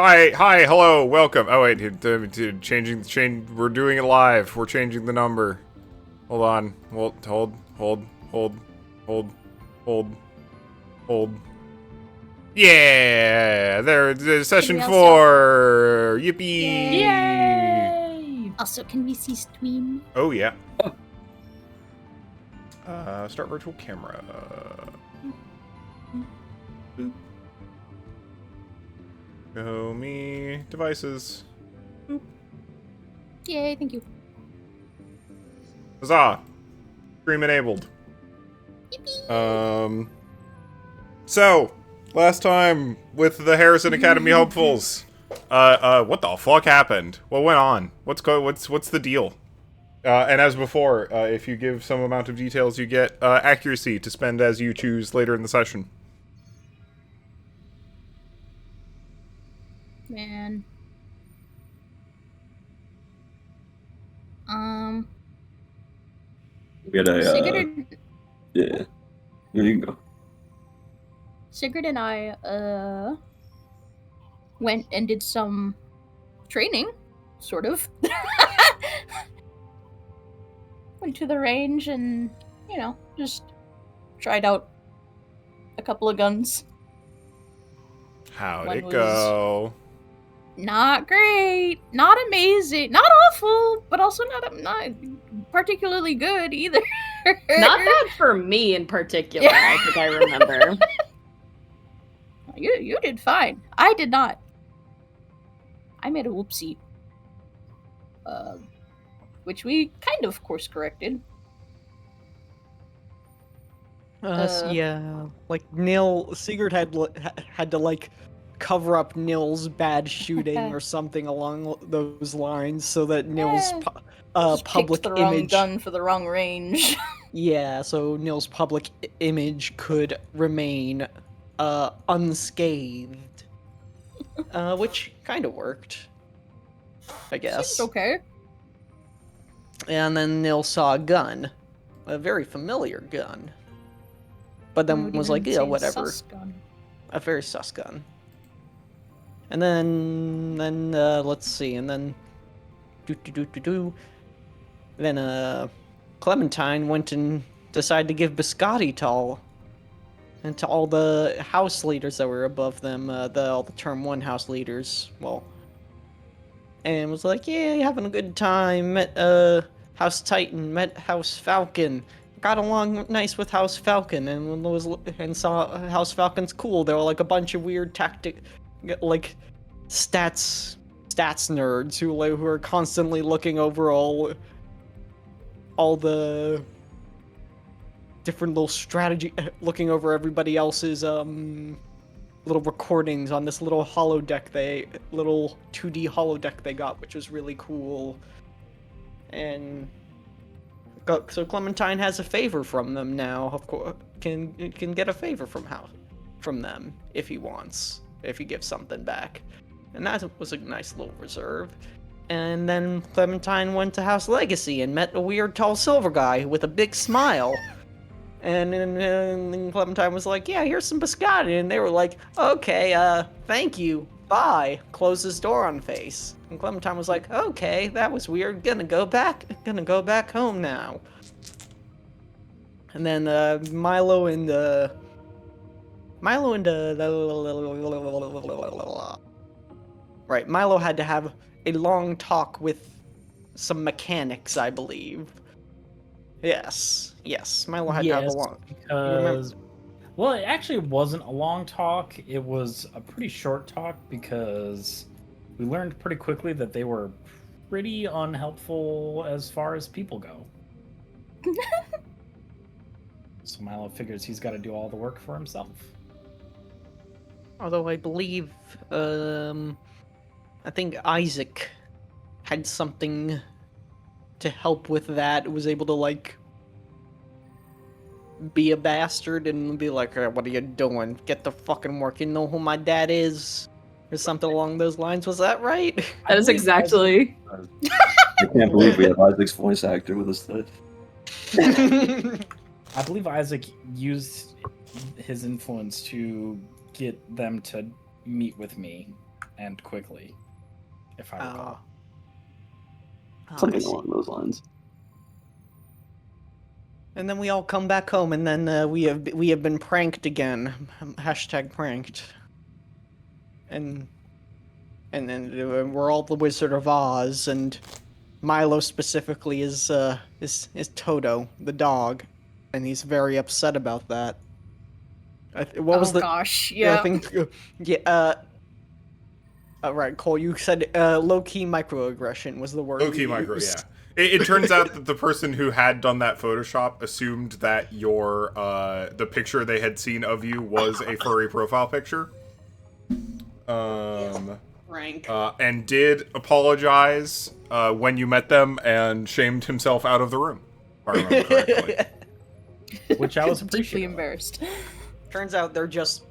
Hi, hello, welcome. Oh wait, we're doing it live. We're changing the number. Hold on. Hold. Yeah, there's session 4. Yippee! Yay! Also, can we see stream? Oh yeah. Start virtual camera. Boop. Show me devices. Boop. Yay, thank you. Huzzah! Stream enabled. Yippee! So, last time with the Harrison Academy hopefuls, what the fuck happened? What went on? What's the deal? And as before, if you give some amount of details, you get accuracy to spend as you choose later in the session. Man. We had a, Sigurd, yeah. Here you go. Sigurd and I, went and did some training, sort of. Went to the range and, just tried out a couple of guns. How'd it go? Not great, not amazing, not awful, but also not particularly good either. Not bad for me in particular, I think I remember. You did fine. I did not. I made a whoopsie. Which we kind of course corrected. Yeah, like Sigurd had to like cover up Nil's bad shooting or something along those lines, so that Nil's Just public picked the wrong image. gun for the wrong range. Yeah, so Nil's public image could remain unscathed, which kind of worked, I guess. Seems okay. And then Nil saw a gun, a very familiar gun, but then was like, yeah, whatever. Sus gun. A very sus gun. And then let's see, and then then Clementine went and decided to give biscotti to all the house leaders that were above them, all the Term 1 house leaders, and was like, yeah, having a good time, met House Titan, met House Falcon, got along nice with House Falcon, and saw House Falcon's cool. There were like a bunch of weird like stats nerds who are constantly looking over all the different little strategy, looking over everybody else's little recordings on this little little 2D holodeck they got, which was really cool. And so Clementine has a favor from them now. Of course, can get a favor from them if he wants, if he gives something back. And that was a nice little reserve. And then Clementine went to House Legacy and met a weird tall silver guy with a big smile. And then Clementine was like, yeah, here's some biscotti. And they were like, okay, thank you, bye. Closed his door on face. And Clementine was like, okay, that was weird. Gonna go back home now. And then Milo and right, Milo had to have a long talk with some mechanics, I believe. Yes, Milo had to have a long... Because... Well, it actually wasn't a long talk. It was a pretty short talk because we learned pretty quickly that they were pretty unhelpful as far as people go. So Milo figures he's got to do all the work for himself. Although I believe, I think Isaac had something to help with that. Was able to, like, be a bastard and be like, hey, what are you doing? Get the fucking work. You know who my dad is? Or something along those lines. Was that right? That is exactly. I can't believe we have Isaac's voice actor with us today. I believe Isaac used his influence to get them to meet with me and quickly, if I recall. Something along those lines. And then we all come back home, and then we have been pranked again. Hashtag pranked. And then we're all the Wizard of Oz, and Milo specifically is Toto, the dog, and he's very upset about that. What was the? Gosh, Yeah, yeah. I think. Yeah. Right, Cole. You said low-key microaggression was the word. Low-key you micro, used. yeah. It turns out that the person who had done that Photoshop assumed that your the picture they had seen of you was a furry profile picture. Frank. And did apologize when you met them and shamed himself out of the room, if I remember correctly. Which I was Deeply appreciative. embarrassed. Turns out they're just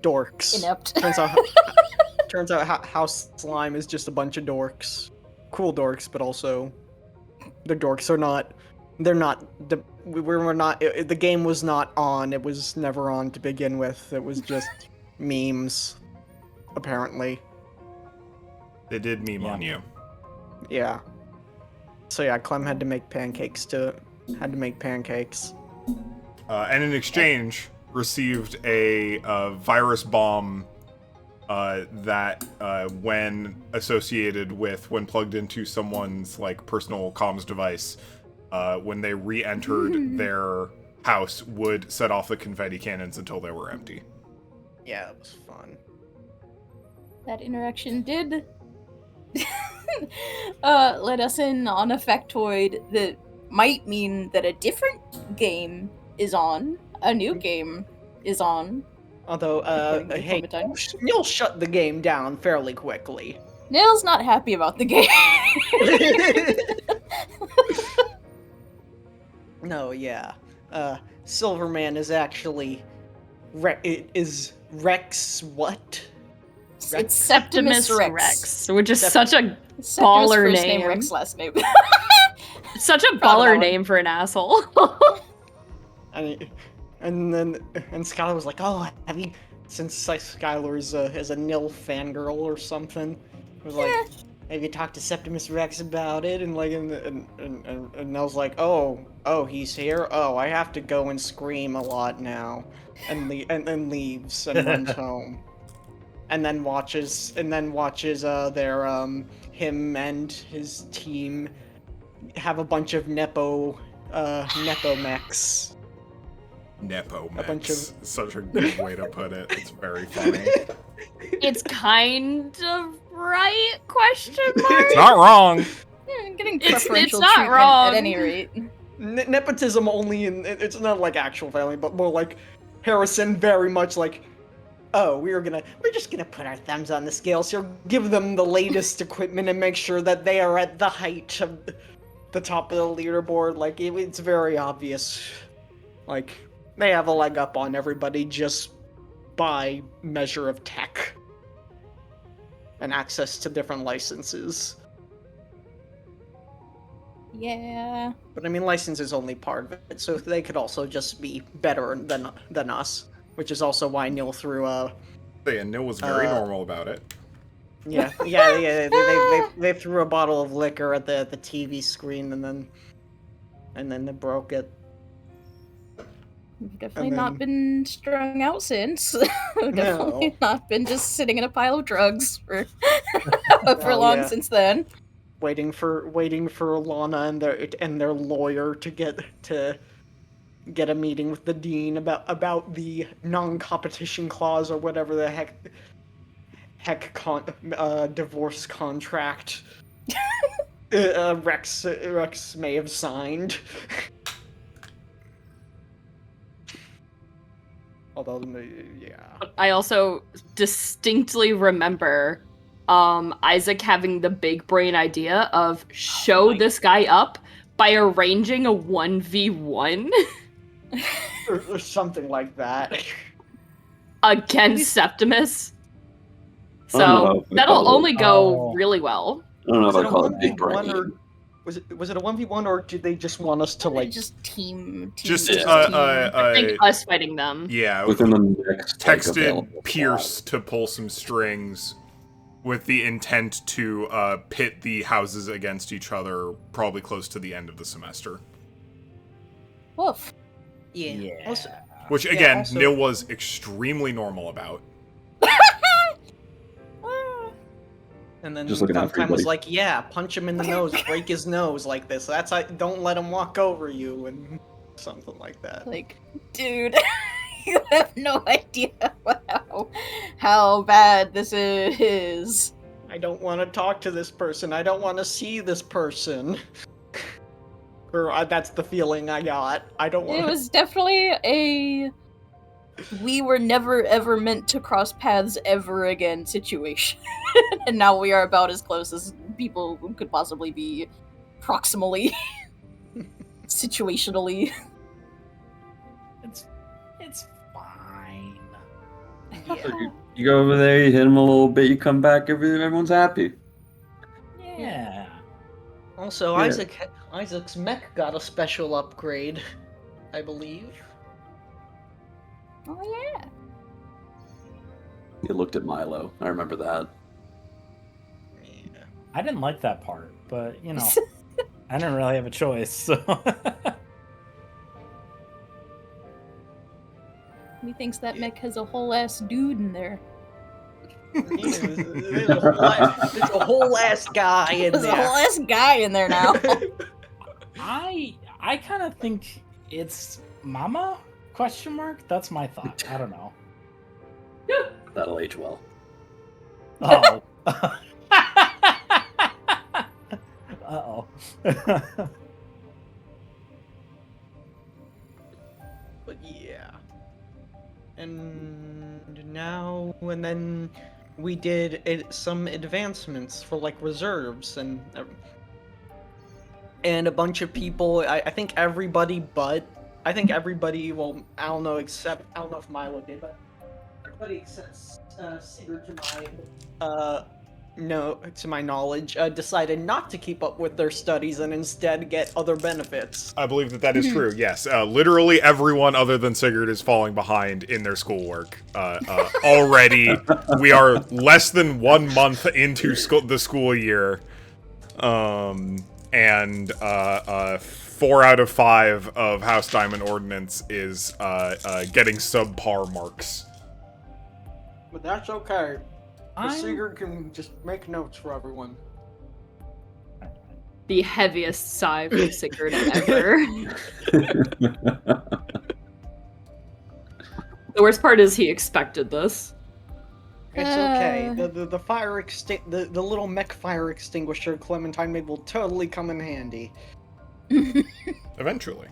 dorks. Inept. Turns out House Slime is just a bunch of dorks. Cool dorks, but also the dorks are not. They're not. We're not. The game was not on. It was never on to begin with. It was just memes, apparently. They did meme on you. Yeah. So yeah, Clem had to make pancakes. And in exchange, received a virus bomb that, when associated with, when plugged into someone's like personal comms device, when they re-entered their house, would set off the confetti cannons until they were empty. Yeah, that was fun. That interaction did let us in on a factoid that might mean that a different game is on. A new game is on. Although, According to hey, Clementine. you'll shut the game down fairly quickly. Nail's not happy about the game. No, yeah. Silverman is actually is Rex what? It's Septimus Rex. which is such a Septimus Baller first name. Rex last name. such a Proud of that baller one. name for an asshole. And Skylar was like, "Oh, have you?" Since like, Skylar is a nil fangirl or something, was like, "Have you talked to Septimus Rex about it?" And like, and I was like, "Oh, he's here. Oh, I have to go and scream a lot now," and then leaves and runs home, and then watches their him and his team have a bunch of nepo mechs. Nepo A bunch mechs. Such a good way to put it. It's very funny. It's kind of right? Question mark. It's not wrong. Getting It's preferential not treatment wrong. at any rate. Nepotism only in it's not like actual family, but more like Harrison very much like, oh, we're just gonna put our thumbs on the scales here, give them the latest equipment and make sure that they are at the height of the top of the leaderboard. Like it's very obvious. Like they have a leg up on everybody just by measure of tech and access to different licenses. Yeah. But I mean, license is only part of it, so they could also just be better than us, which is also why Neil threw And Neil was very normal about it. they threw a bottle of liquor at the TV screen and then they broke it. We've definitely And not then- been strung out since. We've definitely not been just sitting in a pile of drugs for for Oh, long yeah. since then. Waiting for Lana and their lawyer to get a meeting with the dean about the non-competition clause or whatever the heck divorce contract Rex may have signed. Although, yeah. I also distinctly remember Isaac having the big brain idea of show this guy up by arranging a 1v1 Or something like that. against Septimus. I don't know So if I that'll call it- only go Oh. really well. I don't know if Was I it a call it big 1v1 brain. or was it a 1v1 or did they just want us to like Just team. Just, team. I think us fighting them. Yeah, Within the next like, texted available Pierce to pull some strings. with the intent to pit the houses against each other probably close to the end of the semester. Woof. Yeah. Also, Which, Yeah, again, also- Nil was extremely normal about. and then Just looking out for you, Time was buddy. like, yeah, punch him in the nose, break his nose like this. That's like, don't let him walk over you, and something like that. Like, dude, you have no idea how bad this is. I don't want to talk to this person. I don't want to see this person. Or that's the feeling I got. I don't want. It was definitely a we were never ever meant to cross paths ever again situation. And now we are about as close as people could possibly be proximally, situationally. It's fine. You go over there, you hit him a little bit, you come back, everyone's happy. Yeah. Also, Yeah. Isaac's mech got a special upgrade, I believe. Oh yeah. You looked at Milo. I remember that. Yeah. I didn't like that part, but you know, I didn't really have a choice. So He thinks that mech has a whole ass dude in there. There's a whole ass guy in There's a whole there. ass guy in there now. I kind of think it's Mama? Question mark? That's my thought. I don't know. That'll age well. Oh. Uh-oh. But yeah. And now and then we did some advancements for like reserves and a bunch of people. I think everybody but well, I don't know if Milo did, but everybody except Sigurd to my knowledge, decided not to keep up with their studies and instead get other benefits. I believe that is true, yes. Literally everyone other than Sigurd is falling behind in their schoolwork. Already, we are less than 1 month into the school year. And 4 out of 5 of House Diamond Ordnance is getting subpar marks. But that's okay. I'm- Sigurd can just make notes for everyone. The heaviest sigh from Sigurd ever. The worst part is he expected this. It's okay. The fire the little mech fire extinguisher Clementine made will totally come in handy Eventually.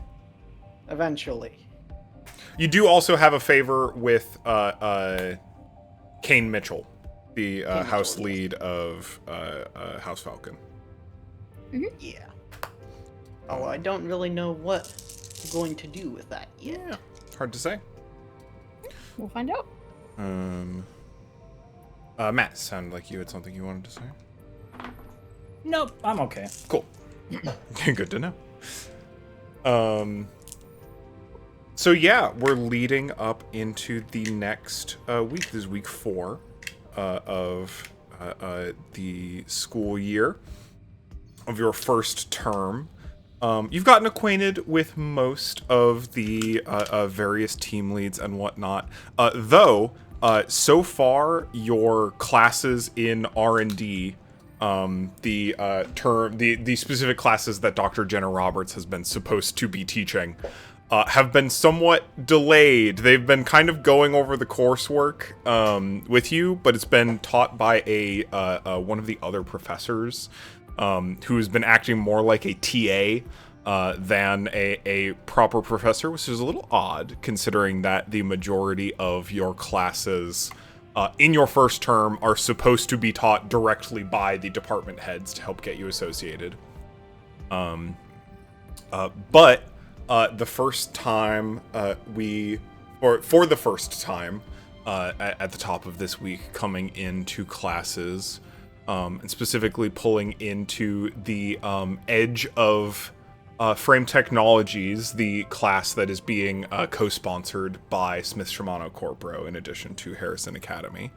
eventually. You do also have a favor with Kane Mitchell, the house Mitchell, lead of House Falcon. Yeah. Oh, I don't really know what I'm going to do with that yet. Hard to say. We'll find out. Matt, sounded like you had something you wanted to say. Nope, I'm okay. Cool. Good to know. So yeah, we're leading up into the next week. This is week 4 of the school year of your first term. You've gotten acquainted with most of the various team leads and whatnot. Though, so far, your classes in R&D, the specific classes that Dr. Jenna Roberts has been supposed to be teaching, have been somewhat delayed. They've been kind of going over the coursework with you, but it's been taught by one of the other professors, who's been acting more like a TA than a proper professor, which is a little odd, considering that the majority of your classes in your first term are supposed to be taught directly by the department heads to help get you associated. But the first time for the first time at the top of this week, coming into classes, and specifically pulling into the Edge of Frame Technologies, the class that is being co-sponsored by Smith Shimano Corporo in addition to Harrison Academy.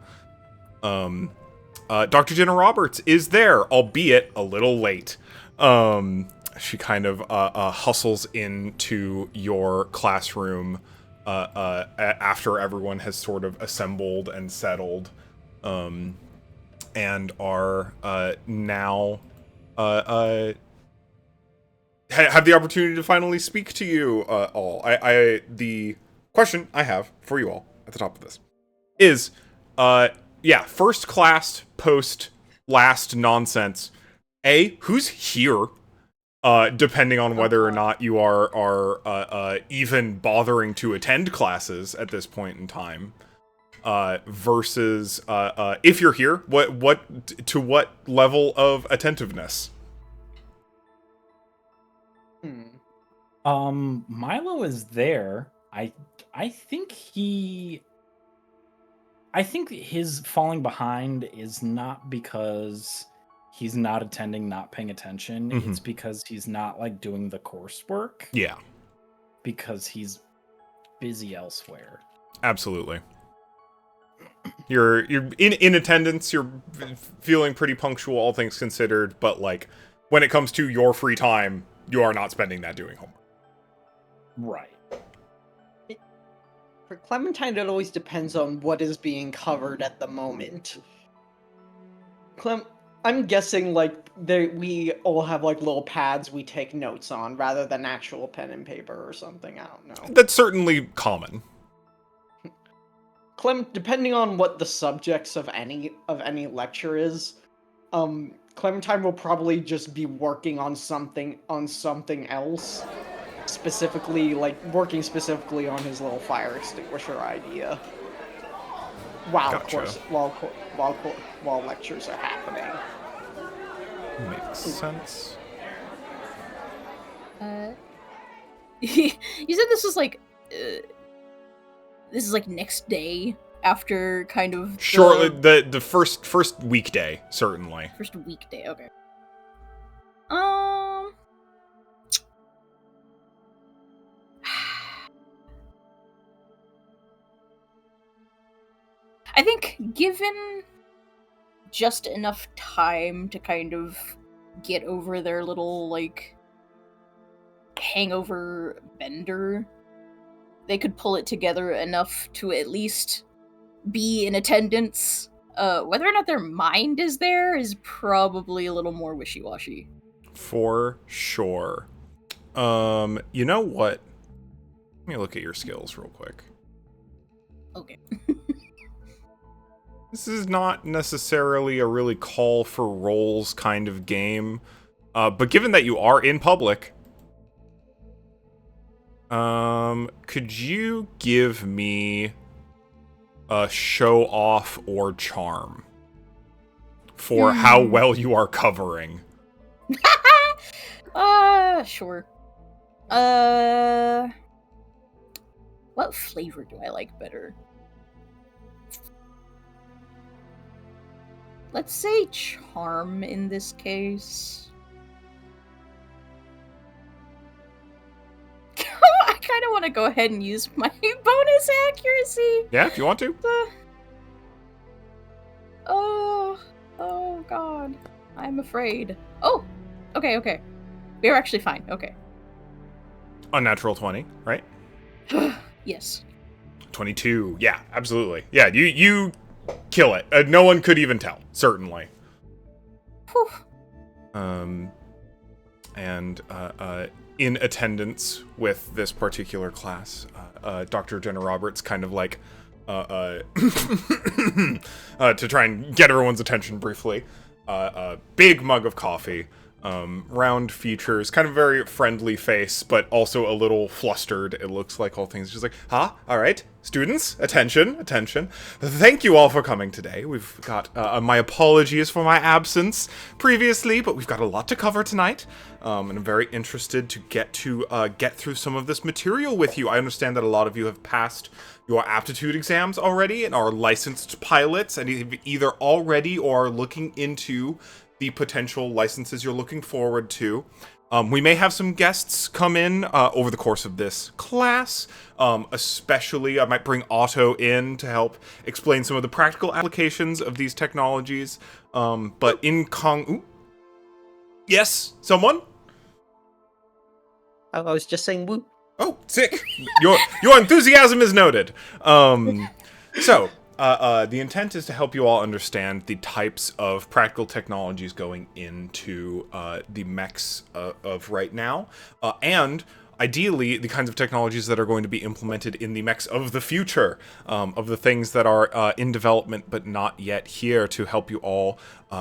Dr. Jenna Roberts is there, albeit a little late. She kind of hustles into your classroom after everyone has sort of assembled and settled, and are now have the opportunity to finally speak to you all. The question I have for you all at the top of this is, first class post last nonsense. Who's here? Depending on whether or not you are even bothering to attend classes at this point in time, versus if you're here, to what level of attentiveness? Milo is there. I think his falling behind is not because he's not attending, not paying attention. Mm-hmm. It's because he's not like doing the coursework. Yeah. Because he's busy elsewhere. Absolutely. You're in attendance, you're feeling pretty punctual, all things considered, but like when it comes to your free time, you are not spending that doing homework. Right. For Clementine, it always depends on what is being covered at the moment. I'm guessing like we all have like little pads we take notes on rather than actual pen and paper or something. I don't know. That's certainly common. Depending on what the subjects of any lecture is, Clementine will probably just be working on something else, specifically working specifically on his little fire extinguisher idea. While lectures are happening. Makes sense. You said this was like this is like next day after kind of Shortly, the first weekday, certainly. First weekday, okay. I think given just enough time to kind of get over their little, like, hangover bender, they could pull it together enough to at least be in attendance. Whether or not their mind is there is probably a little more wishy-washy. For sure. You know what? Let me look at your skills real quick. Okay. This is not necessarily a really call for roles kind of game, but given that you are in public, could you give me a show off or charm for how well you are covering? Sure. What flavor do I like better? Let's say charm in this case. I kind of want to go ahead and use my bonus accuracy. Yeah, if you want to. Oh god. I'm afraid. Oh! Okay. We're actually fine. Okay. Unnatural 20, right? Yes. 22. Yeah, absolutely. Yeah, you kill it. No one could even tell, certainly. Whew. And in attendance with this particular class, Dr. Jenna Roberts kind of like to try and get everyone's attention briefly. Big mug of coffee, round features, kind of very friendly face, but also a little flustered. It looks like all things just like, all right, students, attention. Thank you all for coming today. We've got, my apologies for my absence previously, but we've got a lot to cover tonight. And I'm very interested to get through some of this material with you. I understand that a lot of you have passed your aptitude exams already and are licensed pilots and either already or are looking into the potential licenses you're looking forward to. We may have some guests come in over the course of this class. Especially, I might bring Otto in to help explain some of the practical applications of these technologies. But in Ooh. Yes, someone? I was just saying woo. Oh, sick. Your enthusiasm is noted. The intent is to help you all understand the types of practical technologies going into the mechs of right now, and ideally the kinds of technologies that are going to be implemented in the mechs of the future, of the things that are in development but not yet here, to help you all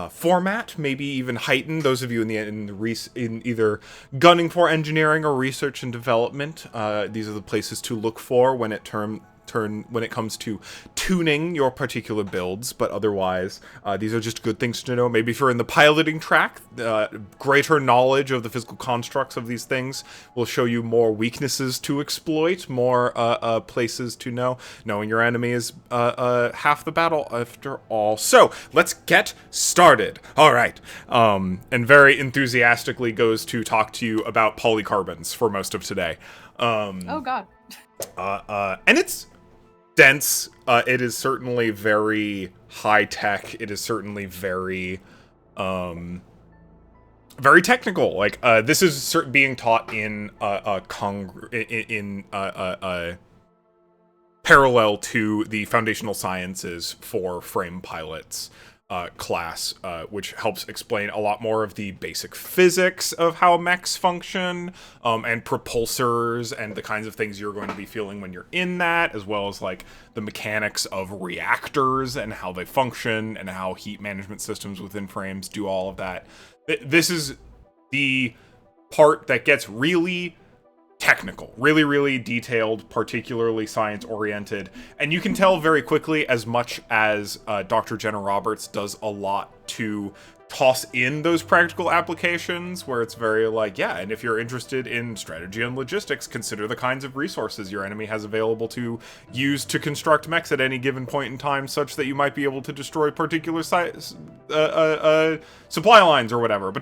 format, maybe even heighten those of you in either gunning for engineering or research and development. These are the places to look for when it comes to tuning your particular builds, but otherwise, these are just good things to know. Maybe if you're in the piloting track, greater knowledge of the physical constructs of these things will show you more weaknesses to exploit, more places to know. Knowing your enemy is half the battle, after all. So, let's get started. All right. And very enthusiastically goes to talk to you about polycarbons for most of today. Oh god. And it's dense. It is certainly very high tech. It is certainly very technical. Like this is being taught in parallel to the foundational sciences for frame pilots class, which helps explain a lot more of the basic physics of how mechs function, and propulsors, and the kinds of things you're going to be feeling when you're in that, as well as like the mechanics of reactors and how they function, and how heat management systems within frames do all of that. This is the part that gets really technical, really, really detailed, particularly science-oriented, and you can tell very quickly, as much as Dr. Jenna Roberts does a lot to toss in those practical applications, where it's very like, yeah, and if you're interested in strategy and logistics, consider the kinds of resources your enemy has available to use to construct mechs at any given point in time, such that you might be able to destroy particular supply lines or whatever. But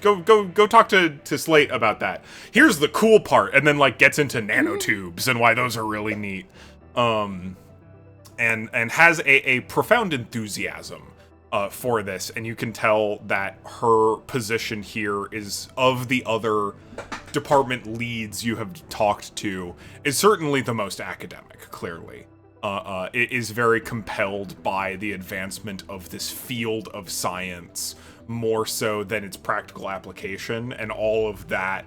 go talk to Slate about that. Here's the cool part, and then like gets into nanotubes and why those are really neat, and has a profound enthusiasm for this, and you can tell that her position here is, of the other department leads you have talked to, is certainly the most academic, clearly. It is very compelled by the advancement of this field of science, more so than its practical application, and all of that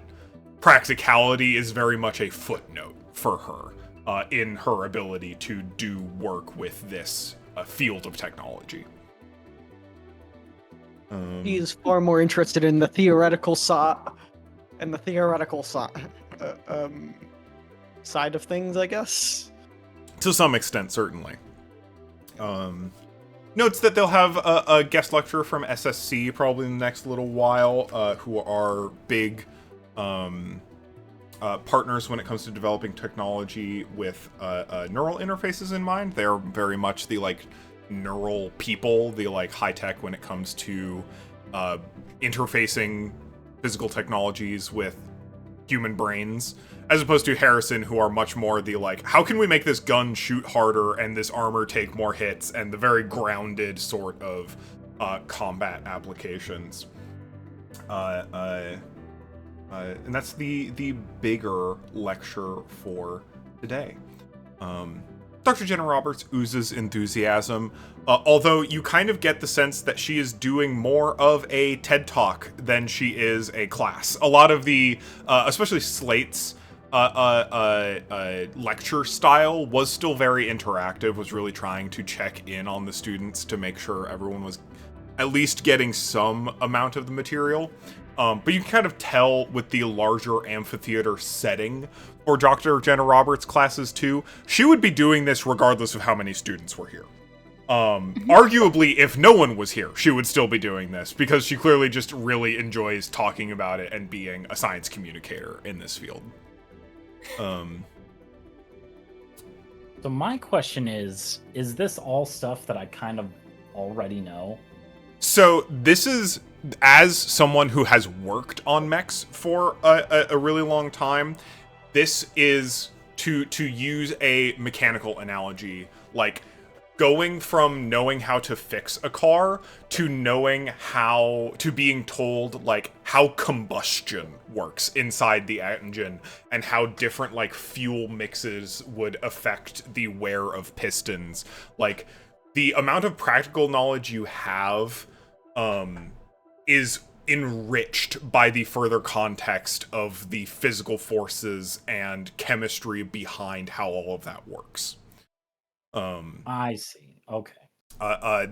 practicality is very much a footnote for her, in her ability to do work with this field of technology. He is far more interested in the theoretical side side of things, I guess. To some extent, certainly. Notes that they'll have a guest lecturer from SSC probably in the next little while, who are big partners when it comes to developing technology with neural interfaces in mind. They're very much the like neural people, the like high tech when it comes to interfacing physical technologies with human brains, as opposed to Harrison, who are much more the like, how can we make this gun shoot harder and this armor take more hits, and the very grounded sort of combat applications. And that's the bigger lecture for today. Dr. Jenna Roberts oozes enthusiasm, although you kind of get the sense that she is doing more of a TED Talk than she is a class. A lot of the, especially Slate's lecture style was still very interactive, was really trying to check in on the students to make sure everyone was at least getting some amount of the material. But you can kind of tell with the larger amphitheater setting for Dr. Jenna Roberts' classes too, she would be doing this regardless of how many students were here. Arguably, if no one was here, she would still be doing this, because she clearly just really enjoys talking about it and being a science communicator in this field. So my question is this all stuff that I kind of already know? So this is as someone who has worked on mechs for a really long time, this is, to use a mechanical analogy, like going from knowing how to fix a car to being told like how combustion works inside the engine and how different like fuel mixes would affect the wear of pistons. Like the amount of practical knowledge you have is enriched by the further context of the physical forces and chemistry behind how all of that works. I see. Okay.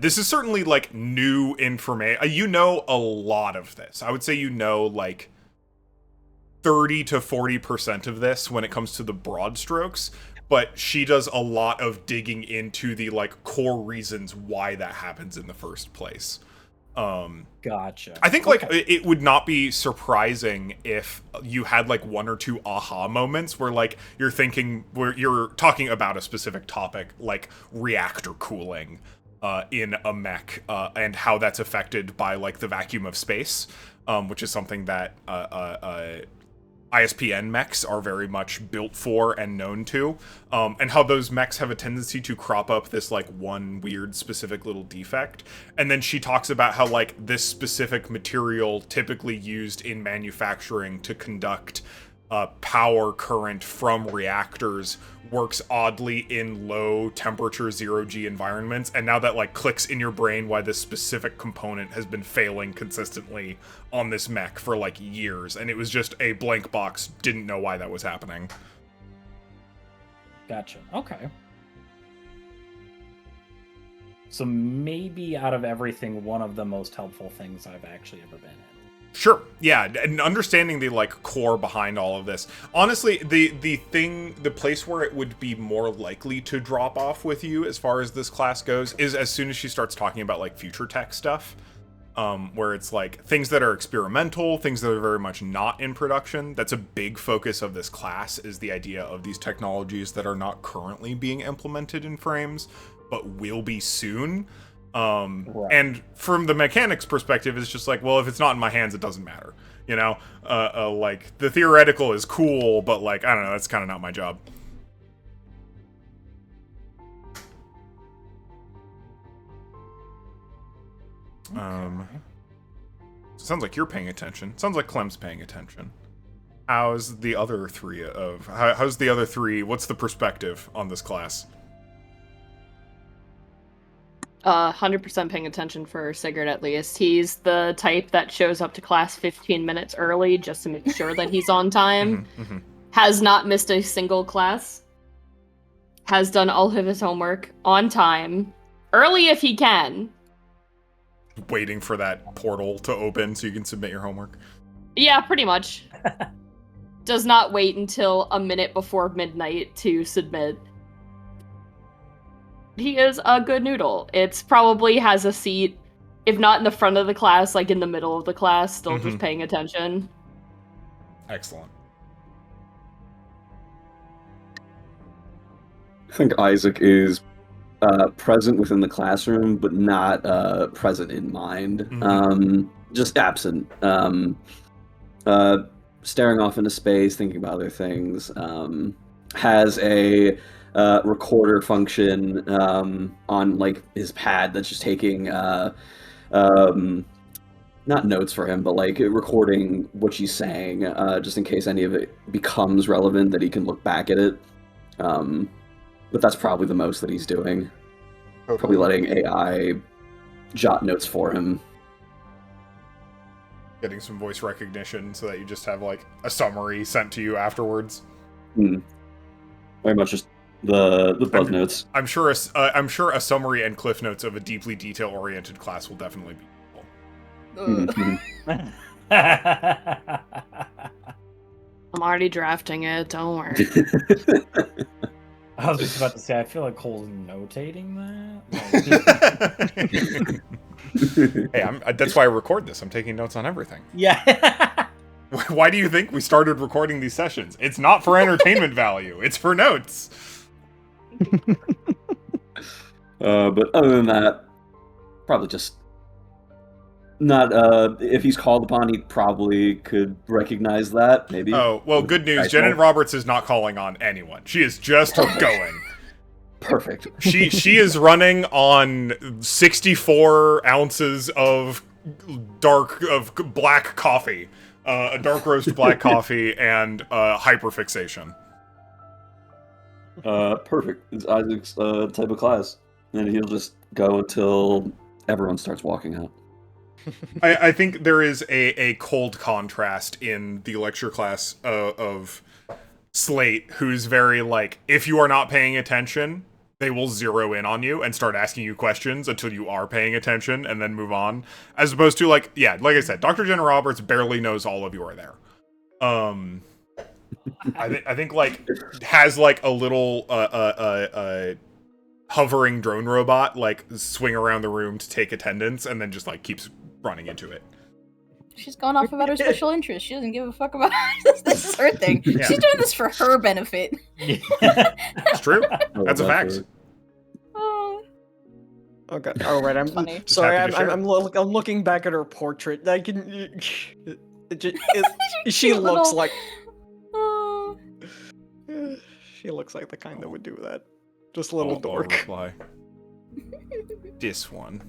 This is certainly like new information. You know a lot of this. I would say you know like 30 to 40% of this when it comes to the broad strokes, but she does a lot of digging into the like core reasons why that happens in the first place. Gotcha. I think like it would not be surprising if you had like one or two aha moments where like you're talking about a specific topic like reactor cooling in a mech and how that's affected by like the vacuum of space, which is something that ISPN mechs are very much built for and known to, and how those mechs have a tendency to crop up this like one weird specific little defect. And then she talks about how like this specific material typically used in manufacturing to conduct power current from reactors works oddly in low temperature 0G environments, and now that like clicks in your brain why this specific component has been failing consistently on this mech for like years, and it was just a blank box, didn't know why that was happening. Gotcha. Okay. So maybe out of everything, one of the most helpful things I've actually ever been in. Sure, yeah, and understanding the like core behind all of this. Honestly, the place where it would be more likely to drop off with you as far as this class goes is as soon as she starts talking about like future tech stuff, where it's like things that are experimental, things that are very much not in production. That's a big focus of this class, is the idea of these technologies that are not currently being implemented in frames, but will be soon. Right. And from the mechanics perspective, it's just like, well, if it's not in my hands, it doesn't matter, you know? Like the theoretical is cool, but like, I don't know, that's kind of not my job. Sounds like you're paying attention. Sounds like Clem's paying attention. How's the other three what's the perspective on this class? 100% paying attention for Sigurd at least. He's the type that shows up to class 15 minutes early just to make sure that he's on time. Has not missed a single class. Has done all of his homework on time. Early if he can. Waiting for that portal to open so you can submit your homework. Yeah, pretty much. Does not wait until a minute before midnight to submit. He is a good noodle. It's probably has a seat, if not in the front of the class, like in the middle of the class, still just paying attention. Excellent. I think Isaac is present within the classroom, but not present in mind. Just absent. Staring off into space, thinking about other things. Has a recorder function on like his pad that's just taking not notes for him, but like recording what she's saying, just in case any of it becomes relevant that he can look back at it. But that's probably the most that he's doing. Okay. Probably letting AI jot notes for him. Getting some voice recognition so that you just have like a summary sent to you afterwards. Very much just the buzz notes. I'm sure a summary and cliff notes of a deeply detail-oriented class will definitely be useful. I'm already drafting it, don't worry. I was just about to say, I feel like Cole's notating that. Hey, that's why I record this. I'm taking notes on everything. Yeah. Why do you think we started recording these sessions? It's not for entertainment value. It's for notes. But other than that, probably just Not if he's called upon, he probably could recognize that. Maybe. Oh, well, good news. Janet Roberts is not calling on anyone. She is just going. Perfect. She is running on 64 ounces of black coffee, a dark roast black coffee, and hyperfixation. Perfect. It's Isaac's type of class, and he'll just go until everyone starts walking out. I think there is a cold contrast in the lecture class of Slate, who's very like, if you are not paying attention, they will zero in on you and start asking you questions until you are paying attention and then move on. As opposed to like I said, Dr. Jenna Roberts barely knows all of you are there. I think like has like a little hovering drone robot like swing around the room to take attendance and then just like keeps running into it. She's gone off about her special interest. She doesn't give a fuck about this. This is her thing. Yeah. She's doing this for her benefit. It's true. That's a fact. Oh, Okay. All right. I'm funny. sorry. happy to share. I'm looking back at her portrait. I can. She Cute looks little- like oh. she looks like the kind that would do that. Just a little I'll dork. reply. This one.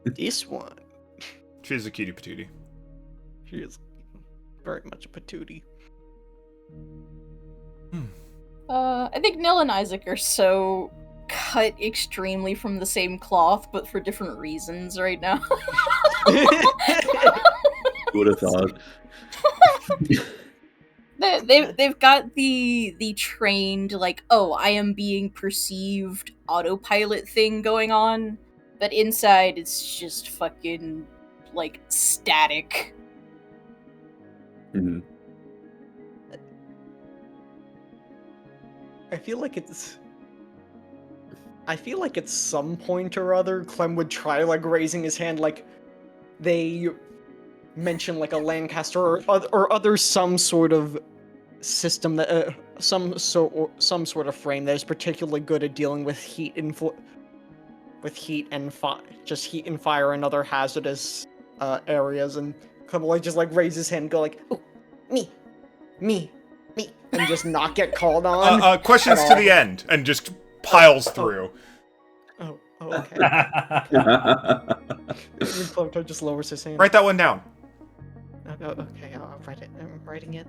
This one. She's a cutie patootie. She is very much a patootie. I think Nil and Isaac are so cut extremely from the same cloth, but for different reasons right now. Who would have thought? They've got the trained like, oh, I am being perceived autopilot thing going on, but inside it's just fucking like static. Mhm. I feel like at some point or other, Clem would try like raising his hand, like they mention like a Lancaster or other some sort of system that some sort of frame that is particularly good at dealing with heat and heat and fire and other hazardous areas, and Clem will like just like raise his hand and go like, oh, me, and just not get called on. Questions at to all. the end, and just piles through. Oh, okay. Clem just lowers his hand. Write that one down. Okay, I'll write it. I'm writing it.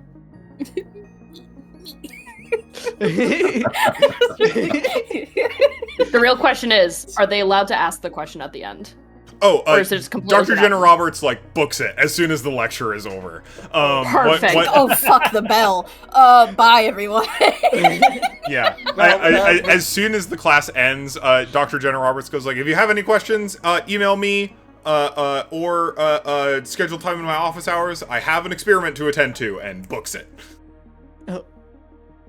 The real question is, are they allowed to ask the question at the end? Oh, Or is it just completely Dr. Jenna forgotten? Roberts like books it as soon as the lecture is over. Perfect. Oh fuck the bell. Bye everyone. Yeah. Well, As soon as the class ends, Dr. Jenna Roberts goes like, if you have any questions, email me, or schedule time in my office hours. I have an experiment to attend to, and books it.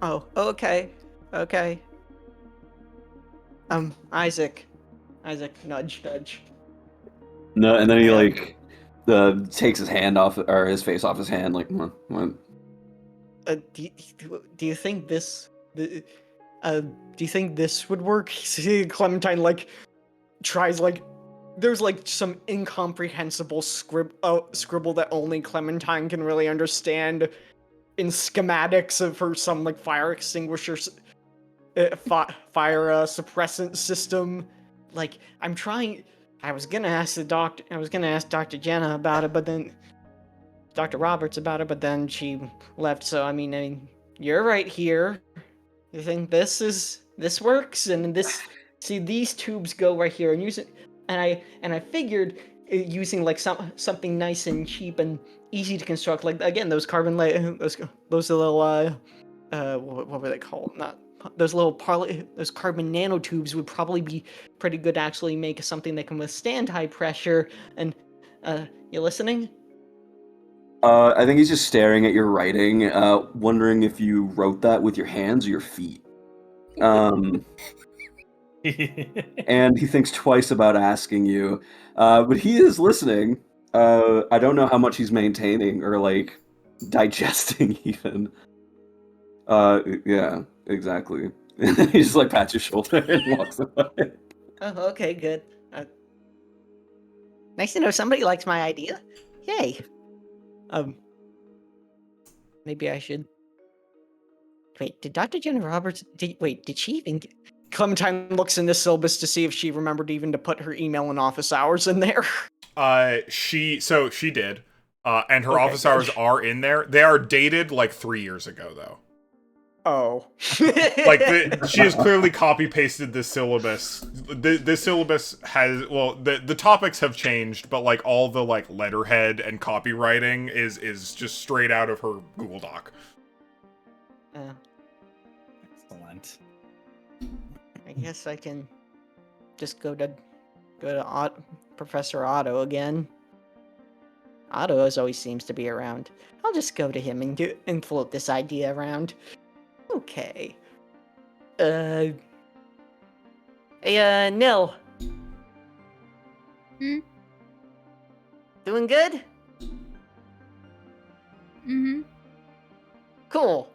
Oh, okay. Isaac, nudge. No, and then he like takes his hand off or his face off his hand, like what? Do you think this? Do you think this would work? See, Clementine like tries like there's like some incomprehensible scribble that only Clementine can really understand in schematics of her some like fire extinguisher, fire suppressant system. Like I'm trying. I was gonna ask Dr. Jenna about it, but then Dr. Roberts about it, but then she left. So I mean, you're right here. You think this works? And these tubes go right here, and use it. And I figured using like something nice and cheap and easy to construct, like again those carbon those little what were they called? Not those little those carbon nanotubes would probably be pretty good to actually make something that can withstand high pressure. And you listening? I think he's just staring at your writing, wondering if you wrote that with your hands or your feet. And he thinks twice about asking you, but he is listening. I don't know how much he's maintaining or like digesting even. Yeah, exactly. He just like pats your shoulder and walks away. Oh, okay, good. Nice to know somebody likes my idea. Yay. Maybe I should. Wait, did Dr. Jenna Roberts? Did she even? Clementine looks in the syllabus to see if she remembered even to put her email and office hours in there. She did. And her Okay, office good. hours are in there. They are dated like 3 years ago, though. Oh. Like, she has clearly copy-pasted this syllabus. This syllabus has, well, the topics have changed, but, like, all the, like, letterhead and copywriting is just straight out of her Google Doc. Excellent. I guess I can just go to Professor Otto again. Otto always seems to be around. I'll just go to him and float this idea around. Okay. Hey, Nil. Doing good? Mm-hmm. Cool.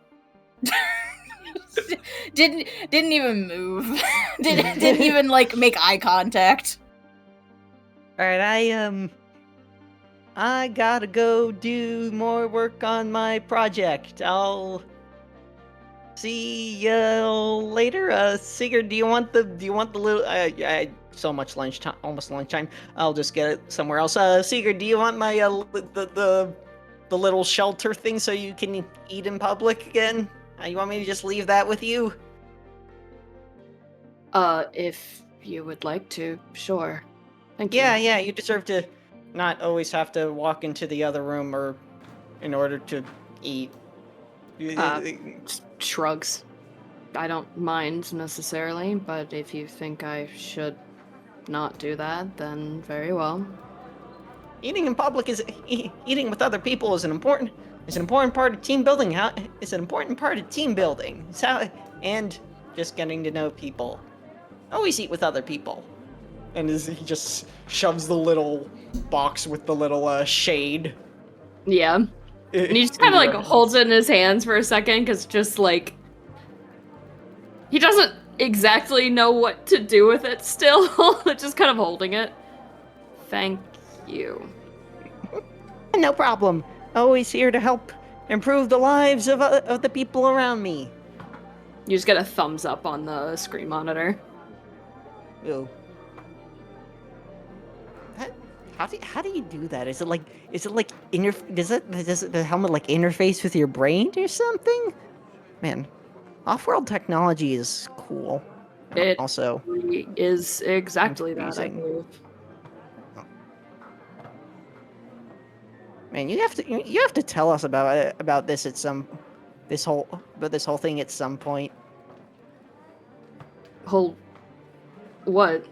Didn't even move. didn't even like make eye contact. All right, I gotta go do more work on my project. I'll see you later. Sigurd, do you want the little? So much lunchtime, almost lunchtime. I'll just get it somewhere else. Sigurd, do you want my the little shelter thing so you can eat in public again? You want me to just leave that with you? If you would like to, sure. Thank you. Yeah, you deserve to not always have to walk into the other room or in order to eat. Shrugs. I don't mind necessarily, but if you think I should not do that, then very well. Eating in public eating with other people is an important part of team building. It's an important part of team building. And just getting to know people. Always eat with other people. And he just shoves the little box with the little shade. Yeah. And he just kind of like holds it in his hands for a second, because just like he doesn't exactly know what to do with it still. Just kind of holding it. Thank you. No problem. Always here to help improve the lives of the people around me. You just get a thumbs up on the screen monitor. Ew. How do you do that? Is it like does the helmet like interface with your brain or something? Man, off-world technology is cool. It also is exactly that, I confusing. believe. Man, you have to tell us about this this whole thing at some point. What?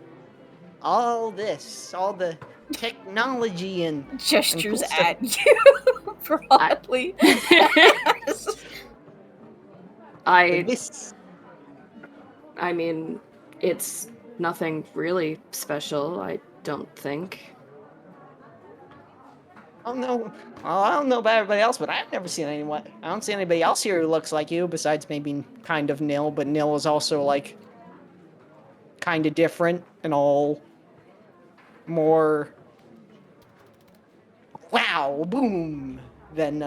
All the technology and Gestures and cool at you broadly. This. I mean, it's nothing really special, I don't think. Oh no! Well, I don't know about everybody else, but I've never seen anyone. I don't see anybody else here who looks like you, besides maybe kind of Nil. But Nil is also like kind of different and all more wow, boom than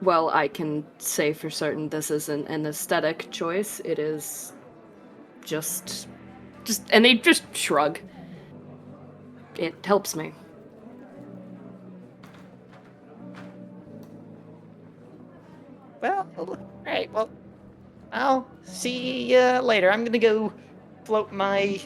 Well, I can say for certain this isn't an aesthetic choice. It is just, and they just shrug. It helps me. Well, alright, well, I'll see you later. I'm gonna go float my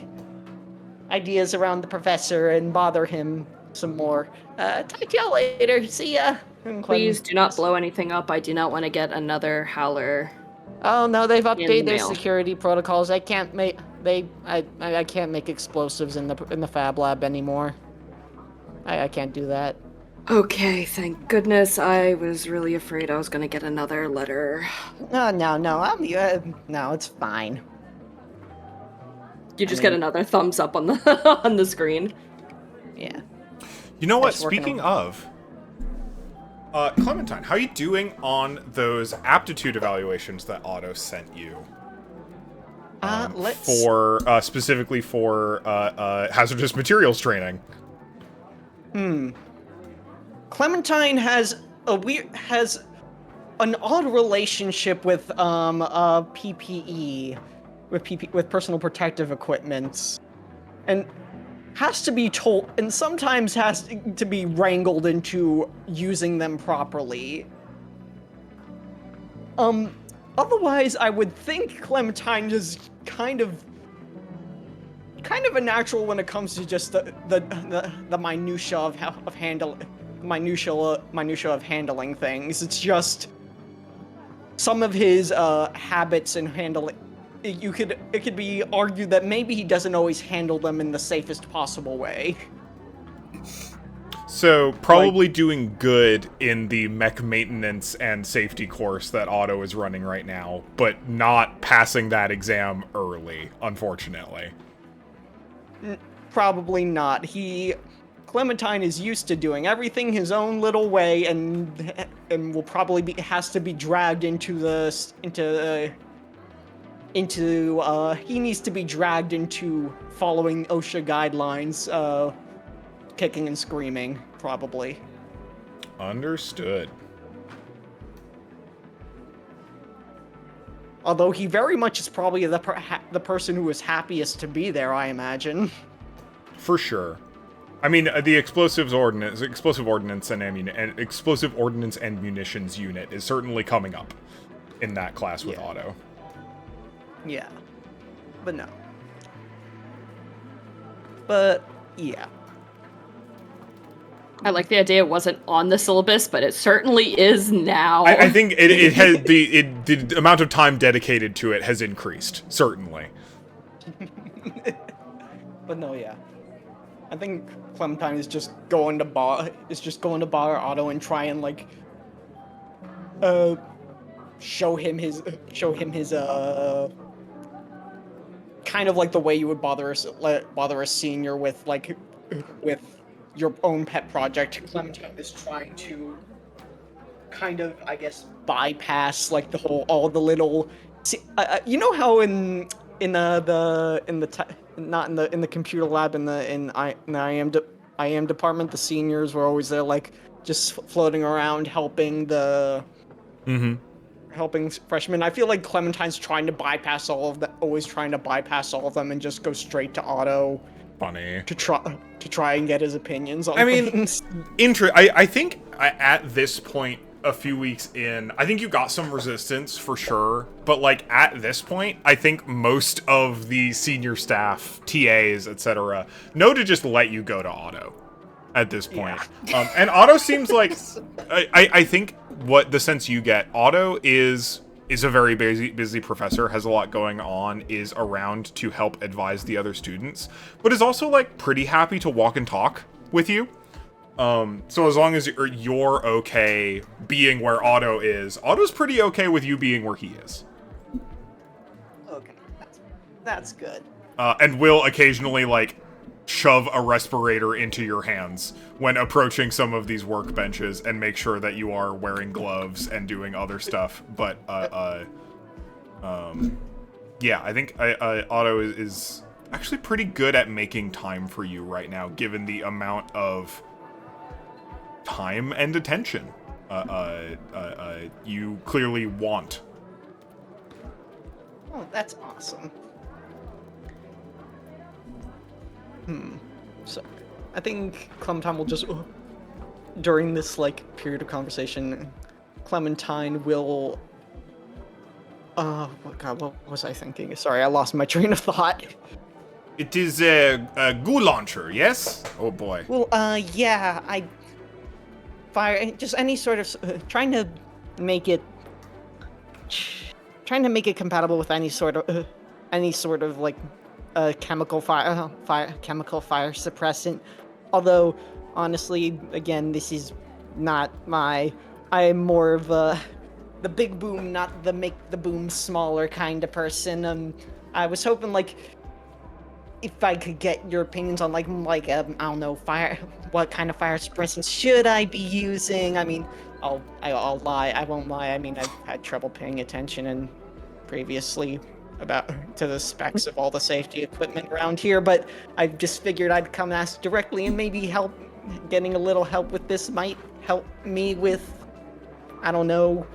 ideas around the professor and bother him some more. Talk to y'all later. See ya. Please do not blow anything up. I do not want to get another howler. Oh no, they've updated their mail. security protocols. I can't make I can't make explosives in the fab lab anymore. I can't do that. Okay, thank goodness. I was really afraid I was going to get another letter. No, no, it's fine. You just get another thumbs up on the on the screen. Yeah. You know what? That's working Speaking of, Clementine, how are you doing on those aptitude evaluations that Otto sent you? Let's... for specifically for hazardous materials training. Clementine has an odd relationship with PPE, with personal protective equipment, and has to be told, and sometimes has to be wrangled into using them properly. Otherwise, I would think Clementine is kind of a natural when it comes to just the minutia of handling things. It's just some of his habits and handling. It could be argued that maybe he doesn't always handle them in the safest possible way. So, probably doing good in the mech maintenance and safety course that Otto is running right now, but not passing that exam early, unfortunately. Probably not. Clementine is used to doing everything his own little way, and will probably has to be dragged he needs to be dragged into following OSHA guidelines, kicking and screaming, probably. Understood. Although he very much is probably the person who is happiest to be there, I imagine. For sure. I mean, the explosive ordnance and munitions unit is certainly coming up in that class with Otto. Yeah. But no. But yeah. I like the idea it wasn't on the syllabus, but it certainly is now. I think it has the amount of time dedicated to it has increased, certainly. But no, yeah. I think Clementine is just going to bar Otto and try and show him his kind of like the way you would bother a senior with your own pet project. Clementine is trying to kind of, I guess, bypass all the little. You know how in the computer lab in the IM department, the seniors were always there, just floating around helping helping freshmen. I feel like Clementine's trying to bypass all of that, always trying to bypass all of them and just go straight to Otto. Funny. To try and get his opinions on things. I think at this point, a few weeks in, I think you got some resistance for sure, but at this point, I think most of the senior staff, TAs, etc., know to just let you go to Otto at this point. Yeah. And Otto seems like, I think what the sense you get, Otto is a very busy professor, has a lot going on, is around to help advise the other students, but is also pretty happy to walk and talk with you. So as long as you're okay being where Otto is, Otto's pretty okay with you being where he is. Okay, that's good. And will occasionally shove a respirator into your hands when approaching some of these workbenches and make sure that you are wearing gloves and doing other stuff. But yeah, I think Otto is actually pretty good at making time for you right now, given the amount of time and attention you clearly want. Oh, that's awesome. So, I think Clementine will just, during this period of conversation, Clementine will, what was I thinking? Sorry, I lost my train of thought. It is a goo launcher, yes? Oh boy. Well, yeah, fire, just any sort of, trying to make it compatible with any sort of chemical fire suppressant. Although, honestly, again, this is not I'm more of the big boom, not the make the boom smaller kind of person. I was hoping if I could get your opinions on I don't know, what kind of fire suppressants should I be using? I mean, I'll lie, I won't lie. I mean, I've had trouble paying attention and previously to the specs of all the safety equipment around here, but I just figured I'd come ask directly, and maybe getting a little help with this might help me with, I don't know,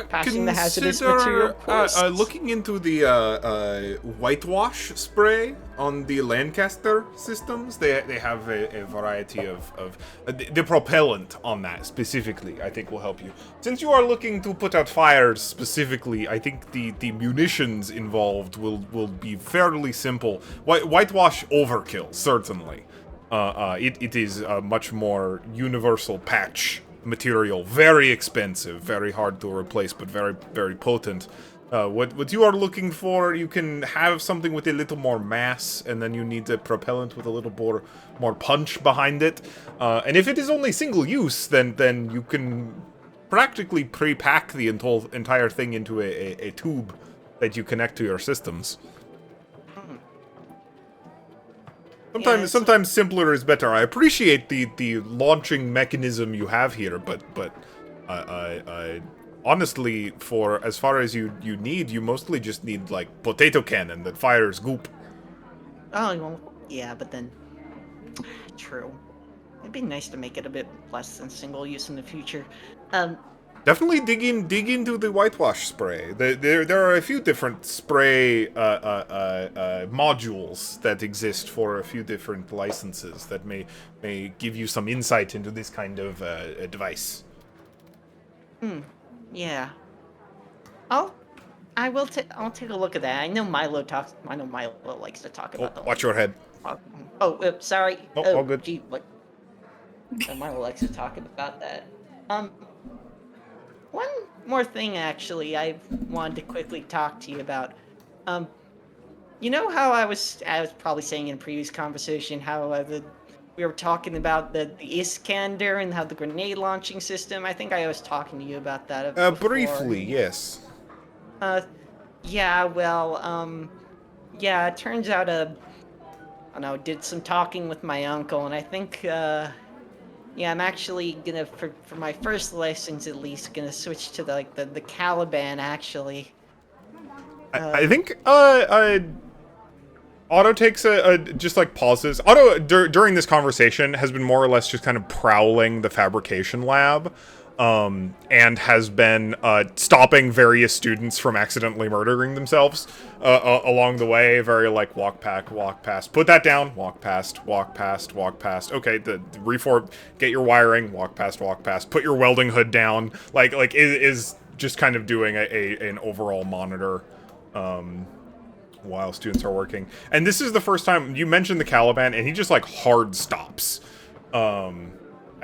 passing the hazardous material course. Looking into the whitewash spray on the Lancaster systems. They have a variety of the propellant on that specifically, I think, will help you. Since you are looking to put out fires specifically, I think the munitions involved will be fairly simple. Whitewash overkill, certainly. It is a much more universal patch material, very expensive, very hard to replace, but very, very potent. What you are looking for, you can have something with a little more mass, and then you need a propellant with a little more punch behind it. And if it is only single use, then you can practically pre-pack the entire thing into a tube that you connect to your systems. Sometimes simpler is better. I appreciate the launching mechanism you have here, but honestly, for as far as you need, you mostly just need like potato cannon that fires goop. Oh, well, yeah, but then true. It'd be nice to make it a bit less than single use in the future. Definitely dig into the whitewash spray. There are a few different spray modules that exist for a few different licenses that may give you some insight into this kind of device. Yeah. I'll take a look at that. I know Milo likes to talk about the. Watch your head. Sorry. All good. Gee, Milo likes to talk about that. One more thing, actually, I wanted to quickly talk to you about. You know how I was probably saying in a previous conversation how we were talking about the Iskander and how the grenade launching system. I think I was talking to you about that. Briefly, yes. Yeah. Well, yeah. It turns out did some talking with my uncle, and I think yeah, I'm actually gonna for my first license at least gonna switch to the Caliban actually. I think Otto takes just like pauses. Otto during this conversation has been more or less just kind of prowling the fabrication lab, and has been stopping various students from accidentally murdering themselves along the way. Very like walk past, put that down, walk past. Okay, the reform, get your wiring, walk past, put your welding hood down. Like is just kind of doing an overall monitor while students are working. And this is the first time you mentioned the Caliban, and he just like hard stops.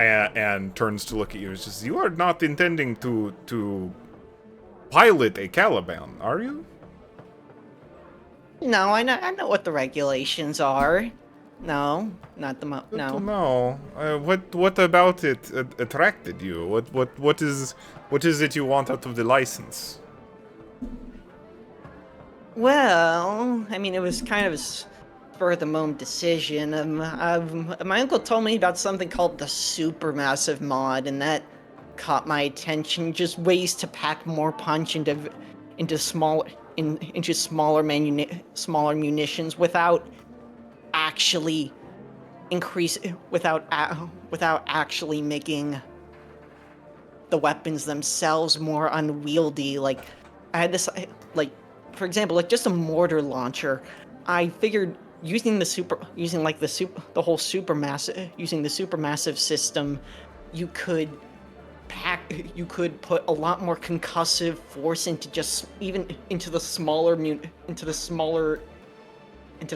And turns to look at you. It's just, you are not intending to pilot a Caliban, are you? No, I know what the regulations are. No, not the no. No. What about it attracted you? What is it you want out of the license? Well, I mean, it was kind of a spur-of-the-moment decision. My uncle told me about something called the Supermassive mod, and that caught my attention. Just ways to pack more punch into smaller munitions without actually without actually making the weapons themselves more unwieldy. Like, I had this for example, like just a mortar launcher. I figured using the supermassive system, you could put a lot more concussive force into the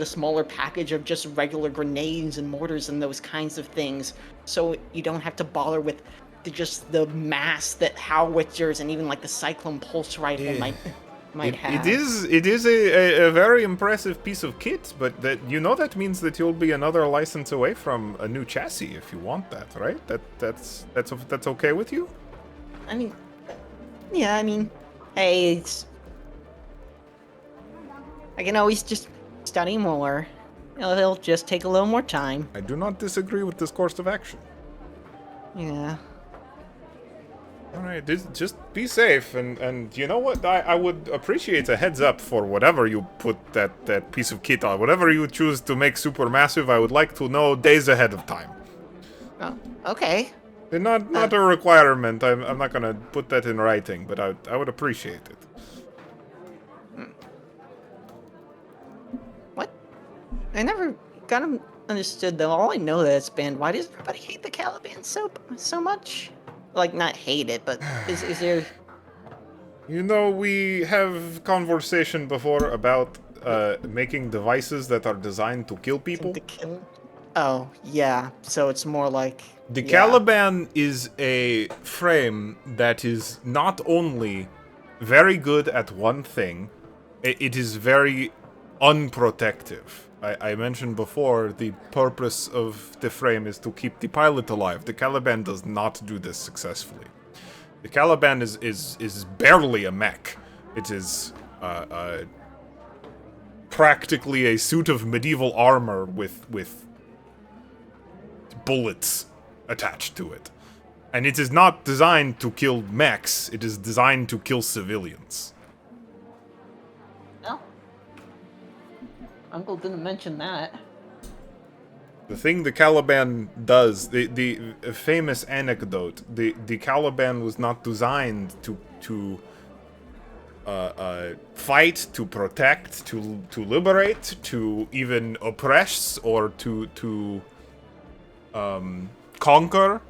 smaller package of just regular grenades and mortars and those kinds of things. So you don't have to bother with the mass that howitzers and even like the Cyclone pulse rifle might have. It is a very impressive piece of kit, but that means that you'll be another license away from a new chassis if you want that, right? That's okay with you? I mean, yeah. I mean, hey, I can always just study more. It'll just take a little more time. I do not disagree with this course of action. Yeah. Alright, just be safe, and you know what? I would appreciate a heads up for whatever you put that piece of kit on. Whatever you choose to make super massive, I would like to know days ahead of time. Oh, okay. And not a requirement. I'm not gonna put that in writing, but I would appreciate it. What? I never got understood though. All I know that it's banned. Why does everybody hate the Caliban so much? Like, not hate it, but is there... You know, we have conversation before about making devices that are designed to kill people. To kill? Oh, yeah. So it's more like... The yeah. Caliban is a frame that is not only very good at one thing, it is very unprotective. I mentioned before, the purpose of the frame is to keep the pilot alive. The Caliban does not do this successfully. The Caliban is barely a mech. It is practically a suit of medieval armor with bullets attached to it. And it is not designed to kill mechs, it is designed to kill civilians. No. Uncle didn't mention that. The thing the Caliban does, the famous anecdote, the Caliban was not designed to fight, to protect, to liberate, to even oppress, or to conquer.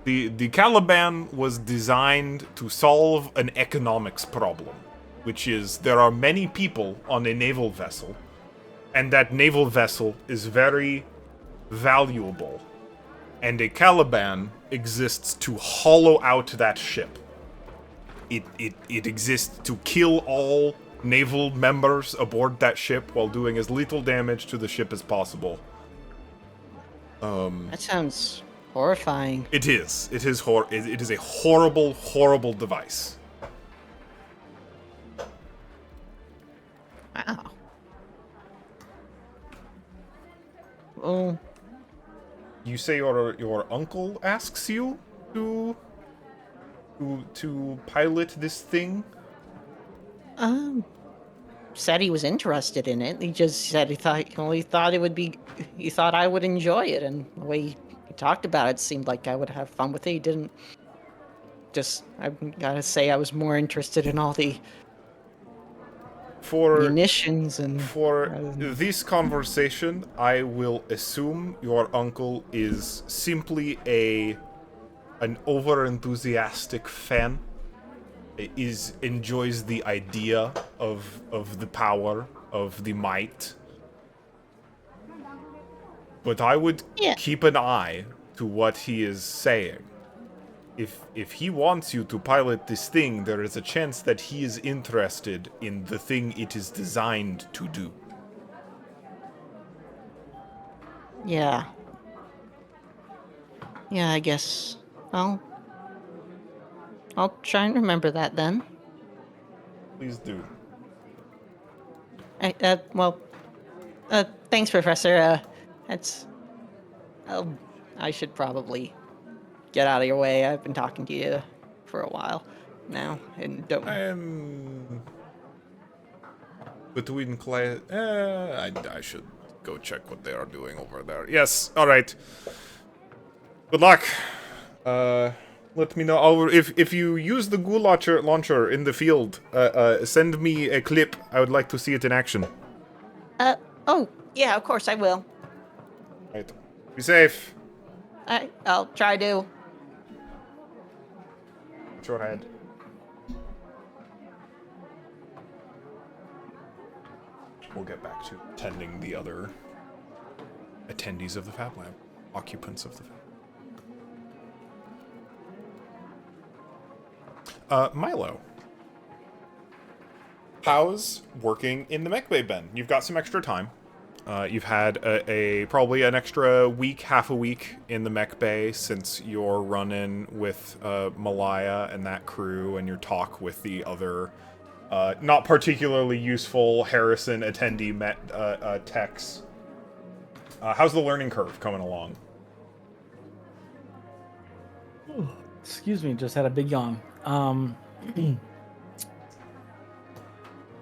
The Caliban was designed to solve an economics problem, which is there are many people on a naval vessel, and that naval vessel is very valuable, and a Caliban exists to hollow out that ship. It exists to kill all naval members aboard that ship while doing as little damage to the ship as possible. That sounds horrifying. It is. It is a horrible, horrible device. Wow. Oh. You say your uncle asks you to pilot this thing? Said he was interested in it. He just said he thought it would be. He thought I would enjoy it, and the way he talked about it seemed like I would have fun with it. He didn't. I gotta say, I was more interested in all the munitions and. For this conversation, I will assume your uncle is simply an over-enthusiastic fan. Enjoys the idea of the power, of the might. But I would keep an eye to what he is saying. If he wants you to pilot this thing, there is a chance that he is interested in the thing it is designed to do. Yeah. Yeah, I guess. I'll try and remember that then. Please do. Thanks, Professor. I should probably get out of your way. I've been talking to you for a while now, and don't. I am between class. I should go check what they are doing over there. Yes. All right. Good luck. Let me know. If you use the ghoul launcher in the field, send me a clip. I would like to see it in action. Oh, yeah, of course I will. Right. Be safe. I'll try to. Watch your head. We'll get back to tending the other attendees of the Fab Lab, occupants of the Fab. Milo. How's working in the mech bay been? You've got some extra time. You've had probably an extra week, half a week in the mech bay since your run-in with Malaya and that crew and your talk with the other not particularly useful Harrison attendee techs. How's the learning curve coming along? Excuse me, just had a big yawn.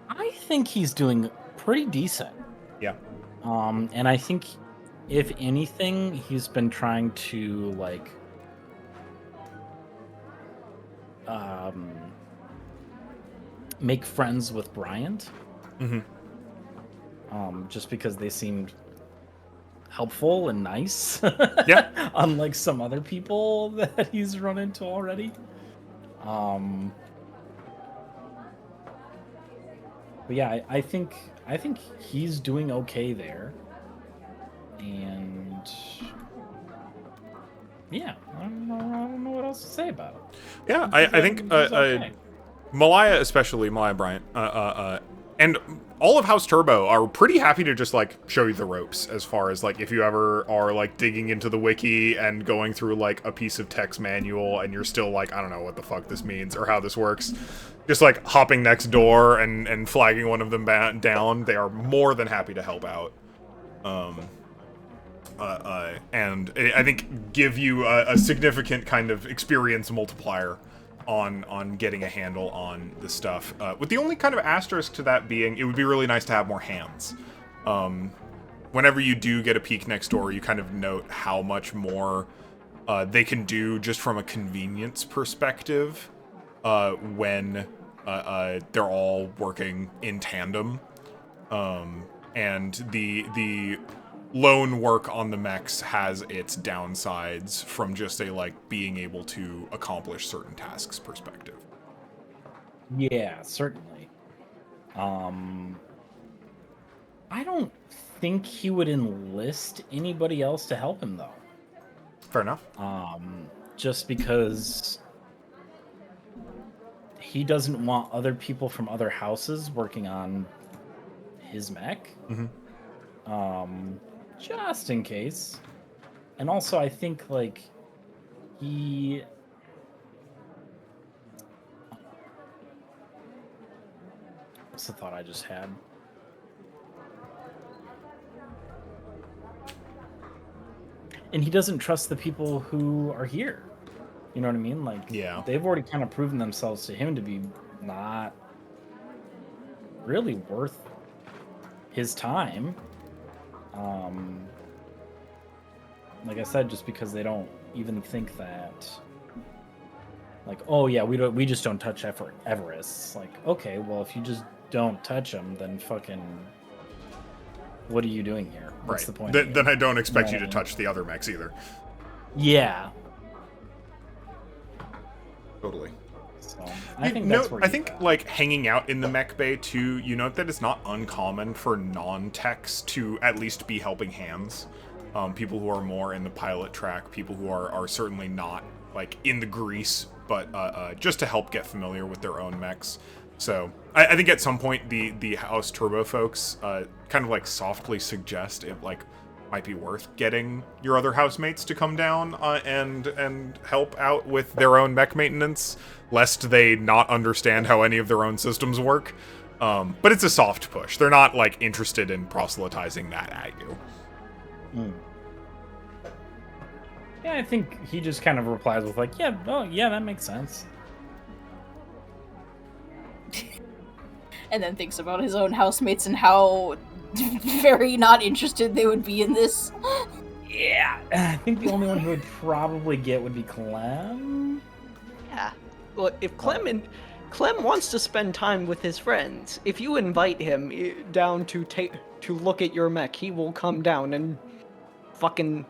I think he's doing pretty decent. Yeah. And I think, if anything, he's been trying to like make friends with Bryant. Mm-hmm. Just because they seemed helpful and nice. Yeah. Unlike some other people that he's run into already. But yeah, I think he's doing okay there. And yeah, I don't know what else to say about it. Yeah, I think He's okay. Malaya, especially Malaya Bryant, and all of House Turbo are pretty happy to just like show you the ropes as far as like if you ever are like digging into the wiki and going through like a piece of text manual and you're still like, I don't know what the fuck this means or how this works, just like hopping next door and flagging one of them down, they are more than happy to help out. And I think give you a significant kind of experience multiplier on getting a handle on the stuff. With the only kind of asterisk to that being, it would be really nice to have more hands. Whenever you do get a peek next door, you kind of note how much more they can do just from a convenience perspective when they're all working in tandem. And the lone work on the mechs has its downsides from just a like being able to accomplish certain tasks perspective. Yeah, certainly. I don't think he would enlist anybody else to help him though. Fair enough. Just because he doesn't want other people from other houses working on his mech. Mm-hmm. Just in case. And also, I think, like, he... What's the thought I just had? And he doesn't trust the people who are here. You know what I mean? Like, yeah, they've already kind of proven themselves to him to be not really worth his time. Like I said, just because they don't even think that, like, oh yeah, we just don't touch Everest. Like, okay, well, if you just don't touch them, then fucking, what are you doing here? What's the point? Then I don't expect you to touch the other mechs either. Yeah. Totally. So I think that's where I think like hanging out in the mech bay too, you note that it's not uncommon for non-techs to at least be helping hands. People who are more in the pilot track, people who are certainly not like in the grease, but just to help get familiar with their own mechs. So I think at some point the House Turbo folks kind of like softly suggest it like might be worth getting your other housemates to come down and help out with their own mech maintenance, lest they not understand how any of their own systems work. But it's a soft push. They're not like interested in proselytizing that at you. Yeah, I think he just kind of replies with like, yeah, oh yeah, that makes sense. And then thinks about his own housemates and how very not interested they would be in this. Yeah, I think the only one who would probably get would be Clem. Yeah. Well, if Clem wants to spend time with his friends, if you invite him down to look at your mech, he will come down and fucking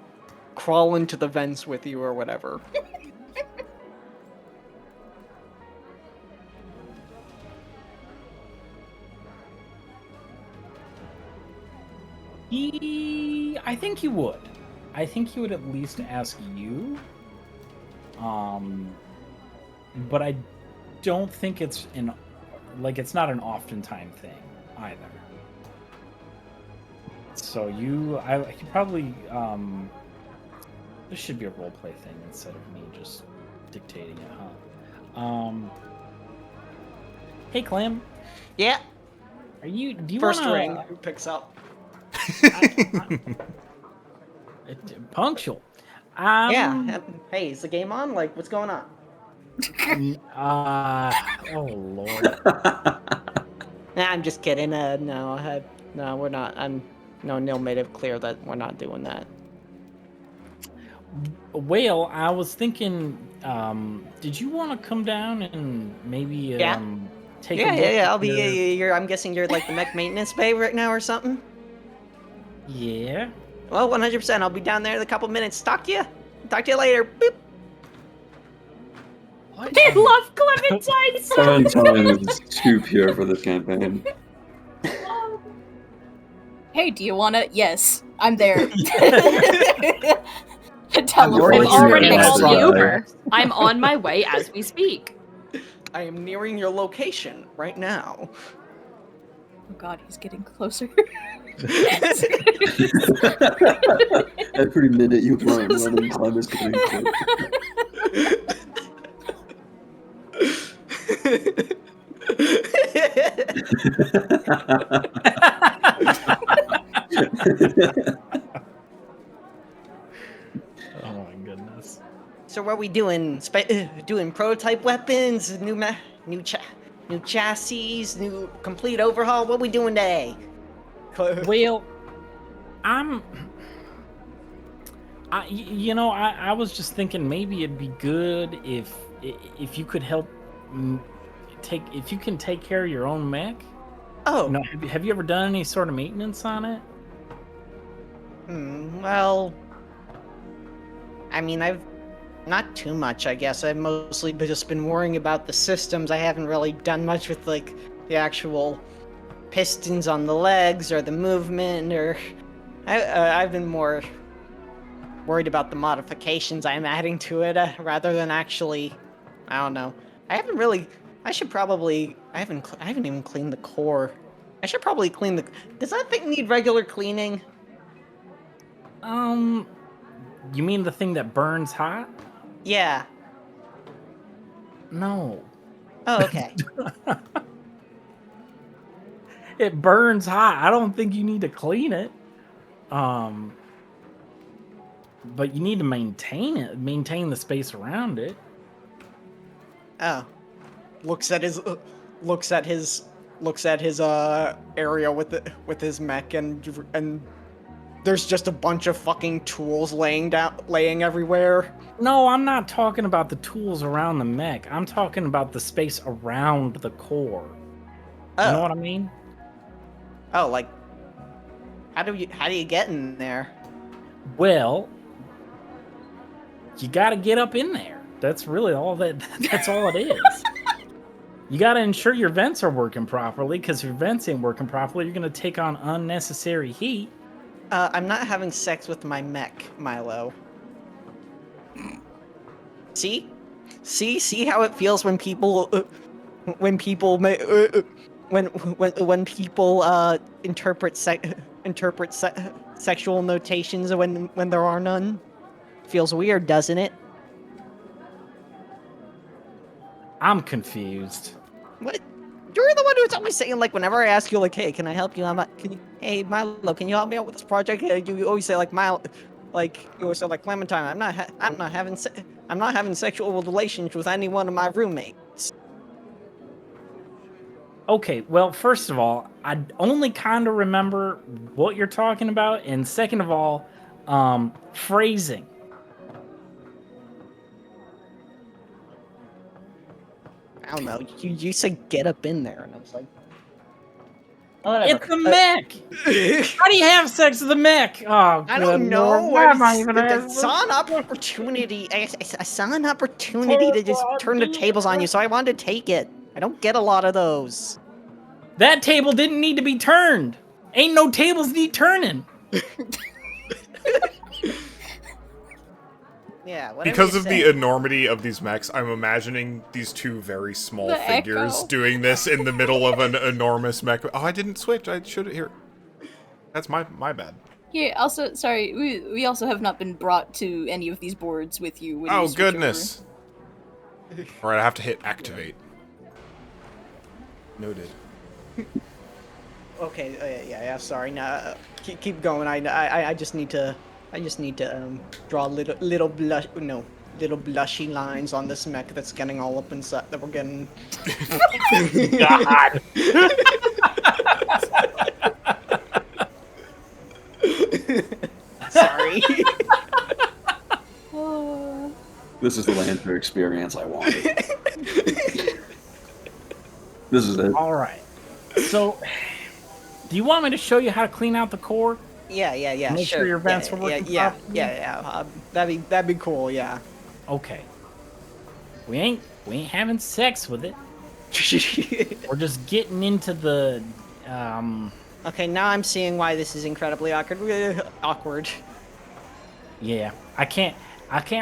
crawl into the vents with you or whatever. I think he would. I think he would at least ask you. But I don't think it's it's not an oftentimes thing either. So you probably this should be a roleplay thing instead of me just dictating it, huh? Hey Clem. Yeah. Do you First wanna... ring who picks up? Punctual. Yeah. Hey, is the game on? Like, what's going on? Oh lord. Nah, I'm just kidding. No, we're not. No, Neil made it clear that we're not doing that. Well, I was thinking, did you want to come down and maybe Yeah. take Yeah, a look? yeah, yeah. at I'll be. your- You're. I'm guessing you're like the mech maintenance bay right now or something. Yeah. Well, 100%. I'll be down there in a couple minutes. Talk to you. Talk to you later. Boop. What? I love Clementine so Clementine is too pure for this campaign. Hey, do you wanna? Yes, I'm there. I'm Teleport already Yeah, called the right. Uber. I'm on my way as we speak. I am nearing your location right now. Oh god, he's getting closer. Every minute you run, running time is getting closer. Oh my goodness. So what are we doing? Doing prototype weapons, new chassis, new complete overhaul. What are we doing today? Well, I was just thinking maybe it'd be good if you could help if you can take care of your own mech. Oh, You know, have you ever done any sort of maintenance on it? well, I mean, I've not too much, I guess. I've mostly just been worrying about the systems. I haven't really done much with like the actual pistons on the legs or the movement, or I've been more worried about the modifications I'm adding to it rather than actually, I don't know. I haven't really. I should probably. I haven't even cleaned the core. I should probably clean the. Does that thing need regular cleaning? You mean the thing that burns hot? Yeah. No. Oh, okay. It burns hot. I don't think you need to clean it. But you need to maintain it, maintain the space around it. Oh. Looks at his area with his mech, and there's just a bunch of fucking tools laying everywhere. No, I'm not talking about the tools around the mech. I'm talking about the space around the core. Oh. You know what I mean? Oh, like how do you get in there? Well, you got to get up in there. That's really all that's all it is. You got to ensure your vents are working properly, because if your vents ain't working properly, you're going to take on unnecessary heat. I'm not having sex with my mech, Milo. See how it feels when people interpret sexual notations when there are none. Feels weird, doesn't it? I'm confused. What? You're the one who's always saying, like, whenever I ask you, like, hey, can I help you? Hey, Milo, can you help me out with this project? You always say, like, Milo, like, you always say, like, Clementine, I'm not having sexual relations with any one of my roommates. Okay, well, first of all, I only kind of remember what you're talking about, and second of all, phrasing. I don't know. You said get up in there, and I was like, whatever. It's a mech. How do you have sex with a mech? Oh, I don't good know. Lord. Why am I even I asking? saw an opportunity. I saw an opportunity to just turn the tables on you, so I wanted to take it. I don't get a lot of those. That table didn't need to be turned. Ain't no tables need turning. Yeah, whatever Because you of say. the enormity of these mechs, I'm imagining these two very small The figures echo. doing this in the middle of an enormous mech. Oh, I didn't switch. I should here. That's my bad. Yeah, also, sorry, we also have not been brought to any of these boards with you. When Oh you switch goodness. All right, I have to hit activate. Noted. Okay, yeah. Sorry. Nah, keep going. I just need to draw a little blush. No, little blushy lines on this mech that's getting all up inside that we're getting. God. Sorry. This is the Lancer experience I wanted. This is it. All right. So, do you want me to show you how to clean out the core? Yeah. Make sure your vents are working properly? Yeah. That'd be cool. Yeah. Okay. We ain't having sex with it. We're just getting into the Okay, now I'm seeing why this is incredibly awkward. Awkward. Yeah, I can't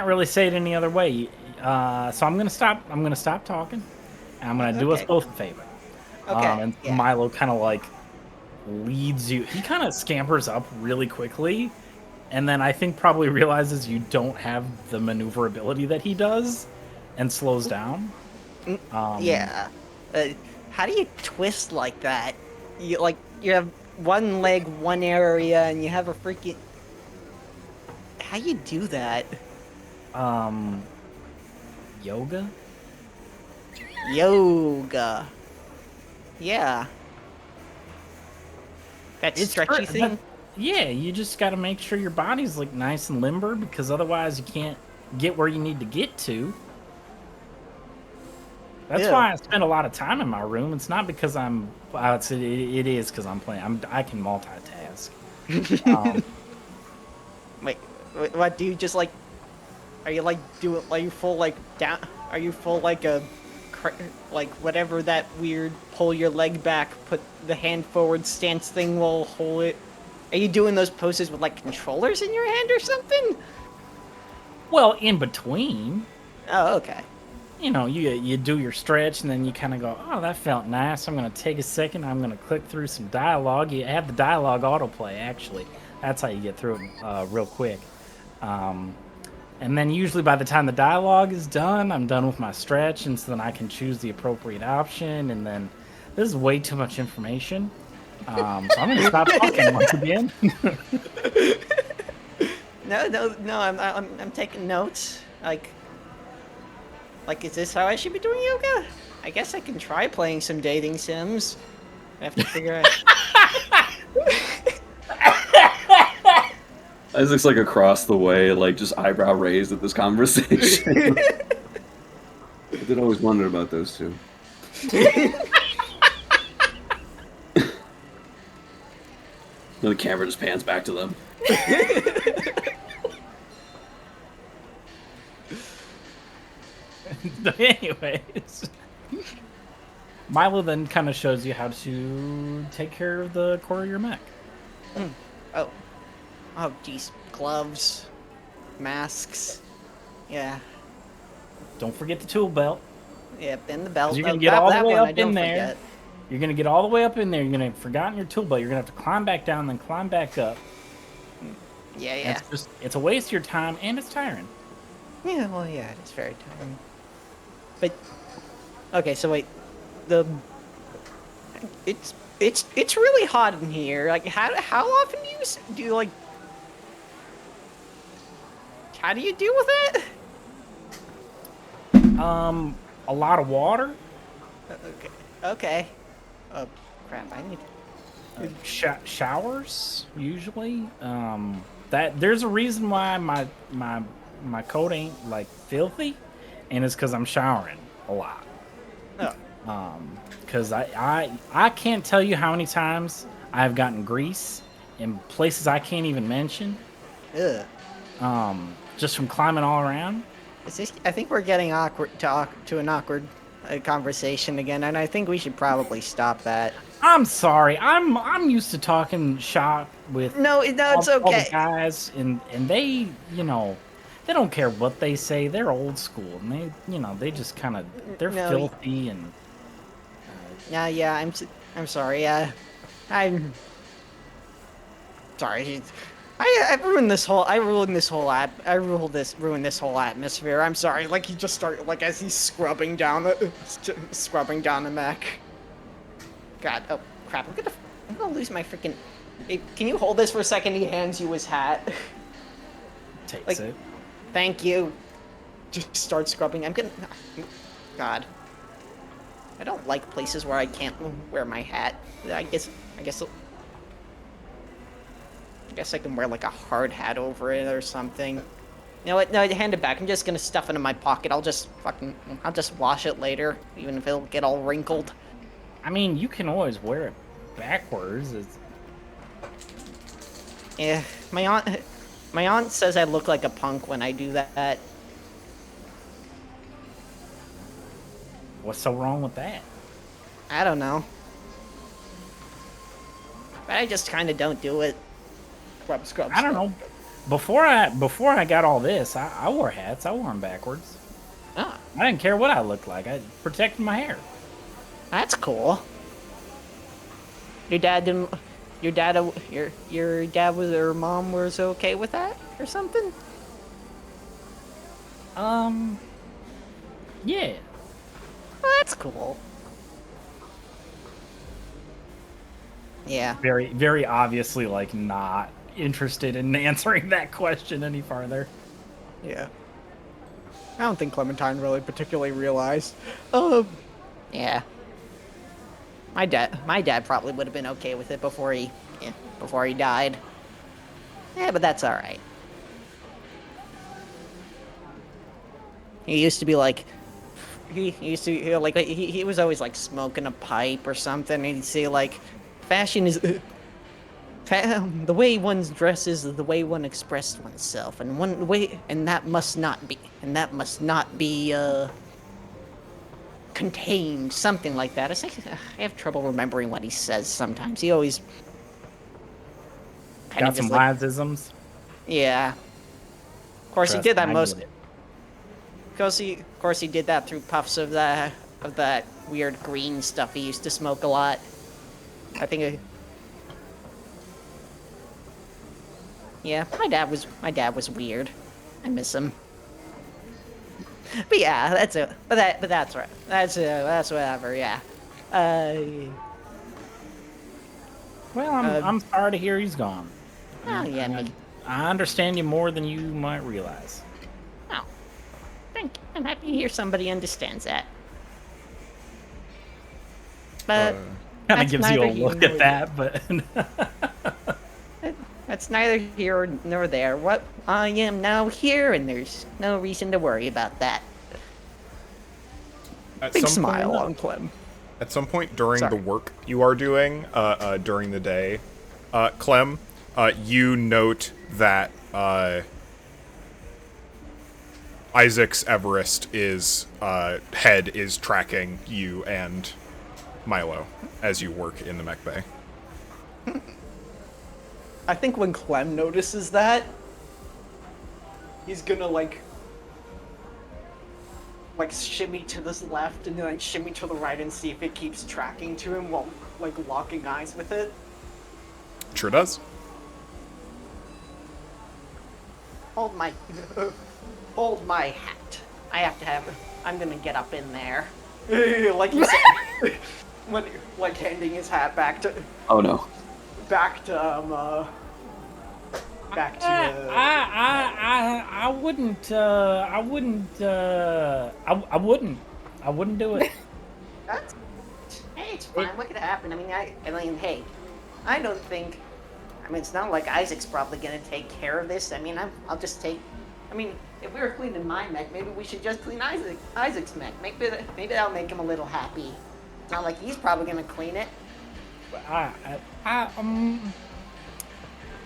really say it any other way. So I'm gonna stop talking, and I'm gonna do us Okay. both a favor. Okay. And yeah. Milo kind of like leads you. He kind of scampers up really quickly, and then I think probably realizes you don't have the maneuverability that he does, and slows down. Yeah. How do you twist like that? You have one leg, one area, and you have a freaking. How you do that? Yoga. Yoga. Yeah. That stretchy thing. Yeah, you just got to make sure your body's like nice and limber, because otherwise you can't get where you need to get to. That's why I spend a lot of time in my room. It's not because I'm. It is because I'm playing. I can multitask. Wait, what do you just like? Are you like doing? Are you full like down? Are you full like a, like whatever that weird pull your leg back, put the hand forward stance thing will hold it? Are you doing those poses with like controllers in your hand or something? Well, in between. Oh, okay. You know, you do your stretch, and then you kind of go, oh, that felt nice. I'm going to take a second. I'm going to click through some dialogue. You have the dialogue autoplay, actually. That's how you get through it real quick. And then usually by the time the dialogue is done, I'm done with my stretch, and so then I can choose the appropriate option. And then this is way too much information. So I'm going to stop talking once again. No. I'm taking notes. Like, is this how I should be doing yoga? I guess I can try playing some dating sims. I have to figure out. This looks like across the way, like just eyebrow raised at this conversation. I did always wonder about those two. The camera just pans back to them. Anyways, Milo then kind of shows you how to take care of the core of your mech. Oh, geez. Gloves, masks. Yeah. Don't forget the tool belt. Yep, and the belt. You're gonna get all the way up in there. Forget. You're gonna get all the way up in there. You're gonna have forgotten your tool belt. You're gonna have to climb back down, then climb back up. Yeah. It's a waste of your time, and it's tiring. Yeah, well, yeah, it is very tiring. But okay, so wait, it's really hot in here. Like, how often do you like? How do you deal with it? A lot of water. Okay. Oh crap! I need. Showers usually. That there's a reason why my coat ain't like filthy, and it's because I'm showering a lot. Oh. Because I can't tell you how many times I've gotten grease in places I can't even mention. Ugh. Just from climbing all around. I think we're getting to an awkward conversation again, and I think we should probably stop that. I'm sorry. I'm used to talking shop with No, it's all okay. the guys, and they, you know, they don't care what they say. They're old school, and they, you know, they just kind of they're filthy and. Yeah. I'm sorry. I'm sorry. I ruined this whole. ruined this whole atmosphere. I'm sorry. Like he just started. Like as he's scrubbing down the mech. God. Oh crap. I'm gonna lose my freaking. Hey, can you hold this for a second? He hands you his hat. Takes it. Thank you. just start scrubbing. I'm gonna. God. I don't like places where I can't wear my hat. I guess I can wear like a hard hat over it or something. You know what? No, hand it back. I'm just gonna stuff it in my pocket. I'll just wash it later, even if it'll get all wrinkled. I mean, you can always wear it backwards. Yeah, my aunt says I look like a punk when I do that. What's so wrong with that? I don't know. But I just kind of don't do it. Scrub. I don't know. Before I got all this, I wore hats. I wore them backwards. Ah, I didn't care what I looked like. I protected my hair. that's cool. Your dad was or mom was okay with that or something? Yeah. Oh, that's cool. Yeah. Very, very obviously, like, not interested in answering that question any farther. Yeah. I don't think Clementine really particularly realized. Yeah. My dad probably would have been okay with it before he died. Yeah, but that's all right. He used to be like, he was always like smoking a pipe or something. And he'd say like, fashion is the way one dresses is the way one expresses oneself, and that must not be contained, something like that. I have trouble remembering what he says sometimes. He always Got some wise-isms. Yeah. Of course, he did that most. Of course, he did that through puffs of that weird green stuff he used to smoke a lot. I think. Yeah, my dad was weird. I miss him. But yeah, that's it. But that's right. That's whatever. Yeah. Well, I'm sorry to hear he's gone. Oh yeah. I understand you more than you might realize. Oh, thank you. I'm happy to hear somebody understands that. But Kind of gives you a look at that, but that's neither here nor there. What I am now here, and there's no reason to worry about that. Big smile on Clem. At some point during the work you are doing, during the day, Clem, you note that Isaac's Everest head is tracking you and Milo as you work in the mech bay. I think when Clem notices that, he's gonna like shimmy to this left and then like shimmy to the right and see if it keeps tracking to him while like locking eyes with it. Sure does. Hold my hat. I'm gonna get up in there. Like you said, when like handing his hat back to. Oh no. Back to I wouldn't do it. Hey, it's fine. What could happen? I mean, hey, I don't think. I mean, it's not like Isaac's probably gonna take care of this. I mean, I'll just take. I mean, if we were cleaning my mech, maybe we should just clean Isaac's mech. Maybe that'll make him a little happy. It's not like he's probably gonna clean it.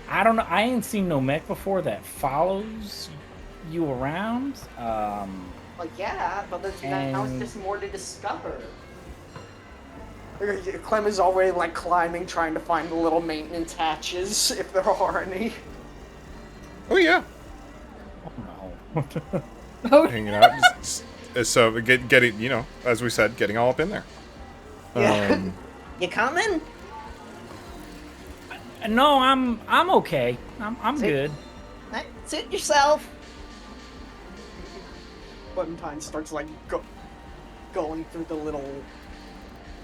I don't know. I ain't seen no mech before that follows you around. Well, yeah, but now it's just more to discover. Clem is already like climbing, trying to find the little maintenance hatches, if there are any. Oh yeah. Oh Oh, Hanging out. So getting, you know, as we said, getting all up in there. Yeah. You coming? no, I'm okay. I'm good. Sit yourself. Clementine starts like going through the little,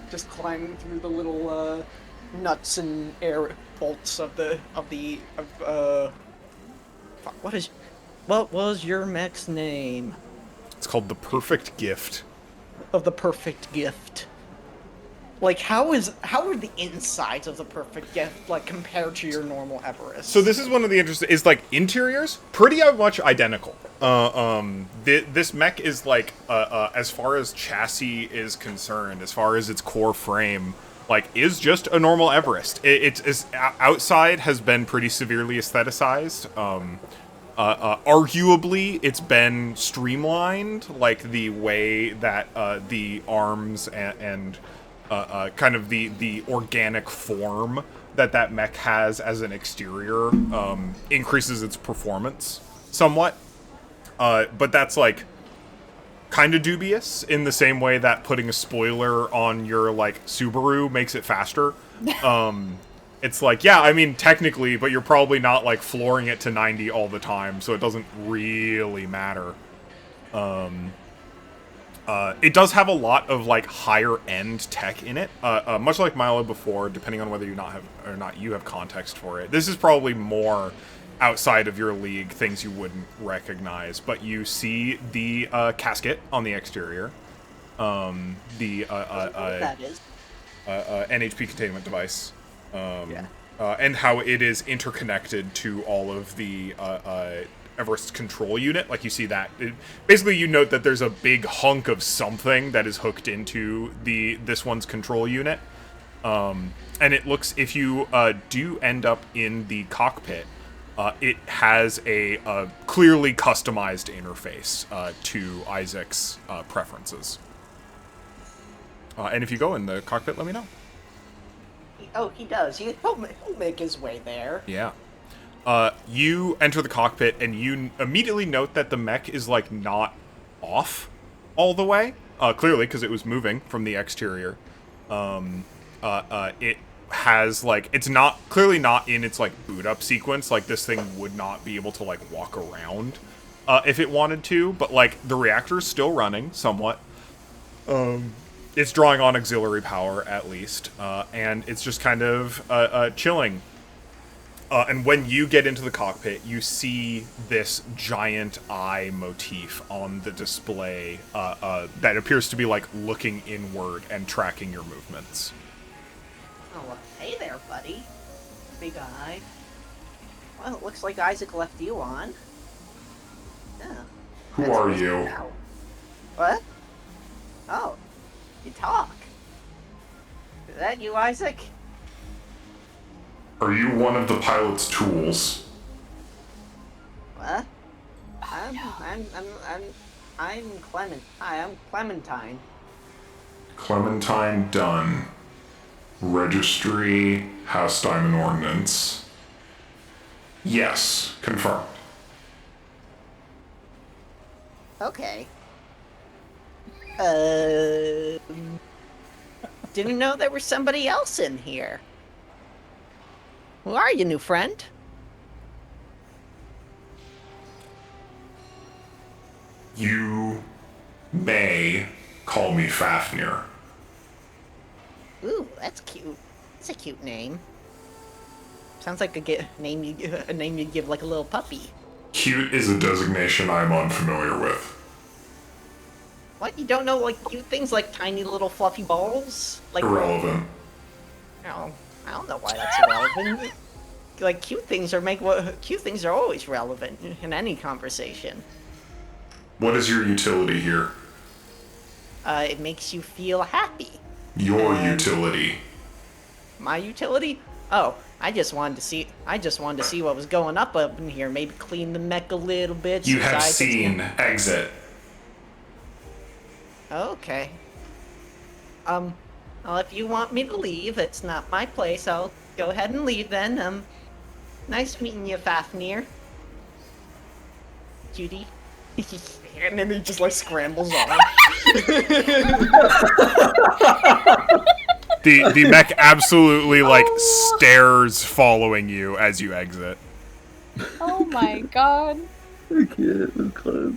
just climbing through the little nuts and air bolts of fuck, what was your mech's name? It's called the Perfect Gift. Of the perfect gift. Like, how are the insides of the perfect gift, like, compared to your normal Everest? So this is one of the interesting, is like interiors pretty much identical. This mech is like, as far as chassis is concerned, as far as its core frame, like, is just a normal Everest. It's outside has been pretty severely aestheticized. Arguably, it's been streamlined, like the way that the arms and kind of the organic form that mech has as an exterior increases its performance somewhat. But that's like kind of dubious in the same way that putting a spoiler on your like Subaru makes it faster. It's like, yeah, I mean, technically, but you're probably not, like, flooring it to 90 all the time, so it doesn't really matter. It does have a lot of, like, higher-end tech in it, much like Milo before, depending on whether you have context for it. This is probably more outside of your league, things you wouldn't recognize, but you see the casket on the exterior, the that is. NHP containment device. And how it is interconnected to all of the Everest's control unit. Like, you see that. Basically, you note that there's a big hunk of something that is hooked into this one's control unit. And it looks, if you do end up in the cockpit, it has a clearly customized interface to Isaac's preferences. And if you go in the cockpit, let me know. Oh, he does. He'll make his way there. Yeah. You enter the cockpit, and you immediately note that the mech is, like, not off all the way. Clearly, because it was moving from the exterior. It has, like, it's clearly not in its, like, boot up sequence. Like, this thing would not be able to, like, walk around if it wanted to. But, like, the reactor's still running somewhat. It's drawing on auxiliary power, at least, and it's just kind of chilling. And when you get into the cockpit, you see this giant eye motif on the display that appears to be, like, looking inward and tracking your movements. Oh, well, hey there, buddy. Big eye. Well, it looks like Isaac left you on. Yeah. Who are you? What? Oh. You talk. Is that you, Isaac? Are you one of the pilot's tools? What? I'm Clement. Hi, I'm Clementine. Clementine Dunn. Registry, House Diamond Ordnance. Yes, confirmed. Okay. Didn't know there was somebody else in here. Who are you, new friend? You may call me Fafnir. Ooh, that's cute. That's a cute name. Sounds like a name you'd give like a little puppy. Cute is a designation I'm unfamiliar with. What? You don't know, like, cute things like tiny little fluffy balls? Like, Irrelevant. I don't know why that's irrelevant. Like, cute things are always relevant in any conversation. What is your utility here? It makes you feel happy. Your utility. My utility? Oh, I just wanted to see what was going up in here. Maybe clean the mech a little bit. You have seen exit. Okay. Well, if you want me to leave, it's not my place. I'll go ahead and leave then. Nice meeting you, Fafnir. Judy. And then he just, like, scrambles on. The mech absolutely, like, stares following you as you exit. Oh my god. I can't. I'm close.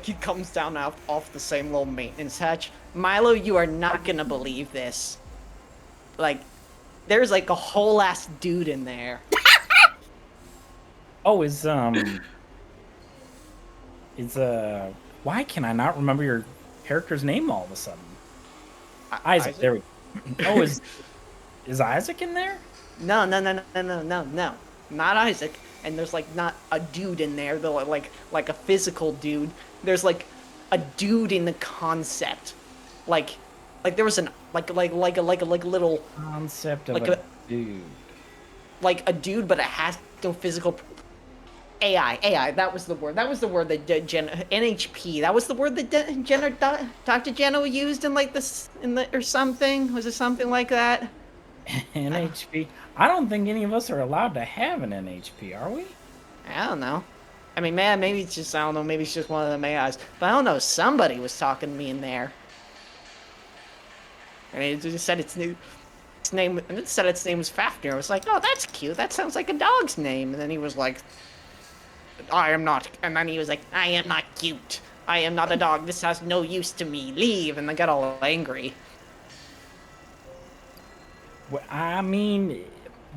He comes down off the same little maintenance hatch. Milo, you are not gonna believe this. Like, there's like a whole ass dude in there. Oh, why can I not remember your character's name all of a sudden? Isaac. There we go. Oh, is Isaac in there? No, not Isaac. And there's like not a dude in there, though, like a physical dude. There's like a dude in the concept, like there was an like a little Concept of like a dude. like a dude, but it has no physical. AI. That was the word. That was the word that NHP. That was the word that Dr. Jenna used in like this or something. Was it something like that? NHP. I don't think any of us are allowed to have an NHP, are we? I don't know. I mean, man, maybe it's just, I don't know, maybe it's just one of the AIs. But I don't know, somebody was talking to me in there. And it just said its name, and it said its name was Fafnir. I was like, oh, that's cute. That sounds like a dog's name. And then he was like, I am not. And then he was like, I am not cute. I am not a dog. This has no use to me. Leave. And I got all angry. Well, I mean,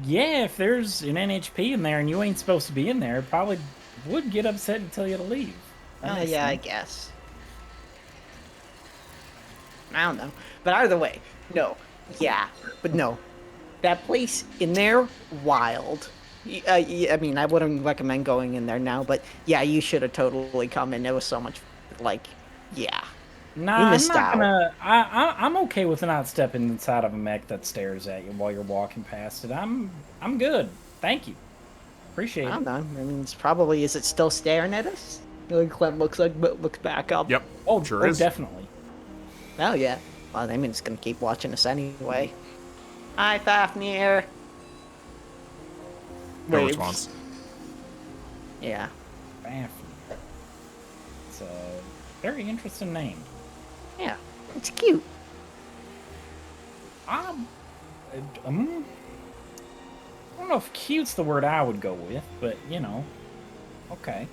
yeah, if there's an NHP in there and you ain't supposed to be in there, it probably would get upset and tell you to leave. Yeah, I guess. I don't know. But either way, no. Yeah, but no. That place in there, wild. I mean, I wouldn't recommend going in there now, but yeah, you should have totally come in. It was so much, like, yeah. Nah, You I'm missed not out. gonna. I'm okay with not stepping inside of a mech that stares at you while you're walking past it. I'm good. Thank you. Appreciate I it. don't know. I mean, it's probably, is it still staring at us? Clem looks back up. Yep. Oh, Sure is. definitely. Oh, yeah. Well, I mean, it's gonna keep watching us anyway. Hi, Fafnir. No Waves. response. Yeah. Fafnir. It's a very interesting name. Yeah. It's cute. I don't know if cute's the word I would go with, but you know, okay.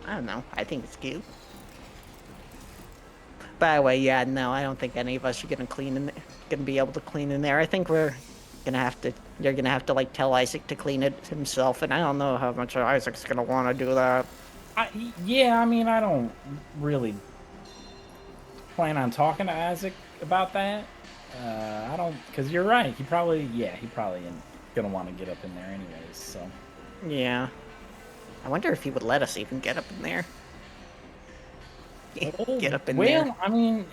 I don't know. I think it's cute. By the way, yeah, no, I don't think any of us are gonna be able to clean in there. I think you're gonna have to like tell Isaac to clean it himself, and I don't know how much Isaac's gonna want to do that. Yeah, I mean, I don't really plan on talking to Isaac about that. I don't, because you're right. He probably ain't gonna want to get up in there anyways. So Yeah. I wonder if he would let us even get up in there. Get up in there. well, I mean,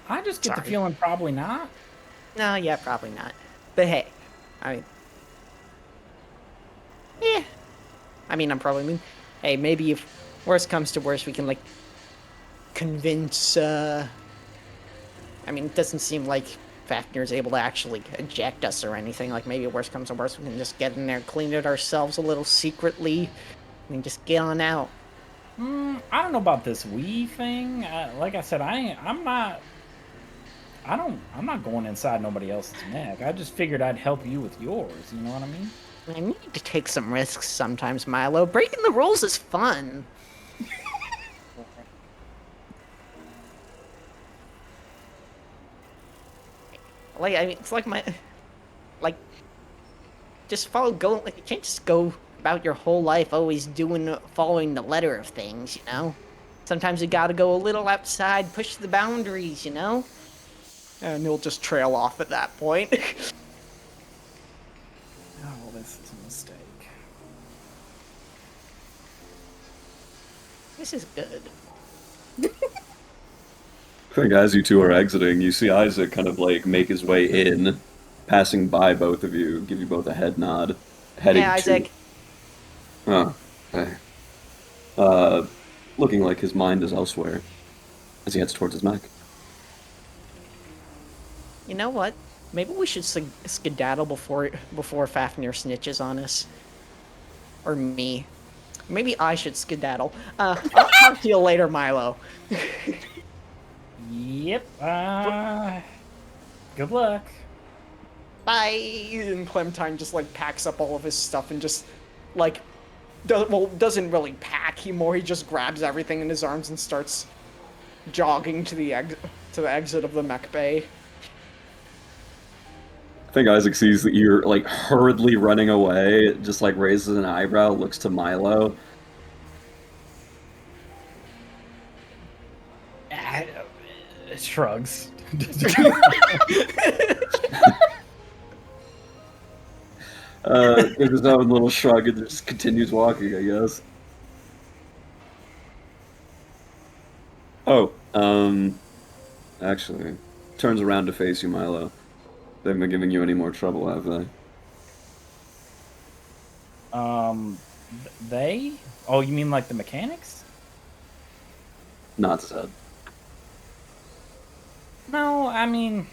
I just get the Sorry. feeling probably not. No, yeah, probably not. But hey, I mean, yeah. I mean, hey, maybe if worst comes to worst, we can like convince. I mean, it doesn't seem like Fafnir's able to actually eject us or anything. Like maybe worst comes to worst, we can just get in there, clean it ourselves a little secretly, and just get on out. I don't know about this Wii thing. Like I said, I'm not going inside nobody else's mech. I just figured I'd help you with yours. You know what I mean? I need to take some risks sometimes, Milo. Breaking the rules is fun. Like, I mean, it's like just like, you can't just go about your whole life always following the letter of things, you know? Sometimes you gotta go a little outside, push the boundaries, you know? And he'll just trail off at that point. Oh, this is a mistake. This is good. I think as you two are exiting, you see Isaac kind of like make his way in, passing by both of you, give you both a head nod, heading Yeah, Isaac. Oh, okay. Looking like his mind is elsewhere as he heads towards his mech. You know what? Maybe we should skedaddle before Fafnir snitches on us. Or me. Maybe I should skedaddle. I'll talk to you later, Milo. Yep. Good luck. Bye! And Clementine just like packs up all of his stuff and just like doesn't really pack. He just grabs everything in his arms and starts jogging to the exit of the mech bay. think Isaac sees that you're like hurriedly running away, just like raises an eyebrow, looks to Milo. Shrugs. Gives his own little shrug and just continues walking, I guess. Oh, actually, turns around to face you, Milo. They haven't been giving you any more trouble, have they? They? Oh, you mean like the mechanics? Nods his head. No, I mean,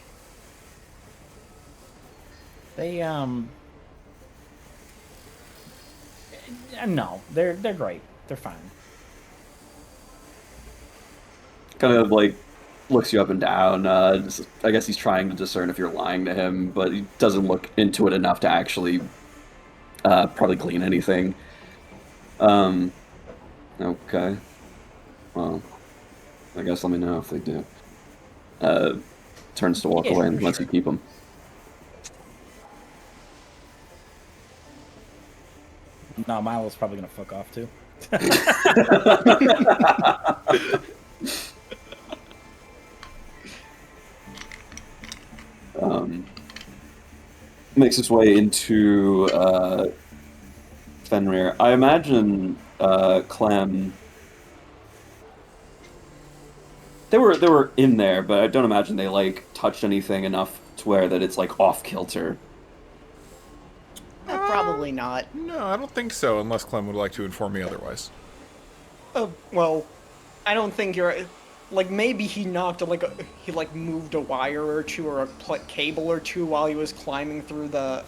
they no, they're great. They're fine. Kind of like looks you up and down. I guess he's trying to discern if you're lying to him, but he doesn't look into it enough to actually probably glean anything. Okay. Well, I guess let me know if they do. Turns to walk away and lets you keep him. No, Milo's probably gonna fuck off too. Makes its way into Fenrir. I imagine Clem. They were in there, but I don't imagine they like touched anything enough to where that it's like off kilter. Probably not. No, I don't think so, unless Clem would like to inform me otherwise. Well, I don't think you're... Like, maybe he knocked, he moved a wire or two or a cable or two while he was climbing through the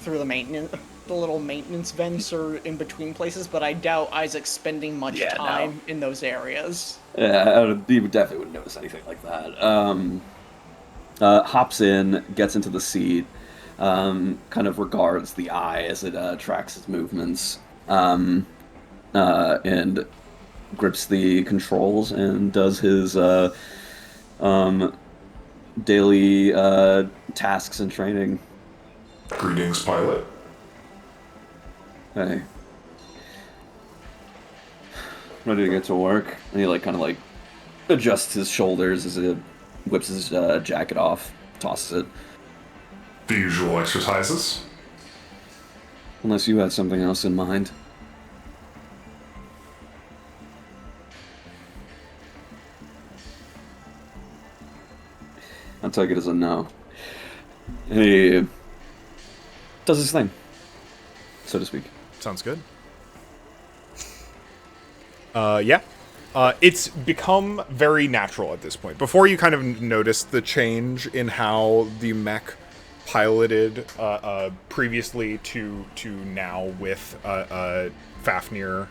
maintenance... the little maintenance vents or in between places, but I doubt Isaac's spending much time in those areas. Yeah, he definitely wouldn't notice anything like that. Hops in, gets into the seat, kind of regards the eye as it tracks its movements, and grips the controls and does his daily tasks and training. Greetings, pilot. Hey. Ready to get to work? And he kind of adjusts his shoulders as he whips his jacket off, tosses it. The usual exercises. Unless you had something else in mind. I'll take it as a no. He does his thing, so to speak. Sounds good. Yeah. It's become very natural at this point. Before you kind of noticed the change in how the mech piloted previously to now with Fafnir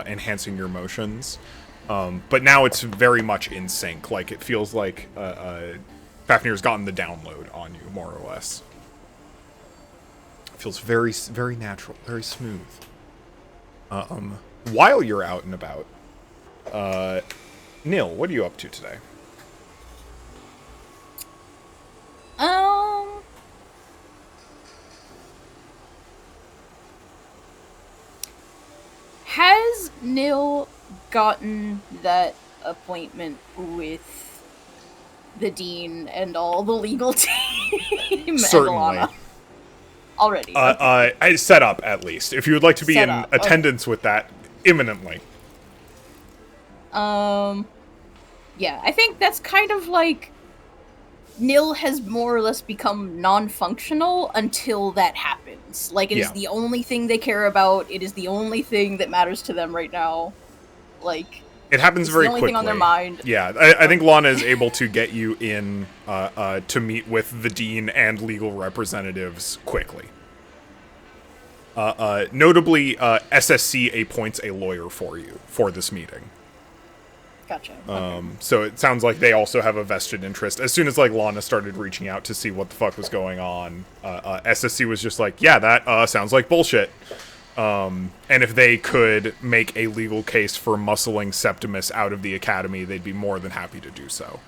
enhancing your motions. But now it's very much in sync. Like, it feels like Fafnir's gotten the download on you, more or less. It feels very, very natural, very smooth. While you're out and about, Neil, what are you up to today? Has Nil gotten that appointment with the dean and all the legal team? Certainly. And Alana? Already. I set up, at least. If you would like to be Set in up, attendance with that, imminently. Yeah, I think that's kind of like Nil has more or less become non-functional until that happens. Like, it is the only thing they care about. It is the only thing that matters to them right now. Like, it happens very the only quickly. thing on their mind. Yeah, I think Lana is able to get you in to meet with the dean and legal representatives quickly. Notably, SSC appoints a lawyer for you for this meeting. Gotcha. So it sounds like they also have a vested interest. As soon as Lana started reaching out to see what the fuck was going on, SSC was just like, yeah, that sounds like bullshit. And if they could make a legal case for muscling Septimus out of the academy, they'd be more than happy to do so.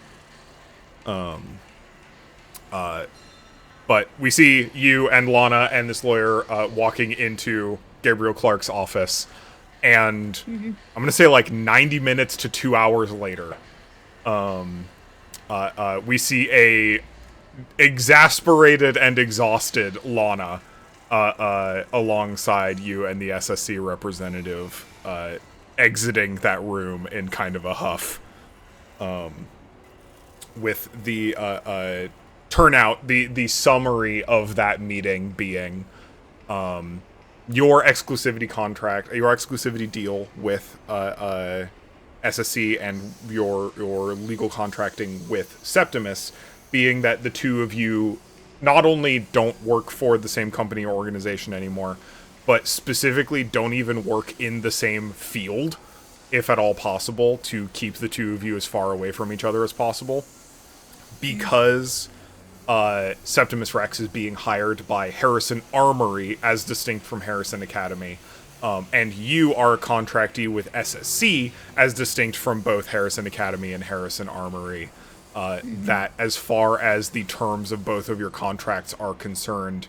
But we see you and Lana and this lawyer walking into Gabriel Clark's office, and I'm gonna say like 90 minutes to 2 hours later, we see a exasperated and exhausted Lana alongside you and the SSC representative exiting that room in kind of a huff, with the turnout, the summary of that meeting being your exclusivity deal with SSC and your legal contracting with Septimus being that the two of you not only don't work for the same company or organization anymore, but specifically don't even work in the same field, if at all possible, to keep the two of you as far away from each other as possible. Because Septimus Rex is being hired by Harrison Armory as distinct from Harrison Academy, and you are a contractee with SSC as distinct from both Harrison Academy and Harrison Armory. That as far as the terms of both of your contracts are concerned,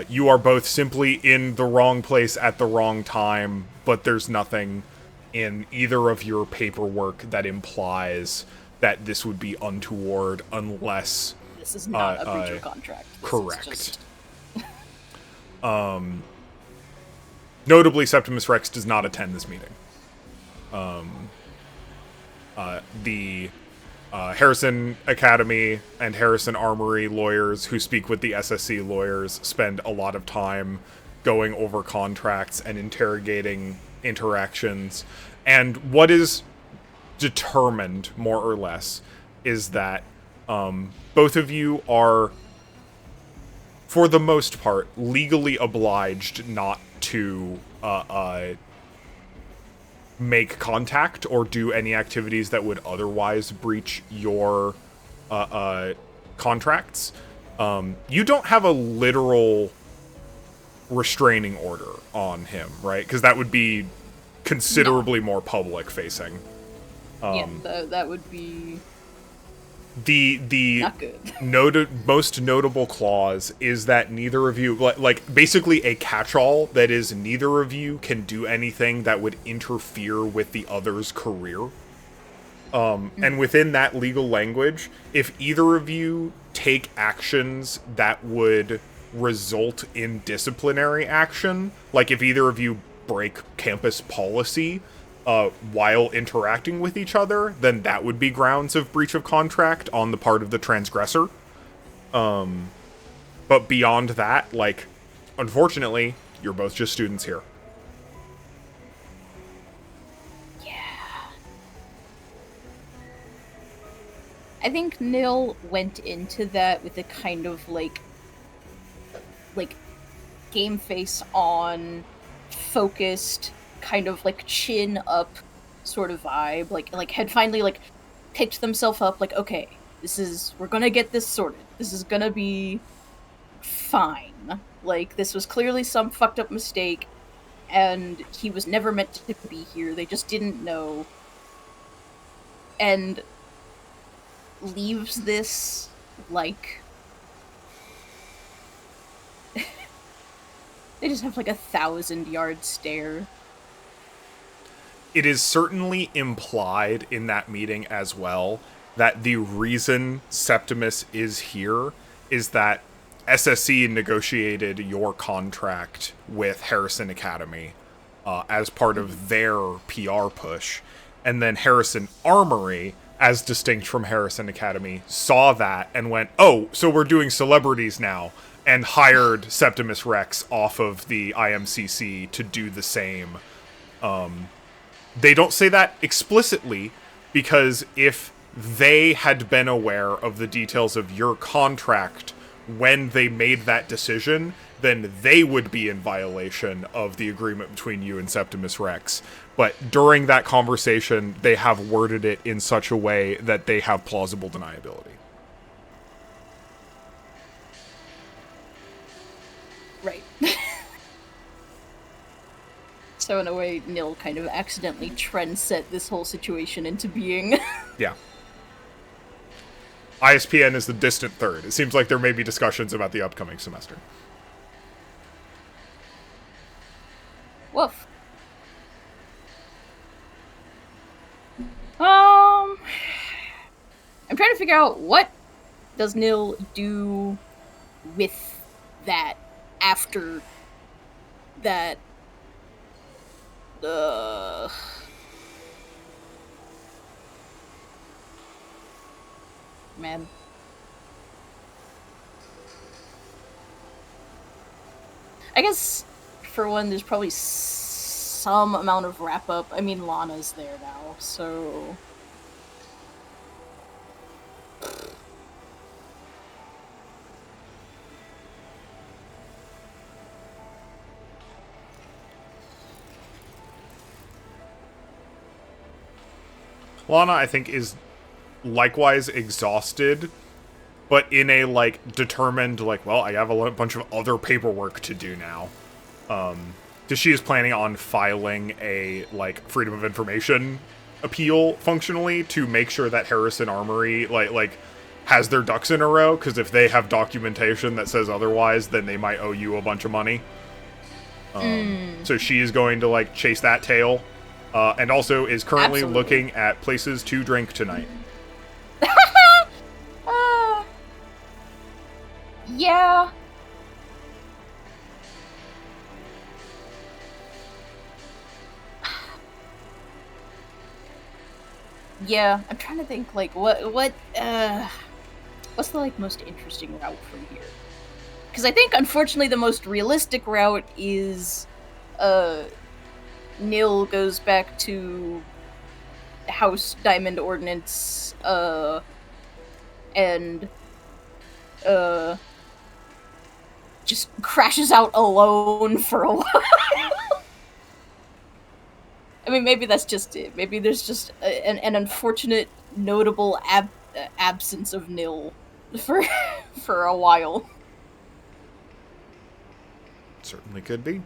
you are both simply in the wrong place at the wrong time, but there's nothing in either of your paperwork that implies that this would be untoward unless... This is not a breach of contract. This correct. Just... Notably, Septimus Rex does not attend this meeting. The Harrison Academy and Harrison Armory lawyers who speak with the SSC lawyers spend a lot of time going over contracts and interrogating interactions. And what is determined, more or less, is that both of you are, for the most part, legally obliged not to make contact or do any activities that would otherwise breach your contracts. You don't have a literal restraining order on him, right? Because that would be considerably more public facing. That would be the not good. Most notable clause is that neither of you, like basically a catch-all that is neither of you can do anything that would interfere with the other's career. And within that legal language, if either of you take actions that would result in disciplinary action, like if either of you break campus policy while interacting with each other, then that would be grounds of breach of contract on the part of the transgressor. But beyond that, like, unfortunately, you're both just students here. Yeah. I think Nil went into that with a kind of like game face on, focused, kind of like chin up sort of vibe, like had finally like picked themselves up, like, okay, we're gonna get this sorted, this is gonna be fine, like this was clearly some fucked up mistake and he was never meant to be here, they just didn't know, and leaves this like they just have like 1,000-yard stare. It is certainly implied in that meeting as well that the reason Septimus is here is that SSC negotiated your contract with Harrison Academy as part of their PR push. And then Harrison Armory, as distinct from Harrison Academy, saw that and went, oh, so we're doing celebrities now, and hired Septimus Rex off of the IMCC to do the same. They don't say that explicitly, because if they had been aware of the details of your contract when they made that decision, then they would be in violation of the agreement between you and Septimus Rex. But during that conversation, they have worded it in such a way that they have plausible deniability. Right. So in a way, Nil kind of accidentally trend set this whole situation into being. Yeah. ISPN is the distant third. It seems like there may be discussions about the upcoming semester. Woof. I'm trying to figure out what does Nil do with that after that. Man. I guess for one, there's probably some amount of wrap up. I mean, Lana's there now, so. Lana, I think, is likewise exhausted, but in a, like, determined, like, well, I have a bunch of other paperwork to do now. Because she is planning on filing a, like, Freedom of Information appeal, functionally, to make sure that Harrison Armory, like has their ducks in a row, because if they have documentation that says otherwise, then they might owe you a bunch of money. So she is going to, like, chase that tail. And also is currently Absolutely. looking at places to drink tonight. Yeah. Yeah, I'm trying to think, like, what's the, like, most interesting route from here? Because I think, unfortunately, the most realistic route is, Nil goes back to House Diamond Ordnance, and, just crashes out alone for a while. I mean, maybe that's just it. Maybe there's just an unfortunate, notable absence of Nil for a while. Certainly could be.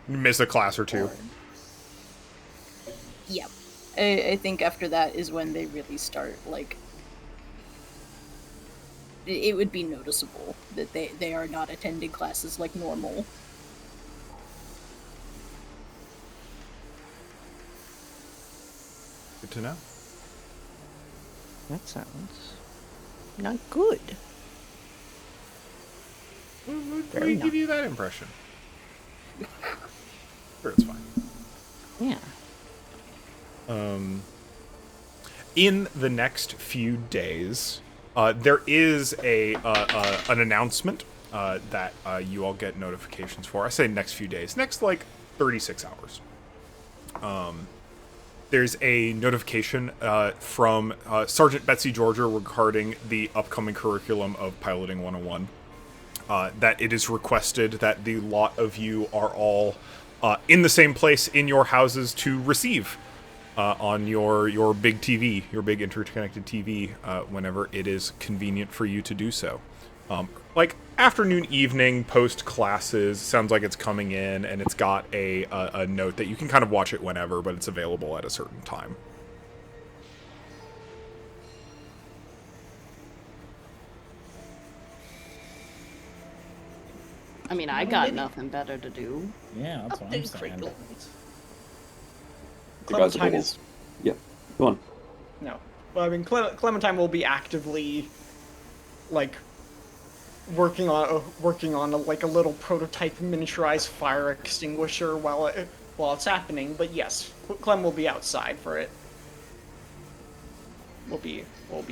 Miss a class or two. Yep. I think after that is when they really start, like... It would be noticeable that they are not attending classes like normal. Good to know. That sounds not good. Would Very give you that impression? Sure, it's fine. Yeah. In the next few days, there is an announcement that you all get notifications for. I say next few days. Next, like, 36 hours. There's a notification from Sergeant Betsy Georgia regarding the upcoming curriculum of Piloting 101. That it is requested that the lot of you are all in the same place in your houses to receive on your big TV, your big interconnected TV, whenever it is convenient for you to do so. Like afternoon, evening, post classes. Sounds like it's coming in, and it's got a note that you can kind of watch it whenever, but it's available at a certain time. I mean, I got nothing better to do. Yeah, that's what I'm saying. You guys are Clementine little- is Yeah, go on. no. Well, I mean, Clementine will be actively, like, working on like a little prototype miniaturized fire extinguisher while it's happening. But yes, Clem will be outside for it. We'll be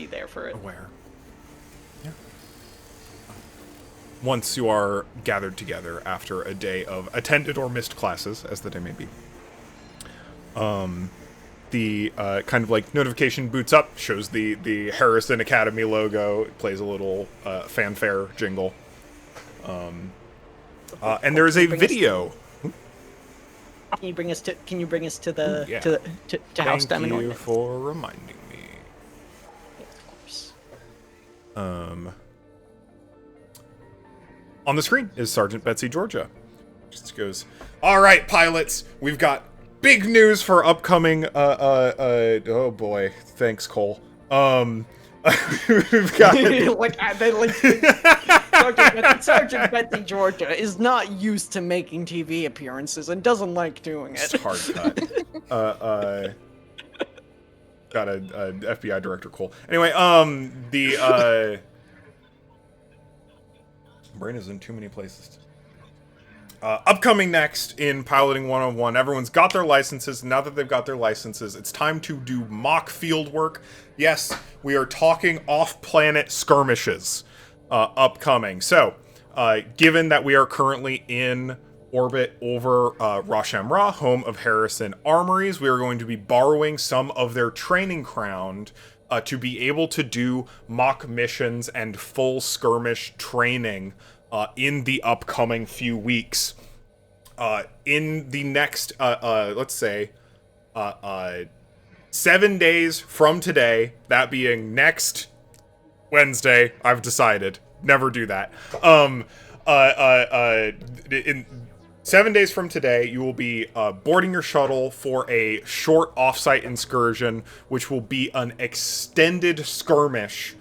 there for it. Aware. Yeah. Once you are gathered together after a day of attended or missed classes, as the day may be, the kind of like notification boots up, shows the Harrison Academy logo, it plays a little fanfare jingle, and there is a video. Can you bring us to the Yeah. to House Thank Diamond you Ordnance? for reminding me. Yes, of course. On the screen is Sergeant Betsy Georgia. Just goes, "All right, pilots, we've got big news for upcoming." Oh boy, thanks, Cole. We've got Sergeant Bentley, Georgia is not used to making TV appearances and doesn't like doing It's it. hard cut. Got a FBI director cool. Anyway, brain is in too many places. Upcoming next in Piloting 101, everyone's got their licenses. Now that they've got their licenses, it's time to do mock field work. Yes, we are talking off-planet skirmishes upcoming. So, given that we are currently in orbit over Rashemra, home of Harrison Armories, we are going to be borrowing some of their training ground to be able to do mock missions and full skirmish training in the upcoming few weeks. In the next, let's say, 7 days from today, that being next Wednesday, I've decided. Never do that. In 7 days from today, you will be boarding your shuttle for a short off-site excursion, which will be an extended skirmish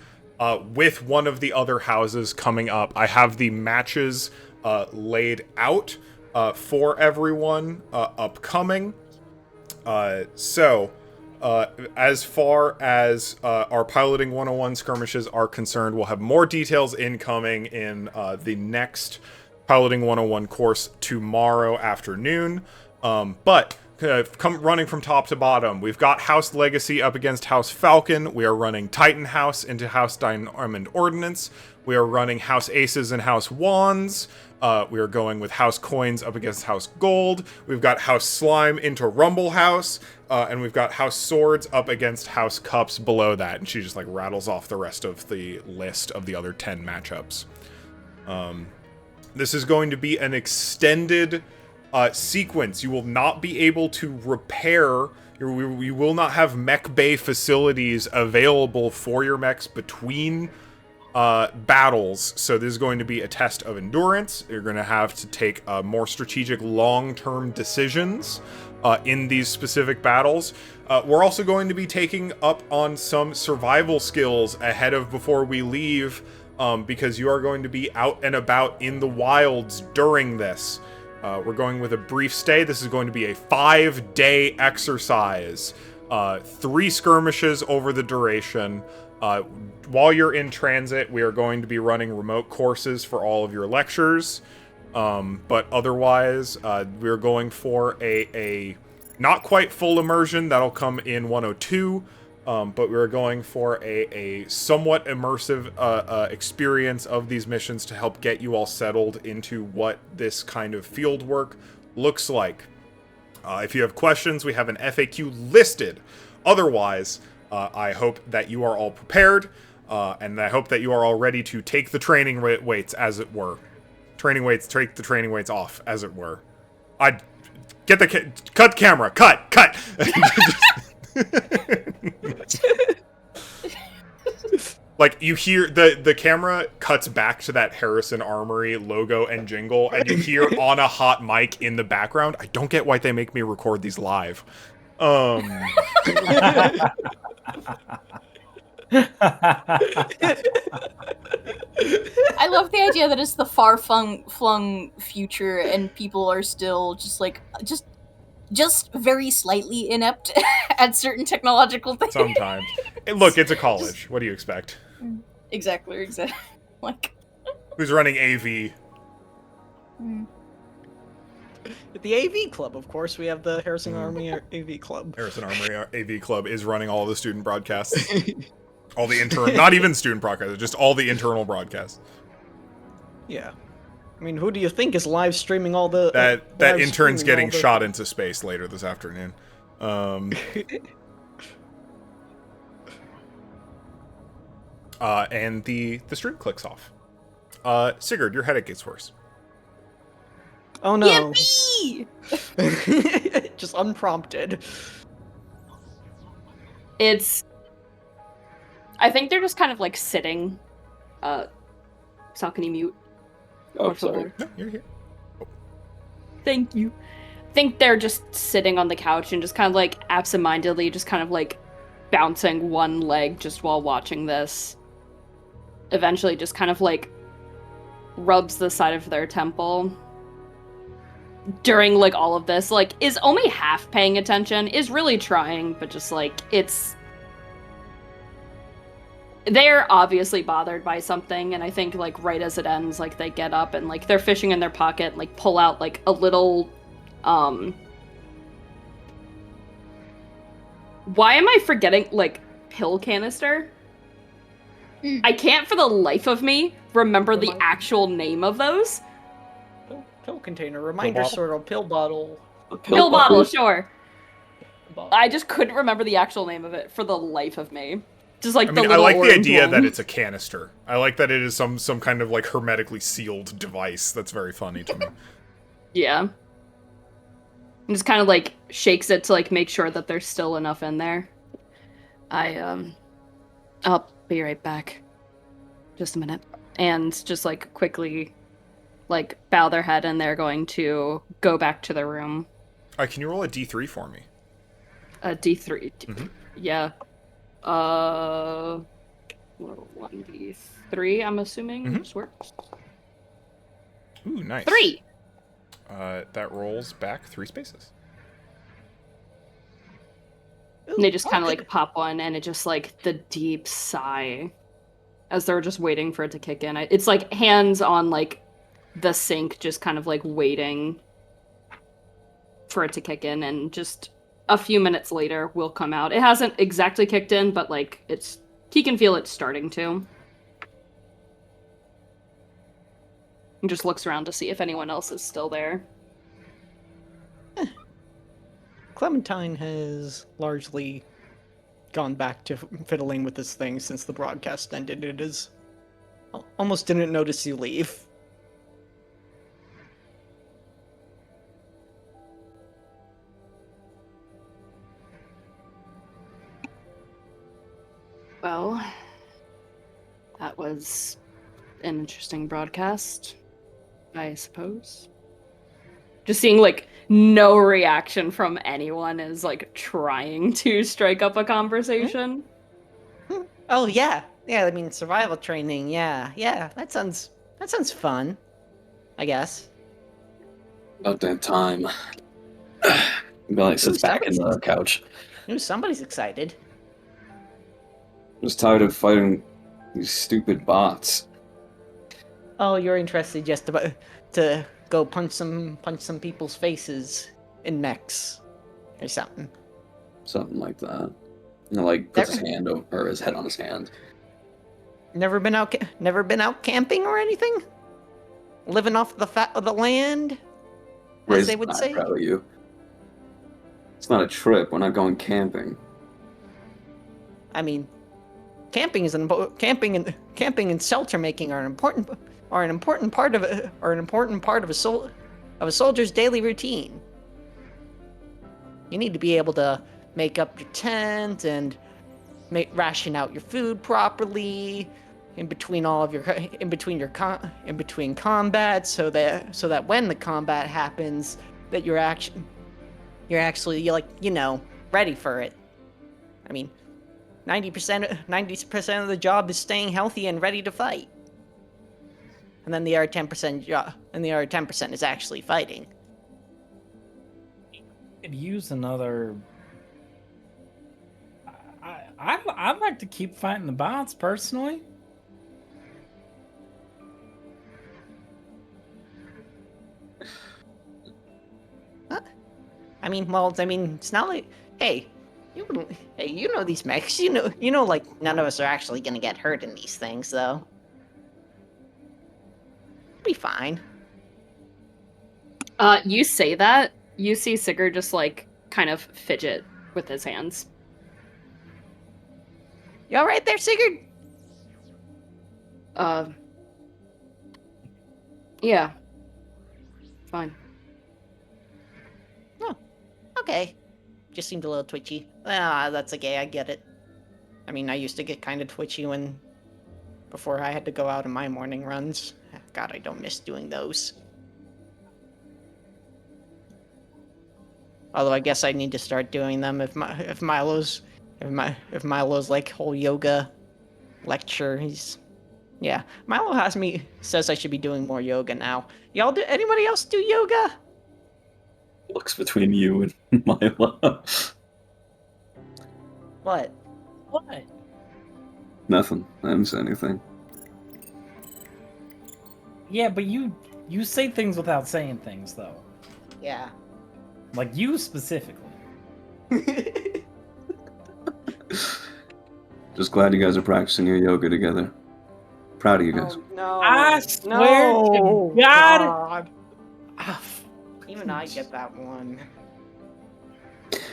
with one of the other houses coming up. I have the matches laid out for everyone upcoming. As far as our Piloting 101 skirmishes are concerned, we'll have more details incoming in the next Piloting 101 course tomorrow afternoon. But running from top to bottom, we've got House Legacy up against House Falcon. We are running Titan House into House Diamond Ordnance. We are running House Aces and House Wands. We are going with House Coins up against House Gold. We've got House Slime into Rumble House. And we've got House Swords up against House Cups below that. And she just like rattles off the rest of the list of the other 10 matchups. This is going to be an extended sequence. You will not be able to repair. We will not have mech bay facilities available for your mechs between battles. So this is going to be a test of endurance. You're going to have to take more strategic long-term decisions in these specific battles. We're also going to be taking up on some survival skills ahead of before we leave, because you are going to be out and about in the wilds during this. We're going with a brief stay. This is going to be a 5-day exercise. 3 skirmishes over the duration. While you're in transit, we are going to be running remote courses for all of your lectures. But otherwise, we're going for a not quite full immersion. That'll come in 102. But we're going for a somewhat immersive experience of these missions to help get you all settled into what this kind of field work looks like. If you have questions, we have an FAQ listed. Otherwise, I hope that you are all prepared, and I hope that you are all ready to take the training weights, as it were. Take the training weights off, as it were. I'd get the cut the camera, cut. Like, you hear the camera cuts back to that Harrison Armory logo and jingle, and you hear on a hot mic in the background. I don't get why they make me record these live. I love the idea that it's the far-flung future and people are still just very slightly inept at certain technological things. Sometimes. Look, it's a college. What do you expect? Exactly. Like, who's running AV? The AV Club, of course. We have the Harrison Army AV Club. Harrison Armory AV Club is running all the student broadcasts. All the not even student broadcasts, just all the internal broadcasts. Yeah. I mean, who do you think is live streaming all the... That intern's getting shot into space later this afternoon. And the stream clicks off. Sigurd, your headache gets worse. Oh no. Yippee! Just unprompted. I think they're just kind of like sitting. Sal, can you mute? Oh, sorry. No, you're here. Thank you. I think they're just sitting on the couch and just kind of like absentmindedly just kind of like bouncing one leg just while watching this, eventually just kind of like rubs the side of their temple during like all of this, like is only half paying attention, is really trying, but just like they're obviously bothered by something, and I think like right as it ends, like they get up and like they're fishing in their pocket and, like pull out like a little why am I forgetting like pill canister? I can't for the life of me remember the actual name of those. Pill container, reminder bottle? sort of pill bottle. Pill bottle, sure. I just couldn't remember the actual name of it for the life of me. Just like I mean, the I little like the orange idea one. that it's a canister. I like that it is some kind of like hermetically sealed device. That's very funny to me. Yeah. And just kind of like shakes it to like make sure that there's still enough in there. I'll be right back. Just a minute. And just like quickly like bow their head, and they're going to go back to their room. Can you roll a D3 for me? A D3. Mhm. Yeah. 1d3, I'm assuming this works. Ooh, nice. 3! That rolls back 3 spaces. And they just kind of like pop one, and it just like the deep sigh as they're just waiting for it to kick in. It's like hands on like the sink, just kind of like waiting for it to kick in, and just a few minutes later will come out. It hasn't exactly kicked in, but like he can feel it starting to. And just looks around to see if anyone else is still there. Clementine has largely gone back to fiddling with this thing since the broadcast ended. It is almost didn't notice you leave. Well, that was an interesting broadcast, I suppose. Just seeing like no reaction from anyone is like trying to strike up a conversation. Oh yeah, I mean survival training. Yeah. That sounds fun. I guess. About that time. Billy sits back in the couch. Ooh, somebody's excited. I'm just tired of fighting these stupid bots. Oh, you're interested just about to go punch some people's faces in mechs or something. Something like that. And like puts his hand over, or his head on his hand. Never been out camping or anything? Living off the fat of the land, as they would I'm say. proud of you. It's not a trip. We're not going camping. I mean, camping and shelter making are an important part of a soldier's daily routine. You need to be able to make up your tent and ration out your food properly in between combat, so that when the combat happens, that you're actually like, you know, ready for it. I mean, 90% of the job is staying healthy and ready to fight. And then the other 10% is actually fighting. Could use another. I'd like to keep fighting the bots personally. I mean, it's not like, hey, you know these mechs, you know, like none of us are actually gonna get hurt in these things, though. Be fine. You say that, you see Sigurd just like kind of fidget with his hands. You all right there, Sigurd? Yeah. Fine. Oh, okay. Just seemed a little twitchy. Ah, that's okay, I get it. I mean, I used to get kind of twitchy before I had to go out on my morning runs. God, I don't miss doing those. Although I guess I need to start doing them if if Milo's like whole yoga lecture, yeah. Milo says I should be doing more yoga now. Anybody else do yoga? Looks between you and Milo. What? What? Nothing. I haven't said anything. Yeah, but you say things without saying things, though. Yeah. Like you specifically. Just glad you guys are practicing your yoga together. Proud of you guys. Oh, no. I swear no, to God. God. Even I get that one.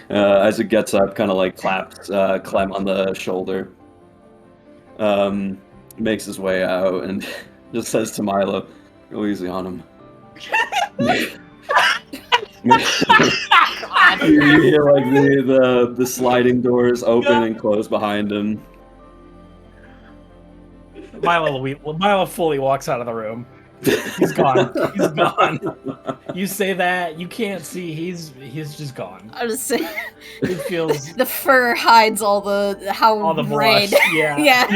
As it gets up, kind of like claps Clem on the shoulder. Makes his way out and just says to Milo, "Go easy on him." You hear like the sliding doors open and close behind him. Milo fully walks out of the room. He's gone. He's gone. You say that, you can't see. He's just gone. I was saying, It feels the fur hides all the blush. red. Yeah. Yeah.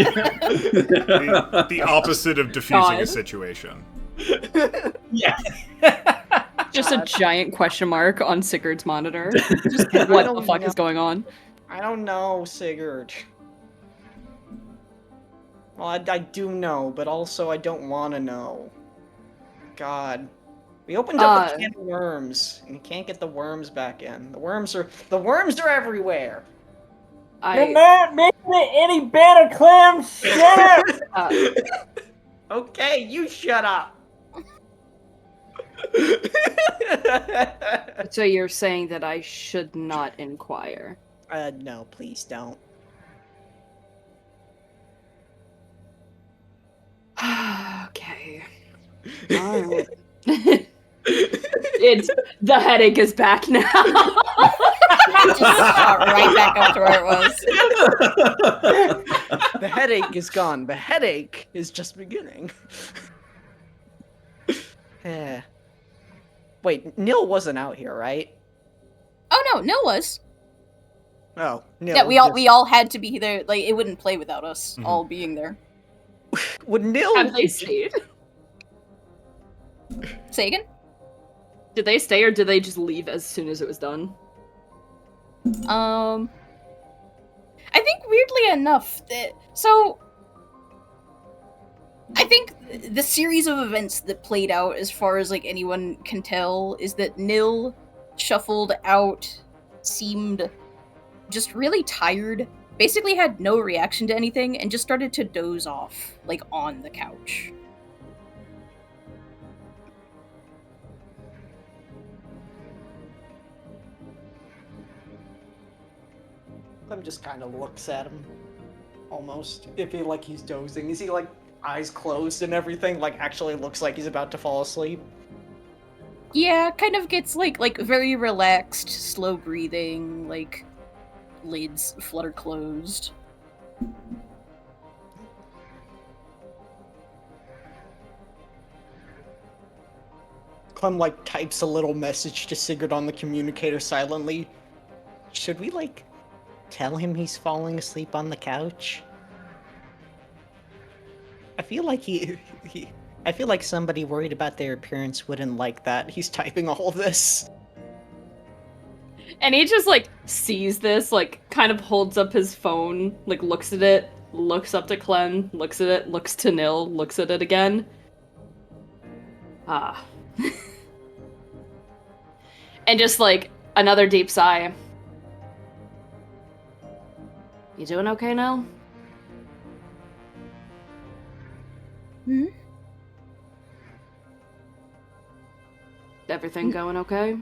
The opposite of diffusing a God. situation. Yeah. Just a giant question mark on Sigurd's monitor. Just I what don't the fuck know. is going on? I don't know, Sigurd. Well, I do know, but also I don't want to know. God. We opened up a can of worms, and you can't get the worms back in. The worms are everywhere. You're not making it any better, Clem. Shut up. Okay, you shut up. So you're saying that I should not inquire? No, please don't. Okay. Alright. It's the headache is back now. Just got right back up to where it was. The headache is gone. The headache is just beginning. Yeah. Wait, Nil wasn't out here, right? Oh no, Nil was. Oh, Nil. Yeah, we all had to be there. Like, it wouldn't play without us all being there. Would Nil? Have they stayed? Say again? Did they stay or did they just leave as soon as it was done? I think weirdly enough I think the series of events that played out, as far as like anyone can tell, is that Nil shuffled out, seemed just really tired, basically had no reaction to anything, and just started to doze off, like on the couch. Clem just kind of looks at him, almost. If he like he's dozing, is he like eyes closed and everything? Like actually looks like he's about to fall asleep. Yeah, kind of gets like very relaxed, slow breathing, like lids flutter closed. Clem like types a little message to Sigurd on the communicator silently. Should we like tell him he's falling asleep on the couch? I feel like I feel like somebody worried about their appearance wouldn't like that. He's typing all this. And he just like sees this, like kind of holds up his phone, like looks at it, looks up to Clem, looks at it, looks to Nil, looks at it again. Ah. And just like another deep sigh. You doing okay, Nil? Hmm? Everything going okay?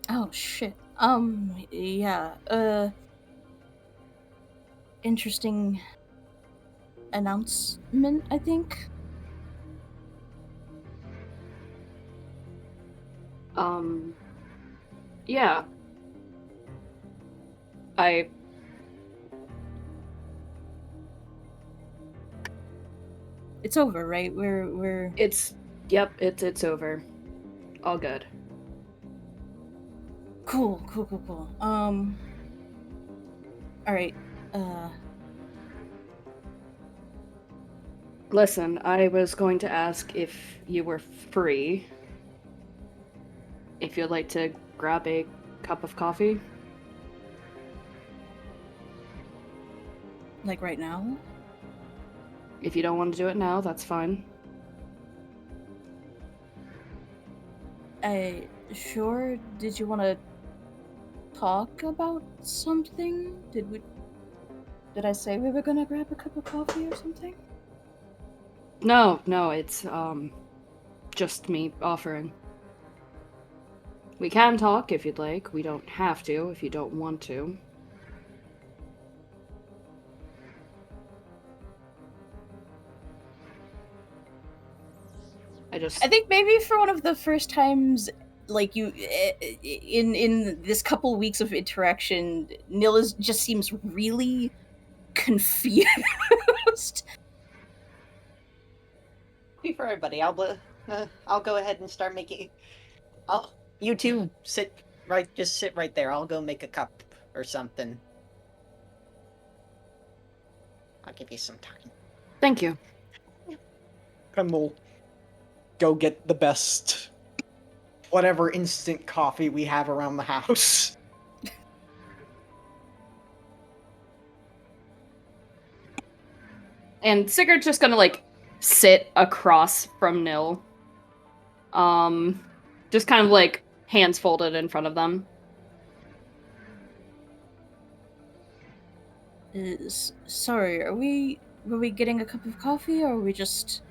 Oh shit. Yeah, interesting announcement, I think. Yeah. It's over, right? We're Yep, it's over. All good. cool. Alright, Listen, I was going to ask if you were free. If you'd like to grab a cup of coffee. like right now? If you don't want to do it now, that's fine. Sure, did you want to talk about something? Did I say we were gonna grab a cup of coffee or something? No, it's just me offering. We can talk if you'd like. We don't have to if you don't want to. I think maybe for one of the first times, like you, in this couple weeks of interaction, Nil just seems really confused. For everybody, I'll go ahead and start making. You two just sit right there. I'll go make a cup or something. I'll give you some time. Thank you. And we'll go get the best, whatever instant coffee we have around the house. And Sigurd's just gonna, like, sit across from Nil. Just kind of, like, hands folded in front of them. Sorry, were we getting a cup of coffee, or are we just...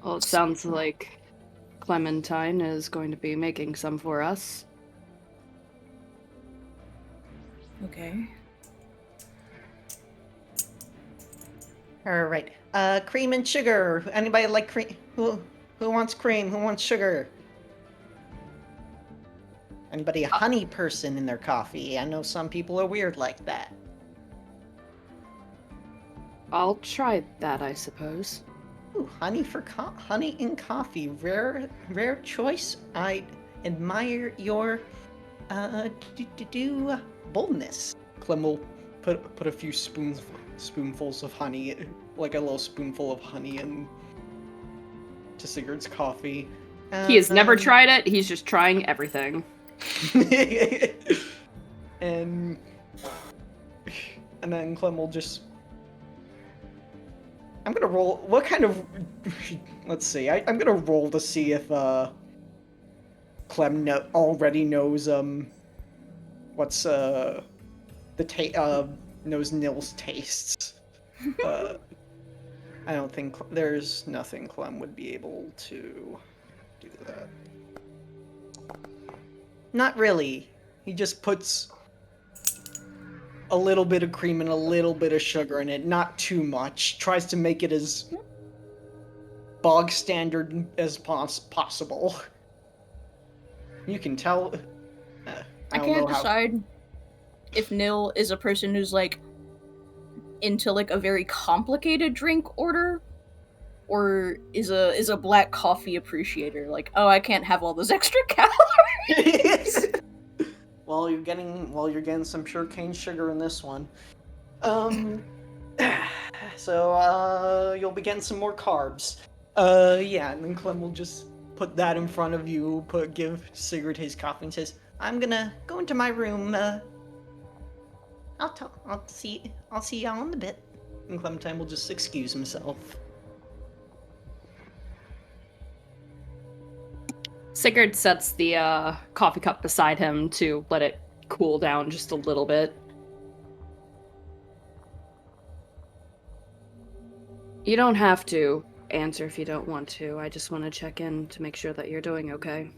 Well, it sounds like Clementine is going to be making some for us. Okay. All right. Cream and sugar. Anybody like cream? Who wants cream? Who wants sugar? Anybody a honey person in their coffee? I know some people are weird like that. I'll try that, I suppose. Ooh, honey in coffee. Rare choice. I admire your boldness. Clem will put a few spoonfuls of honey, like a little spoonful of honey, into Sigurd's coffee. He has never tried it. He's just trying everything. and then Clem will just... I'm gonna roll... What kind of... Let's see. I'm gonna roll to see if Clem already knows what's knows Nil's tastes. I don't think there's nothing Clem would be able to do that. Not really. He just puts a little bit of cream and a little bit of sugar in it, not too much. Tries to make it as bog standard as possible. You can tell. I can't decide if Nil is a person who's like into like a very complicated drink order, or is a black coffee appreciator. Like, oh, I can't have all those extra calories. Well, you're getting some pure cane sugar in this one. So you'll be getting some more carbs. Yeah, and then Clem will just put that in front of you, give Sigurd his coffee and says, "I'm gonna go into my room. I'll see y'all in a bit." And Clementine will just excuse himself. Sigurd sets the coffee cup beside him to let it cool down just a little bit. You don't have to answer if you don't want to. I just want to check in to make sure that you're doing okay.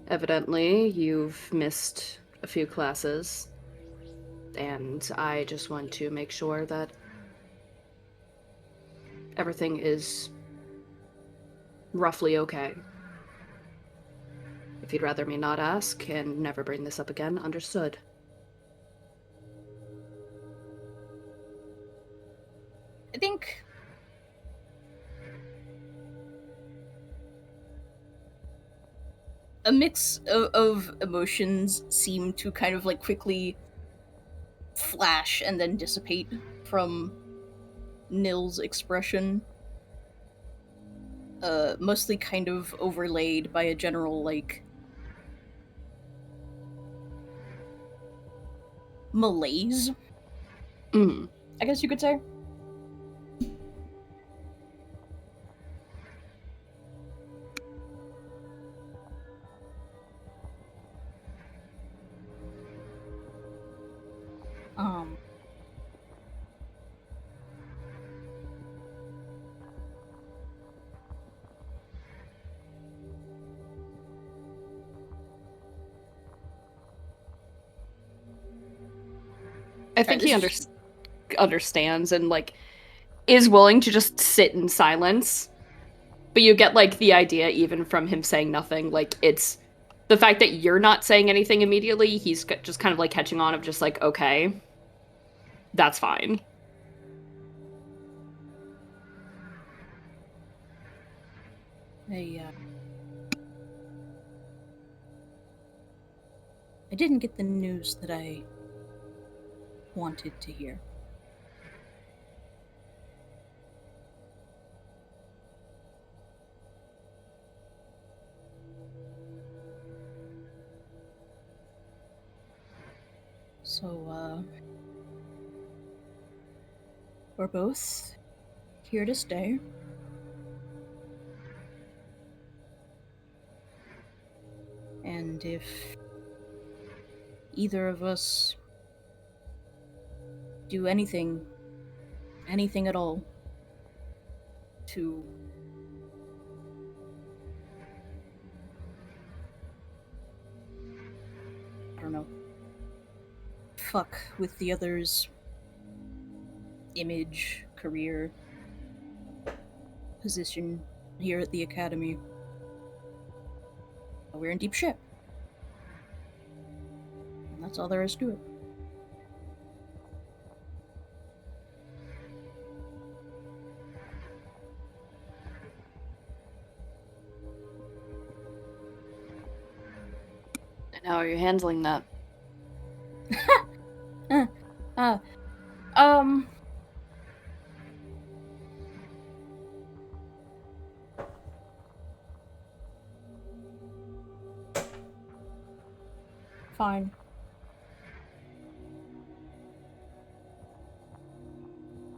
Evidently, you've missed a few classes, and I just want to make sure that everything is roughly okay. If you'd rather me not ask and never bring this up again, understood. I think a mix of emotions seem to kind of like quickly flash and then dissipate from Nil's expression. Mostly kind of overlaid by a general, like, malaise, I guess you could say. I think Alright, he this is- understands and like is willing to just sit in silence. But you get like the idea even from him saying nothing. Like it's the fact that you're not saying anything immediately. He's just kind of like catching on of just like, okay, that's fine. I didn't get the news that I wanted to hear. So, we're both here to stay. And if either of us do anything at all to I don't know, fuck with the other's image, career, position here at the Academy, we're in deep shit. And that's all there is to it. And how are you handling that? Fine.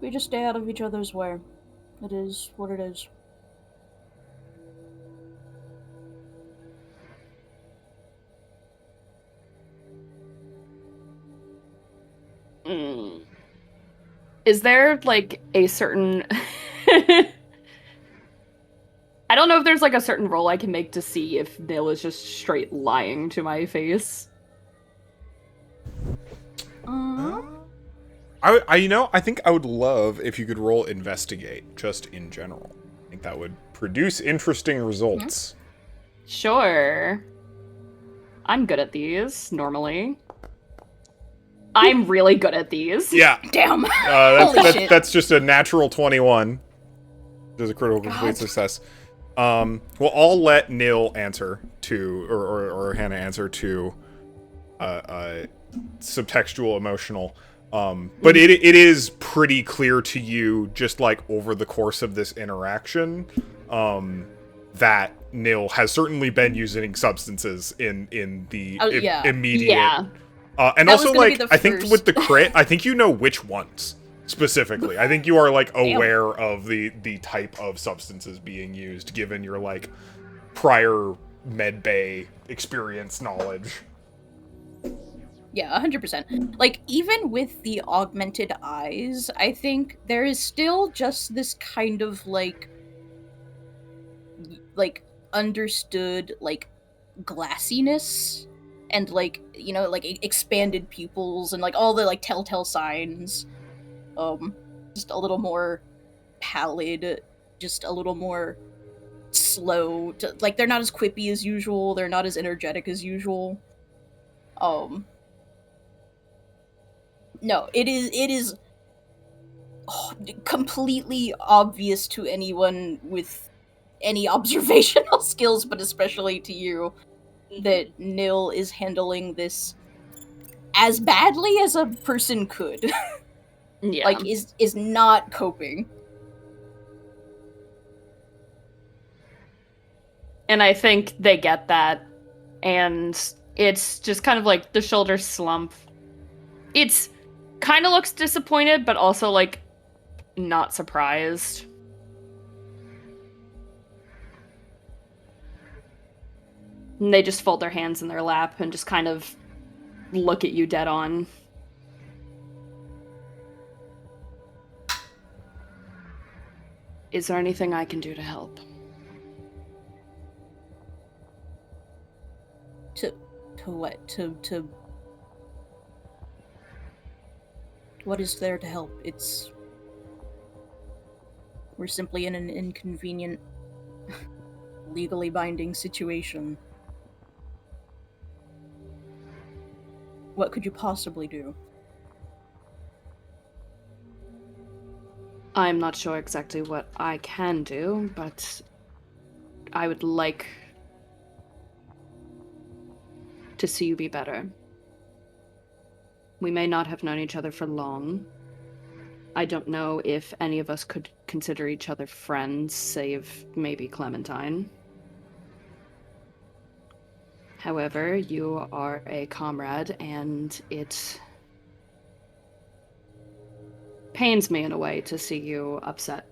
We just stay out of each other's way. It is what it is. Is there like a certain I don't know if there's like a certain roll I can make to see if Nil is just straight lying to my face. I think I would love if you could roll investigate, just in general. I think that would produce interesting results. Sure. I'm good at these, normally. I'm really good at these. Yeah. Damn. Holy shit. That's just a natural 21. There's a critical complete success. Well, I'll let Nil answer to, or Hannah answer to, subtextual emotional. But it is pretty clear to you, just like over the course of this interaction, that Nil has certainly been using substances in the immediate. Yeah. And That also, was gonna like, be the I think first. with the crit, I think you know which ones specifically. I think you are like aware of the type of substances being used, given your like prior med bay experience knowledge. Yeah, 100%. Like, even with the augmented eyes, I think there is still just this kind of, like understood, like, glassiness, and, like, you know, like, expanded pupils, and, like, all the, like, telltale signs. Just a little more pallid, just a little more slow. Like, they're not as quippy as usual, they're not as energetic as usual. No, it is completely obvious to anyone with any observational skills, but especially to you, that Nil is handling this as badly as a person could. Yeah. Like, is not coping. And I think they get that. And it's just kind of like the shoulders slump. It's kind of looks disappointed, but also like not surprised. And they just fold their hands in their lap and just kind of look at you dead on. Is there anything I can do to help? To what? To what is there to help? We're simply in an inconvenient, legally binding situation. What could you possibly do? I'm not sure exactly what I can do, but I would like to see you be better. We may not have known each other for long. I don't know if any of us could consider each other friends, save maybe Clementine. However, you are a comrade, and it pains me in a way to see you upset.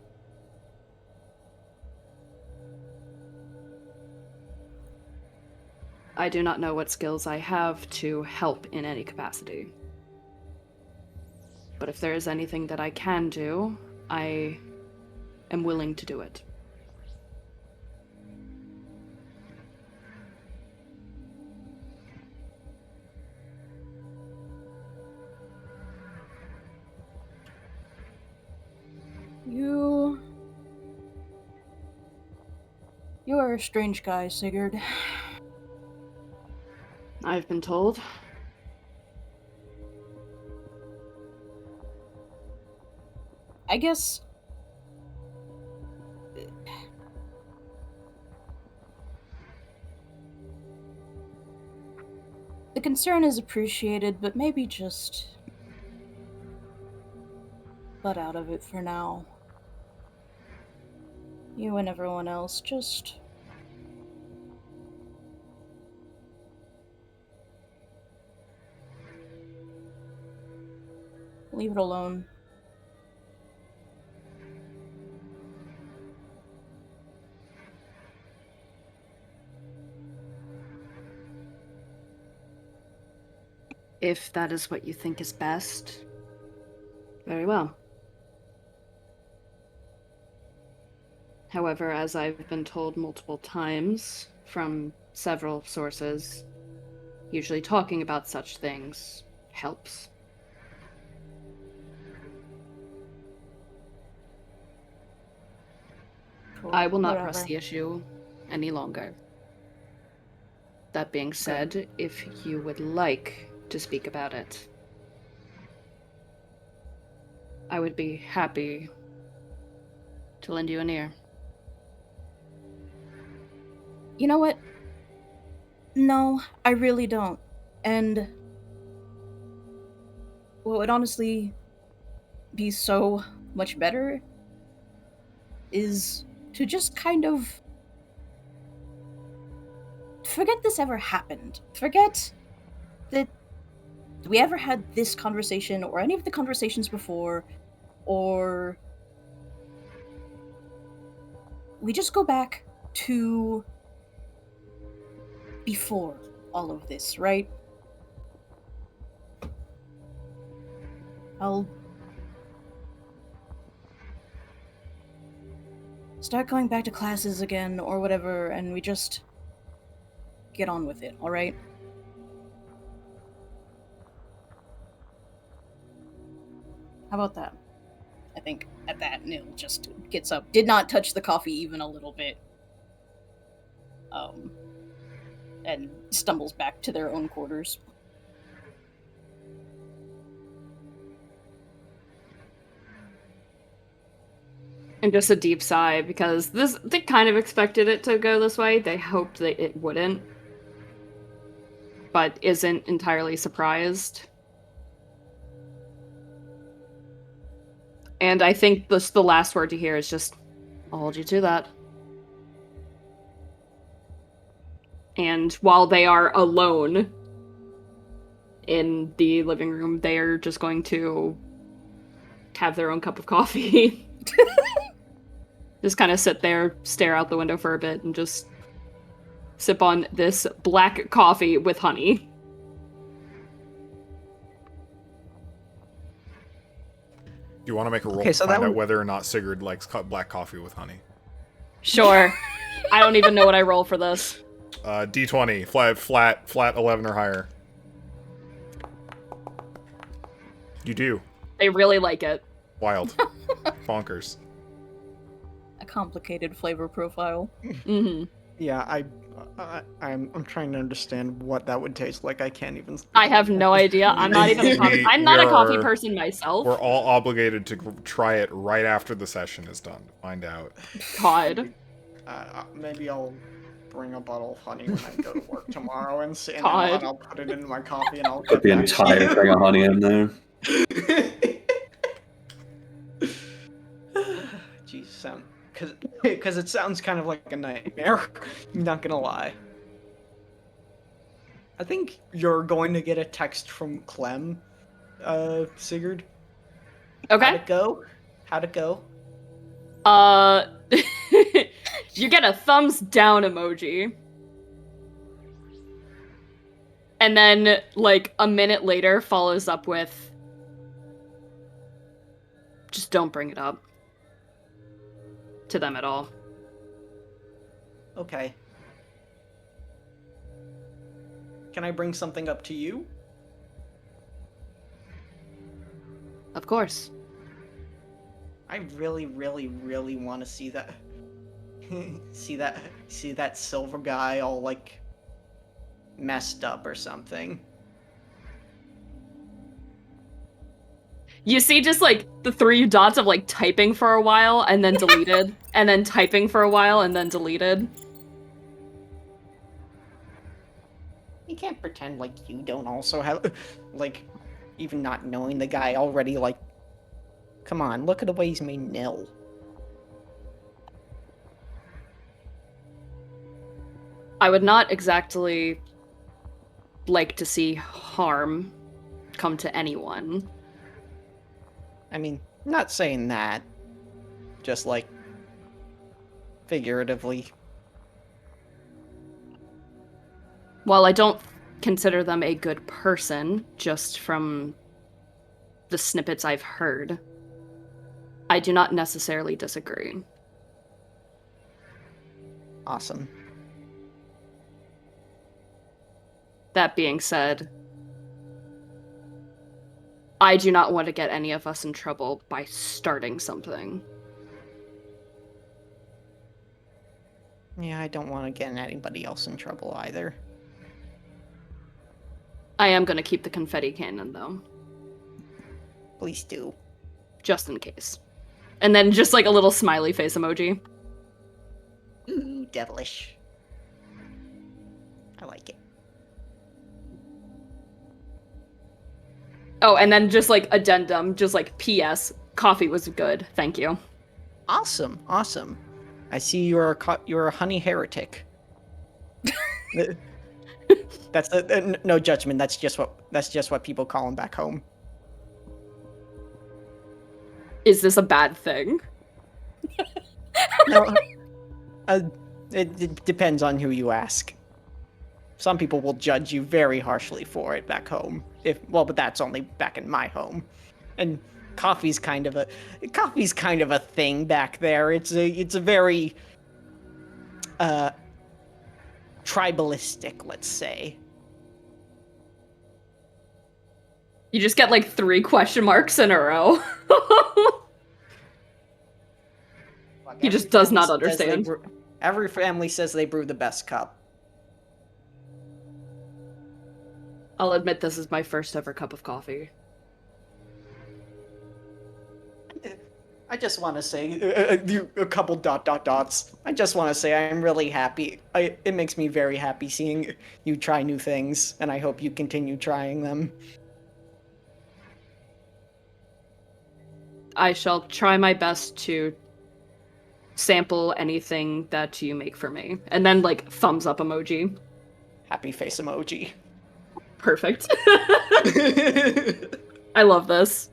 I do not know what skills I have to help in any capacity. But if there is anything that I can do, I am willing to do it. You are a strange guy, Sigurd. I've been told. I guess... the concern is appreciated, but maybe just... butt out of it for now. You and everyone else, just... leave it alone. If that is what you think is best, very well. However, as I've been told multiple times from several sources, usually talking about such things helps. Cool, I will not whatever. press the issue any longer. That being said, if you would like to speak about it, I would be happy to lend you an ear. You know what? No, I really don't. And what would honestly be so much better is to just kind of forget this ever happened. Forget that we ever had this conversation or any of the conversations before, or we just go back to before all of this, right? I'll start going back to classes again or whatever, and we just get on with it, alright? How about that? I think at that, Nil just gets up. Did not touch the coffee even a little bit. And stumbles back to their own quarters. And just a deep sigh, because they kind of expected it to go this way. They hoped that it wouldn't. but isn't entirely surprised. And I think the last word to hear is just, I'll hold you to that. And while they are alone in the living room, they are just going to have their own cup of coffee. Just kind of sit there, stare out the window for a bit, and just sip on this black coffee with honey. Do you want to make a roll Okay, to so find that out would- whether or not Sigurd likes black coffee with honey? Sure. I don't even know what I roll for this. D20, flat 11 or higher. You do. They really like it. Wild. Bonkers. A complicated flavor profile. Mm-hmm. Yeah, I'm trying to understand what that would taste like. I can't even. I have no idea. I'm not even a coffee. I'm not a coffee person myself. We're all obligated to try it right after the session is done to find out. God. Maybe I'll bring a bottle of honey when I go to work tomorrow and God. I'll put it into my coffee and I'll Put the entire thing of honey in there. Jeez, because it sounds kind of like a nightmare. I'm not gonna lie. I think you're going to get a text from Clem, Sigurd. How'd Okay. it go? How'd it go? You get a thumbs down emoji. And then, like, a minute later follows up with, just don't bring it up to them at all. Okay. Can I bring something up to you? Of course. I really, really, really want to see that. see that silver guy all like messed up or something. You see just, like, the 3 dots of, like, typing for a while, and then deleted, and then typing for a while, and then deleted. You can't pretend like you don't also have, like, even not knowing the guy already, like, come on, look at the way he's made nil. I would not exactly like to see harm come to anyone. I mean, not saying that. Just, like, figuratively. While I don't consider them a good person, just from the snippets I've heard, I do not necessarily disagree. Awesome. That being said, I do not want to get any of us in trouble by starting something. Yeah, I don't want to get anybody else in trouble either. I am going to keep the confetti cannon, though, Please do. just in case. And then just, like, a little smiley face emoji. Ooh, devilish. I like it. Oh, and then just, like, addendum, just, like, P.S. Coffee was good, thank you. Awesome, awesome. I see you're a honey heretic. That's no judgment. That's just what people call him back home. Is this a bad thing? No, it depends on who you ask. Some people will judge you very harshly for it back home. But that's only back in my home. And coffee's kind of a thing back there. It's a very tribalistic, let's say. You just get, like, 3 question marks in a row. He just does not understand. Every family says they brew the best cup. I'll admit this is my first ever cup of coffee. I just want to say a couple dots. I just want to say I'm really happy. It makes me very happy seeing you try new things, and I hope you continue trying them. I shall try my best to sample anything that you make for me. And then, like, thumbs up emoji. Happy face emoji. Perfect. I love this.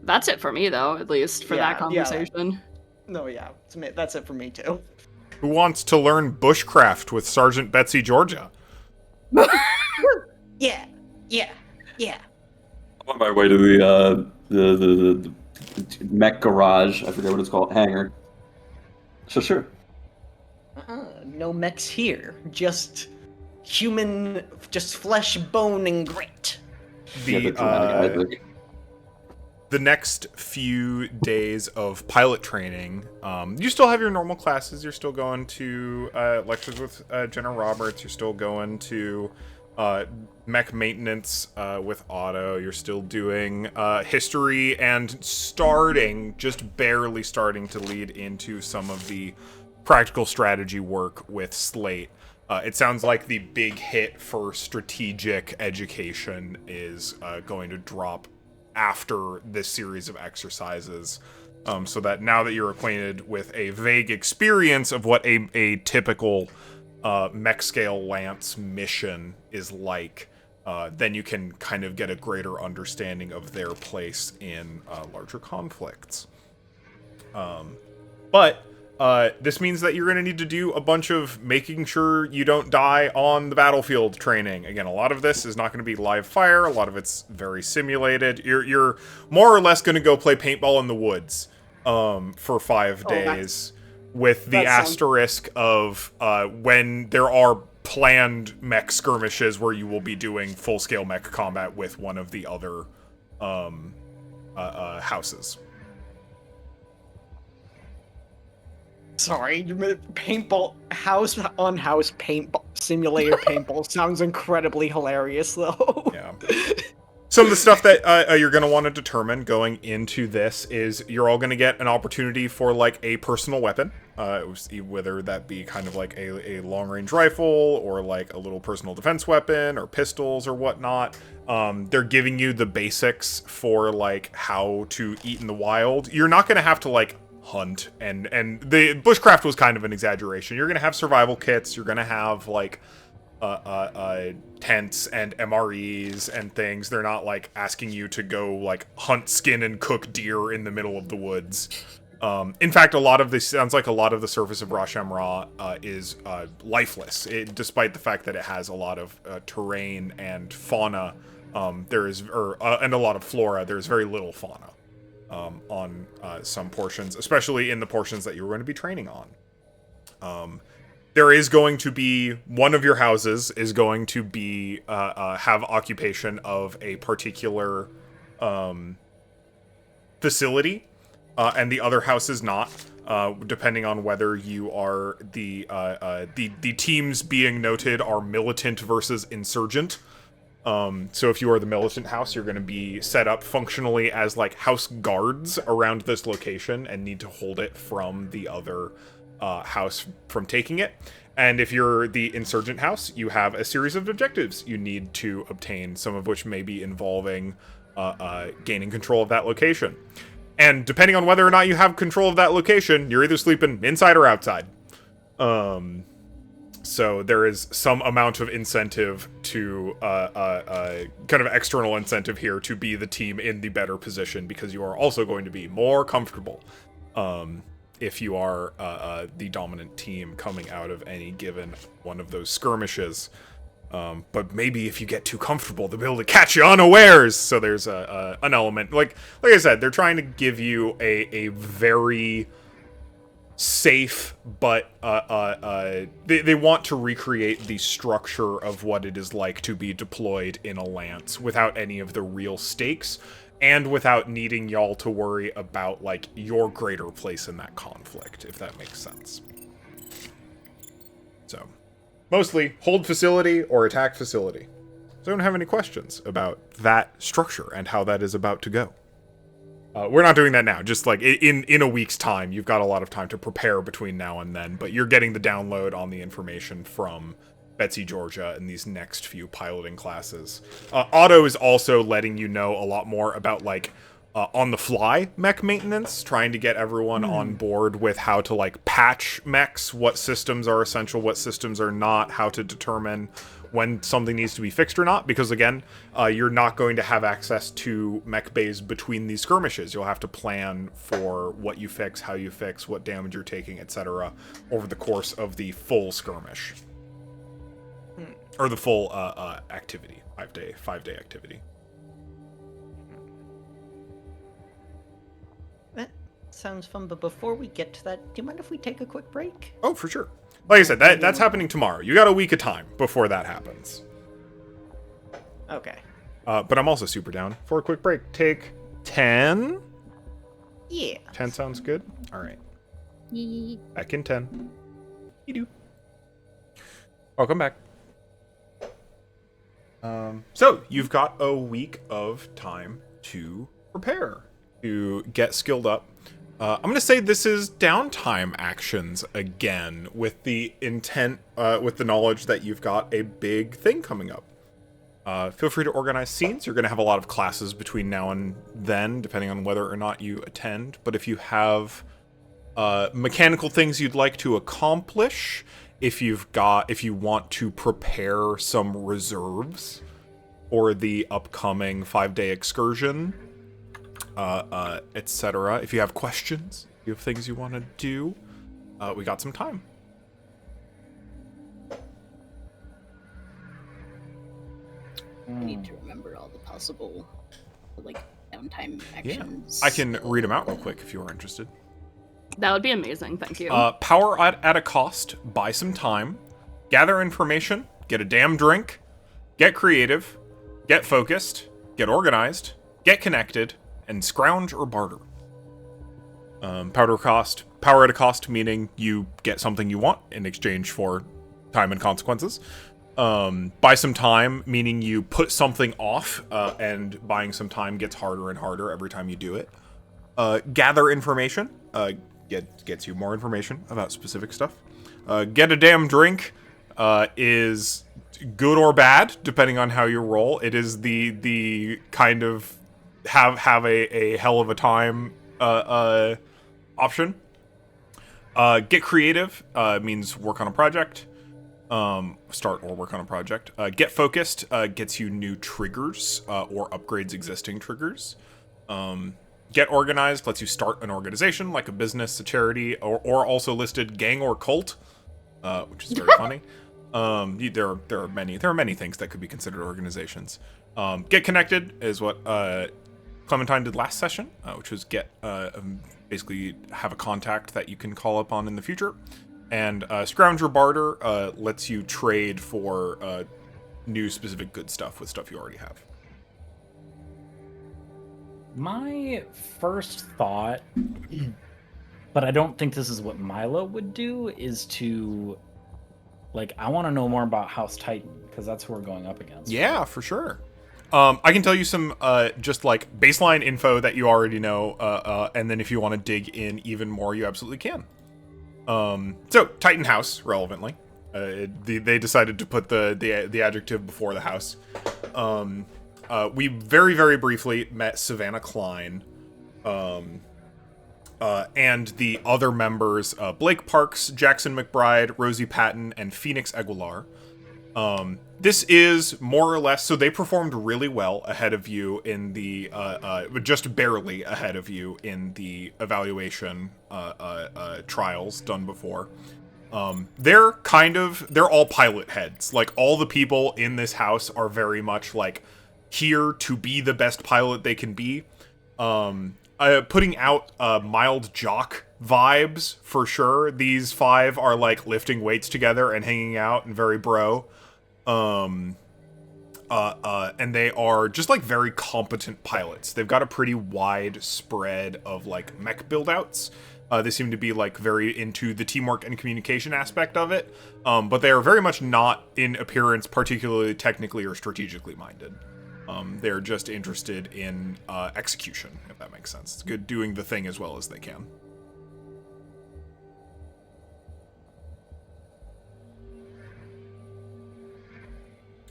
That's it for me, though, at least, for that conversation. No, yeah. That's it for me, too. Who wants to learn bushcraft with Sergeant Betsy Georgia? Yeah. I'm on my way to the mech garage. I forget what it's called. Hangar. Sure. No mechs here. Just human, just flesh, bone, and grit. The next few days of pilot training, you still have your normal classes. You're still going to lectures with Jenna Roberts. You're still going to mech maintenance with Otto. You're still doing history and just barely starting to lead into some of the practical strategy work with Slate. It sounds like the big hit for strategic education is going to drop after this series of exercises, so that now that you're acquainted with a vague experience of what a typical mech scale Lance mission is like, then you can kind of get a greater understanding of their place in larger conflicts. But this means that you're going to need to do a bunch of making sure you don't die on the battlefield training. Again, a lot of this is not going to be live fire. A lot of it's very simulated. You're more or less going to go play paintball in the woods for 5 days, with the asterisk of when there are planned mech skirmishes where you will be doing full-scale mech combat with one of the other houses. Sorry, paintball house on house paintball simulator paintball sounds incredibly hilarious though. Yeah. Some of the stuff that you're going to want to determine going into this is you're all going to get an opportunity for like a personal weapon, whether that be kind of like a long-range rifle or like a little personal defense weapon or pistols or whatnot. They're giving you the basics for like how to eat in the wild. You're not going to have to like hunt, and the bushcraft was kind of an exaggeration. You're going to have survival kits. You're going to have like tents and MREs and things. They're not like asking you to go like hunt, skin, and cook deer in the middle of the woods. In fact, a lot of the surface of Ra Shamra is lifeless, despite the fact that it has a lot of terrain and fauna. And a lot of flora. There's very little fauna on some portions, especially in the portions that you're going to be training on. There is going to be one of your houses is going to be have occupation of a particular facility, and the other house is not. Depending on whether you are the teams being noted are militant versus insurgent. So if you are the militant house, you're going to be set up functionally as like house guards around this location and need to hold it from the other house from taking it. And if you're the insurgent house, you have a series of objectives you need to obtain, some of which may be involving gaining control of that location. And depending on whether or not you have control of that location, you're either sleeping inside or outside. So there is some amount of incentive to, kind of external incentive here to be the team in the better position, because you are also going to be more comfortable if you are the dominant team coming out of any given one of those skirmishes. But maybe if you get too comfortable, they'll be able to catch you unawares. So there's an element, like I said, they're trying to give you a very safe, but they want to recreate the structure of what it is like to be deployed in a lance without any of the real stakes, and without needing y'all to worry about like your greater place in that conflict, if that makes sense. So mostly hold facility or attack facility. Does anyone have any questions about that structure and how that is about to go? We're not doing that now. Just like in a week's time, you've got a lot of time to prepare between now and then. But you're getting the download on the information from Betsy Georgia in these next few piloting classes. Otto is also letting you know a lot more about like on-the-fly mech maintenance, trying to get everyone on board with how to like patch mechs, what systems are essential, what systems are not, how to determine when something needs to be fixed or not, because again, you're not going to have access to mech bays between these skirmishes. You'll have to plan for what you fix, how you fix, what damage you're taking, etc. over the course of the full skirmish. Or the full activity, 5-day activity. That sounds fun, but before we get to that, do you mind if we take a quick break? Oh, for sure. Like I said, that's happening tomorrow. You got a week of time before that happens. Okay. But I'm also super down for a quick break. Take 10? Yeah. 10 sounds good? Alright. Back in 10. You do. Welcome back. So, you've got a week of time to prepare, to get skilled up. I'm going to say this is downtime actions again, with the intent, with the knowledge that you've got a big thing coming up. Feel free to organize scenes. You're going to have a lot of classes between now and then, depending on whether or not you attend. But if you have mechanical things you'd like to accomplish, if you want to prepare some reserves for the upcoming 5-day excursion, etc. If you have questions, you have things you want to do, we got some time. I need to remember all the possible, like, downtime actions. I can read them out real quick if you are interested. That would be amazing, thank you. Power at a cost, buy some time, gather information, get a damn drink, get creative, get focused, get organized, get connected, and scrounge or barter. Power at a cost meaning you get something you want in exchange for time and consequences. Buy some time meaning you put something off, and buying some time gets harder and harder every time you do it. Gather information, gets you more information about specific stuff. Get a damn drink is good or bad depending on how you roll. It is the kind of have a hell of a time option. Get creative means work on a project. Start or work on a project. Get focused gets you new triggers or upgrades existing triggers. Get organized lets you start an organization like a business, a charity, or also listed gang or cult, which is very funny. There are many things that could be considered organizations. Get connected is what Clementine did last session, which was basically have a contact that you can call upon in the future. And Scrounge or Barter lets you trade for new specific good stuff with stuff you already have. My first thought, but I don't think this is what Milo would do, is to, like, I want to know more about House Titan, because that's who we're going up against. Yeah, for sure. I can tell you some just like baseline info that you already know, and then if you want to dig in even more, you absolutely can. So Titan House, relevantly, they decided to put the adjective before the house. We very, very briefly met Savannah Klein, and the other members, Blake Parks, Jackson McBride, Rosie Patton, and Phoenix Aguilar. This is more or less, so they performed really well ahead of you in the, just barely ahead of you in the evaluation trials done before. They're all pilot heads. Like, all the people in this house are very much, like, here to be the best pilot they can be. Putting out mild jock vibes, for sure. These 5 are, like, lifting weights together and hanging out and very bro. And they are just, like, very competent pilots. They've got a pretty wide spread of, like, mech build-outs. They seem to be like very into the teamwork and communication aspect of it, but they are very much not in appearance particularly technically or strategically minded. They're just interested in execution, if that makes sense. It's good doing the thing as well as they can.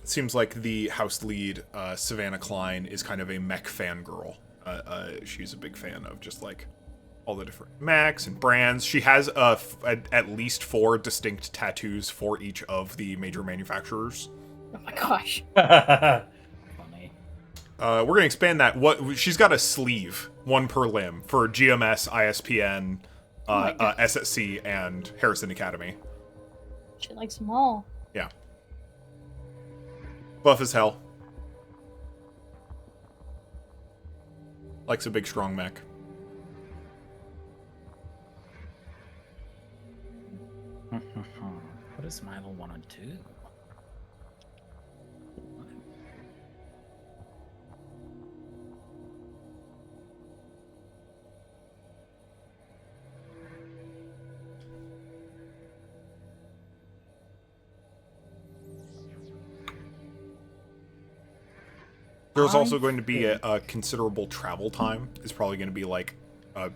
It seems like the house lead, Savannah Klein, is kind of a mech fangirl. She's a big fan of just like all the different mechs and brands. She has at least 4 distinct tattoos for each of the major manufacturers. Oh my gosh. Funny. We're gonna expand that. She's got a sleeve, 1 per limb, for GMS, ISPN, SSC, and Harrison Academy. She likes them all. Yeah. Buff as hell. Likes a big, strong mech. What does Milo want to do? There's also going to be a considerable travel time. It's probably going to be like a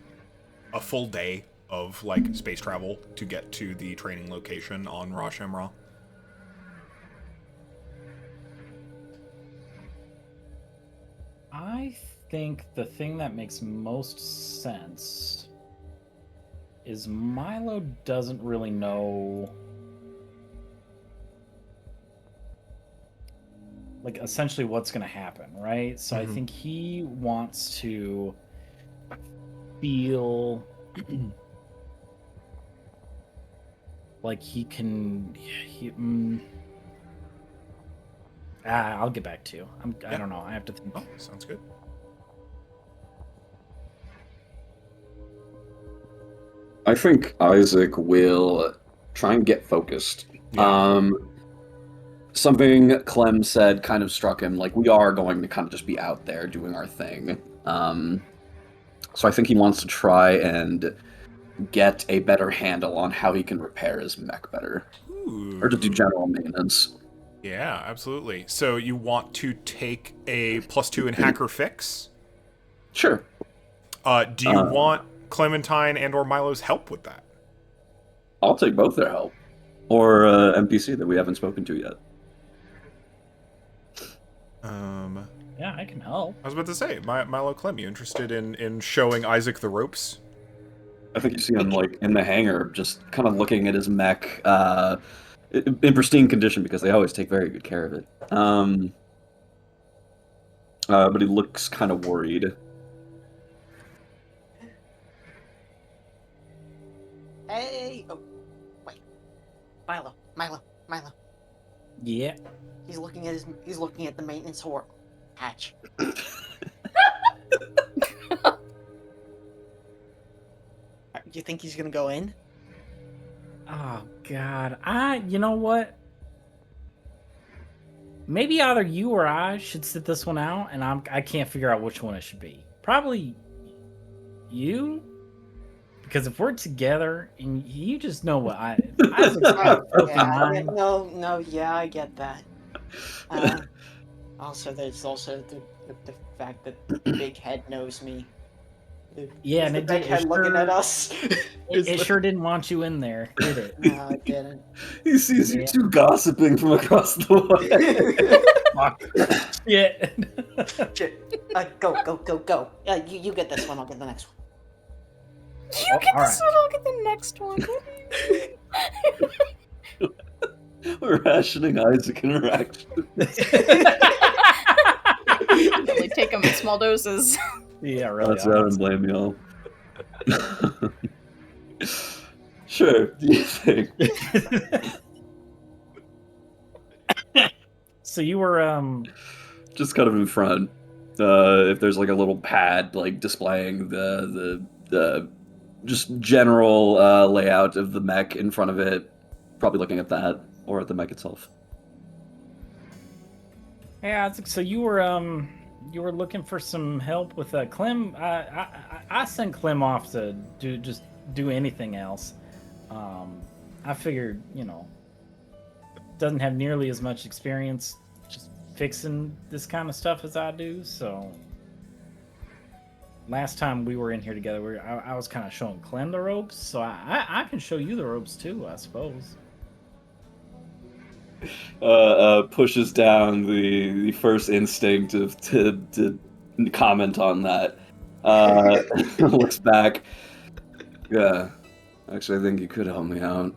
full day of like space travel to get to the training location on Ra Shamra. I think the thing that makes most sense is Milo doesn't really know, like, essentially what's going to happen, right? So I think he wants to feel like he can. I'll get back to you. I don't know. I have to think. Oh, sounds good. I think Isaac will try and get focused. Yeah. Something Clem said kind of struck him, like, we are going to kind of just be out there doing our thing. So I think he wants to try and get a better handle on how he can repair his mech better. Ooh. Or to do general maintenance. Yeah, absolutely. So you want to take a +2 in Hacker Fix? Sure. Do you want Clementine and or Milo's help with that? I'll take both their help. Or NPC that we haven't spoken to yet. Yeah, I can help. I was about to say, Milo Clem, you interested in showing Isaac the ropes? I think you see him like in the hangar, just kind of looking at his mech in pristine condition because they always take very good care of it. But he looks kind of worried. Hey! Oh, wait. Milo. Yeah. He's looking at the maintenance hatch. You think he's gonna go in? Oh God. You know what? Maybe either you or I should sit this one out, and I can't figure out which one it should be. Probably you, because if we're together, and you just know what Isaac's got a filthy mind. Yeah, I get that. Also, there's also the fact that the big head knows me. Yeah, and the big head looking at us. It sure didn't want you in there, did it? No, it didn't. He sees you two gossiping from across the way. Yeah. Go. You get this one, I'll get the next one. You get this one, I'll get the next one. We're rationing Isaac interaction. Only take them in small doses. Yeah, really. That's out and blame y'all. Sure, do you think? So you were Just kind of in front. If there's like a little pad like displaying the just general layout of the mech in front of it, probably looking at that or at the mech itself. Yeah, so you were looking for some help with Clem. I sent Clem off to do anything else. I figured, doesn't have nearly as much experience just fixing this kind of stuff as I do. So last time we were in here together, I was kind of showing Clem the ropes. So I can show you the ropes too, I suppose. Pushes down the first instinct to comment on that. Looks back. Yeah, actually, I think you could help me out.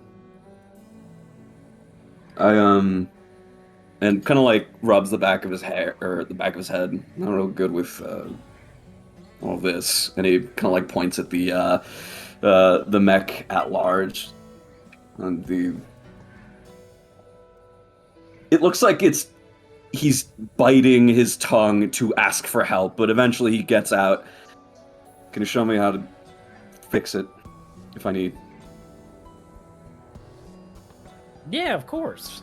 And kind of like rubs the back of his hair or the back of his head. Not real good with all this, and he kind of like points at the mech at large, and it looks like he's biting his tongue to ask for help, but eventually he gets out. Can you show me how to fix it if I need? Yeah, of course.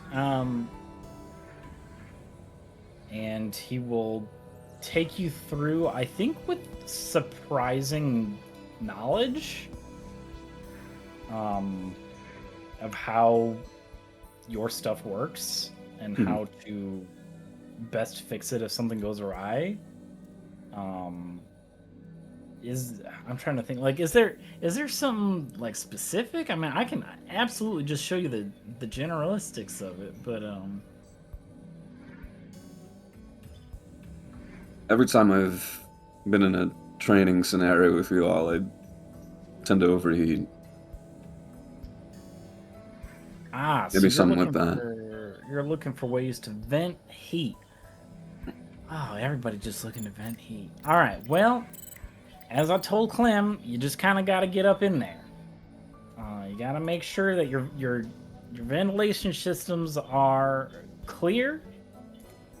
And he will take you through, I think, with surprising knowledge of how your stuff works and how to best fix it if something goes awry. I'm trying to think, like, is there something like specific? I mean, I can absolutely just show you the generalistics of it, but Every time I've been in a training scenario with you all, I tend to overheat. so Maybe something like that. You're looking for ways to vent heat. Oh, everybody just looking to vent heat. All right, well, as I told Clem, you just kind of got to get up in there. You got to make sure that your ventilation systems are clear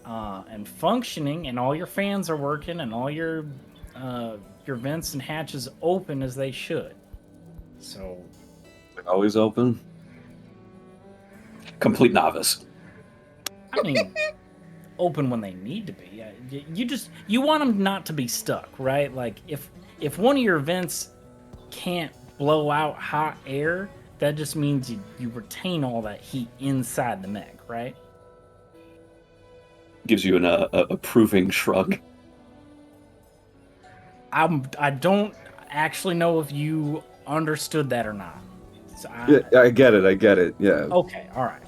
and functioning, and all your fans are working, and all your vents and hatches open as they should. So, They're always open. Complete novice. I mean, open when they need to be. You want them not to be stuck, right? Like if one of your vents can't blow out hot air, that just means you retain all that heat inside the mech, right? Gives you an approving shrug. I don't actually know if you understood that or not. So Yeah, I get it. Yeah. Okay, all right.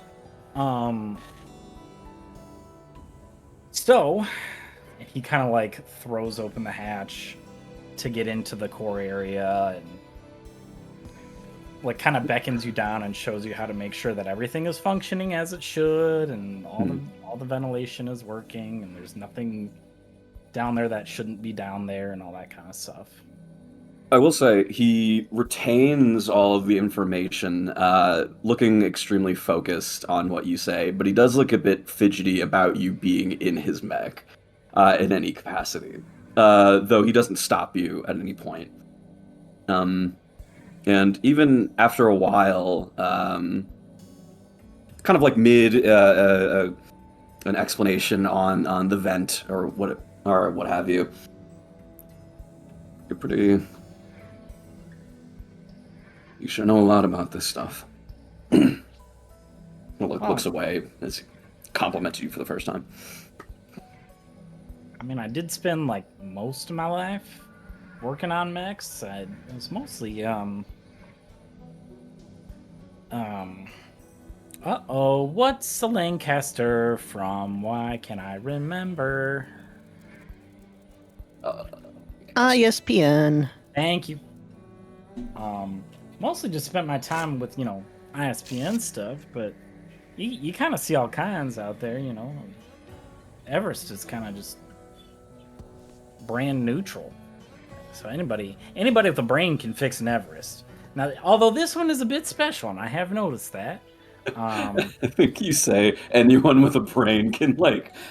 So he kind of like throws open the hatch to get into the core area and like kind of beckons you down and shows you how to make sure that everything is functioning as it should and all the ventilation is working and there's nothing down there that shouldn't be down there and all that kind of stuff. I will say he retains all of the information, looking extremely focused on what you say, but he does look a bit fidgety about you being in his mech in any capacity, though he doesn't stop you at any point. And even after a while, kind of like mid an explanation on the vent or what have you, you're pretty. You sure know a lot about this stuff. Looks away as he compliments you for the first time. I mean, I did spend like most of my life working on mechs. It was mostly what's a Lancaster from? Why Can't I Remember? ESPN. Thank you. Mostly just spent my time with, ISPN stuff, but you kind of see all kinds out there, Everest is kind of just brand neutral. So anybody with a brain can fix an Everest. Now, although this one is a bit special, and I have noticed that. I think you say anyone with a brain can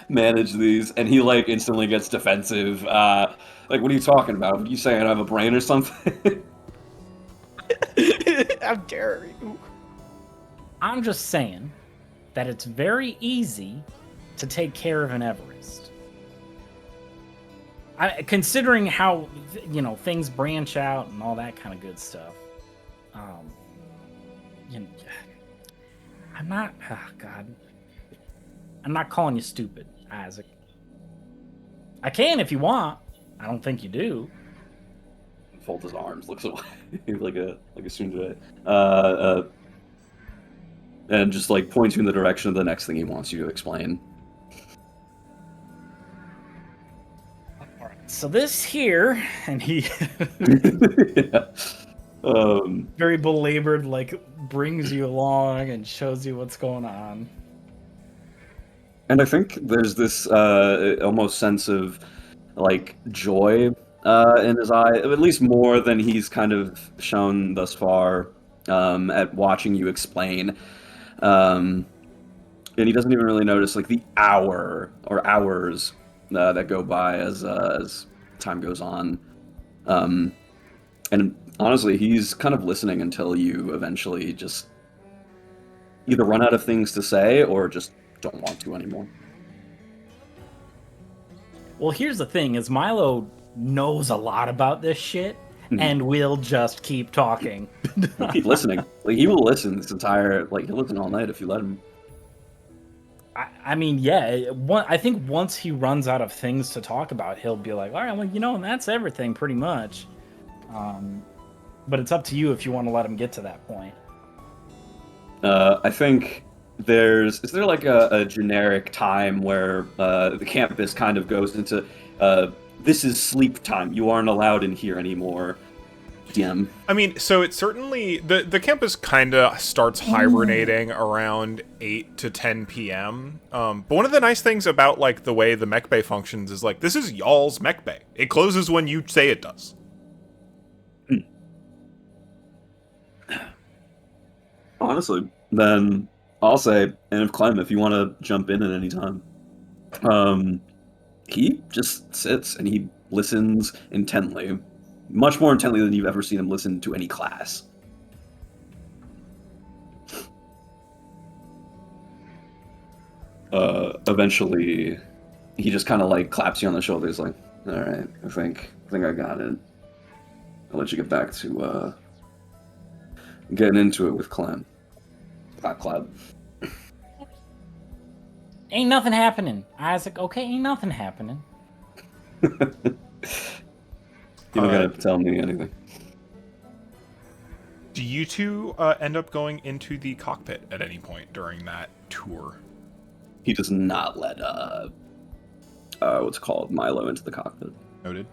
manage these, and he instantly gets defensive. What are you talking about? Are you saying I have a brain or something? How dare you? I'm just saying that it's very easy to take care of an Everest. Considering how things branch out and all that kind of good stuff. you know, I'm not. Oh God, I'm not calling you stupid, Isaac. I can if you want. I don't think you do. Folds his arms, looks away, like a Sunjay, and just like points you in the direction of the next thing he wants you to explain. All right. So this here, and he Yeah. very belabored, like brings you along and shows you what's going on. And I think there's this almost sense of like joy in his eye, at least more than he's kind of shown thus far at watching you explain. And he doesn't even really notice like the hour or hours that go by as time goes on. And honestly, he's kind of listening until you eventually just either run out of things to say or just don't want to anymore. Well, here's the thing: is Milo knows a lot about this shit, and will just keep talking. He'll keep listening. Like he will listen this entire he'll listen all night if you let him. I mean, yeah. I think once he runs out of things to talk about, he'll be like, "All right, well, and that's everything, pretty much." But it's up to you if you want to let him get to that point. I think is there like a generic time where the campus kind of goes into this is sleep time. You aren't allowed in here anymore. DM. I mean, so it certainly the campus kind of starts hibernating around 8 to 10 p.m. But one of the nice things about like the way the mech bay functions is like this is y'all's mech bay. It closes when you say it does. Honestly, then I'll say, and if Clem, if you want to jump in at any time, he just sits and he listens intently, much more intently than you've ever seen him listen to any class. Eventually, he just kind of like claps you on the shoulder. He's like, "All right, I think I got it. I'll let you get back to getting into it with Clem." Clap, clap. Ain't nothing happening, Isaac. Okay, ain't nothing happening. You don't gotta tell me anything. Do you two end up going into the cockpit at any point during that tour? He does not let what's it called, Milo into the cockpit. Noted.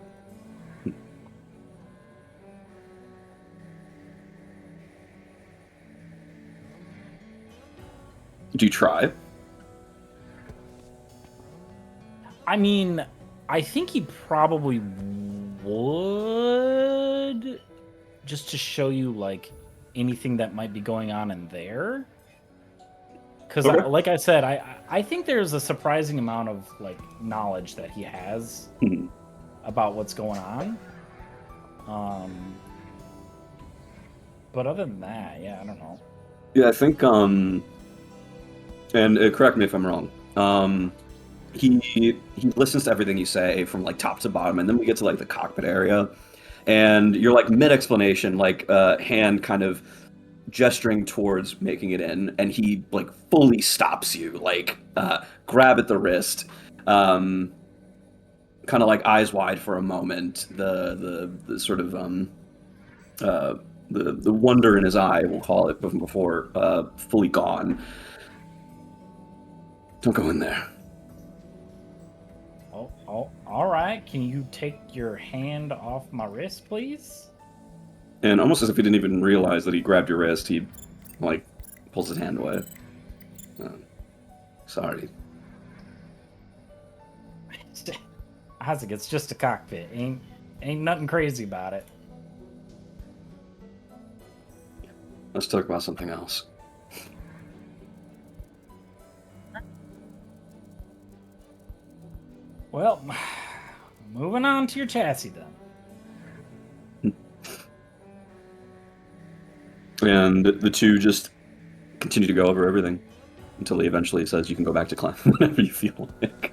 Do you try? I mean, I think he probably would, just to show you like anything that might be going on in there. Because, Okay. like I said, I think there's a surprising amount of like knowledge that he has about what's going on. But other than that, yeah, I don't know. Yeah, I think and correct me if I'm wrong. He listens to everything you say from like top to bottom, and then we get to like the cockpit area, and you're like mid explanation, like hand kind of gesturing towards making it in, and he like fully stops you, like grab at the wrist, kind of like eyes wide for a moment, the sort of the wonder in his eye, we'll call it, before fully gone. Don't go in there. Oh, all right. Can you take your hand off my wrist, please? And almost as if he didn't even realize that he grabbed your wrist, he like pulls his hand away. Sorry. Isaac, it's just a cockpit. Ain't nothing crazy about it. Let's talk about something else. Well, moving on to your chassis then. And the two just continue to go over everything until he eventually says you can go back to Clem whenever you feel like.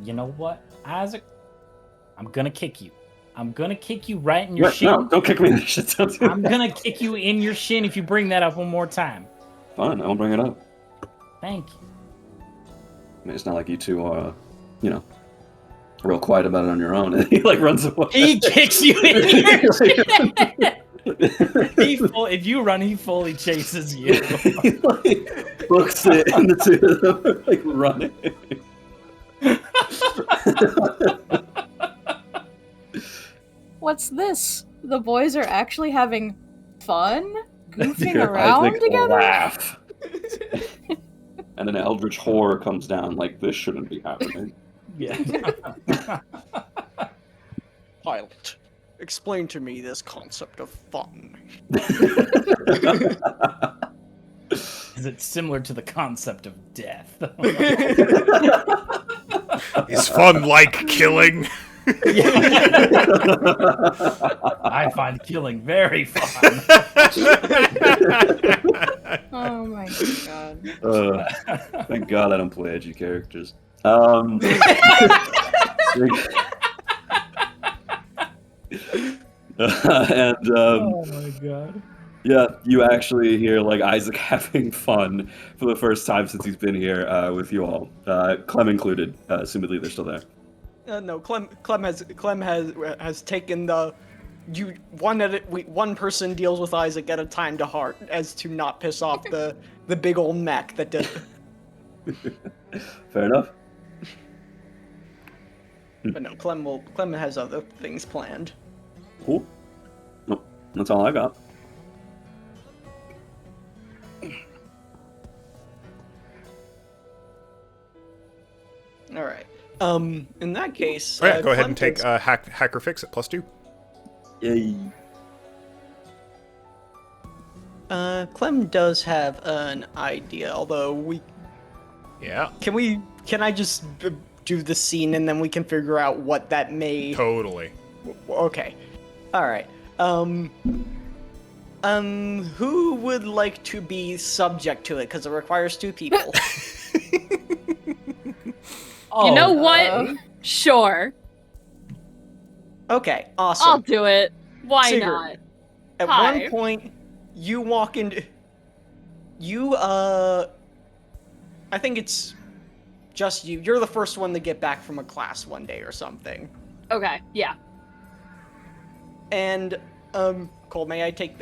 You know what, Isaac? I'm gonna kick you. I'm gonna kick you right in your Wait, shin. no, don't kick me in the shit. Don't do I'm that. gonna kick you in your shin if you bring that up one more time. Fine, I won't bring it up. Thank you. I mean, it's not like you two are, real quiet about it on your own. And he like runs away. He kicks you in your shin. If you run, he fully chases you. He like books it, and the two of them are like running. What's this? The boys are actually having fun? Goofing Here, around Isaac together? laugh. And an eldritch horror comes down like this shouldn't be happening. Yeah. Pilot, explain to me this concept of fun. Is it similar to the concept of death? Is fun like killing? I find killing very fun. Oh my god. Thank God I don't play edgy characters. Oh my god. Yeah, you actually hear like Isaac having fun for the first time since he's been here with you all, Clem included. Assumedly they're still there. No, Clem has taken the one person deals with Isaac at a time to heart, as to not piss off the big old mech that did. Fair enough. But no, Clem has other things planned. Cool. Nope, that's all I got. All right. In that case, Oh, yeah, go ahead Clem and take takes- hacker fix at +2. Yay. Clem does have an idea, although Yeah, can I just do the scene and then we can figure out what that may. totally. Okay. All right. Who would like to be subject to it? Because it requires 2 people. You know Oh, what? Sure. Okay. Awesome. I'll do it. Why Sigurd, not? At Hi. one point, you walk into. I think it's just you. You're the first one to get back from a class one day or something. Okay, yeah. And, Cole, may I take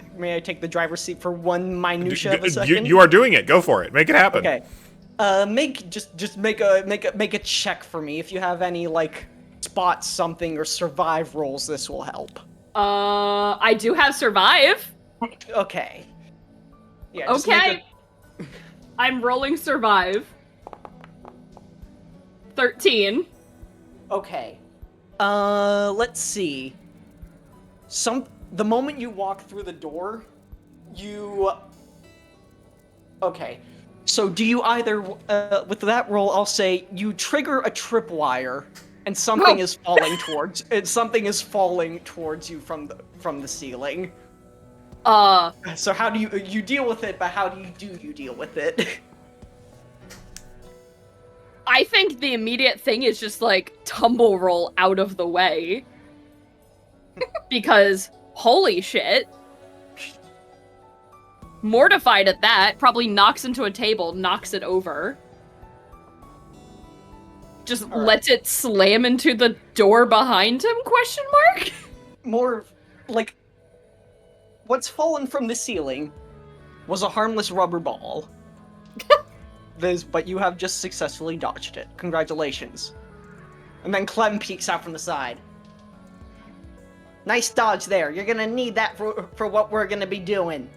the driver's seat for one minutia of a You, second? you are doing it. Go for it. Make it happen. Okay. Make a check for me if you have any like spot something or survive rolls. This will help. I do have survive. Okay. Yeah. Just make Okay. I'm rolling survive. 13. Okay. Let's see. The moment you walk through the door, okay. So do you either with that roll, I'll say you trigger a tripwire and something is falling towards you from the ceiling. So how do you deal with it, but how do you deal with it? I think the immediate thing is just like tumble roll out of the way. Because holy shit. Mortified at that, probably knocks into a table, knocks it over. Just lets it slam into the door behind him, question mark? More like what's fallen from the ceiling was a harmless rubber ball. But you have just successfully dodged it. Congratulations. And then Clem peeks out from the side. Nice dodge there. You're gonna need that for what we're gonna be doing.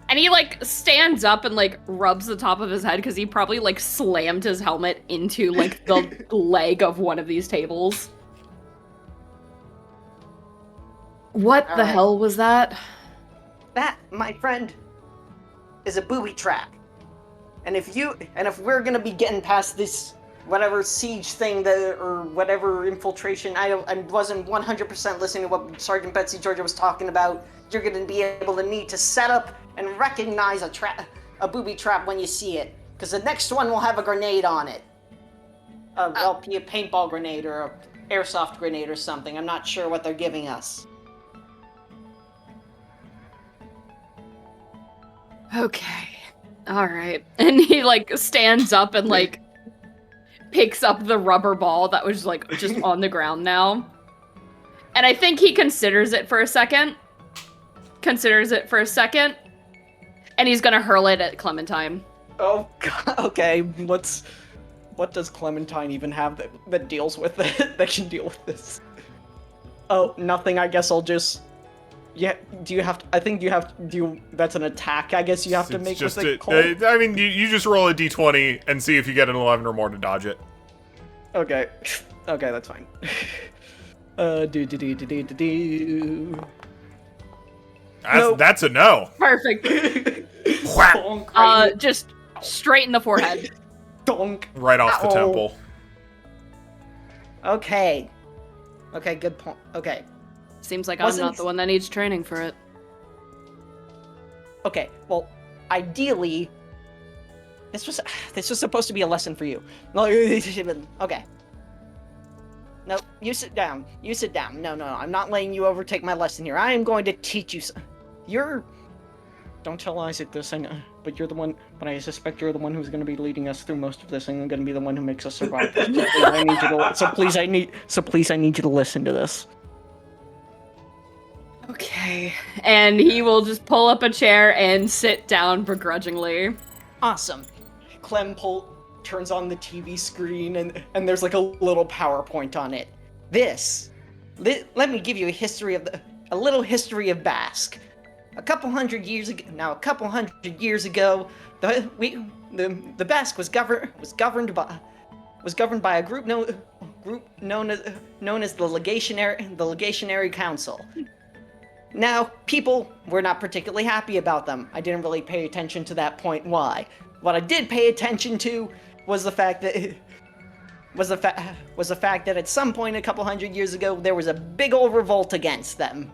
And he like stands up and like rubs the top of his head because he probably like slammed his helmet into like the leg of one of these tables. What the Alright. hell was that? That, my friend, is a booby trap. And if we're gonna be getting past this whatever siege thing or whatever infiltration, I wasn't 100% listening to what Sergeant Betsy Georgia was talking about. You're gonna be able to need to set up and recognize a booby trap when you see it, because the next one will have a grenade on it. LP, a paintball grenade or a airsoft grenade or something. I'm not sure what they're giving us. Okay. Alright. And he, like, stands up and, like, picks up the rubber ball that was, like, just on the ground now. And I think he considers it for a second. And he's gonna hurl it at Clementine. Oh, God. Okay. What does Clementine even have that deals with it? That can deal with this? Oh, nothing. I guess I'll just. Yeah. Do you have to? I think you have. That's an attack. I guess you have to make with it. I mean, you just roll a d20 and see if you get an 11 or more to dodge it. Okay. Okay, that's fine. That's a no. Perfect. Whack. Just straight in the forehead. Donk. Right off the Ow. temple. Okay. Okay, good point. Okay. Seems like I'm not the one that needs training for it. Okay, well, ideally, this was supposed to be a lesson for you. Okay. No, you sit down. You sit down. No, I'm not letting you overtake my lesson here. I am going to teach you. Don't tell Isaac this, I know, but you're the one. But I suspect you're the one who's going to be leading us through most of this, and I'm going to be the one who makes us survive. So please, I need you to listen to this. Okay. And he will just pull up a chair and sit down begrudgingly. Awesome. Clem turns on the TV screen, and there's like a little PowerPoint on it. Let me give you a little history of Basque. A couple hundred years ago, the Basque was governed by a group known as the Legationary Council. Now, people were not particularly happy about them. I didn't really pay attention to that point. Why? What I did pay attention to was the fact that at some point a couple hundred years ago there was a big old revolt against them,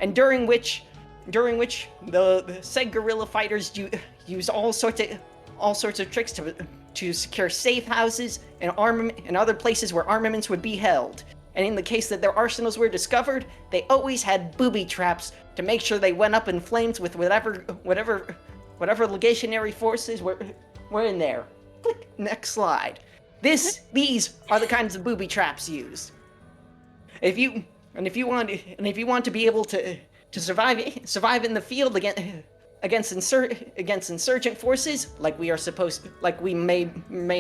and during which the said guerrilla fighters used all sorts of tricks to secure safe houses and other places where armaments would be held. And in the case that their arsenals were discovered, they always had booby traps to make sure they went up in flames with whatever legationary forces were in there. Click, next slide. These are the kinds of booby traps used. If you want to be able to survive in the field against insurgent forces, like we may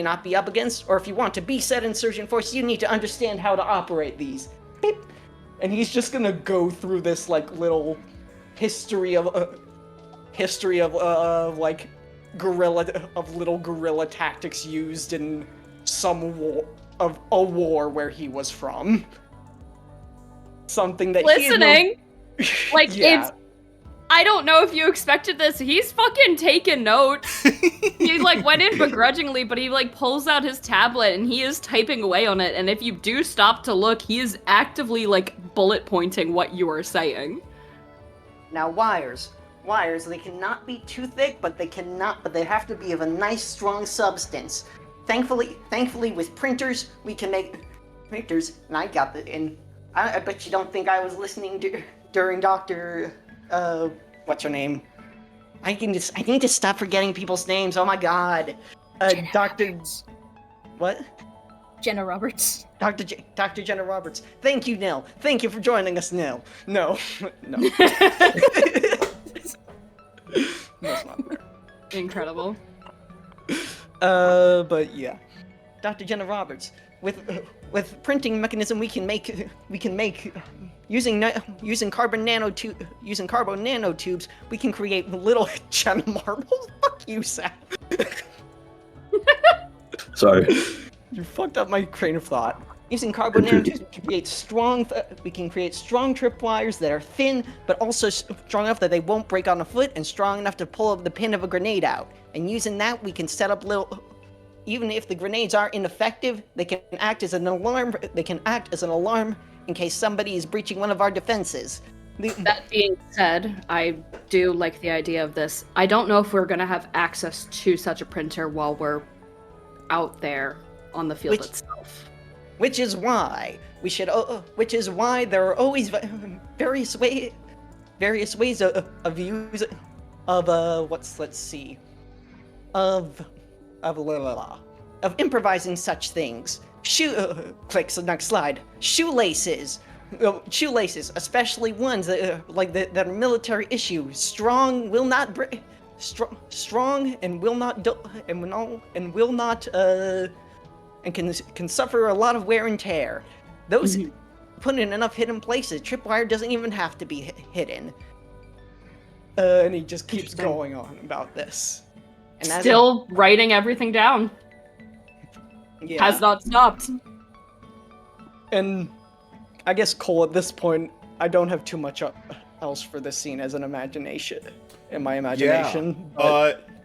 not be up against, or if you want to be said insurgent force, you need to understand how to operate these. Beep. And he's just gonna go through this like little history of little guerrilla tactics used in some war where he was from. Something that listening. Like, yeah. I don't know if you expected this. He's fucking taking notes. He, like, went in begrudgingly, but he, like, pulls out his tablet and he is typing away on it. And if you do stop to look, he is actively, like, bullet pointing what you are saying. Now, wires, they cannot be too thick, but they have to be of a nice, strong substance. Thankfully, with printers, we can make printers, and I got the, and I bet you don't think I was listening during Dr. What's her name? I need to stop forgetting people's names. Oh my god. Dr. Roberts. What? Jenna Roberts. Dr. Jenna Roberts. Thank you, Nil. Thank you for joining us, Nil. No. That's not fair. Incredible. But yeah. Dr. Jenna Roberts. With printing mechanism, we can make using carbon nanotubes. We can create little Jenna marbles. Fuck you, Sam. Sorry. You fucked up my train of thought. Using carbon nanotubes, we can create strong tripwires that are thin, but also strong enough that they won't break on a foot, and strong enough to pull the pin of a grenade out. And using that, we can set up little. Even if the grenades are ineffective, they can act as an alarm. They can act as an alarm in case somebody is breaching one of our defenses. That being said, I do like the idea of this. I don't know if we're gonna have access to such a printer while we're out there on the field itself. which is why which is why there are always various ways of use of of improvising such things. Clicks the next slide. Shoelaces, especially ones that are military issue. Strong will not break. Strong and will not and can suffer a lot of wear and tear. Those put in enough hidden places. Tripwire doesn't even have to be hidden. And he just keeps going on about this. And Still writing everything down. yeah. Has not stopped. And I guess, Cole, at this point, I don't have too much else for this scene as an imagination. In my imagination.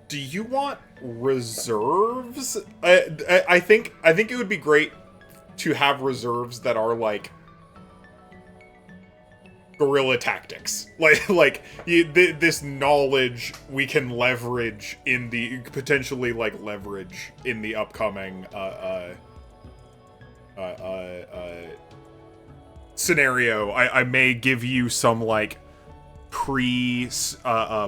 Do you want reserves? I think it would be great to have reserves that are like guerrilla tactics, this knowledge we can leverage in the potentially leverage in the upcoming scenario. I may give you some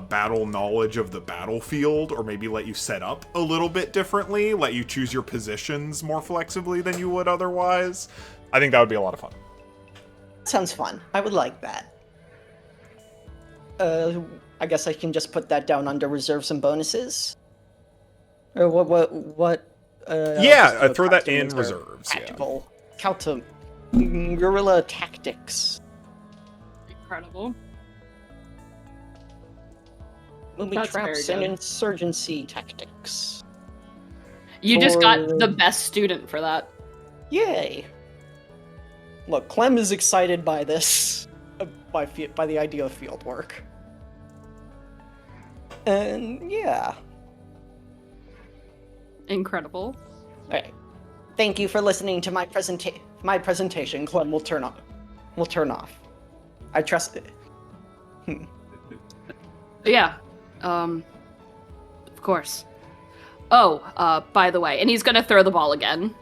battle knowledge of the battlefield, or maybe let you set up a little bit differently, let you choose your positions more flexibly than you would otherwise. I think that would be a lot of fun. Sounds fun. I would like that. I guess I can just put that down under reserves and bonuses. Or what? Throw that in reserves. Tactical. Counter guerrilla tactics. Incredible. Moving That's traps very and good. insurgency tactics. You just got For- the best student for that. Yay! Look, Clem is excited by this, by the idea of field work. And yeah. Incredible. Alright. Thank you for listening to my presentation. Clem will turn off. I trust it. Yeah. Of course. Oh, by the way, and he's gonna throw the ball again.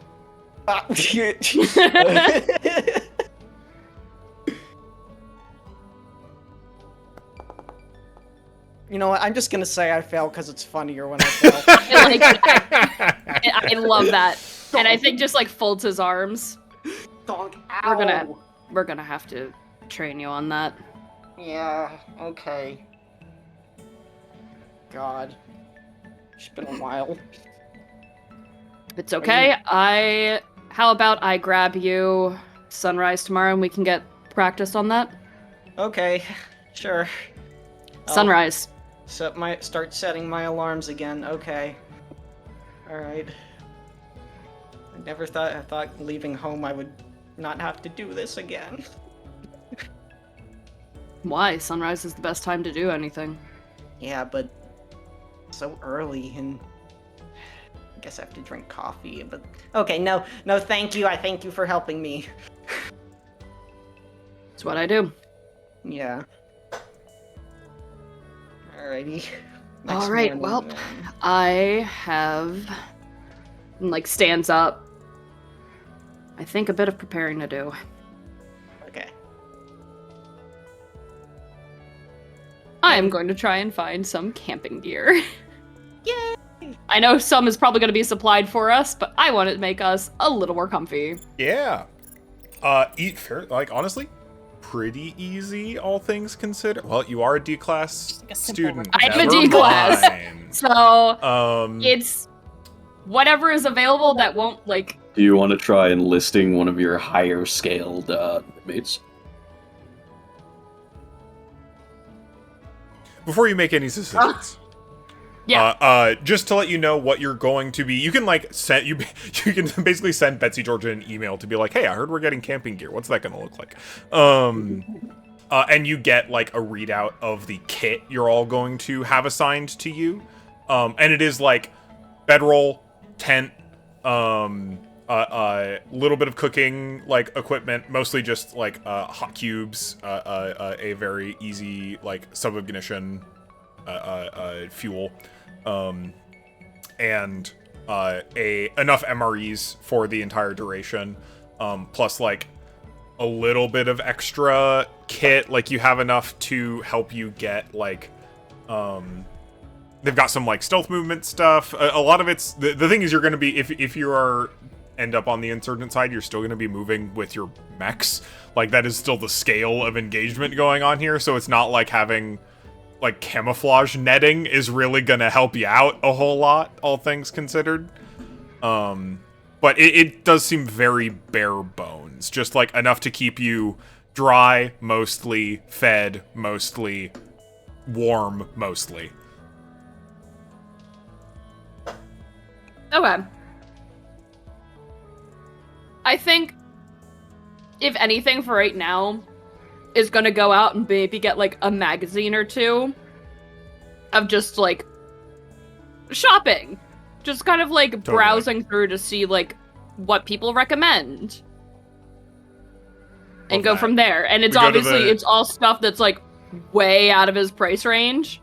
You know what? I'm just gonna say I fail because it's funnier when I fail. I love that. And I think just folds his arms. Dog, We're gonna have to train you on that. Yeah, okay. God. It's been a while. It's okay. How about I grab you sunrise tomorrow and we can get practice on that? Okay, sure. Sunrise. Start setting my alarms again. Okay. Alright. I thought leaving home I would not have to do this again. Why? Sunrise is the best time to do anything. Yeah, but so early, and I guess I have to drink coffee, but okay, no, thank you. I thank you for helping me. It's what I do. Yeah. Alrighty. All right, well, I have stands up. I think a bit of preparing to do. Okay. I am going to try and find some camping gear. Yay! I know some is probably going to be supplied for us, but I want to make us a little more comfy. Yeah. Honestly, pretty easy, all things considered. Well, you are a D-class student. I'm a Never D-class. mind. So, it's whatever is available that won't, Do you want to try enlisting one of your higher scaled mates? Before you make any decisions, Yeah. just to let you know what you're going to be, you can send you can basically send Betsy Georgia an email to be like, hey, I heard we're getting camping gear. What's that going to look like? And you get a readout of the kit you're all going to have assigned to you, and it is bedroll, tent, little bit of cooking equipment, mostly just hot cubes, a very easy sub-ignition fuel, and enough MREs for the entire duration, plus like a little bit of extra kit. Like, you have enough to help you get like they've got some like stealth movement stuff. A lot of it's the thing is, you're going to be, if you are end up on the insurgent side, you're still going to be moving with your mechs. Like, that is still the scale of engagement going on here, so it's not like having like camouflage netting is really going to help you out a whole lot, all things considered. But it does seem very bare bones, just like enough to keep you dry mostly, fed mostly, warm mostly. Okay. I think, if anything for right now, is gonna go out and maybe get like a magazine or two of just like shopping. Just kind of like browsing through to see like what people recommend. And go from there. And it's obviously, it's all stuff that's like way out of his price range.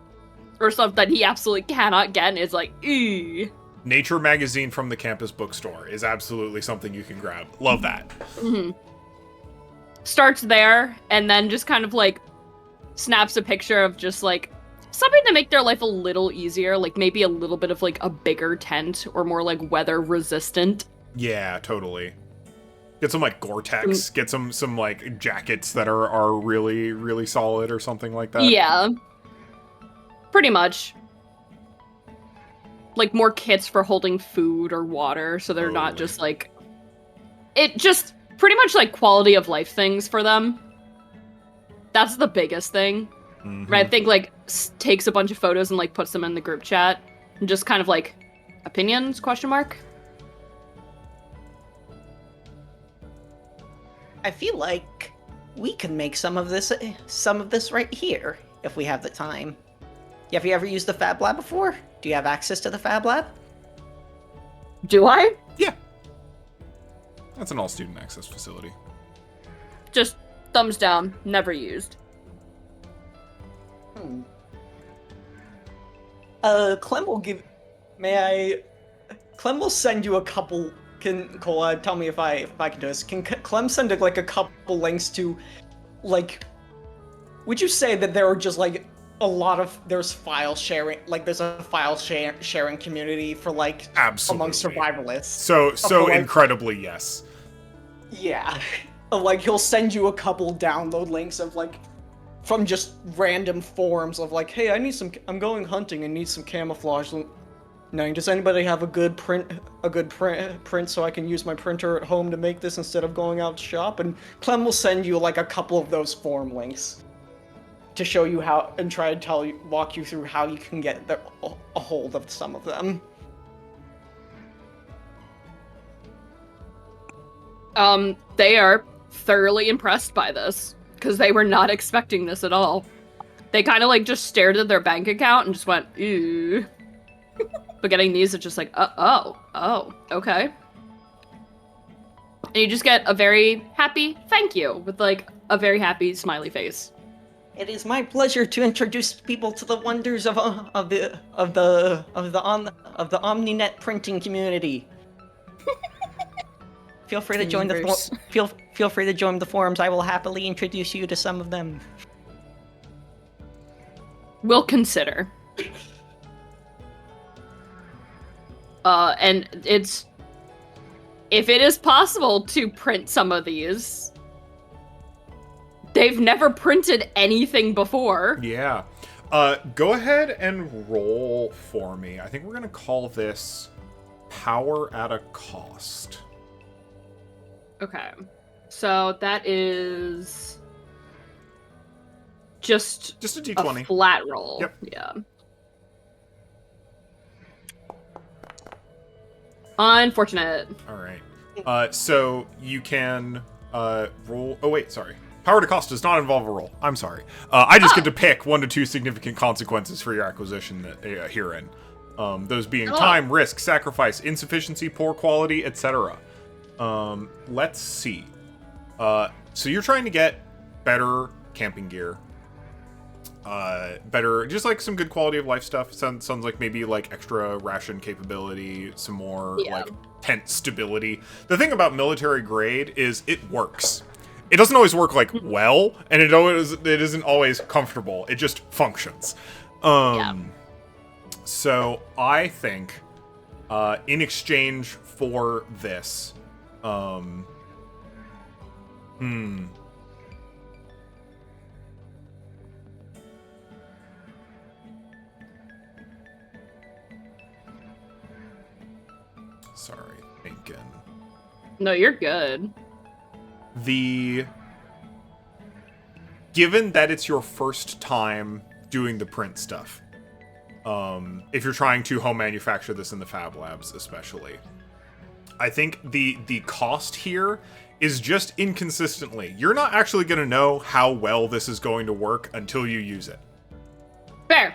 Or stuff that he absolutely cannot get and is like, ew. Nature magazine from the campus bookstore is absolutely something you can grab. Love that. Mm-hmm. Starts there, and then just kind of like snaps a picture of just like something to make their life a little easier, like maybe a little bit of like a bigger tent or more like weather resistant. Yeah, totally. Get some like Gore-Tex, get some like jackets that are really, really solid or something like that. Yeah. Pretty much. Like more kits for holding food or water, so they're not just like... It just pretty much like quality of life things for them. That's the biggest thing. Mm-hmm. Right? I think like takes a bunch of photos and like puts them in the group chat and just kind of like opinions, question mark. I feel like we can make some of this right here if we have the time. Have you ever used the Fab Lab before? Do you have access to the Fab Lab? Do I? Yeah. That's an all-student access facility. Just thumbs down. Never used. Clem will give... Clem will send you a couple... Can Cola tell me if I can do this? Can Clem send like a couple links to, like... Would you say that there are just like there's file sharing, like there's a file sharing community for like among survivalists? So like, incredibly yes. Yeah, like he'll send you a couple download links of like from just random forums of like, hey, I'm going hunting and need some camouflage. Now, does anybody have a good print so I can use my printer at home to make this instead of going out to shop? And Clem will send you like a couple of those forum links to show you how and try to walk you through how you can get a hold of some of them. They are thoroughly impressed by this because they were not expecting this at all. They kind of like just stared at their bank account and just went, ooh. But getting these is just like, oh, okay. And you just get a very happy thank you with like a very happy smiley face. It is my pleasure to introduce people to the wonders of the OmniNet printing community. Feel free to join feel free to join the forums. I will happily introduce you to some of them. We'll consider. And if it is possible to print some of these, they've never printed anything before. Yeah. Go ahead and roll for me. I think we're gonna call this Power at a Cost. Okay. So that is just a D20. A flat roll. Yep. Yeah. Unfortunate. All right. So you can roll. Oh wait, sorry. Power to cost does not involve a roll. I'm sorry. I just get to pick 1 to 2 significant consequences for your acquisition herein. Those being time, risk, sacrifice, insufficiency, poor quality, etc. Let's see. So you're trying to get better camping gear. better, just like some good quality of life stuff. Sounds like maybe like extra ration capability, some more like tent stability. The thing about military grade is it works. It doesn't always work like well, and it isn't always comfortable. It just functions. So I think in exchange for this, sorry, thinking. No, you're good. Given that it's your first time doing the print stuff, if you're trying to home manufacture this in the Fab Labs especially, I think the cost here is just inconsistently. You're not actually going to know how well this is going to work until you use it. Fair.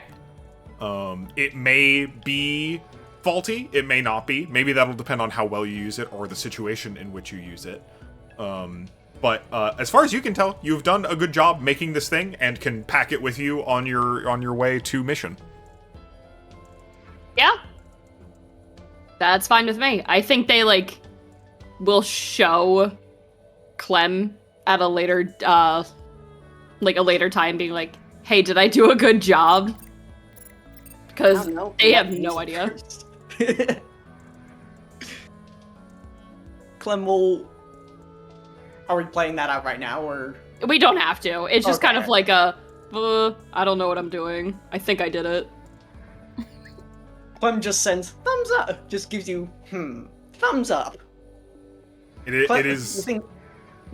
It may be faulty, it may not be. Maybe that'll depend on how well you use it or the situation in which you use it. But as far as you can tell, you've done a good job making this thing and can pack it with you on your way to mission. Yeah. That's fine with me. I think they will show Clem at a later a later time being like, "Hey, did I do a good job?" Because they have no idea. Clem will... Are we playing that out right now, or...? We don't have to. It's just kind of Okay. like I don't know what I'm doing. I think I did it. Clem just sends thumbs up. Just gives you, thumbs up. It Clem, is... you think-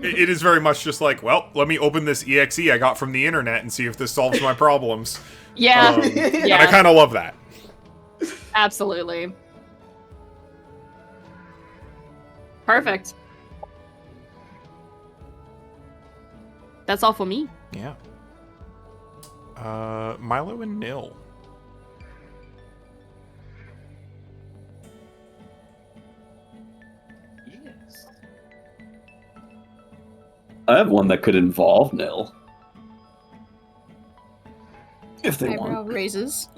It is very much just like, well, let me open this EXE I got from the internet and see if this solves my problems. Yeah. And I kind of love that. Absolutely. Perfect. That's all for me. Yeah. Milo and Nil. Yes. I have one that could involve Nil. If they Eyebrow want. raises.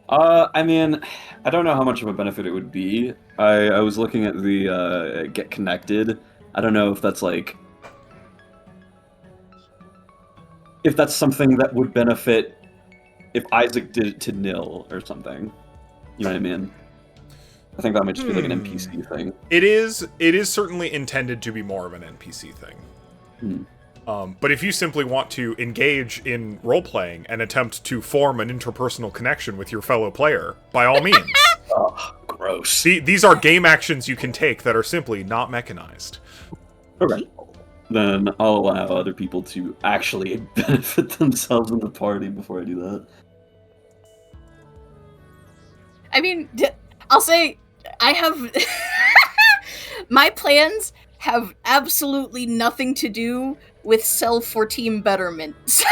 I mean, I don't know how much of a benefit it would be. I was looking at the Get Connected. I don't know if that's if that's something that would benefit if Isaac did it to Nil or something. You know what I mean? I think that might just be like an NPC thing. It is certainly intended to be more of an NPC thing. But if you simply want to engage in role-playing and attempt to form an interpersonal connection with your fellow player, by all means. Oh, gross. These are game actions you can take that are simply not mechanized. Okay. Then I'll allow other people to actually benefit themselves in the party before I do that. I mean, I'll say I have my plans have absolutely nothing to do with self for team betterment. So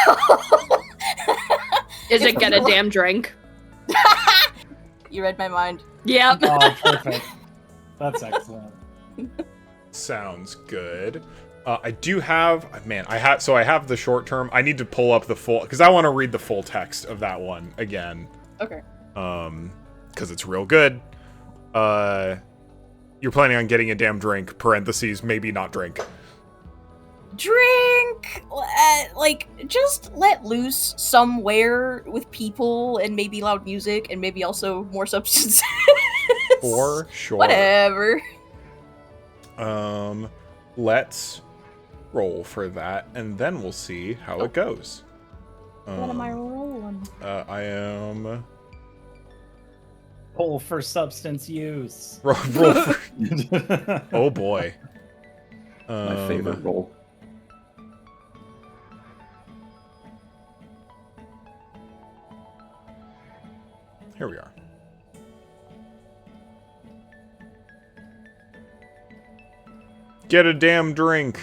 Is it get a damn drink? you read my mind. Yep. Oh, perfect. That's excellent. Sounds good. I do have, I have the short term. I need to pull up the full, because I want to read the full text of that one again. Okay. Because it's real good. You're planning on getting a damn drink, parentheses, maybe not drink. Drink! Just let loose somewhere with people and maybe loud music and maybe also more substances. For sure. Whatever. Let's roll for that, and then we'll see how it goes. What am I rolling? I am... Roll for substance use. roll for... Oh boy. My favorite role. Here we are. Get a damn drink.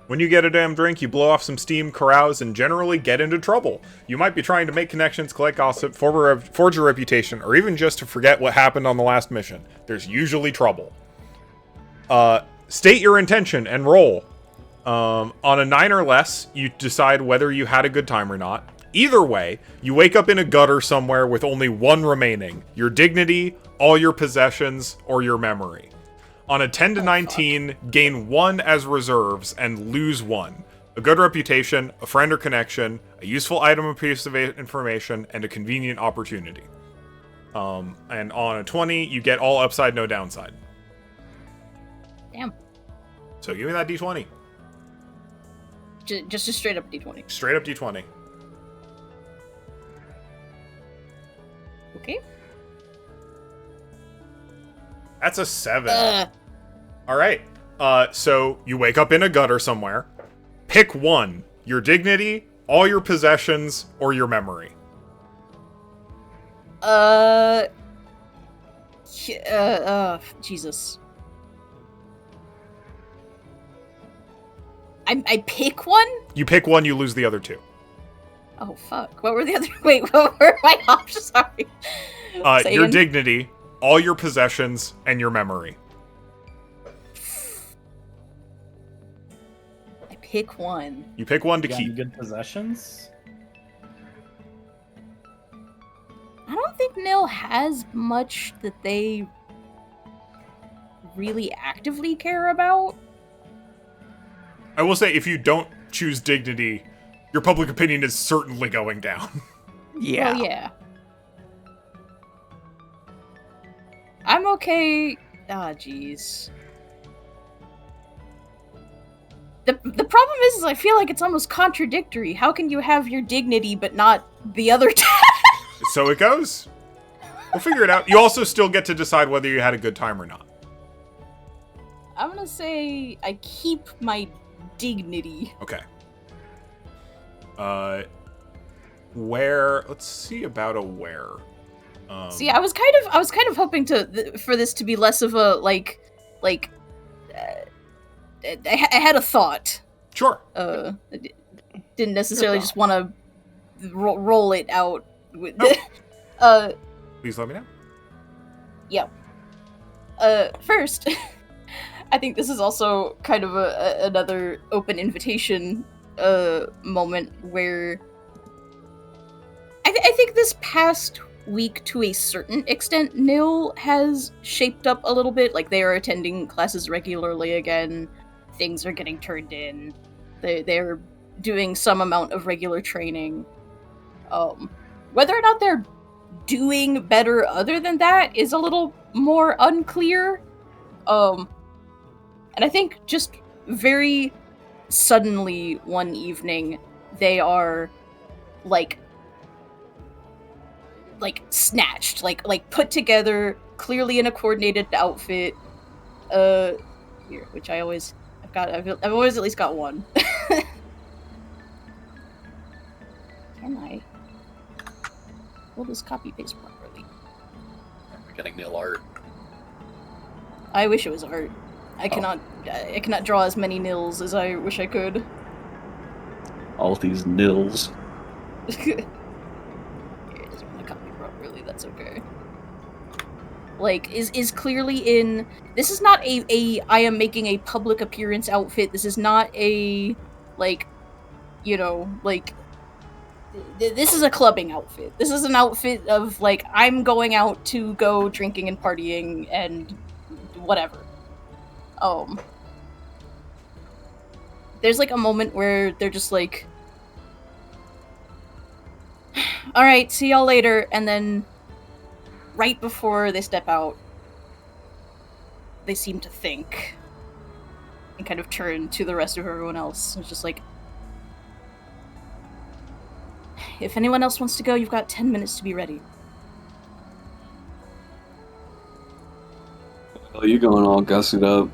When you get a damn drink, you blow off some steam, carouse, and generally get into trouble. You might be trying to make connections, collect gossip, forge a reputation, or even just to forget what happened on the last mission. There's usually trouble. State your intention and roll. On a 9 or less, you decide whether you had a good time or not. Either way, you wake up in a gutter somewhere with only one remaining. Your dignity, all your possessions, or your memory. On a 10 to 19, gain 1 as reserves and lose 1. A good reputation, a friend or connection, a useful item or piece of information, and a convenient opportunity. And on a 20, you get all upside, no downside. Damn. So give me that d20. Just a straight up d20. Straight up d20. Okay. That's a 7. Alright. So you wake up in a gutter somewhere. Pick one. Your dignity, all your possessions, or your memory. Jesus. I pick one? You pick one, you lose the other 2. Oh, fuck. What were the other... Wait, what were my options? Sorry. Say Your again? dignity, all your possessions, and your memory. I pick one. You pick one to You got any keep. good possessions? I don't think Nil has much that they really actively care about. I will say, if you don't choose dignity, your public opinion is certainly going down. Yeah. Well, yeah. I'm okay. Ah, jeez. The problem is I feel like it's almost contradictory. How can you have your dignity but not the other two? So it goes. We'll figure it out. You also still get to decide whether you had a good time or not. I'm gonna say I keep my dignity. Okay. Where? Let's see about a where. See, I was kind of hoping for this to be less of a I had a thought. Sure. Didn't necessarily just want to roll it out. With Please let me know. Yep. First, I think this is also kind of another open invitation moment where I think this past week, to a certain extent, Nil has shaped up a little bit. Like, they are attending classes regularly again. Things are getting turned in. They're doing some amount of regular training. Whether or not they're doing better other than that is a little more unclear. And I think just very suddenly one evening, they are like snatched, like put together, clearly in a coordinated outfit. Here, which I've always at least got one. Can I? Will this copy paste properly? We're getting nil art. I wish it was art. I cannot draw as many nils as I wish I could. All these nils. Here, it doesn't want to copy properly, that's okay. Like, is clearly in... This is not a I am making a public appearance outfit. This is not a, like, you know, like... This is a clubbing outfit. This is an outfit of, like, I'm going out to go drinking and partying and whatever. There's, like, a moment where they're just like... Alright, see y'all later, and then right before they step out, they seem to think and kind of turn to the rest of everyone else. It's just like, if anyone else wants to go, you've got 10 minutes to be ready. Oh, you going all gussied up?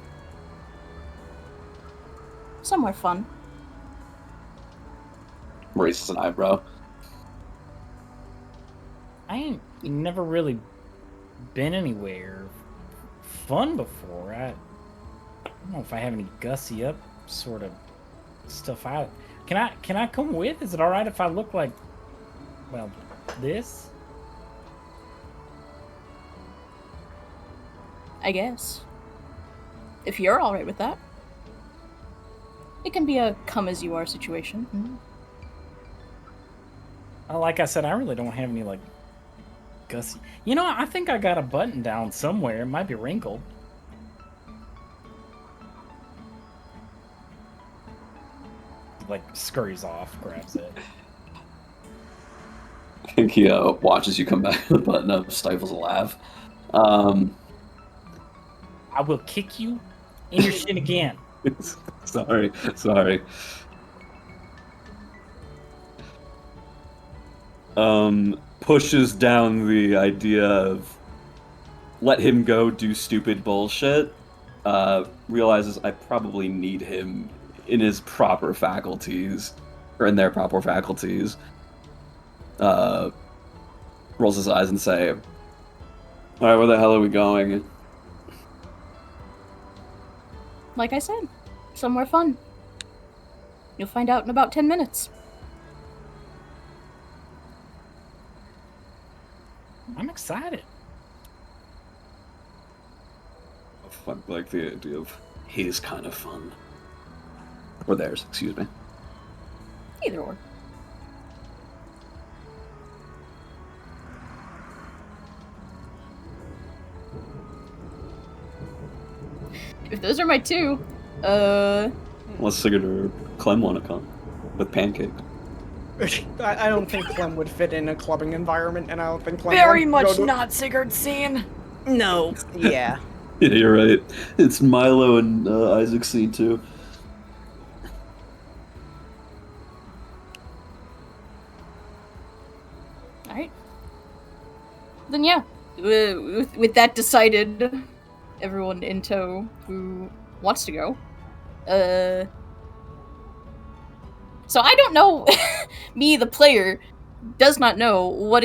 Somewhere fun. Raises an eyebrow. I ain't never really been anywhere fun before. I don't know if I have any gussy up sort of stuff. Can I come with? Is it all right if I look like, well, this? I guess. If you're alright with that. It can be a come-as-you-are situation. Like I said, I really don't have any, like, gussy... You know, I think I got a button down somewhere. It might be wrinkled. Like, scurries off, grabs it. I think he watches you come back with the button up, stifles a laugh. I will kick you in your shin again. Sorry. Pushes down the idea of let him go do stupid bullshit. Realizes I probably need him in his proper faculties, or in their proper faculties. Rolls his eyes and say, "All right, where the hell are we going?" Like I said, somewhere fun. You'll find out in about 10 minutes. I'm excited. I like the idea of his kind of fun. Or theirs, excuse me. Either or. If those are my two, Unless Sigurd or Clem want to come with pancake. I don't think Clem would fit in a clubbing environment, and I don't think Clem Very wants much to go to... not Sigurd's scene. No. Yeah. Yeah, you're right. It's Milo and Isaac's scene too. alright. Then yeah, with that decided, everyone in tow who wants to go. So I don't know, me the player does not know where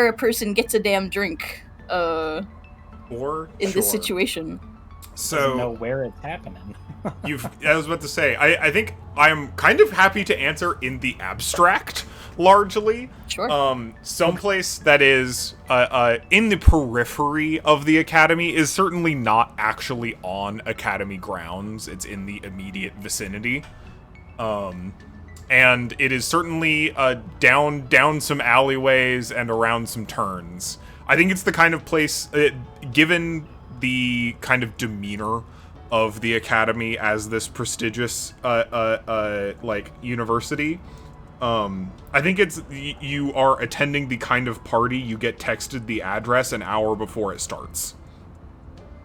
a person gets a damn drink Or in this sure. situation. Doesn't know So where it's happening. I was about to say, I think I'm kind of happy to answer in the abstract, largely. Sure. Someplace that is in the periphery of the academy is certainly not actually on academy grounds. It's in the immediate vicinity. And it is certainly down some alleyways and around some turns. I think it's the kind of place, given the kind of demeanor of the academy as this prestigious like university, I think it's you are attending the kind of party you get texted the address an hour before it starts.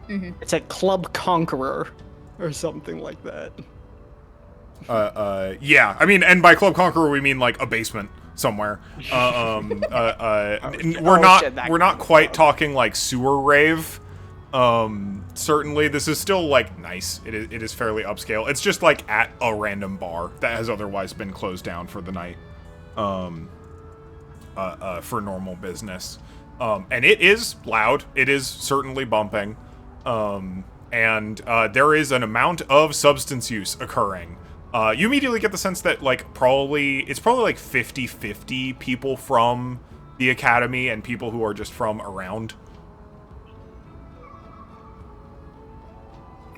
Mm-hmm. It's at Club Conqueror, or something like that. Yeah, I mean, and by Club Conqueror we mean like a basement somewhere. We're not quite talking like sewer rave. Certainly this is still like nice. It is fairly upscale. It's just like at a random bar that has otherwise been closed down for the night, for normal business. And it is loud. It is certainly bumping. And there is an amount of substance use occurring. You immediately get the sense that like it's probably like 50-50 people from the academy and people who are just from around.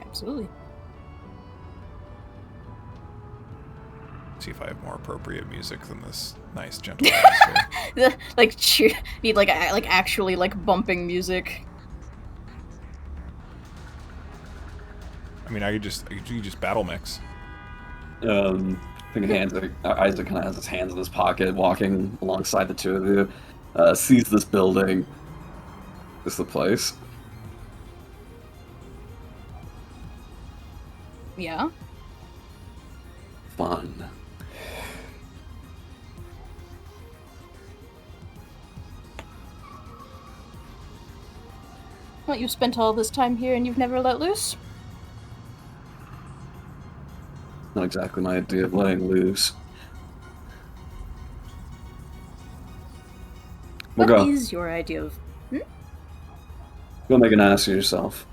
Absolutely. See if I have more appropriate music than this nice gentle atmosphere. Like need like actually like bumping music. I mean, you just battle mix. I think Isaac kind of has his hands in his pocket, walking alongside the two of you. Sees this building. This is the place. Yeah. Fun. Well, you spent all this time here and you've never let loose? Not exactly my idea of letting loose. We'll What go. is your idea of... Go make an ass of yourself.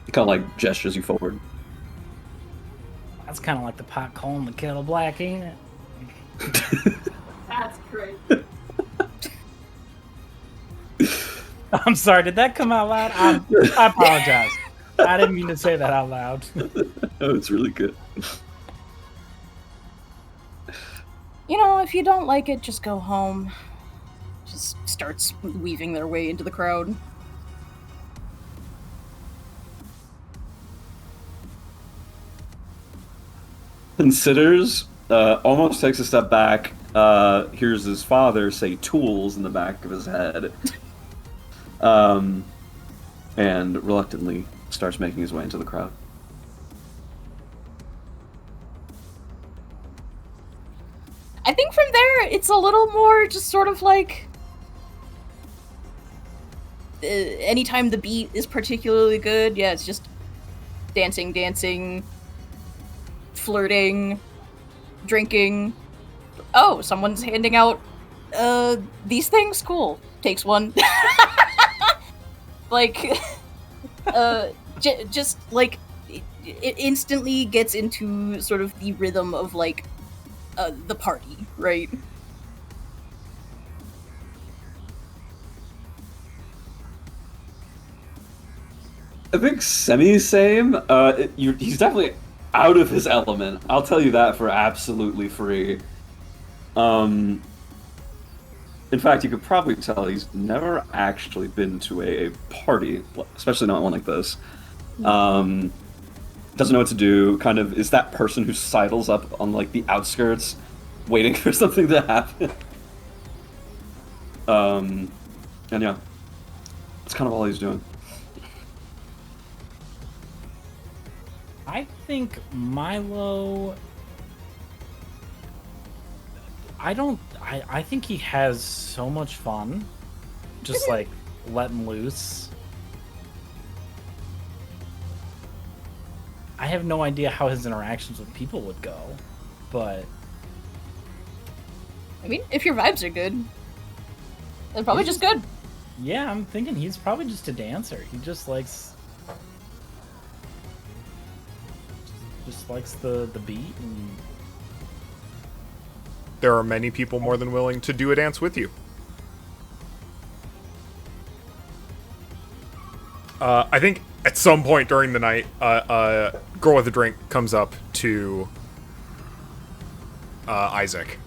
He kind of like gestures you forward. That's kind of like the pot calling the kettle black, ain't it? That's great. I'm sorry, did that come out loud? I apologize. I didn't mean to say that out loud. Oh, it's really good. You know, if you don't like it, just go home. Just starts weaving their way into the crowd. Considers, almost takes a step back, hears his father say tools in the back of his head, and reluctantly starts making his way into the crowd. I think from there, it's a little more just sort of like... anytime the beat is particularly good, yeah, it's just dancing, flirting, drinking. Oh, someone's handing out these things? Cool. Takes one. Like, just like, it instantly gets into sort of the rhythm of like the party, right? I think semi-same. He's definitely out of his element. I'll tell you that for absolutely free. In fact, you could probably tell he's never actually been to a party, especially not one like this. Doesn't know what to do. Kind of is that person who sidles up on like the outskirts, waiting for something to happen. And yeah, that's kind of all he's doing. I think Milo... I think he has so much fun. Just, like, letting loose. I have no idea how his interactions with people would go, but... I mean, if your vibes are good, they're probably just good. Yeah, I'm thinking he's probably just a dancer. He just likes... the beat and... There are many people more than willing to do a dance with you. I think at some point during the night, girl with a drink comes up to Isaac.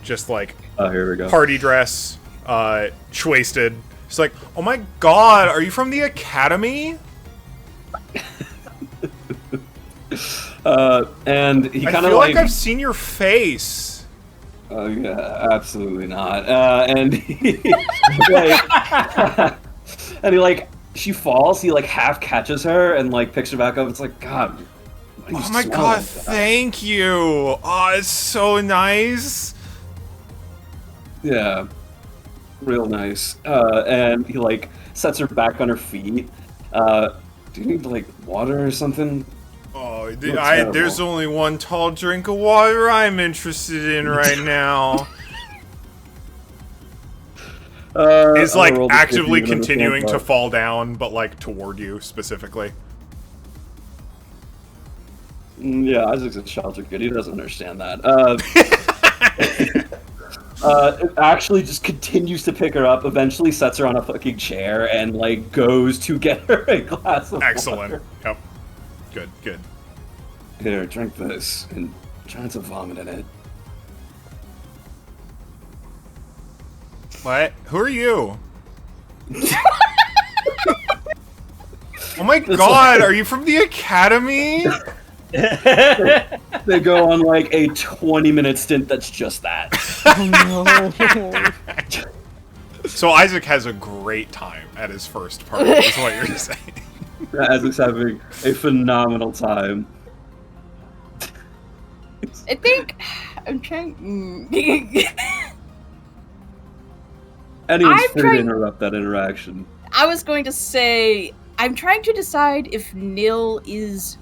Just like, Oh, here we go. party dress, wasted. She's like, oh my god, are you from the academy? And he I kind of feel like, like I've seen your face. yeah, absolutely not. And he, like, and he like, she falls. He like half catches her and like picks her back up. It's like, God. why do you Oh my smell god, like that? thank you. Oh, it's so nice. Yeah, real nice. And he like sets her back on her feet. Do you need like water or something? Oh, terrible. there's only one tall drink of water I'm interested in right now. Is I'm like gonna roll to see if actively you even understand continuing to that. fall down, but like toward you specifically. Yeah, Isaac's a shelter kid. He doesn't understand that. Actually just continues to pick her up, eventually sets her on a fucking chair, and like goes to get her a glass of Excellent. water. Yep. Good, good. Here, drink this, and try not to vomit in it. What? Who are you? Oh my god, are you from the academy? They go on like a 20-minute stint that's just that. So Isaac has a great time at his first party, is what you're saying. Isaac's having a phenomenal time. I think I'm trying. Anyone's I'm free trying- to interrupt that interaction. I was going to say I'm trying to decide if Nil is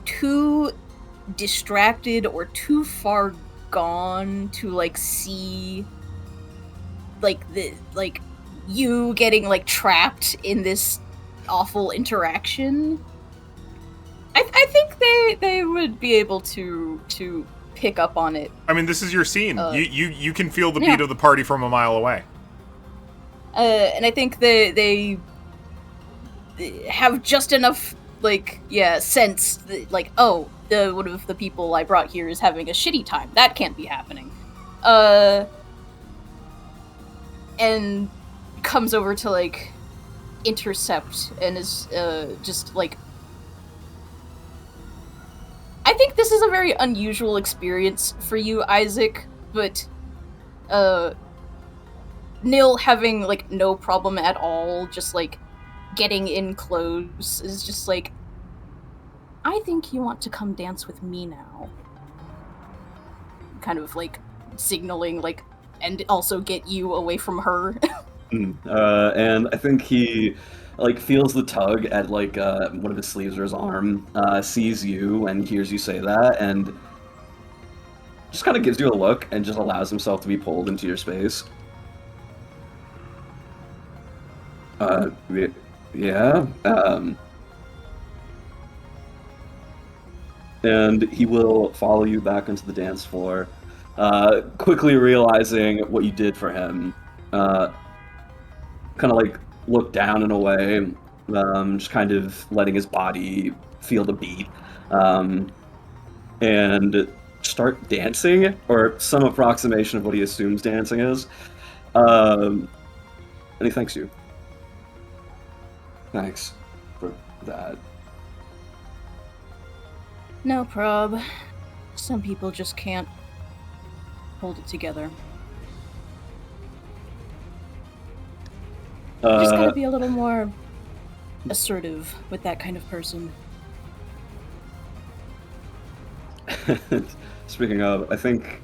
too distracted or too far gone to like see like you getting like trapped in this awful interaction. I think they would be able to pick up on it. I mean, this is your scene. You can feel the yeah. beat of the party from a mile away. And I think they have just enough, like, sense that, like, oh, one of the people I brought here is having a shitty time. That can't be happening. And comes over to, like, intercept and is, just, like... I think this is a very unusual experience for you, Isaac, but, Nil having, like, no problem at all, just, like, getting in close is just, like, I think you want to come dance with me now. Kind of, like, signaling, like, and also get you away from her. And I think he, like, feels the tug at, like, one of his sleeves or his arm, sees you and hears you say that, and just kind of gives you a look and just allows himself to be pulled into your space. Yeah, and he will follow you back into the dance floor, quickly realizing what you did for him. Kind of like look down in a way, just kind of letting his body feel the beat, and start dancing, or some approximation of what he assumes dancing is. And he thanks you. Thanks for that. No prob. Some people just can't hold it together. Just gotta be a little more assertive with that kind of person. Speaking of, I think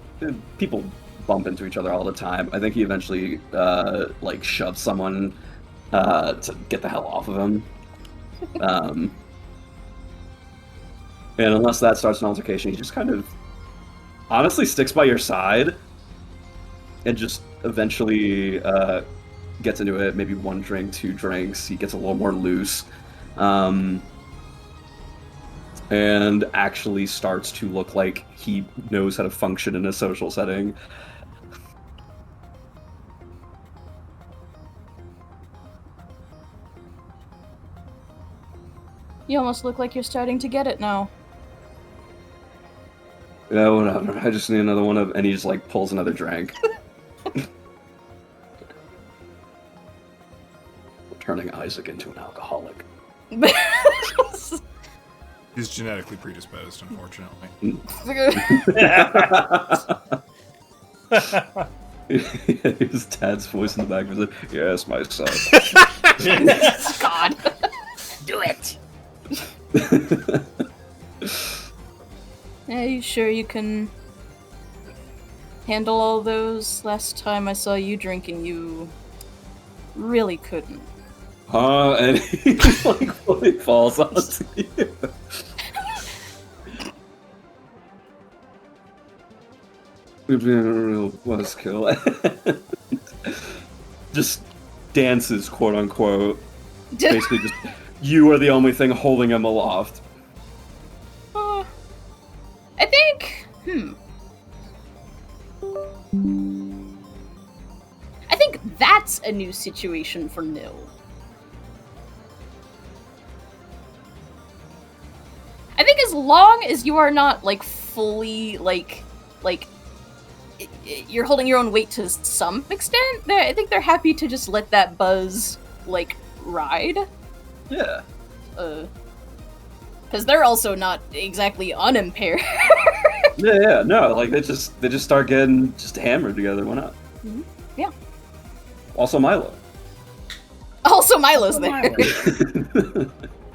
people bump into each other all the time. I think he eventually like shoves someone to get the hell off of him. And unless that starts an altercation, he just kind of honestly sticks by your side and just eventually gets into it. Maybe 1 drink, 2 drinks. He gets a little more loose. And actually starts to look like he knows how to function in a social setting. You almost look like you're starting to get it now. Yeah, whatever. I just need another one of... And he just, like, pulls another drink. Turning Isaac into an alcoholic. He's genetically predisposed, unfortunately. His dad's voice in the back was like, yes, my son. God. Do it. Are you sure you can handle all those? Last time I saw you drinking, you really couldn't. And he like fully falls onto you. We've been a real buzzkill. Just dances, quote unquote. Basically, just you are the only thing holding him aloft. I think. I think that's a new situation for Nil. I think as long as you are not, like, fully, like, you're holding your own weight to some extent, I think they're happy to just let that buzz, like, ride. Yeah. Because they're also not exactly unimpaired. Yeah, no, like, they just start getting just hammered together, why not? Mm-hmm. Yeah. Also Milo. Also Milo's there. Milo.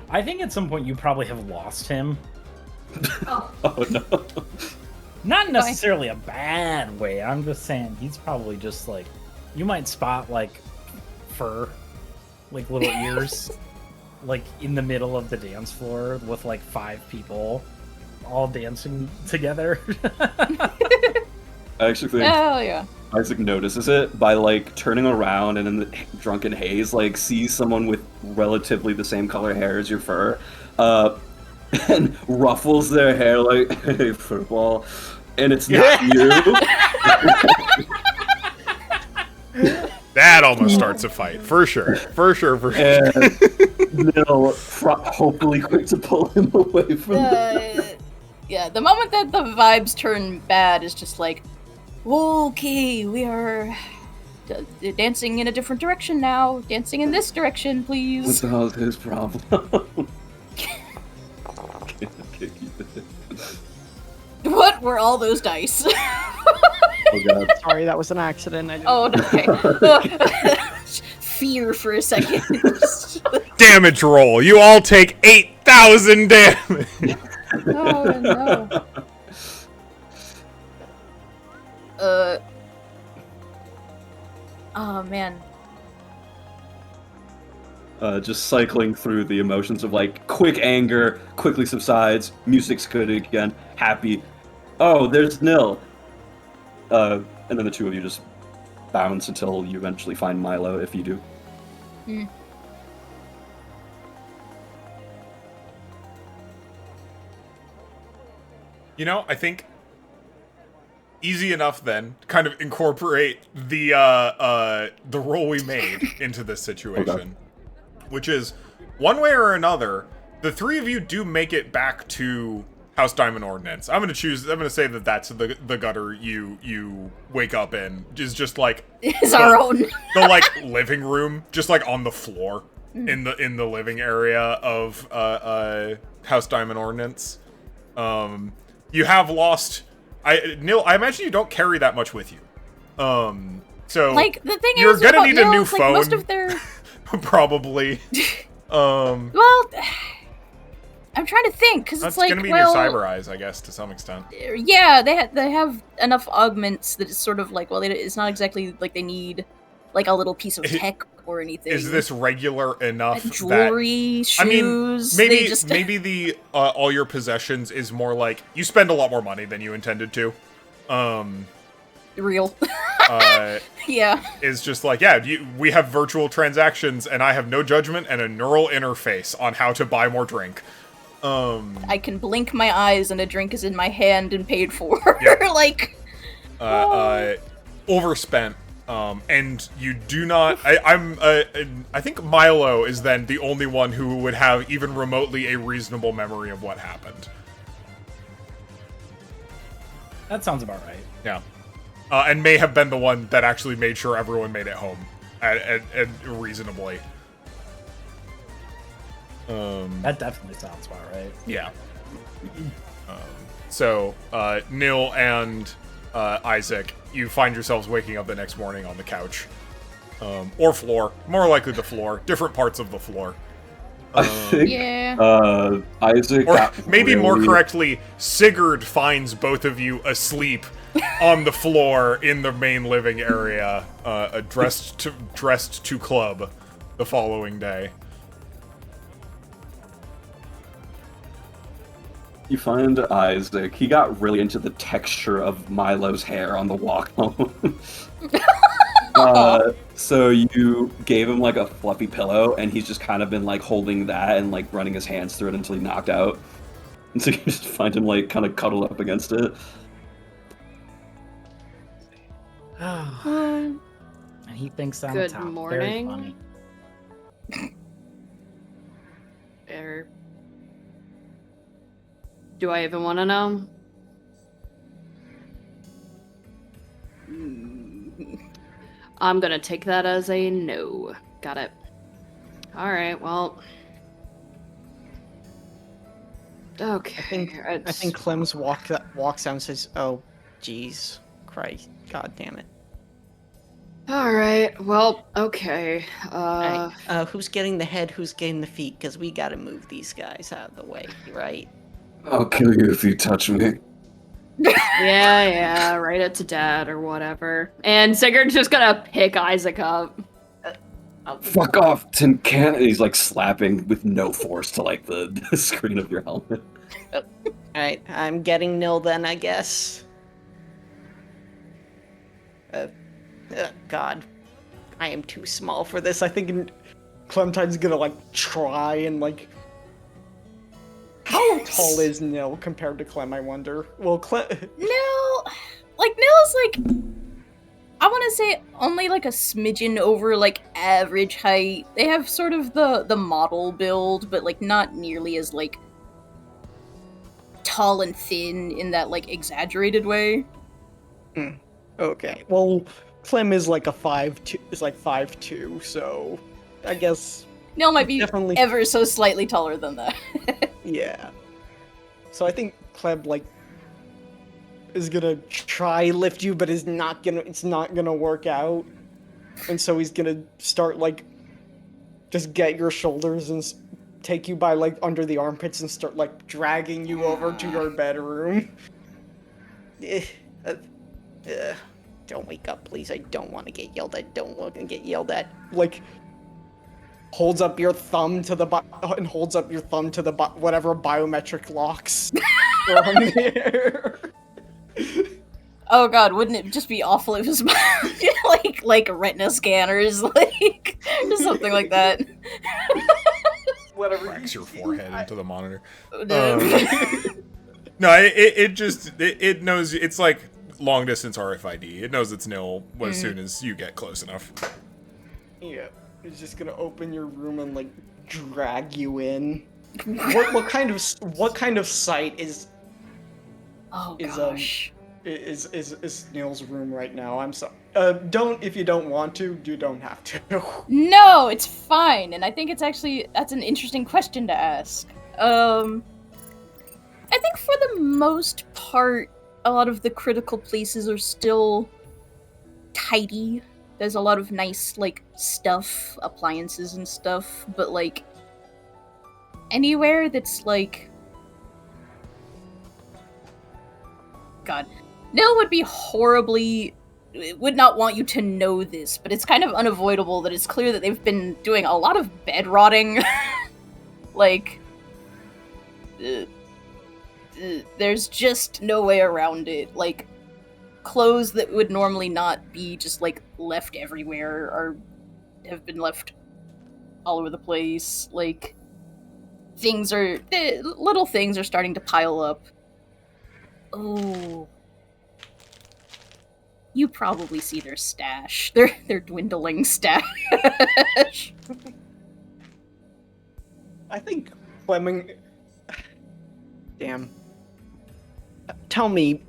I think at some point you probably have lost him. Oh no. Not necessarily a bad way. I'm just saying he's probably just like, you might spot like fur, like little ears, like in the middle of the dance floor with like 5 people all dancing together. I actually think yeah. Isaac notices it by like turning around and in the drunken haze, like sees someone with relatively the same color hair as your fur, and ruffles their hair like, hey, football, and it's not you. That almost starts a fight, for sure. For sure. And Nil hopefully quick to pull him away from Yeah, the moment that the vibes turn bad is just like, okay, we are dancing in a different direction now. Dancing in this direction, What please. the hell is his problem? What were all those dice? Oh god. Sorry, that was an accident. I didn't... Oh, okay. Fear for a second. Damage roll. You all take 8,000 damage. Oh no. Oh man. Just cycling through the emotions of like quick anger, quickly subsides, music's good again, happy. Oh, there's Nil. And then the two of you just bounce until you eventually find Milo, if you do. Hmm. You know, I think easy enough then to kind of incorporate the role we made into this situation. Okay. Which is, one way or another, the three of you do make it back to House Diamond Ordnance. I'm gonna say that that's the gutter you wake up in. Is just like Is our own. the like living room, just like on the floor in the living area of House Diamond Ordnance. You have lost. Neil, I imagine you don't carry that much with you. So Like, the thing you're is, gonna about need a new Nils, like, most phone. of their... Probably. Well, I'm trying to think, because That's it's like, gonna be well... in your cyber eyes, I guess, to some extent. Yeah, they have enough augments that it's sort of like, well, it's not exactly like they need, like, a little piece of tech or anything. Is this regular enough jewelry, shoes? I mean, maybe they just... maybe the all your possessions is more like you spend a lot more money than you intended to. Real. Uh, Yeah. is just like, yeah, we have virtual transactions, and I have no judgment and a neural interface on how to buy more drink. I can blink my eyes and a drink is in my hand and paid for. Yep. Like... Overspent. And you do not. I think Milo is then the only one who would have even remotely a reasonable memory of what happened. That sounds about right. Yeah. And may have been the one that actually made sure everyone made it home, and reasonably. That definitely sounds about right. Yeah. So, Nil and Isaac, you find yourselves waking up the next morning on the couch. Or floor. More likely the floor. Different parts of the floor. I think Yeah. Isaac. Or got maybe more really- correctly, Sigurd finds both of you asleep on the floor in the main living area, dressed to club the following day. You find Isaac. He got really into the texture of Milo's hair on the walk home. So you gave him like a fluffy pillow, and he's just kind of been like holding that and like running his hands through it until he knocked out. And so you just find him like kind of cuddled up against it. And he thinks I'm Good top. morning. Very funny. Or do I even want to know? I'm gonna take that as a no. Got it. Alright, well. Okay. I think Clem's walks out and says, "Oh, jeez, Christ, God damn it." Alright, well, okay. Alright, who's getting the head? Who's getting the feet? Because we gotta move these guys out of the way, right? I'll kill you if you touch me. Yeah, write it to dad or whatever. And Sigurd's just gonna pick Isaac up. Fuck off, Tin Can. He's like slapping with no force to like the screen of your helmet. Alright, I'm getting Nil then, I guess. God. I am too small for this. I think Clementine's gonna like try and like. How tall is Nil compared to Clem? I wonder. Well, Nil's like, I want want to say only like a smidgen over like average height. They have sort of the model build, but like not nearly as like tall and thin in that like exaggerated way. Okay. Well, Clem is like a 5'2", is like 5'2", so I guess Neil might be definitely ever so slightly taller than that. yeah. So I think Clem like is gonna try lift you, but it's not gonna work out, and so he's gonna start like just get your shoulders and take you by like under the armpits and start like dragging you over to your bedroom. Don't wake up, please. I don't want to get yelled at. Don't want to get yelled at. Like holds up your thumb to the whatever biometric locks are on there. Oh god, wouldn't it just be awful if it was like retina scanners, like or something like that. Whatever. Cracks your forehead into the monitor. Uh, No, it knows it's like long distance RFID. It knows it's nil as soon as you get close enough. Yeah, he's just gonna open your room and like drag you in. What kind of sight is oh is gosh. is Neil's room right now? I'm sorry. Don't if you don't want to. You don't have to. No, it's fine, and I think that's an interesting question to ask. I think for the most part, a lot of the critical places are still tidy. There's a lot of nice, like, stuff, appliances and stuff, but, like, anywhere that's, like... God. Nil would be would not want you to know this, but it's kind of unavoidable that it's clear that they've been doing a lot of bed rotting. Like... there's just no way around it. Like, clothes that would normally not be just, like, left everywhere have been left all over the place. Like, little things are starting to pile up. Oh. You probably see their stash. Their dwindling stash. I think Fleming. Damn. Tell me,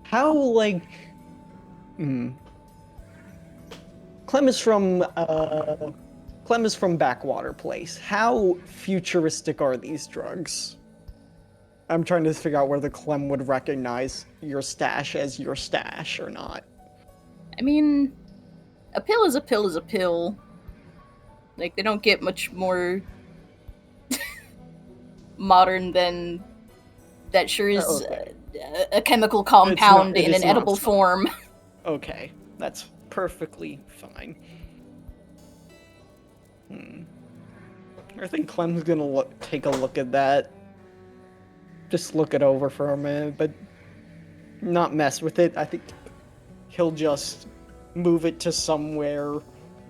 how like. Clem is from Backwater Place. How futuristic are these drugs? I'm trying to figure out whether Clem would recognize your stash as your stash or not. I mean, a pill is a pill is a pill. Like, they don't get much more modern than that sure is Okay. a chemical compound It in is an not edible smart. form. Okay, that's perfectly fine. I think Clem's gonna take a look at that. Just look it over for a minute, but not mess with it. I think he'll just move it to somewhere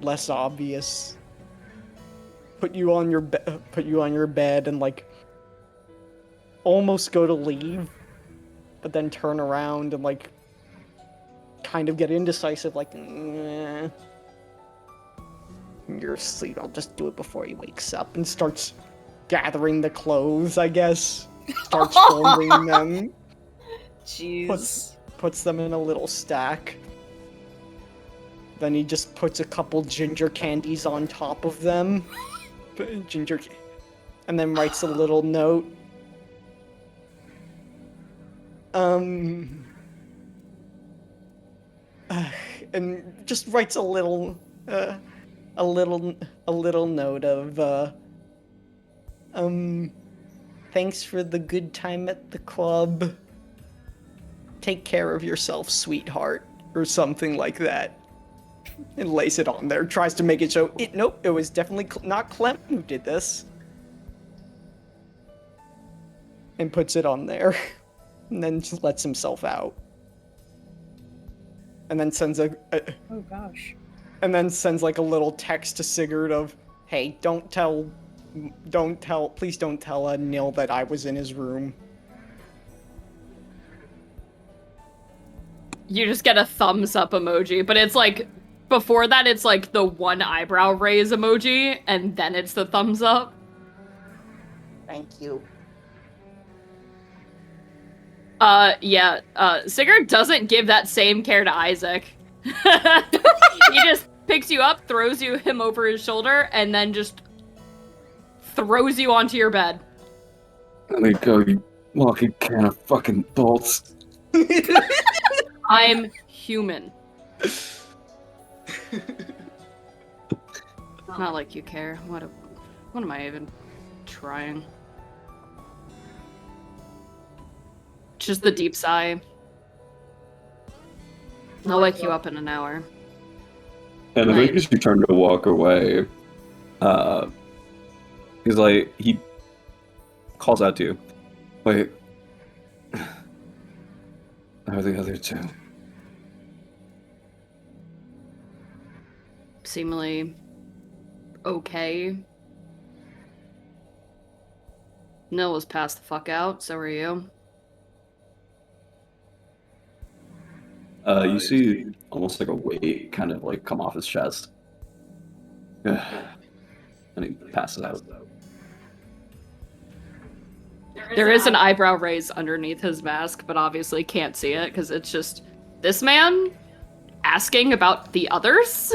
less obvious. Put you on your bed and like almost go to leave, but then turn around and like kind of get indecisive, like you're asleep. I'll just do it before he wakes up, and starts gathering the clothes, I guess. Starts folding them. Jeez. Puts them in a little stack. Then he just puts a couple ginger candies on top of them. And then writes a little note. And just writes a little note of thanks for the good time at the club. Take care of yourself, sweetheart, or something like that. And lays it on there. Tries to make it show nope, it was definitely not Clem who did this. And puts it on there. And then just lets himself out. And then sends Oh gosh. and then sends like a little text to Sigurd of, hey, please don't tell Nil that I was in his room. You just get a thumbs up emoji, but it's like, before that, it's like the one eyebrow raise emoji, and then it's the thumbs up. Thank you. Yeah, Sigurd doesn't give that same care to Isaac. He just picks you up, throws him over his shoulder, and then just throws you onto your bed. Let me go, you walking can of fucking bolts. I'm human. Not like you care. What am I even trying? Just the deep sigh. I'll wake you up in an hour. And I think as you turn to walk away, he's like, he calls out to you. Wait. How are the other two? Seemingly okay. Nil was passed the fuck out, so were you. You see almost like a weight kind of like come off his chest. And he passes out. There is an eyebrow raise underneath his mask, but obviously can't see it because it's just this man asking about the others.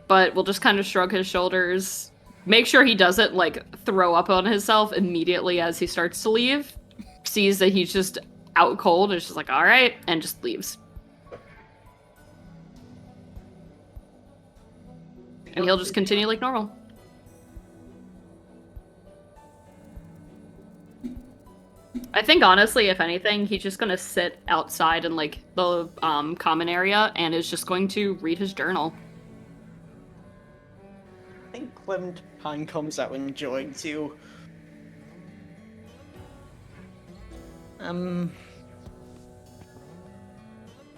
But we'll just kind of shrug his shoulders. Make sure he doesn't like throw up on himself immediately as he starts to leave. Sees that he's just out cold, and it's just like, all right, and just leaves. And he'll just continue like normal. I think honestly, if anything, he's just gonna sit outside in like the common area and is just going to read his journal. I think Clementine comes out and joins you.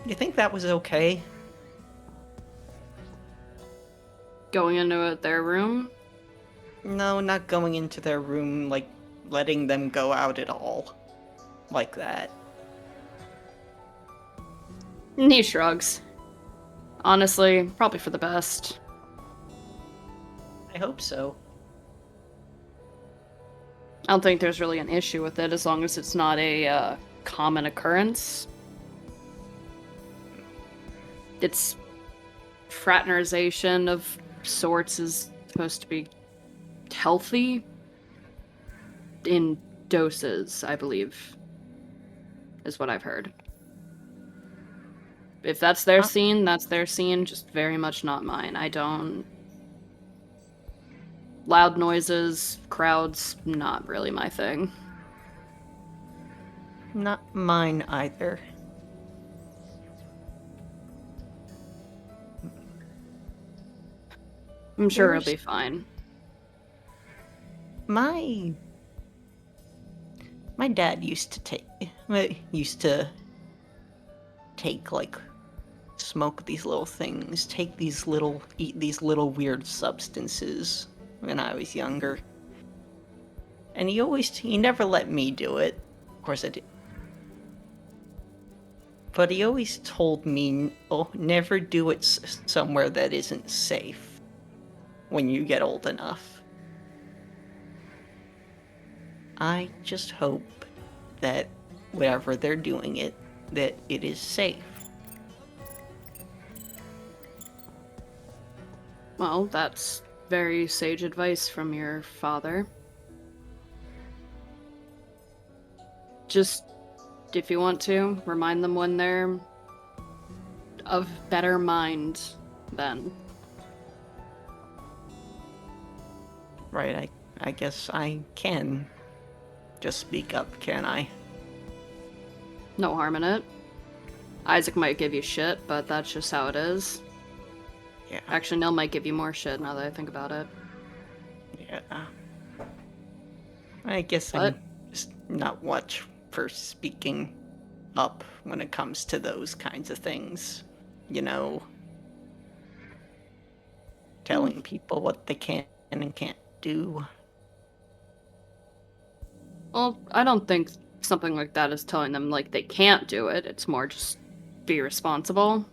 You think that was okay? Going into their room? No, not going into their room, like, letting them go out at all. Like that. And he shrugs. Honestly, probably for the best. I hope so. I don't think there's really an issue with it as long as it's not a common occurrence. It's fraternization of sorts is supposed to be healthy in doses, I believe, is what I've heard. If that's their scene, that's their scene, just very much not mine. I don't... Loud noises, crowds, not really my thing. Not mine either. I'm sure it'll be fine. My dad used to take like smoke these little things, eat these little weird substances when I was younger. And he never let me do it. Of course I did. But he always told me, oh, never do it somewhere that isn't safe when you get old enough. I just hope that wherever they're doing it, that it is safe. Well, that's very sage advice from your father. Just, if you want to, remind them when they're of better mind then. Right, I guess I can just speak up, can I? No harm in it. Isaac might give you shit, but that's just how it is. Yeah. Actually, Nil might give you more shit now that I think about it. Yeah. I guess I'm just not much for speaking up when it comes to those kinds of things. You know, telling people what they can and can't do. Well, I don't think something like that is telling them like they can't do it. It's more just be responsible.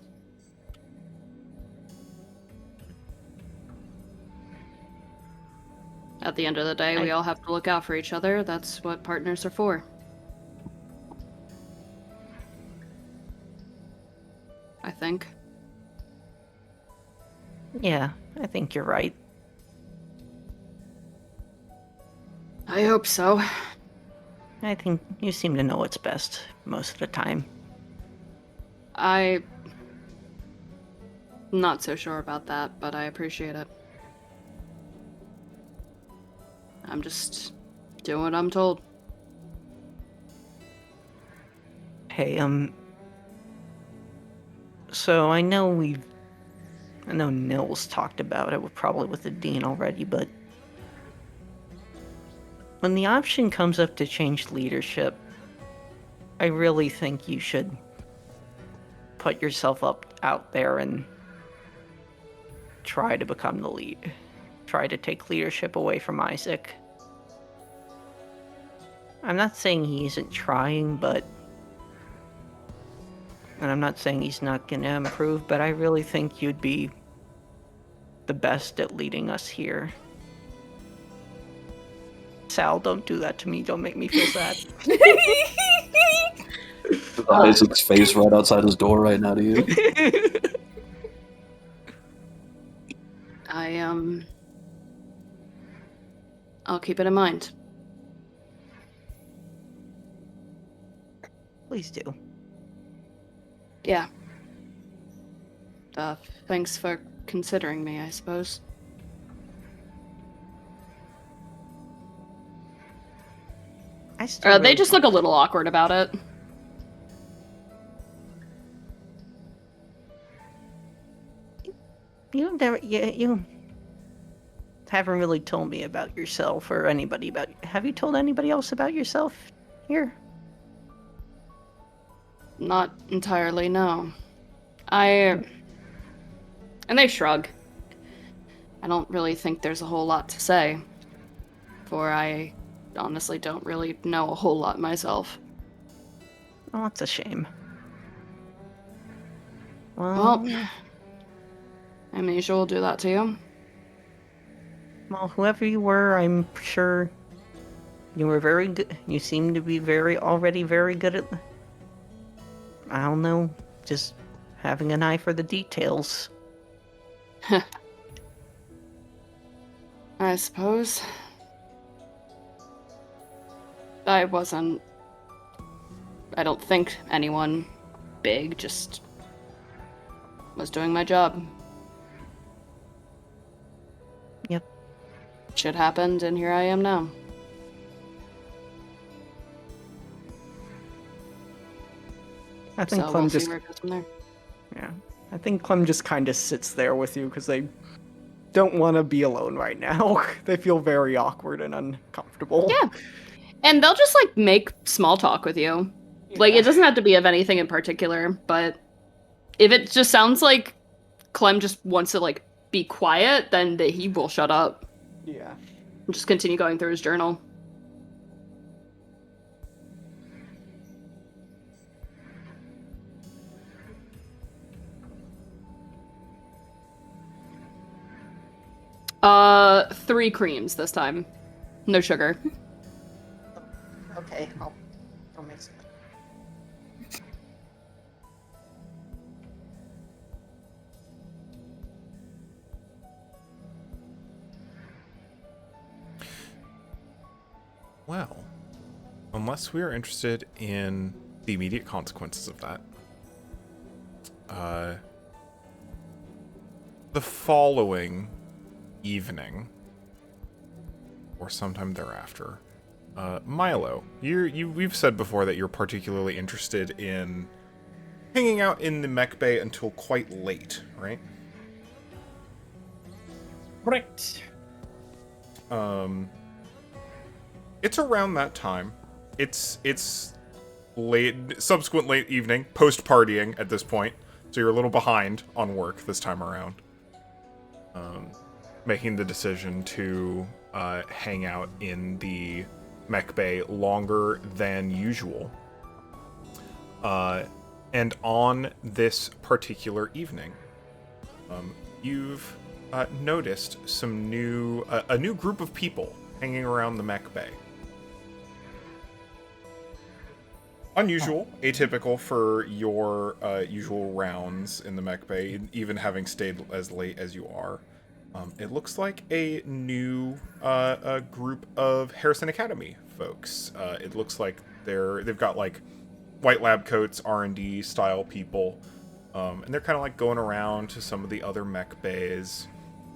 At the end of the day, we all have to look out for each other. That's what partners are for. I think. Yeah, I think you're right. I hope so. I think you seem to know what's best most of the time. I'm not so sure about that, but I appreciate it. I'm just doing what I'm told. Hey, so I know Nils talked about it probably with the dean already, but when the option comes up to change leadership, I really think you should put yourself out there and try to become the lead. Try to take leadership away from Isaac. I'm not saying he isn't trying, and I'm not saying he's not gonna improve, but I really think you'd be the best at leading us here. Sal, don't do that to me. Don't make me feel sad. Isaac's face right outside his door right now to you. I'll keep it in mind. Please do. Yeah. Thanks for considering me, I suppose. They just look a little awkward about it. You haven't really told me about yourself or anybody about. Have you told anybody else about yourself here? Not entirely, no. And they shrug. I don't really think there's a whole lot to say, for I honestly don't really know a whole lot myself. Oh, that's a shame. Well, amnesia will do that to you. Well, whoever you were, I'm sure you were very good. You seem to be already very good at, I don't know, just having an eye for the details. I suppose. I don't think anyone big, just was doing my job. Yep. Shit happened, and here I am now. I think So Clem we'll see just. where it goes from there. Yeah. I think Clem just kind of sits there with you because they don't want to be alone right now. They feel very awkward and uncomfortable. Yeah. And they'll just, like, make small talk with you. Yeah. Like, it doesn't have to be of anything in particular, but if it just sounds like Clem just wants to, like, be quiet, then he will shut up. Yeah. And just continue going through his journal. Three creams this time. No sugar. Okay, I'll mix it. Well, unless we are interested in the immediate consequences of that, the following evening, or sometime thereafter, Milo, we've said before that you're particularly interested in hanging out in the mech bay until quite late, right? Correct. It's around that time. It's subsequent late evening, post-partying at this point, so you're a little behind on work this time around. Making the decision to hang out in the mech bay longer than usual. And on this particular evening, you've noticed some a new group of people hanging around the mech bay. Unusual, atypical for your usual rounds in the mech bay, even having stayed as late as you are. It looks like a new a group of Harrison Academy folks. It looks like they've got like white lab coats, R&D style people, and they're kind of like going around to some of the other mech bays.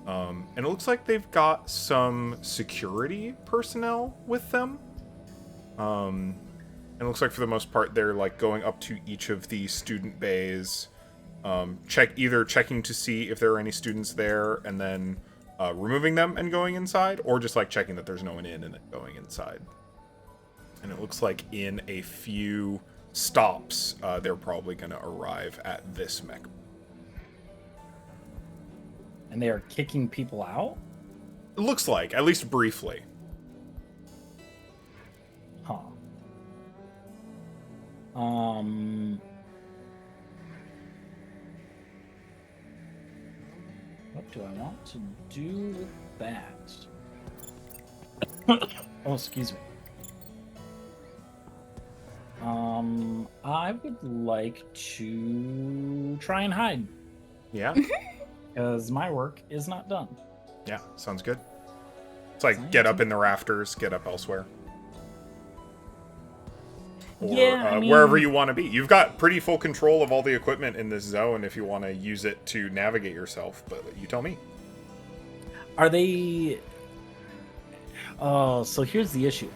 And it looks like they've got some security personnel with them. And it looks like for the most part they're like going up to each of the student bays, checking to see if there are any students there, and then removing them and going inside, or just like checking that there's no one in and then going inside. And it looks like in a few stops, they're probably going to arrive at this mech. And they are kicking people out? It looks like, at least briefly. Huh. What do I want to do with that? Oh, excuse me. I would like to try and hide, Yeah? because my work is not done. Yeah, sounds good. It's like get up in the rafters, get up elsewhere. Or Yeah, I mean- wherever you want to be. You've got pretty full control of all the equipment in this zone if you want to use it to navigate yourself, but you tell me. Are they... Oh, so here's the issue.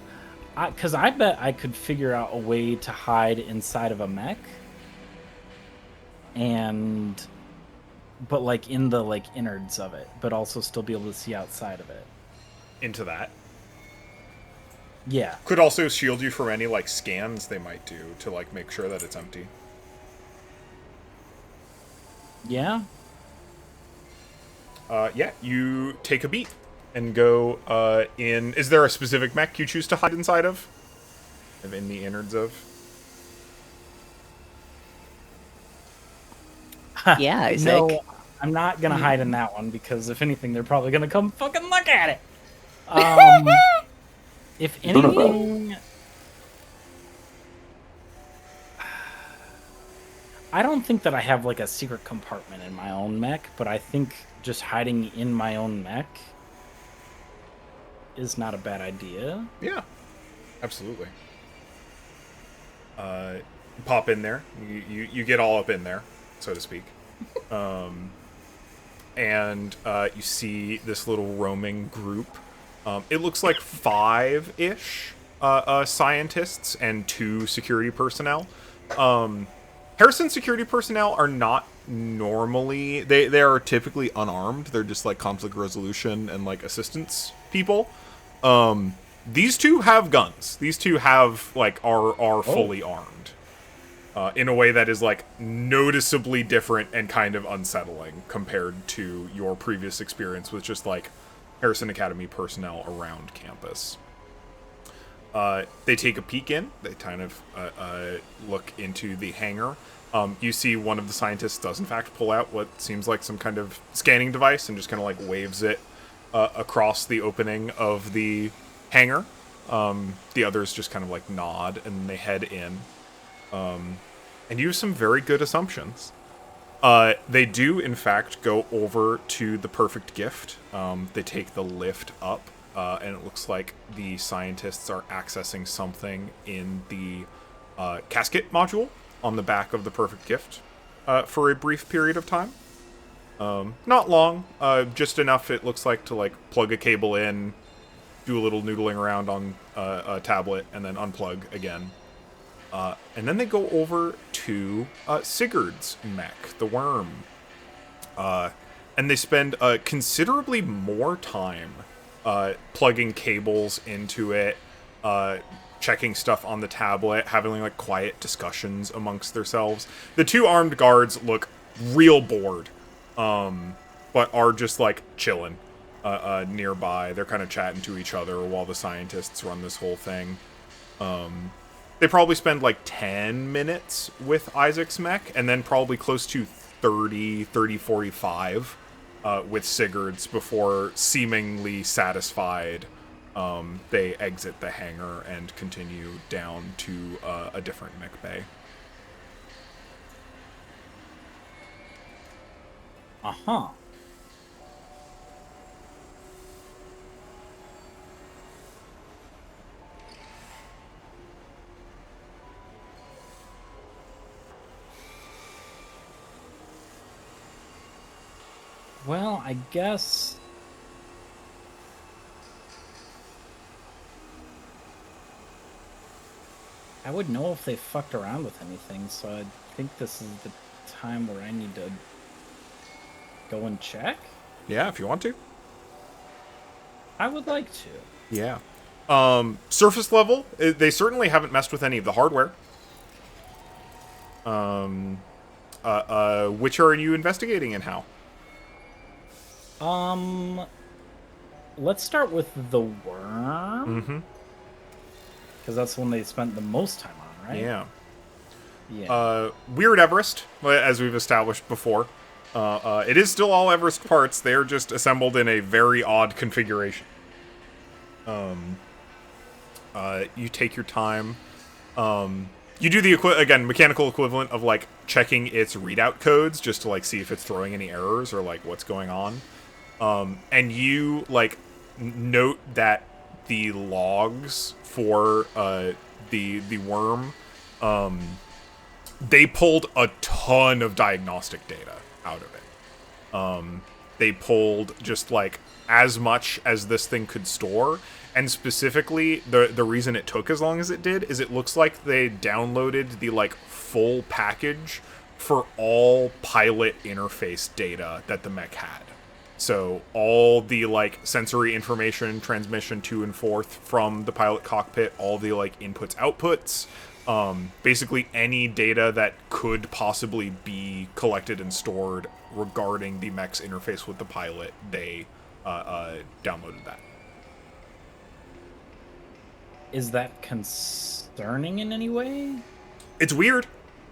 Because I bet I could figure out a way to hide inside of a mech. But like in the like innards of it, but also still be able to see outside of it. Into that. Yeah. Could also shield you from any like scans they might do to like make sure that it's empty. Yeah? Yeah, you take a beat and go in. Is there a specific mech you choose to hide inside of? In the innards of? Yeah, Isaac. No, I'm not gonna hide in that one because if anything, they're probably gonna come fucking look at it. If anything, I don't think that I have like a secret compartment in my own mech, but I think just hiding in my own mech is not a bad idea. Yeah, absolutely. Pop in there. You get all up in there, so to speak. And you see this little roaming group. It looks like 5-ish scientists and 2 security personnel. Harrison security personnel are not normally... They are typically unarmed. They're just like conflict resolution and like assistance people. These 2 have guns. These 2 have like are fully armed. In a way that is like noticeably different and kind of unsettling compared to your previous experience with just like Harrison Academy personnel around campus. They take a peek in. They kind of look into the hangar. You see one of the scientists does in fact pull out what seems like some kind of scanning device and just kind of like waves it across the opening of the hangar. The others just kind of like nod and they head in. And use some very good assumptions. They do, in fact, go over to the perfect gift. They take the lift up, and it looks like the scientists are accessing something in the casket module on the back of the perfect gift for a brief period of time. Not long, just enough, it looks like, to like plug a cable in, do a little noodling around on a tablet, and then unplug again. And then they go over to Sigurd's mech, the worm. And they spend considerably more time plugging cables into it, checking stuff on the tablet, having like quiet discussions amongst themselves. The 2 armed guards look real bored, but are just like chilling. nearby. They're kind of chatting to each other while the scientists run this whole thing. They probably spend like 10 minutes with Isaac's mech, and then probably close to 30, 45 with Sigurd's before, seemingly satisfied, they exit the hangar and continue down to a different mech bay. Uh-huh. Well, I guess... I would know if they fucked around with anything, so I think this is the time where I need to go and check? Yeah, if you want to. I would like to. Yeah. Surface level, they certainly haven't messed with any of the hardware. Which are you investigating and how? Let's start with the worm. Mm-hmm. Because that's the one they spent the most time on, right? Yeah. Yeah. Weird Everest, as we've established before. It is still all Everest parts. They are just assembled in a very odd configuration. You take your time. You do the again mechanical equivalent of like checking its readout codes just to like see if it's throwing any errors or like what's going on. And you like note that the logs for the worm, they pulled a ton of diagnostic data out of it. They pulled just like as much as this thing could store, and specifically the reason it took as long as it did is it looks like they downloaded the like full package for all pilot interface data that the mech had. So all the like sensory information transmission to and forth from the pilot cockpit, all the like inputs outputs, basically any data that could possibly be collected and stored regarding the mech's interface with the pilot, they downloaded that. Is that concerning in any way? It's weird.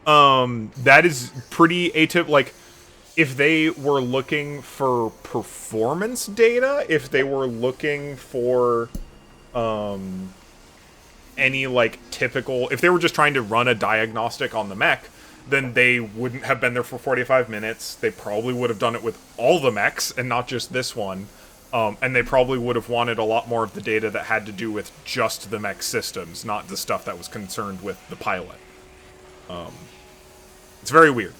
That is pretty atypical. Like, if they were looking for performance data, if they were looking for any like typical, if they were just trying to run a diagnostic on the mech, then they wouldn't have been there for 45 minutes. They probably would have done it with all the mechs and not just this one. And they probably would have wanted a lot more of the data that had to do with just the mech systems, not the stuff that was concerned with the pilot. It's very weird.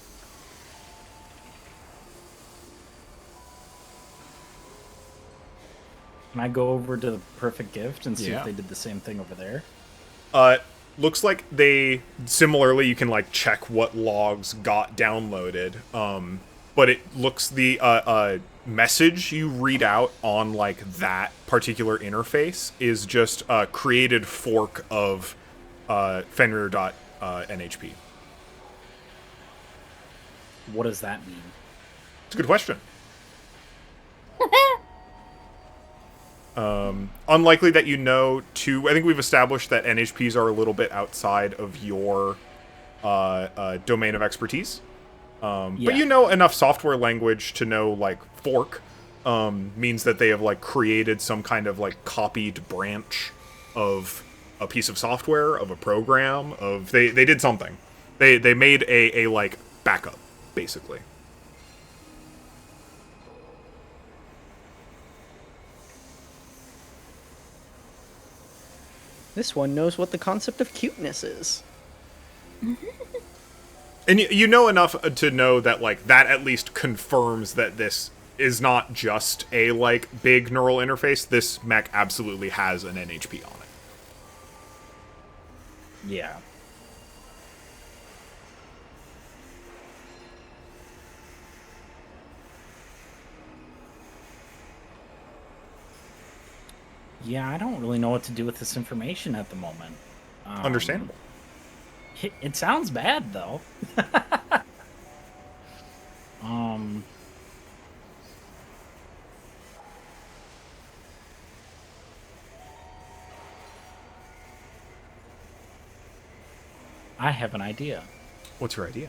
Can I go over to the Perfect Gift and see Yeah. if they did the same thing over there? Looks like they, similarly, you can like check what logs got downloaded. But it looks the message you read out on like that particular interface is just a created fork of Fenrir.nhp. What does that mean? It's a good question. Unlikely that you know to... I think we've established that NHPs are a little bit outside of your domain of expertise. But you know enough software language to know, like, fork means that they have, like, created some kind of, like, copied branch of a piece of software, of a program, of... They did something. They made a like, backup, basically. This one knows what the concept of cuteness is. And you know enough to know that, like, that at least confirms that this is not just a, like, big neural interface. This mech absolutely has an NHP on it. Yeah. Yeah, I don't really know what to do with this information at the moment. Understandable. It sounds bad, though. I have an idea. What's your idea?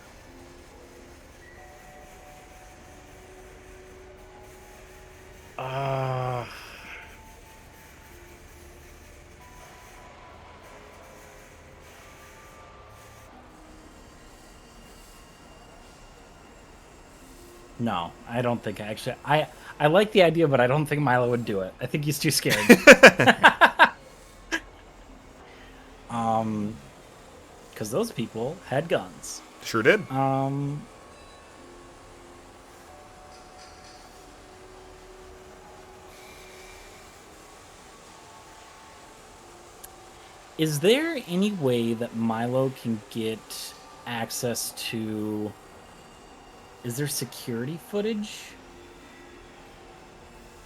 No, I don't think actually. I like the idea, but I don't think Milo would do it. I think he's too scared. Because those people had guns. Sure did. Is there any way that Milo can get access to... Is there security footage?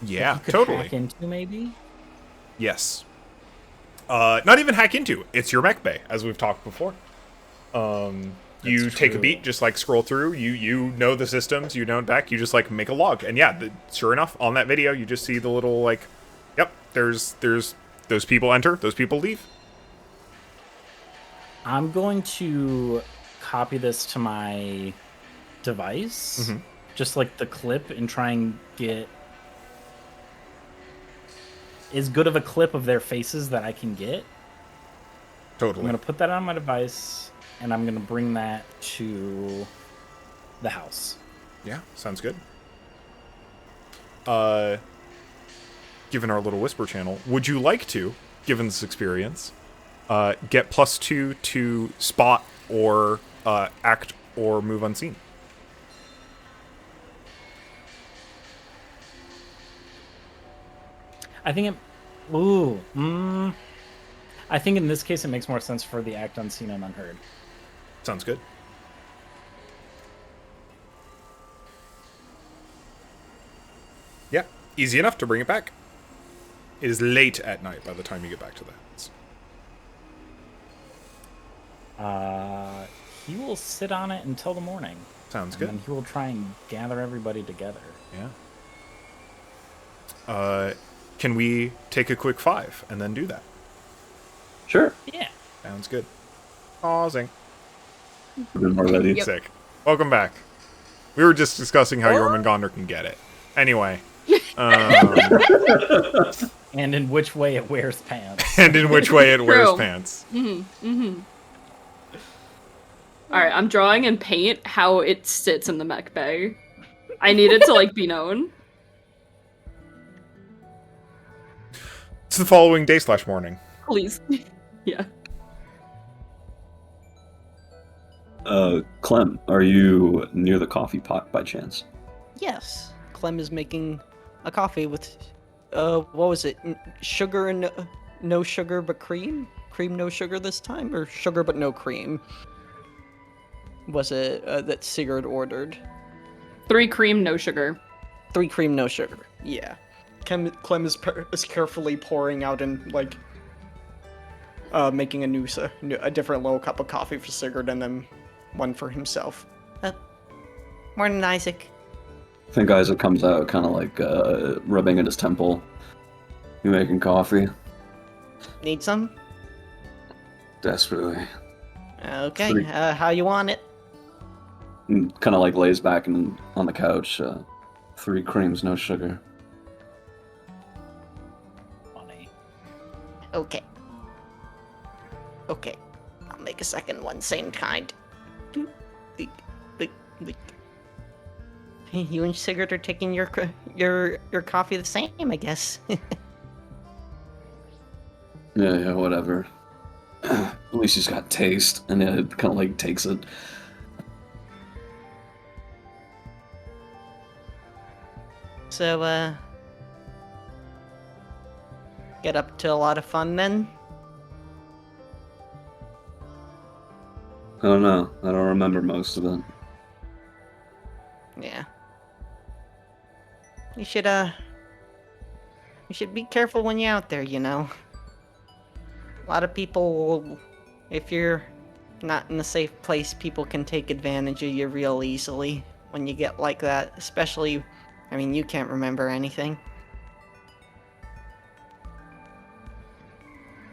Yeah, that he could totally. hack into, maybe? Yes. Not even hack into. It's your mech bay, as we've talked before. You That's take a true. beat, just like scroll through. You know the systems. You know it back. You just like make a log, and yeah, sure enough, on that video, you just see the little like, yep. There's those people enter. Those people leave. I'm going to copy this to my device, just like the clip, and try and get as good of a clip of their faces that I can get. Totally. I'm going to put that on my device, and I'm going to bring that to the house. Yeah, sounds good. Given our little whisper channel, would you like to, given this experience, get +2 to spot or act or move unseen? I think I think in this case it makes more sense for the act unseen and unheard. Sounds good. Yeah, easy enough to bring it back. It is late at night by the time you get back to the house. He will sit on it until the morning. Sounds And good. then he will try and gather everybody together. Yeah. Can we take a quick 5 and then do that? Sure. Yeah. Sounds good. Pausing. Been already. Yep. Sick. Welcome back. We were just discussing how Jormungandr can get it. Anyway. And in which way it wears pants. And in which way it wears True. pants. Alright, I'm drawing in paint how it sits in the mech bay. I need it to, like, be known. It's the following day/morning. Please. Yeah. Clem, are you near the coffee pot by chance? Yes. Clem is making a coffee with, what was it? Sugar and no sugar but cream? Cream no sugar this time? Or sugar but no cream? Was it that Sigurd ordered? 3 cream, no sugar. 3 cream, no sugar. Yeah. Clem is carefully pouring out and, like, making a different little cup of coffee for Sigurd and then one for himself. Morning, Isaac. I think Isaac comes out kind of like rubbing at his temple. You making coffee? Need some? Desperately. Okay, Sweet. how you want it? Kind of like lays back on the couch. 3 creams, no sugar. Funny. Okay. Okay. I'll make a second one, same kind. You and Sigurd are taking your coffee the same, I guess. Yeah, whatever. At least he's got taste, and it kind of like takes it. So, get up to a lot of fun then? I don't know. I don't remember most of it. Yeah. You should be careful when you're out there, you know. A lot of people will, if you're not in a safe place, people can take advantage of you real easily when you get like that. Especially, I mean, you can't remember anything.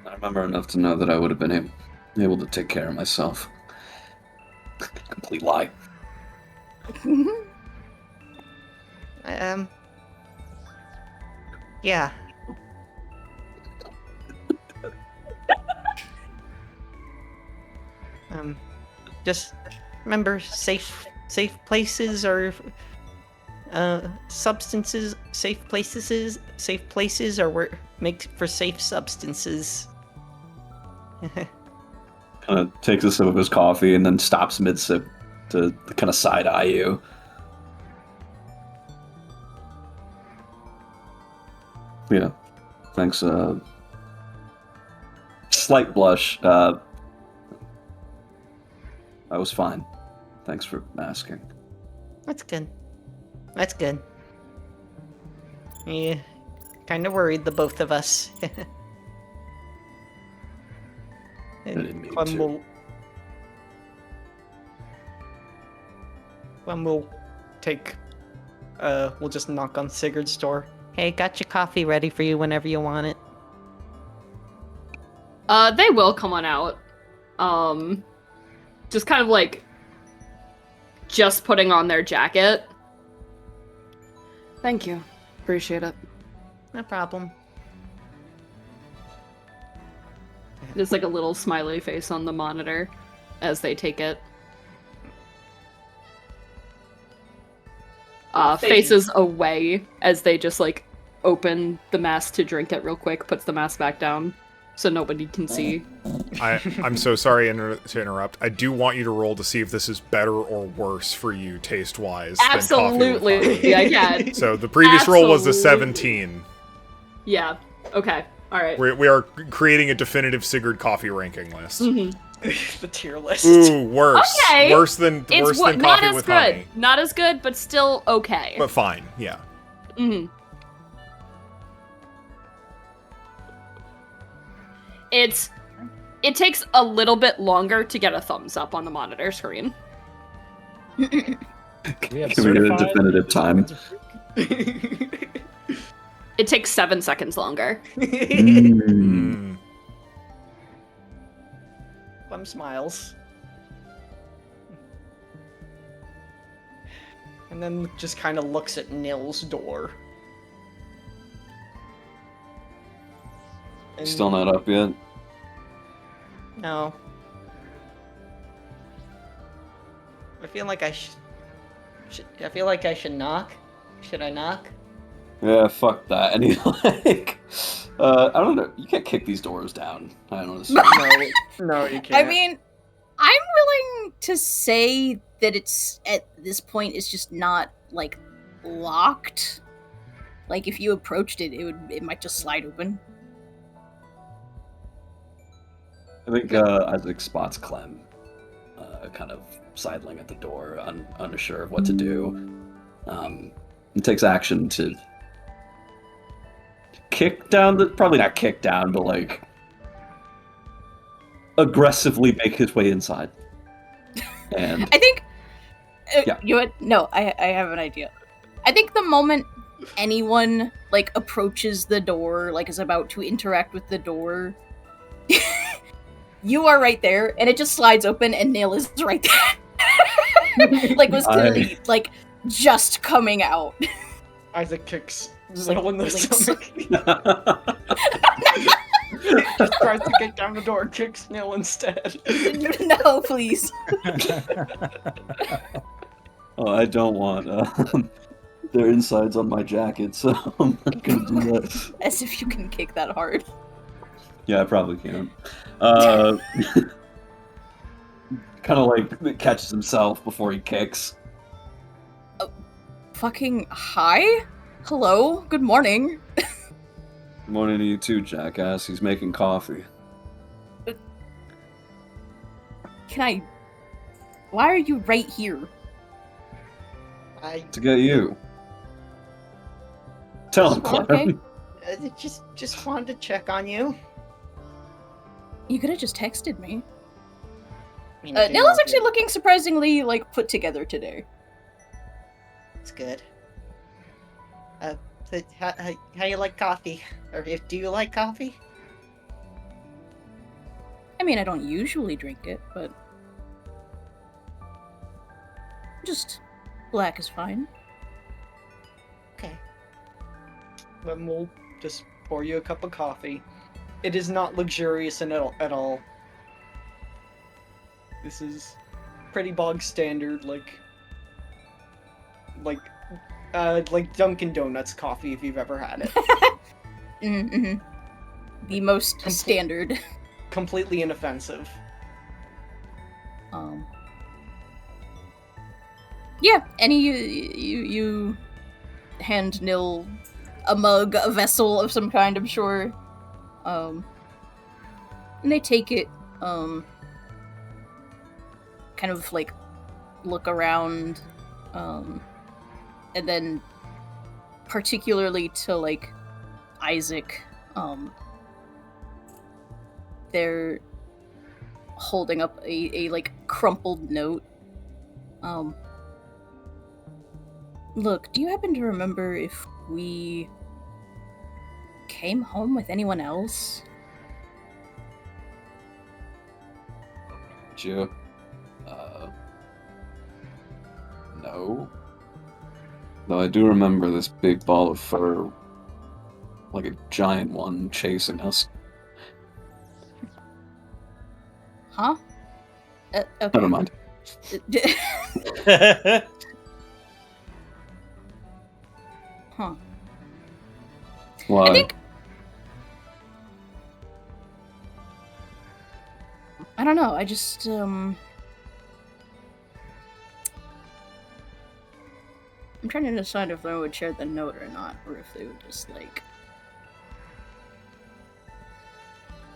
I remember enough to know that I would have been able to take care of myself. complete lie. Yeah. Just remember, safe places are substances. Safe places are where make for safe substances. Kind of takes a sip of his coffee and then stops mid sip to kind of side eye you. Yeah, thanks. Slight blush. I was fine. Thanks for asking. That's good. That's good. Yeah, kind of worried, the both of us. didn't mean Clem to. will take. We'll just knock on Sigurd's door. Hey, got your coffee ready for you whenever you want it. They will come on out. Just kind of like just putting on their jacket. Thank you. Appreciate it. No problem. Just like a little smiley face on the monitor as they take it. Faces away as they just like open the mask to drink it real quick, puts the mask back down so nobody can see. I'm so sorry to interrupt. I do want you to roll to see if this is better or worse for you taste-wise than coffee with Absolutely. honey. Yeah. So the previous roll was a Absolutely. 17. Yeah. Okay. All right. We are creating a definitive Sigurd coffee ranking list. Mhm. The tier list. Ooh, worse. Okay. Worse than It's coffee not as with good. honey. Not as good, but still okay. But fine, yeah. Mm-hmm. It takes a little bit longer to get a thumbs up on the monitor screen. We have Give me a certified- definitive time. It takes 7 seconds longer. Mm. Clem smiles. And then just kind of looks at Nil's door. And Still not up yet. No. I feel like I should knock. Should I knock? Yeah, fuck that. And he's like, I don't know. You can't kick these doors down. I don't understand. No, you can't. I mean, I'm willing to say that it's at this point it's just not like locked. Like if you approached it, it might just slide open. I think Isaac spots Clem, kind of sidling at the door, unsure of what to do. He takes action to kick down probably not kick down, but like aggressively make his way inside. And I think. Yeah. You would, no, I have an idea. I think the moment anyone like approaches the door, like is about to interact with the door, you are right there, and it just slides open, and Nail is right there. Like was clearly like just coming out. Isaac kicks Just, like, Nil in the blinks. stomach. Just tries to get down the door, kicks Nil instead. No, please. oh, I don't want their insides on my jacket, so I'm not gonna do that. As if you can kick that hard. Yeah, I probably can. Kind of like catches himself before he kicks. Fucking hi? Hello? Good morning. Good morning to you too, jackass. He's making coffee. Can I... Why are you right here? To get you. Tell him, Clem. Okay. Just wanted to check on you. You could have just texted me. I mean, if you Nilla's want actually to- looking surprisingly, like, put together today. It's good. So how you like coffee? Or do you like coffee? I mean, I don't usually drink it, but... Just black is fine. Okay. Then we'll just pour you a cup of coffee. It is not luxurious at all. This is pretty bog standard, like Dunkin' Donuts coffee if you've ever had it. Mm-hmm. The most standard. Completely inoffensive. Yeah, and you hand Nil a mug, a vessel of some kind, I'm sure. And they take it, kind of like look around, and then particularly to like Isaac, they're holding up a like crumpled note. Look, do you happen to remember if we came home with anyone else? Sure. No. Though I do remember this big ball of fur, like a giant one, chasing us. Huh? Okay. Never mind. Huh. Why? I think... I don't know, I just, I'm trying to decide if they would share the note or not, or if they would just, like...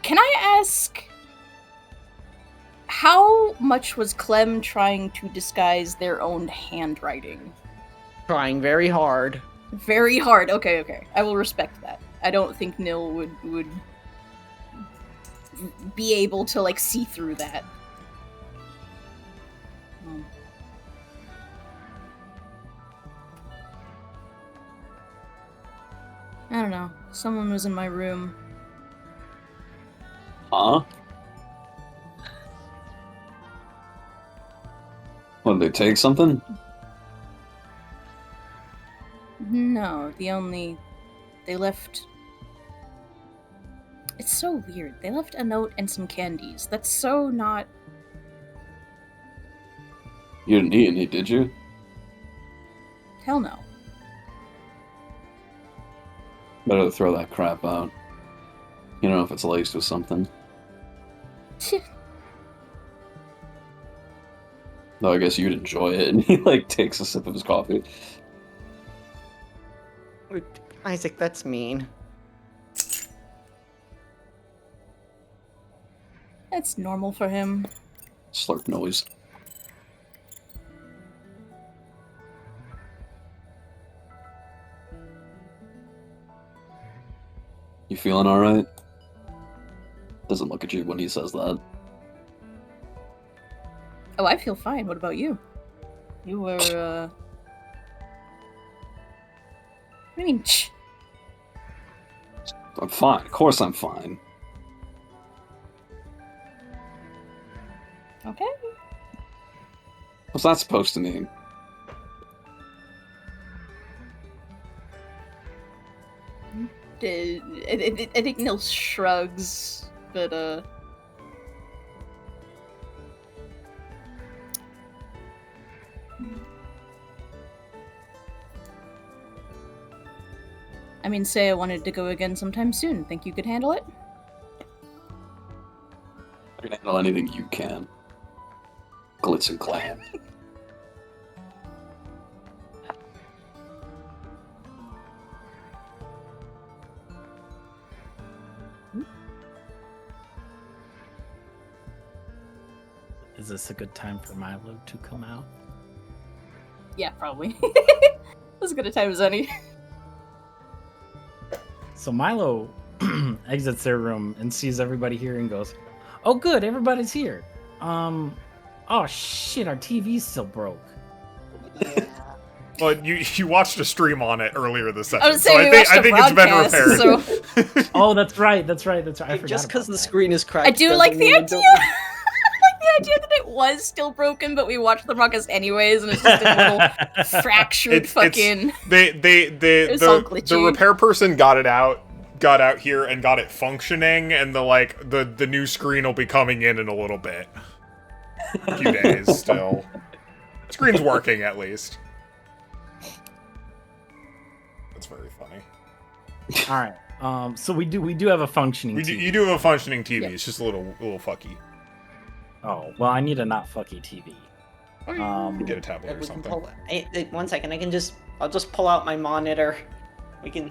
Can I ask... How much was Clem trying to disguise their own handwriting? Trying very hard. Very hard. Okay. I will respect that. I don't think Nil would be able to, like, see through that. I don't know. Someone was in my room. Huh? What, did they take something? No, they left... It's so weird. They left a note and some candies. That's so not... You didn't eat any, did you? Hell no. Better to throw that crap out. You don't know if it's laced with something. Though I guess you'd enjoy it, and he, like, takes a sip of his coffee. Isaac, that's mean. That's normal for him. Slurp noise. You feeling alright? Doesn't look at you when he says that. Oh, I feel fine. What about you? You were, What do you mean, I'm fine. Of course I'm fine. Okay. What's that supposed to mean? I think Nil shrugs, but, I mean, say I wanted to go again sometime soon. Think you could handle it? I can handle anything you can. Glitz and Clan. Is this a good time for Milo to come out? Yeah, probably. As good a time as any. So Milo exits their room and sees everybody here and goes, "Oh, good, everybody's here. Oh shit, our TV's still broke." Well, you watched a stream on it earlier this session, I was saying I think it's been repaired. So Oh, that's right. I forgot Just because about the that. screen is cracked. I do doesn't like the mean idea. don't- I like the idea that it was still broken, but we watched the ruckus anyways, and it's just a little fractured fucking. It's all The glitchy. repair person got out here and got it functioning, and the new screen will be coming in a little bit. A few days still. Screen's working at least. That's very funny. All right. So we do have a functioning TV. You do have a functioning TV. Yep. It's just a little fucky. Oh, well, I need a not fucky TV. You get a tablet or We can something. pull, 1 second, I'll just pull out my monitor. We can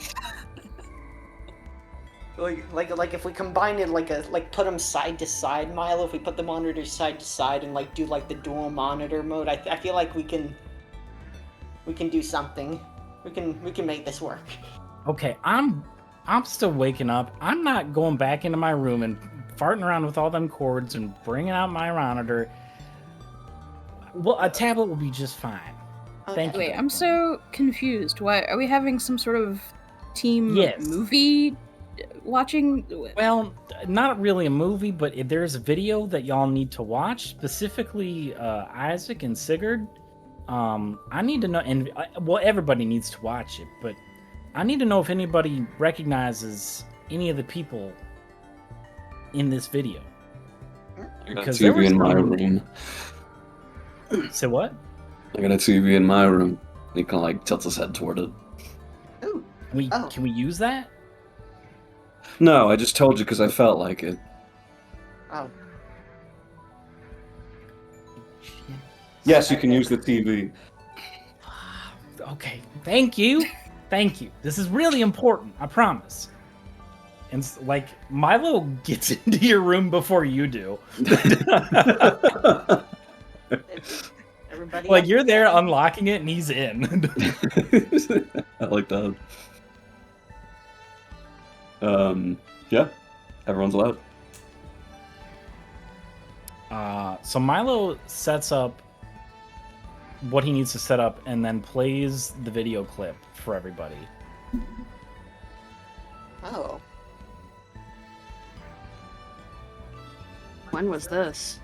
like if we combine it like put them side to side, Milo. If we put the monitors side to side and like do like the dual monitor mode, I feel like we can do something. We can make this work. Okay, I'm still waking up. I'm not going back into my room and farting around with all them cords and bringing out my monitor. Well, a tablet will be just fine. Thank you. Wait, I'm so confused. Why are we having some sort of team Yes. movie watching? Well, not really a movie, but there's a video that y'all need to watch, specifically Isaac and Sigurd. I need to know, and well, everybody needs to watch it, but I need to know if anybody recognizes any of the people in this video. I got a Because there TV was in my some- room. Say what? I got a TV in my room. He kind of like tilts his head toward it. Ooh. Can we use that? No, I just told you because I felt like it. Oh. Yes, you can use the TV. Okay, thank you. Thank you. This is really important, I promise. And like, Milo gets into your room before you do. Everybody. Like, else- you're there unlocking it and he's in. I like that. Yeah, everyone's allowed. So Milo sets up what he needs to set up and then plays the video clip for everybody. Oh. When was this?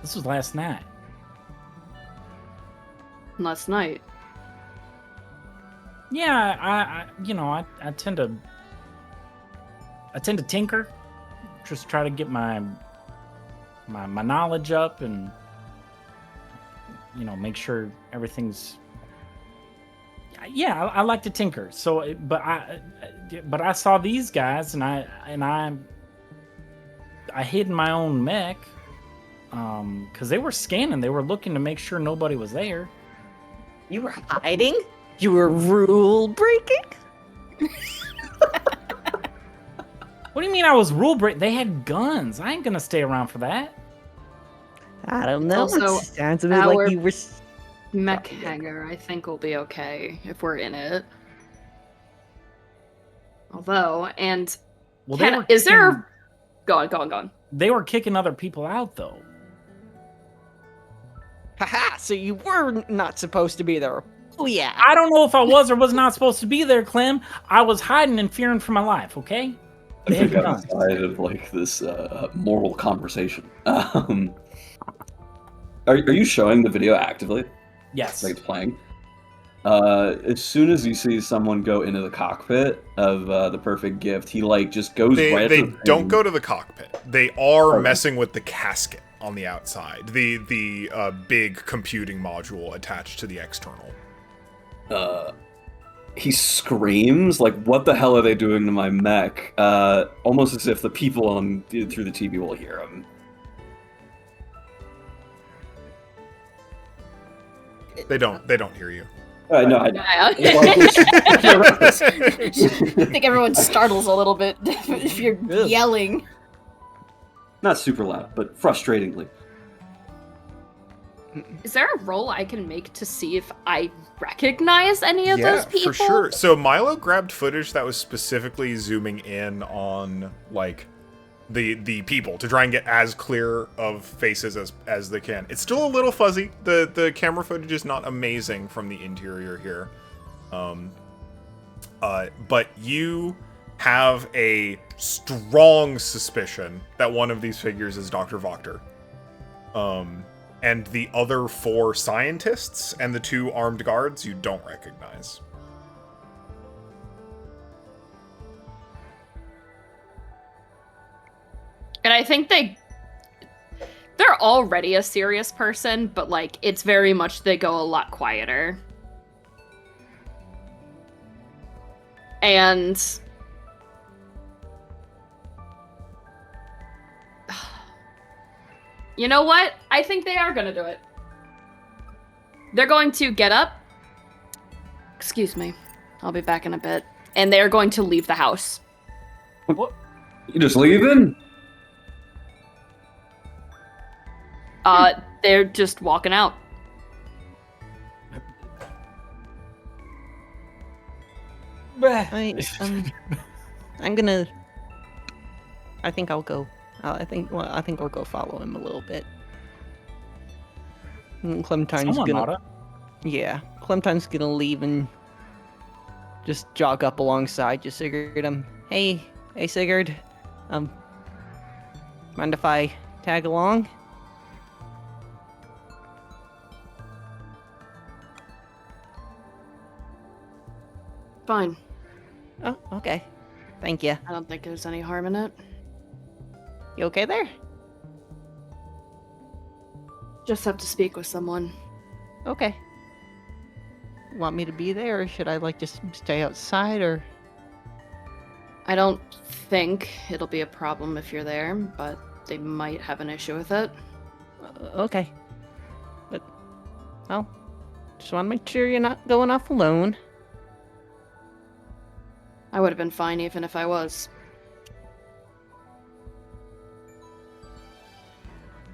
This was last night. Last night. Yeah, I tend to tinker, just try to get my knowledge up and make sure everything's. Yeah, I like to tinker. So, but I saw these guys and I hid in my own mech, because they were scanning. They were looking to make sure nobody was there. You were hiding? You were rule breaking? What do you mean I was rule break? They had guns. I ain't gonna stay around for that. I don't know. Also, it sounds a bit our- like you were. Mech hangar, I think, will be okay if we're in it. Although, and Well, is there? Go on. They were kicking other people out though. Haha, so you were not supposed to be there. Oh yeah. I don't know if I was or was not supposed to be there, Clem. I was hiding and fearing for my life. Okay. I They had think I'm guns. inside of like this moral conversation. Are you showing the video actively? Yes. Like it's playing? As soon as you see someone go into the cockpit of the perfect gift, he like just goes right. They to the don't thing. go to the cockpit. They are Okay. messing with the casket on the outside. The big computing module attached to the external. He screams like, "What the hell are they doing to my mech?" Almost as if the people on through the TV will hear him. They don't hear you. No, I I think everyone startles a little bit if you're Ugh. yelling. not super loud, but frustratingly. Is there a roll I can make to see if I recognize any of Yeah, those people? for sure. So Milo grabbed footage that was specifically zooming in on like the people to try and get as clear of faces as they can. It's still a little fuzzy. The camera footage is not amazing from the interior here. But you have a strong suspicion that one of these figures is Dr. Voctor. And the other 4 scientists and the 2 armed guards you don't recognize. And I think they're already a serious person, but like it's very much they go a lot quieter. And you know what? I think they are going to do it. They're going to get up. Excuse me. I'll be back in a bit. And they're going to leave the house. What? You just leaving? They're just walking out. I'm gonna. I think I'll go. I think I'll go follow him a little bit. And Clementine's Someone gonna. oughta. Yeah, Clementine's gonna leave and just jog up alongside you, Sigurd. Hey, Sigurd. Mind if I tag along? Fine. Oh, okay. Thank you. I don't think there's any harm in it. You okay there? Just have to speak with someone. Okay. Want me to be there, or should I just stay outside, or? I don't think it'll be a problem if you're there, but they might have an issue with it. Okay. But, well, just want to make sure you're not going off alone. I would have been fine even if I was.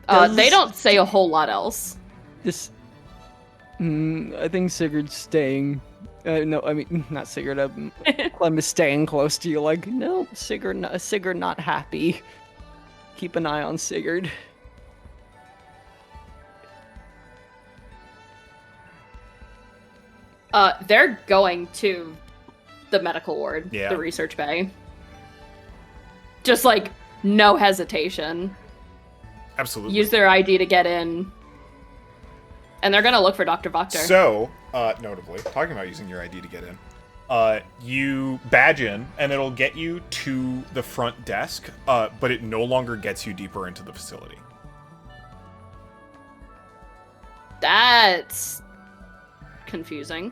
They don't say a whole lot else. This. I think Sigurd's staying. No, I mean not Sigurd. Clem is staying close to you. Like, no, Sigurd not happy. Keep an eye on Sigurd. They're going to the medical ward, Yeah. the research bay. Just like no hesitation. Absolutely. Use their ID to get in. And they're gonna look for Dr. Wachter. So, notably, talking about using your ID to get in, you badge in, and it'll get you to the front desk, but it no longer gets you deeper into the facility. That's confusing.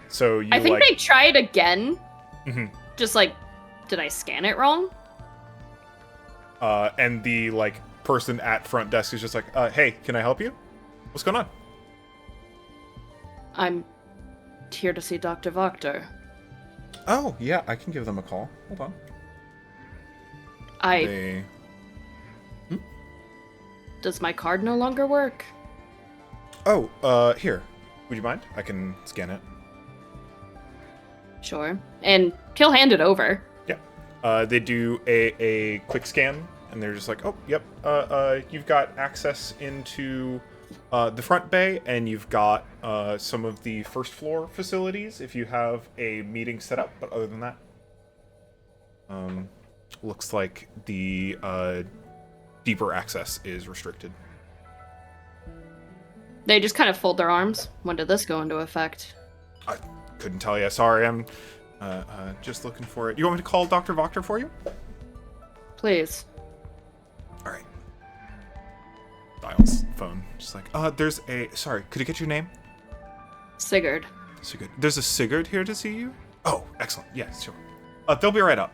So you I think they tried again. Mhm. Just like, did I scan it wrong? And the person at front desk is just like, hey, can I help you? What's going on? I'm here to see Dr. Wachter. Oh, yeah, I can give them a call. Hold on. Does my card no longer work? Oh, here. Would you mind? I can scan it. Sure. And he'll hand it over. Yeah. They do a quick scan, and they're just like, oh, yep, you've got access into the front bay, and you've got some of the first floor facilities if you have a meeting set up, but other than that, looks like the deeper access is restricted. They just kind of fold their arms. When did this go into effect? I couldn't tell you. Sorry, I'm just looking for it. You want me to call Dr. Wachter for you? Please. All right. Dials phone. Just like, there's a... Sorry, could I get your name? Sigurd. Sigurd. There's a Sigurd here to see you? Oh, excellent. Yeah, sure. They'll be right up.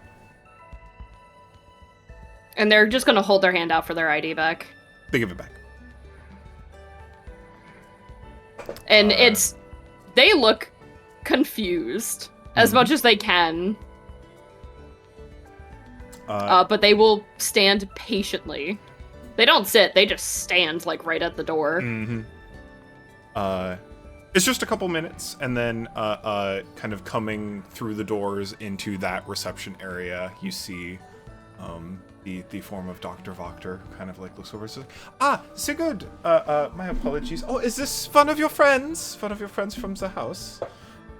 And they're just gonna hold their hand out for their ID back. They give it back. And they look confused as much as they can. But they will stand patiently. They don't sit, they just stand right at the door. Mm-hmm. It's just a couple minutes, and then kind of coming through the doors into that reception area, you see the form of Dr. Wachter kind of looks over and says, Sigurd, my apologies. Oh, is this one of your friends? One of your friends from the house?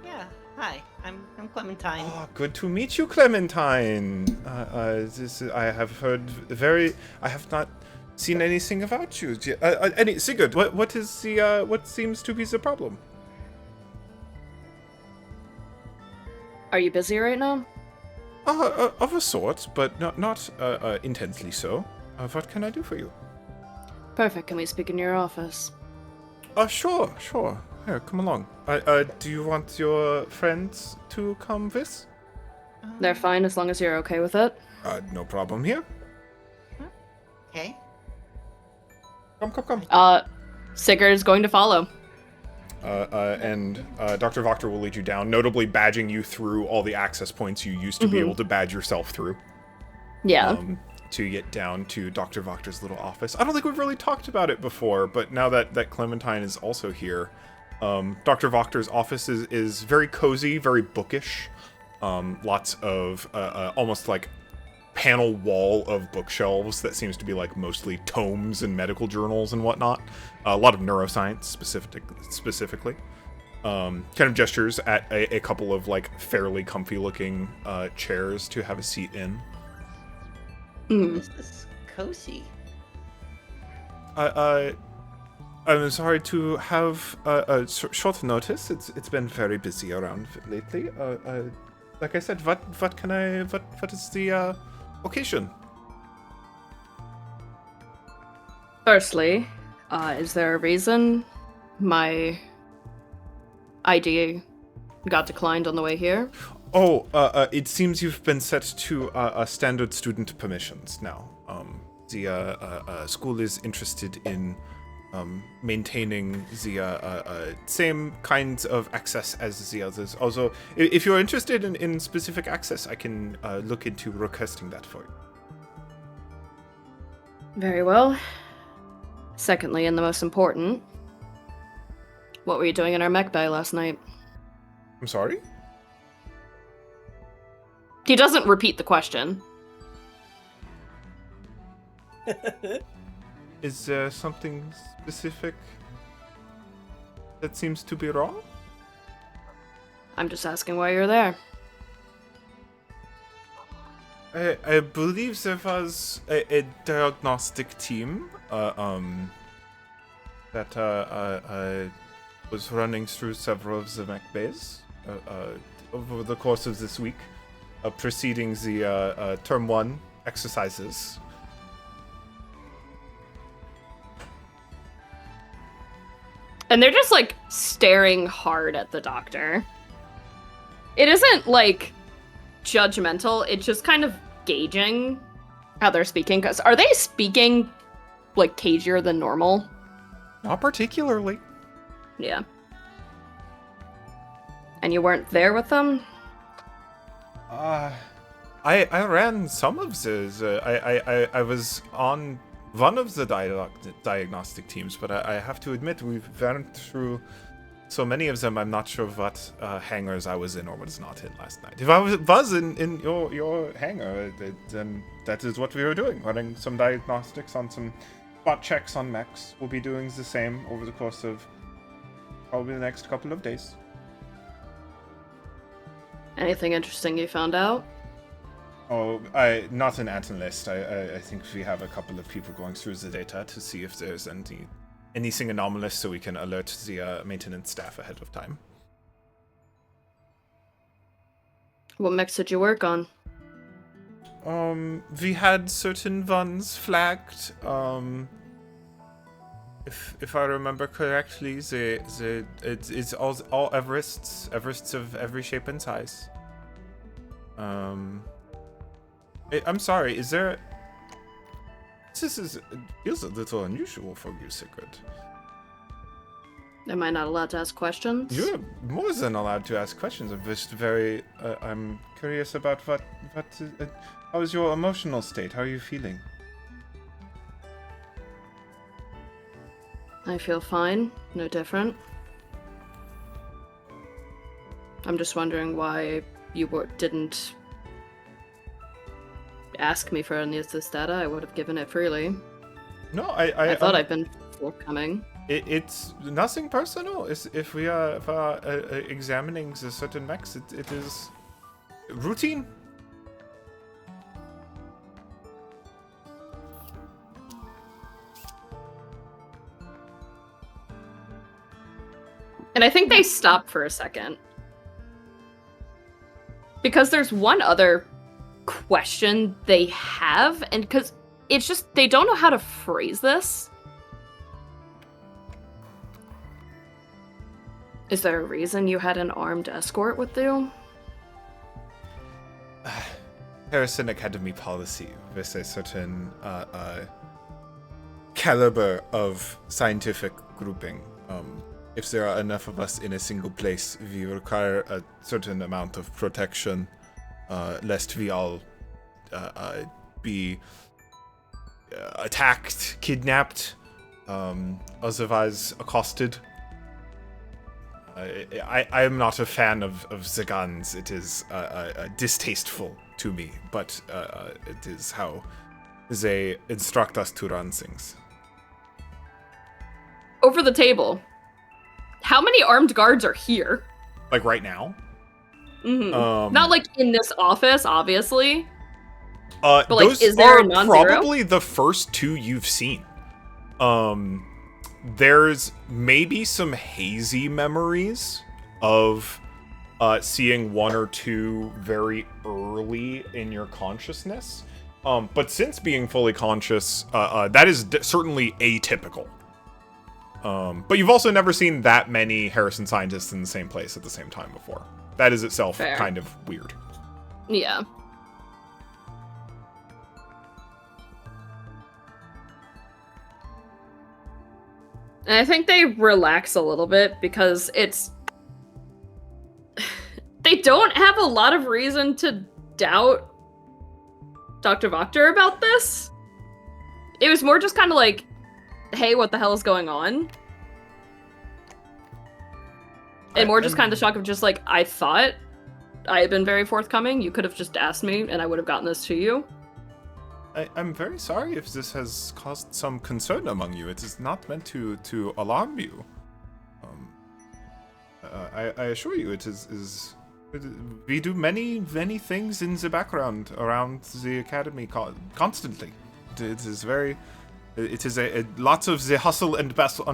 Yeah. Hi. I'm Clementine. Oh, good to meet you, Clementine. I have heard I have not seen anything about you. Sigurd, what is what seems to be the problem? Are you busy right now? Of a sort, but not intensely so. What can I do for you? Perfect. Can we speak in your office? Sure. Here, come along. Do you want your friends to come with? They're fine as long as you're okay with it. No problem here. Okay. Come. Sigurd is going to follow. And Dr. Voctor will lead you down, notably badging you through all the access points you used to be able to badge yourself through. Yeah. To get down to Dr. Voctor's little office. I don't think we've really talked about it before, but now that Clementine is also here, Dr. Voctor's office is very cozy, very bookish. Lots of almost like panel wall of bookshelves that seems to be like mostly tomes and medical journals and whatnot. A lot of neuroscience specifically. Kind of gestures at a couple of like fairly comfy looking chairs to have a seat in. This is cozy. I'm sorry to have short notice. It's been very busy around lately. Like I said, what is the occasion? Firstly, is there a reason my ID got declined on the way here? Oh, it seems you've been set to standard student permissions now. The school is interested in maintaining the same kinds of access as the others. Also, if you're interested in specific access, I can look into requesting that for you. Very well. Secondly, and the most important, what were you doing in our mech bay last night? I'm sorry? He doesn't repeat the question. Is there something specific that seems to be wrong? I'm just asking why you're there. I believe there was a diagnostic team that was running through several of the mech bays over the course of this week, preceding the Term 1 exercises. And they're just, like, staring hard at the doctor. It isn't, like, judgmental. It's just kind of gauging how they're speaking. 'Cause are they speaking, like, cagier than normal? Not particularly. Yeah. And you weren't there with them? I ran some of those. I was on one of the diagnostic teams, but I have to admit, we've ran through so many of them, I'm not sure what hangars I was in or was not in last night. If I was in your hangar, then that is what we were doing, running some diagnostics on some spot checks on mechs. We'll be doing the same over the course of probably the next couple of days. Anything interesting you found out? Oh, not an analyst. I think we have a couple of people going through the data to see if there's anything anomalous, so we can alert the maintenance staff ahead of time. What mechs did you work on? We had certain ones flagged. If I remember correctly, it's all Everests of every shape and size. I'm sorry, is there... This feels a little unusual for you, Sigurd. Am I not allowed to ask questions? You're more than allowed to ask questions. I'm just very... I'm curious about how is your emotional state? How are you feeling? I feel fine. No different. I'm just wondering why you didn't ask me for any of this data. I would have given it freely. No, I thought I'd been forthcoming. It's nothing personal. If we are examining the certain mechs, it is routine. And I think they stop for a second. Because there's one other question they have, and because it's just, they don't know how to phrase this. Is there a reason you had an armed escort with you? Harrison Academy policy with a certain caliber of scientific grouping. If there are enough of us in a single place, we require a certain amount of protection, lest we all be attacked, kidnapped, otherwise accosted. I am not a fan of the guns. It is distasteful to me, but it is how they instruct us to run things. Over the table, how many armed guards are here? Like right now? Mm-hmm. Not like in this office, obviously. But like, those is there are a non-zero? probably the first two you've seen. There's maybe some hazy memories of seeing one or two very early in your consciousness. But since being fully conscious, that is certainly atypical. But you've also never seen that many Harrison scientists in the same place at the same time before. That is itself Fair. kind of weird. Yeah. And I think they relax a little bit because it's... they don't have a lot of reason to doubt Dr. Wachter about this. It was more just kind of like, hey, what the hell is going on? And more just kind of shock of just like, I thought I had been very forthcoming. You could have just asked me and I would have gotten this to you. I'm very sorry if this has caused some concern among you. It is not meant to alarm you. I assure you, it is we do many things in the background around the academy constantly. It is very, it is a lots of the hustle and bustle.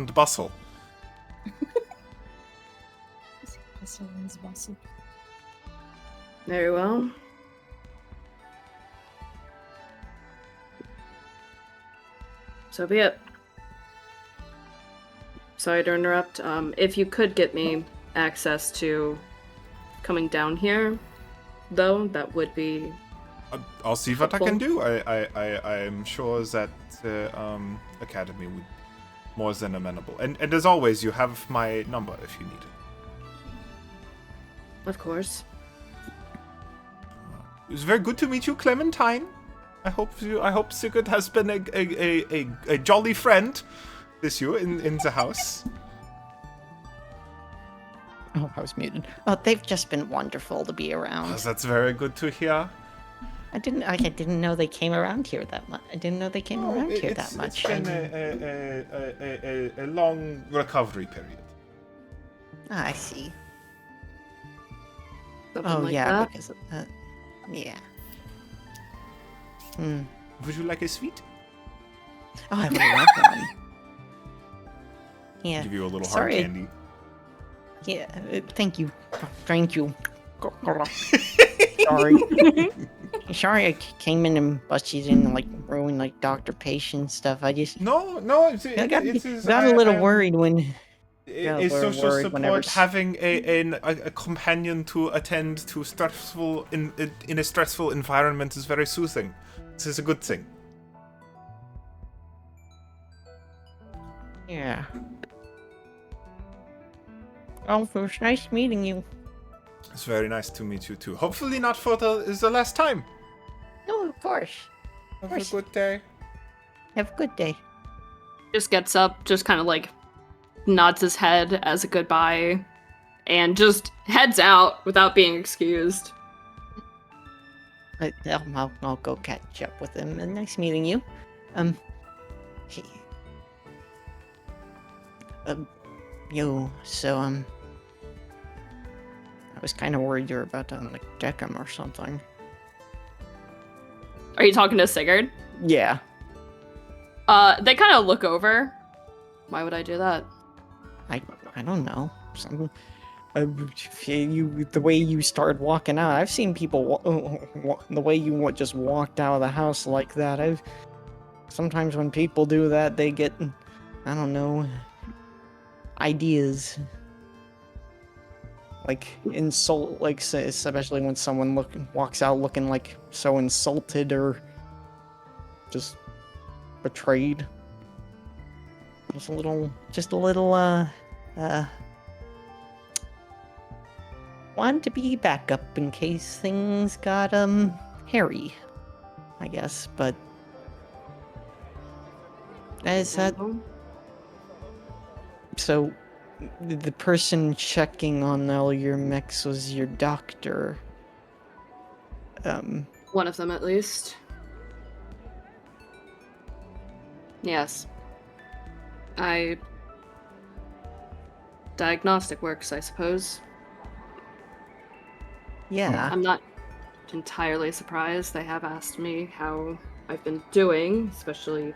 Hustle and bustle. Very well. So be it. Sorry to interrupt. If you could get me access to coming down here, though, that would be... I'll see what I helpful. can do. I'm sure that the academy would more than amenable. And as always, you have my number if you need it. Of course. It was very good to meet you, Clementine. I hope Sigurd has been a jolly friend this you in the house. Oh, I was muted. Oh, they've just been wonderful to be around. Oh, that's very good to hear. I didn't know they came around here that much. I didn't know they came around here that much. It's been a long recovery period. I see. Something Oh like yeah, that. because of that. Yeah. Hmm. Would you like a sweet? Oh, I would love one. Yeah. Give you a little Sorry. hard candy. Yeah. Thank you. Thank you. Sorry. Sorry, I came in and busted in and like ruined like doctor-patient stuff. I just No. I got a little worried when. It's social support having a companion to attend to stressful in a stressful environment is very soothing. This is a good thing. Yeah. Oh, it was nice meeting you. It's very nice to meet you too. Hopefully not for the last time. No, of course. Have a good day. Have a good day. Just gets up, just kind of like nods his head as a goodbye, and just heads out without being excused. I'll go catch up with him. And nice meeting you. He, I was kind of worried you were about to like deck him or something. Are you talking to Sigurd? Yeah. They kind of look over. Why would I do that? I don't know. some, the way you started walking out. I've seen people the way you just walked out of the house like that. Sometimes when people do that, they get, I don't know, ideas. Like insult, like especially when someone walks out looking like so insulted or just betrayed. Just a little, wanted to be backup in case things got, hairy, I guess, but is that, so the person checking on all your mechs was your doctor, One of them, at least. Yes. Diagnostic works, I suppose. yeah. I'm not entirely surprised. They have asked me how I've been doing, especially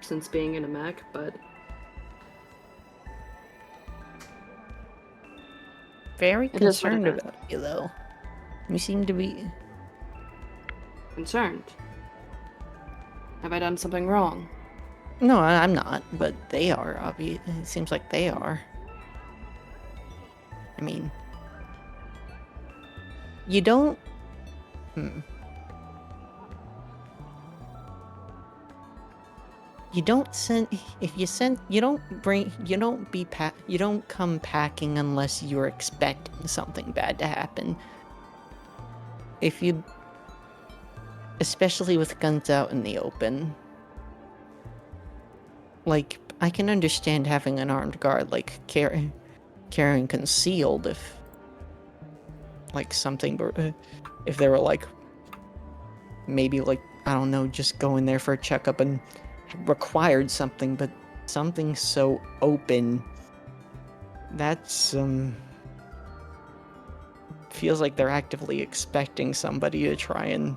since being in a mech, but Very it is what it concerned is. about you, though. You seem to be. Concerned. Have I done something wrong? No, I'm not, but they are, obviously. It seems like they are. I mean, you don't. You don't send. If you send, you don't bring. You don't be You don't come packing unless you're expecting something bad to happen. If you, especially with guns out in the open. Like, I can understand having an armed guard, like carrying concealed if, like, something. If they were like, maybe like, I don't know, just going there for a checkup and required something, but something so open, that's feels like they're actively expecting somebody to try and,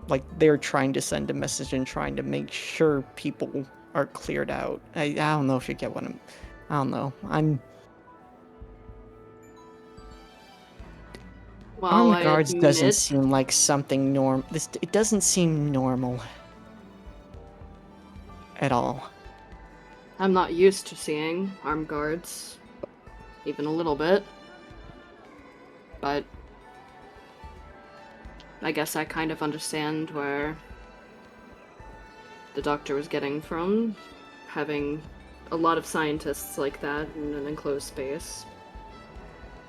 like, they're trying to send a message and trying to make sure people are cleared out. I don't know if you get what I don't know. Well, Armed guards I doesn't admit, seem like something it doesn't seem normal at all. I'm not used to seeing armed guards, even a little bit. But I guess I kind of understand where the doctor was getting from, having a lot of scientists like that in an enclosed space.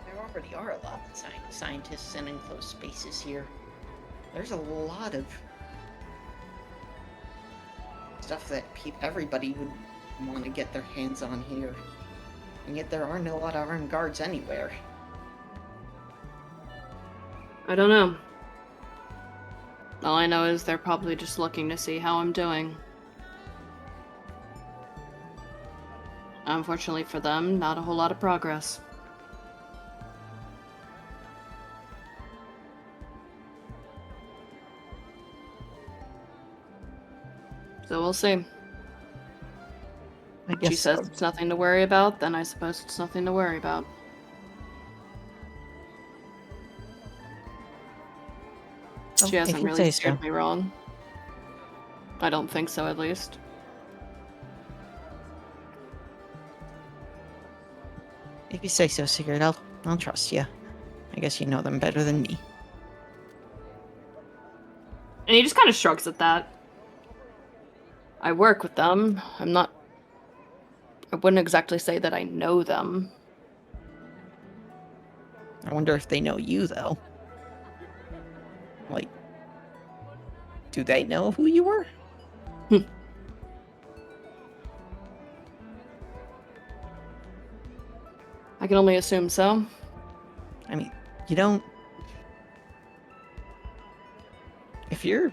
There already are a lot of scientists in enclosed spaces here. There's a lot of stuff that everybody would want to get their hands on here. And yet there aren't a lot of armed guards anywhere. I don't know. All I know is they're probably just looking to see how I'm doing. Unfortunately for them, not a whole lot of progress. So we'll see. I guess She says it's nothing to worry about, then I suppose it's nothing to worry about. She hasn't really steered me wrong. I don't think so, at least. If you say so, Sigurd, I'll trust you. I guess you know them better than me. And he just kind of shrugs at that. I work with them. I wouldn't exactly say that I know them. I wonder if they know you, though. Like, do they know who you were? I can only assume so. I mean, you don't... If you're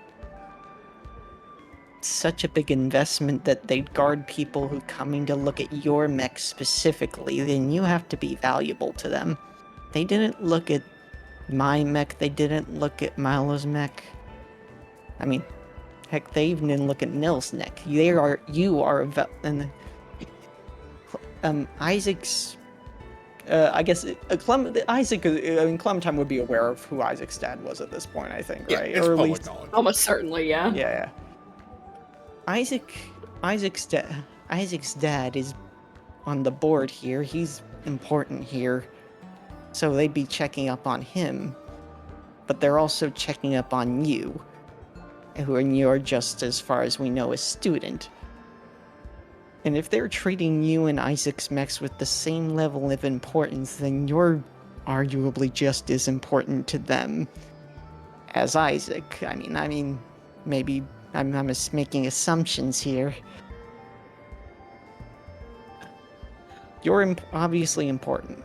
such a big investment that they'd guard people who coming to look at your mech specifically, then you have to be valuable to them. They didn't look at my mech, they didn't look at Milo's mech. I mean, heck, they even didn't look at Nil's neck. You are Isaac's I guess Isaac. I mean, Clementine would be aware of who Isaac's dad was at this point. I think, Yeah, right? it's Or at public least, knowledge. Almost certainly, yeah. yeah. Isaac's dad is on the board here. He's important here, so they'd be checking up on him. But they're also checking up on you, and you're just, as far as we know, a student. And if they're treating you and Isaac's mechs with the same level of importance, then you're arguably just as important to them as Isaac. I mean, maybe I'm making assumptions here. You're obviously important.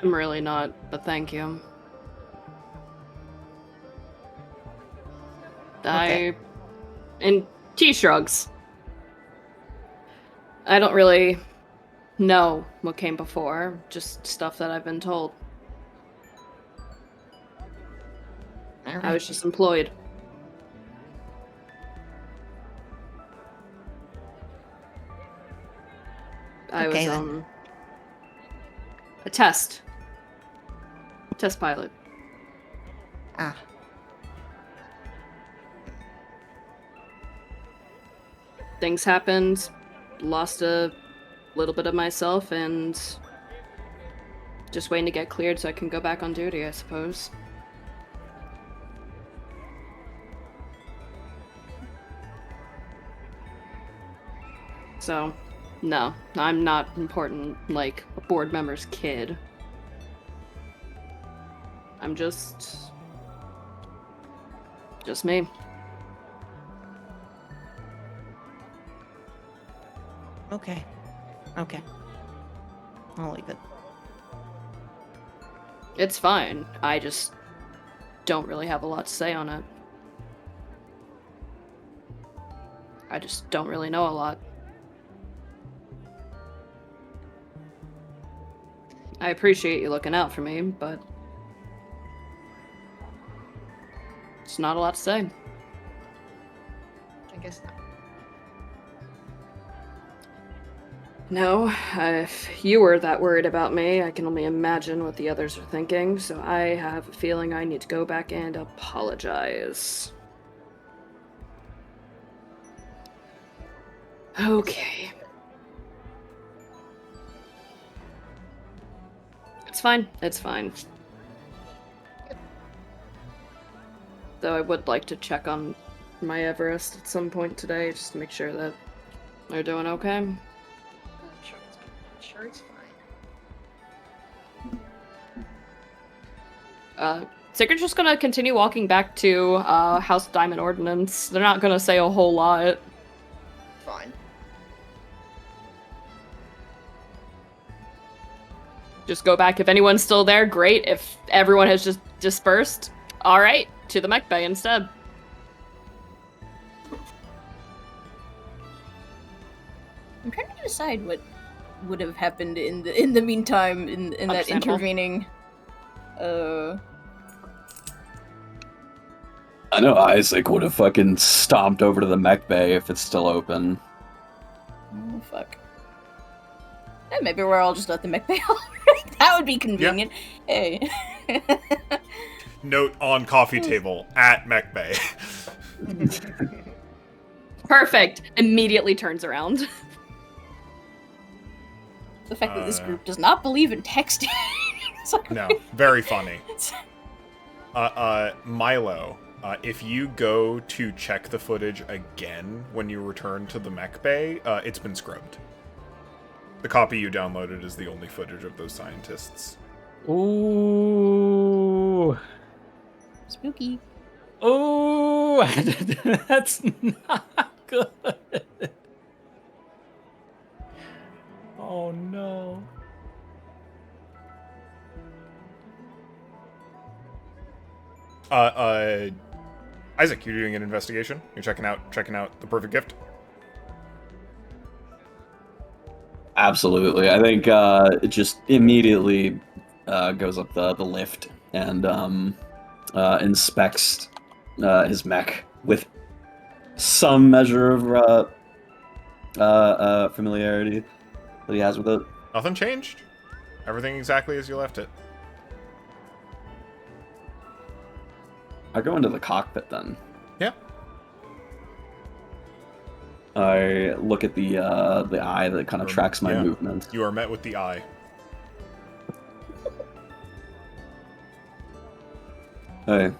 I'm really not, but thank you. Okay. And T shrugs. I don't really know what came before, just stuff that I've been told. I was just employed. I was Okay, then. a test pilot. Ah, Things happened, lost a little bit of myself, and just waiting to get cleared so I can go back on duty, I suppose. So, no, I'm not important like a board member's kid. I'm just me. okay. Okay. I'll leave it. It's fine. I just don't really have a lot to say on it. I just don't really know a lot. I appreciate you looking out for me, but it's not a lot to say. I guess not. No, if you were that worried about me, I can only imagine what the others are thinking, so I have a feeling I need to go back and apologize. Okay. It's fine. It's fine. Though I would like to check on my Everest at some point today, just to make sure that they're doing okay. Sure it's fine. Sigurd's just gonna continue walking back to House Diamond Ordnance. They're not gonna say a whole lot. Fine. Just go back. If anyone's still there, great. If everyone has just dispersed, alright, to the mech bay instead. I'm trying to decide what would have happened in the meantime in that Understandable. intervening. I know Isaac would have fucking stomped over to the mech bay if it's still open. Oh fuck. Maybe we're all just at the mech bay already. That would be convenient. Hey. Note on coffee table at Mech Bay. Perfect. Immediately turns around. The fact that this group does not believe in texting. It's like- No, very funny. Milo, if you go to check the footage again when you return to the mech bay, it's been scrubbed. The copy you downloaded is the only footage of those scientists. Ooh. Spooky. Ooh. That's not good. Oh no. Isaac, you're doing an investigation. You're checking out the perfect gift. Absolutely. I think it just immediately goes up the lift and inspects his mech with some measure of familiarity that he has with it. Nothing changed. Everything exactly as you left it. I go into the cockpit then. Yeah. I look at the eye that kind of tracks my Yeah. movement. You are met with the eye. Hey.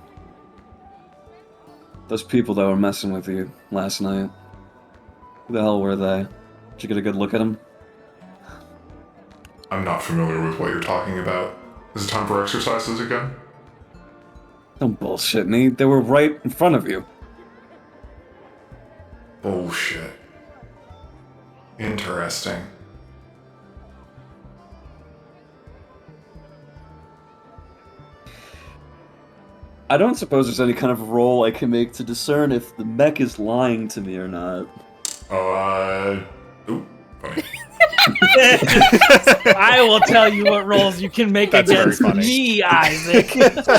Those people that were messing with you last night. Who the hell were they? Did you get a good look at them? I'm not familiar with what you're talking about. Is it time for exercises again? Don't bullshit me. They were right in front of you. Bullshit. Interesting. I don't suppose there's any kind of roll I can make to discern if the mech is lying to me or not. Ooh, funny. I will tell you what rolls you can make That's very against funny. me, Isaac.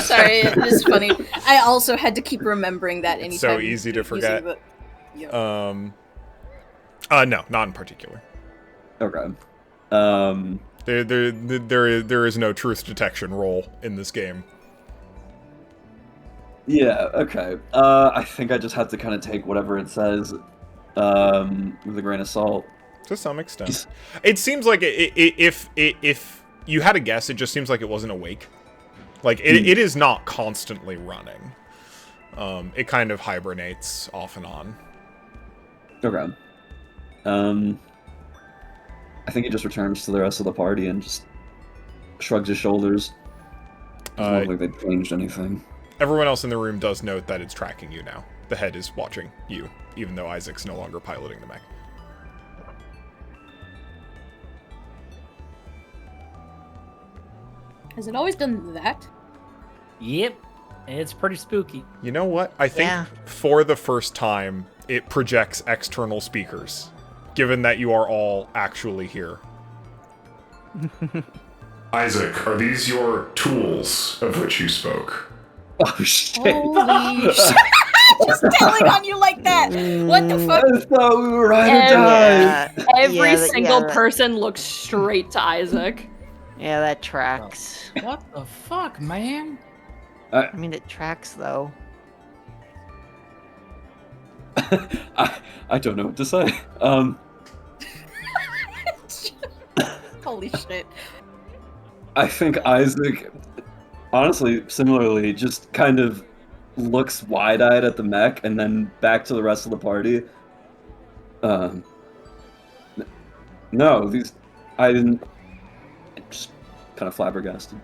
Sorry, it is funny. I also had to keep remembering that anytime. so easy to using forget. the- No, not in particular. Okay. There is no truth detection roll in this game. Yeah, okay. I think I just have to kind of take whatever it says with a grain of salt. To some extent. It seems like if you had a guess, it just seems like it wasn't awake. Like, it is not constantly running. It kind of hibernates off and on. Okay. I think he just returns to the rest of the party and just shrugs his shoulders. Doesn't look like they've changed anything. Everyone else in the room does note that it's tracking you now. The head is watching you, even though Isaac's no longer piloting the mech. Has it always done that? Yep, it's pretty spooky. You know what? I think Yeah. for the first time, it projects external speakers, given that you are all actually here. Isaac, are these your tools of which you spoke? Oh shit! Holy shit! Just telling on you like that. What the fuck? I thought we were ride or And- die. Every single that- person looks straight to Isaac. Yeah, that tracks. What the fuck, man? I mean, it tracks though. I don't know what to say. Holy shit. I think Isaac, honestly, similarly, just kind of looks wide-eyed at the mech and then back to the rest of the party. No, these, I didn't. Just kind of flabbergasted.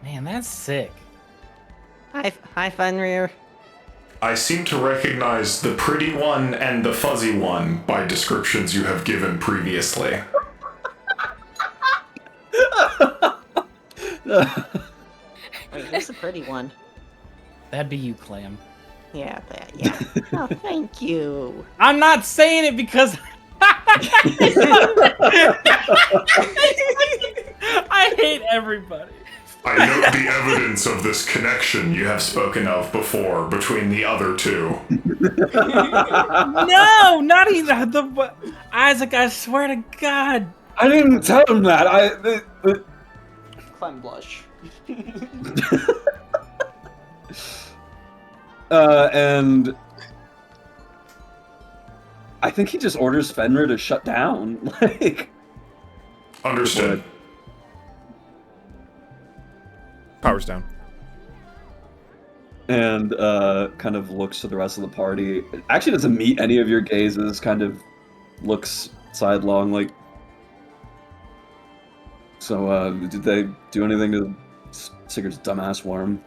Man, that's sick. Hi, Fenrir. I seem to recognize the pretty one and the fuzzy one by descriptions you have given previously. Wait, who's the pretty one? That'd be you, Clam. Yeah, that. Yeah. Oh, thank you. I'm not saying it because I hate everybody. I note the evidence of this connection you have spoken of before between the other two. No, not even the Isaac. I swear to God. I didn't tell him that. Clem blush. And I think he just orders Fenrir to shut down. Like, Understood. Power's down. and kind of looks to the rest of the party. Actually, doesn't meet any of your gazes. Kind of looks sidelong, like. So, did they do anything to Sigurd's dumbass worm?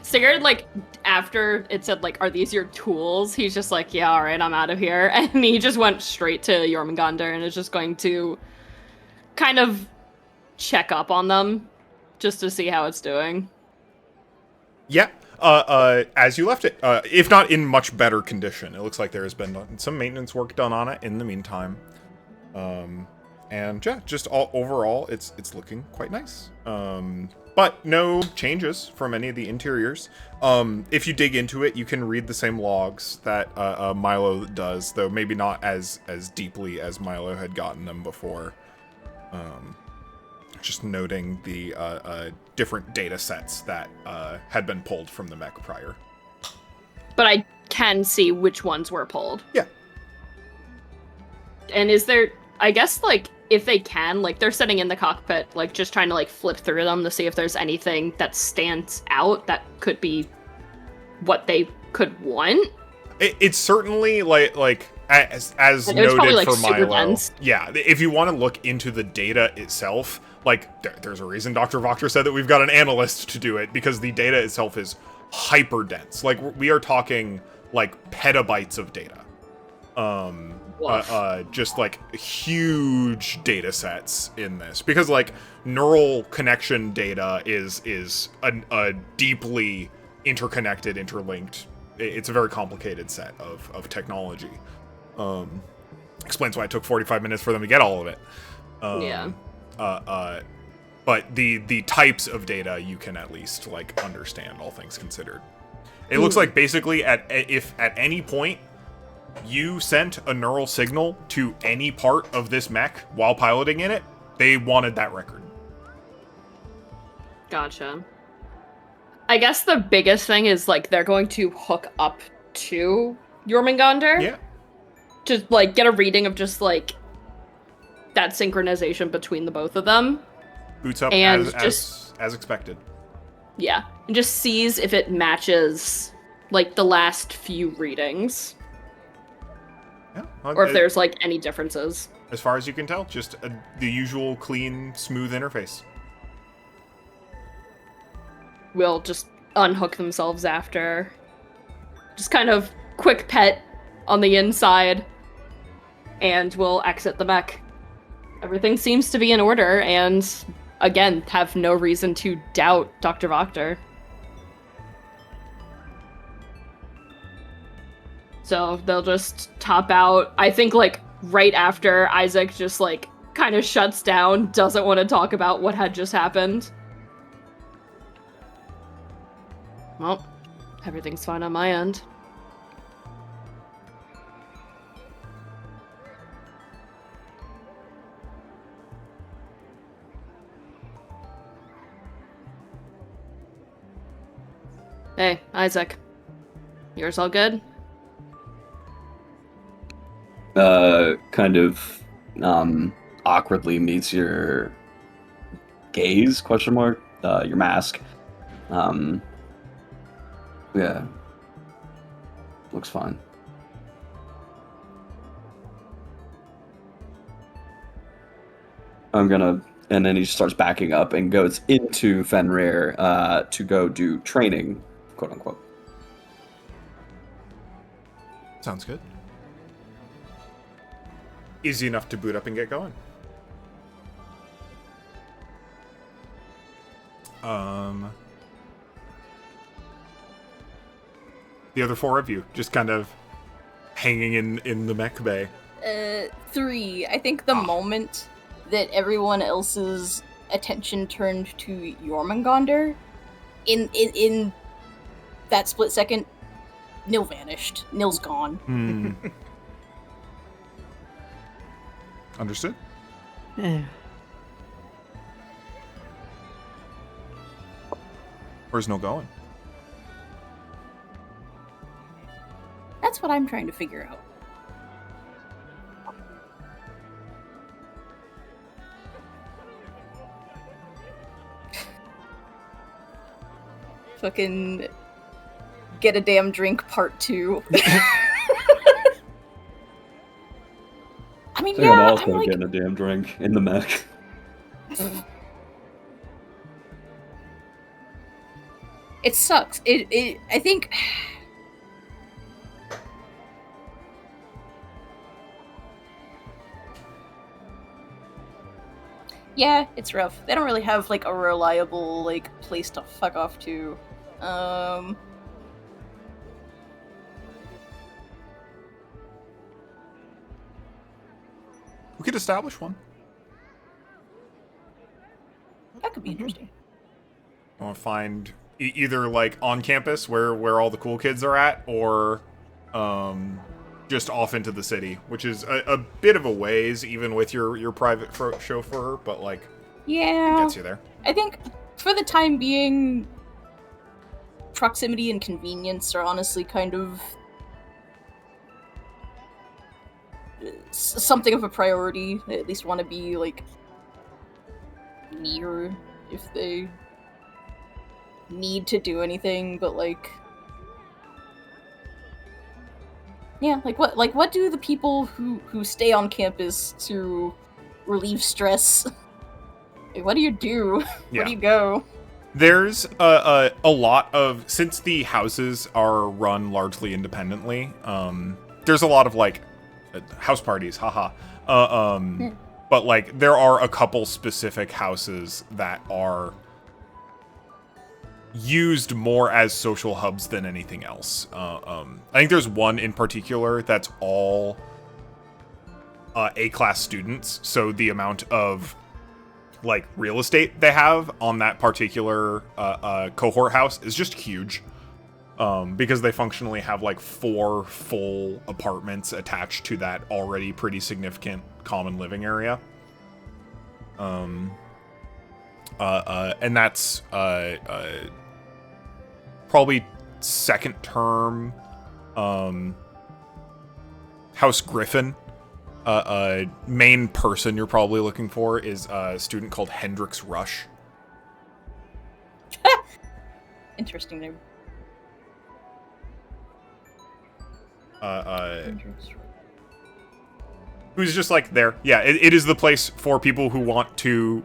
Sigurd, like, after it said, like, are these your tools? He's just like, yeah, alright, I'm out of here. And he just went straight to Jormungandr and is just going to kind of check up on them just to see how it's doing. Yeah. As you left it, if not in much better condition. It looks like there has been some maintenance work done on it in the meantime. And yeah, just overall, it's looking quite nice. But no changes from any of the interiors. If you dig into it, you can read the same logs that Milo does, though maybe not as deeply as Milo had gotten them before. Just noting the different data sets that had been pulled from the mech prior. But I can see which ones were pulled. Yeah. And is there, I guess, like, if they can, like, they're sitting in the cockpit, like, just trying to, like, flip through them to see if there's anything that stands out that could be what they could want. It's certainly, like as And it was noted probably, like, for super Milo. dense. Yeah, if you want to look into the data itself, like, there's a reason Dr. Voctor said that we've got an analyst to do it, because the data itself is hyper dense. Like, we are talking, like, petabytes of data. Just like huge data sets in this, because like neural connection data is a deeply interconnected, interlinked. It's a very complicated set of technology. Explains why it took 45 minutes for them to get all of it. Yeah. But the types of data you can at least like understand, all things considered. It looks like basically if at any point you sent a neural signal to any part of this mech while piloting in it, they wanted that record. Gotcha. I guess the biggest thing is, like, they're going to hook up to Jormungandr. Yeah. To, like, get a reading of just, like, that synchronization between the both of them. Boots up And as expected. Yeah. And just sees if it matches, like, the last few readings. Yeah. Or if there's, like, any differences. As far as you can tell, just the usual clean, smooth interface. Will just unhook themselves after. Just kind of quick pet on the inside. And we'll exit the mech. Everything seems to be in order, and again, have no reason to doubt Dr. Voctor. So they'll just top out. I think, like, right after Isaac just, like, kind of shuts down, doesn't want to talk about what had just happened. Well, everything's fine on my end. Hey, Isaac. Yours all good? Kind of awkwardly meets your gaze, question mark, your mask. Yeah. Looks fine. And then he starts backing up and goes into Fenrir to go do training, quote unquote. Sounds good. Easy enough to boot up and get going. The other four of you just kind of hanging in the mech bay. 3. I think the moment that everyone else's attention turned to Jormungandr, in that split second, Nil vanished. Nil's gone. Understood. Where's Nil going? That's what I'm trying to figure out. Fucking get a damn drink part 2. I mean, I think yeah, I'm also I'm like, getting a damn drink in the mech. it sucks. I think. Yeah, it's rough. They don't really have, like, a reliable, like, place to fuck off to. We could establish one. That could be interesting. I want to find either like on campus where all the cool kids are at, or just off into the city, which is a bit of a ways, even with your private chauffeur, but like Yeah. it gets you there. I think for the time being, proximity and convenience are honestly kind of something of a priority. They at least want to be like near if they need to do anything, but like yeah, like what do the people who stay on campus to relieve stress like, what do you do? Yeah. Where do you go? There's a lot of, since the houses are run largely independently, there's a lot of like house parties, haha. But like there are a couple specific houses that are used more as social hubs than anything else. I think there's one in particular that's all A-class students, so the amount of like real estate they have on that particular cohort house is just huge, because they functionally have like 4 full apartments attached to that already pretty significant common living area. And that's probably second term House Griffin. Main person you're probably looking for is a student called Hendrix Rush. Interesting name. Who's just like there. Yeah, it is the place for people who want to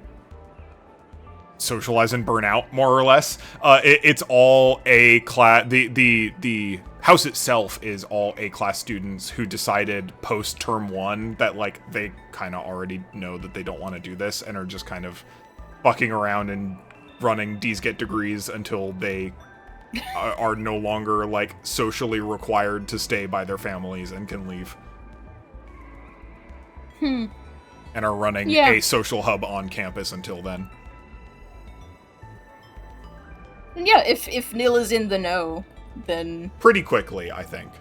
socialize and burn out, more or less. It's all A-class. The house itself is all A-class students who decided post term 1 that like they kind of already know that they don't want to do this and are just kind of fucking around and running D's get degrees until they are no longer like socially required to stay by their families and can leave. And are running a social hub on campus until then. And yeah, if Nil is in the know, then Pretty quickly, I think.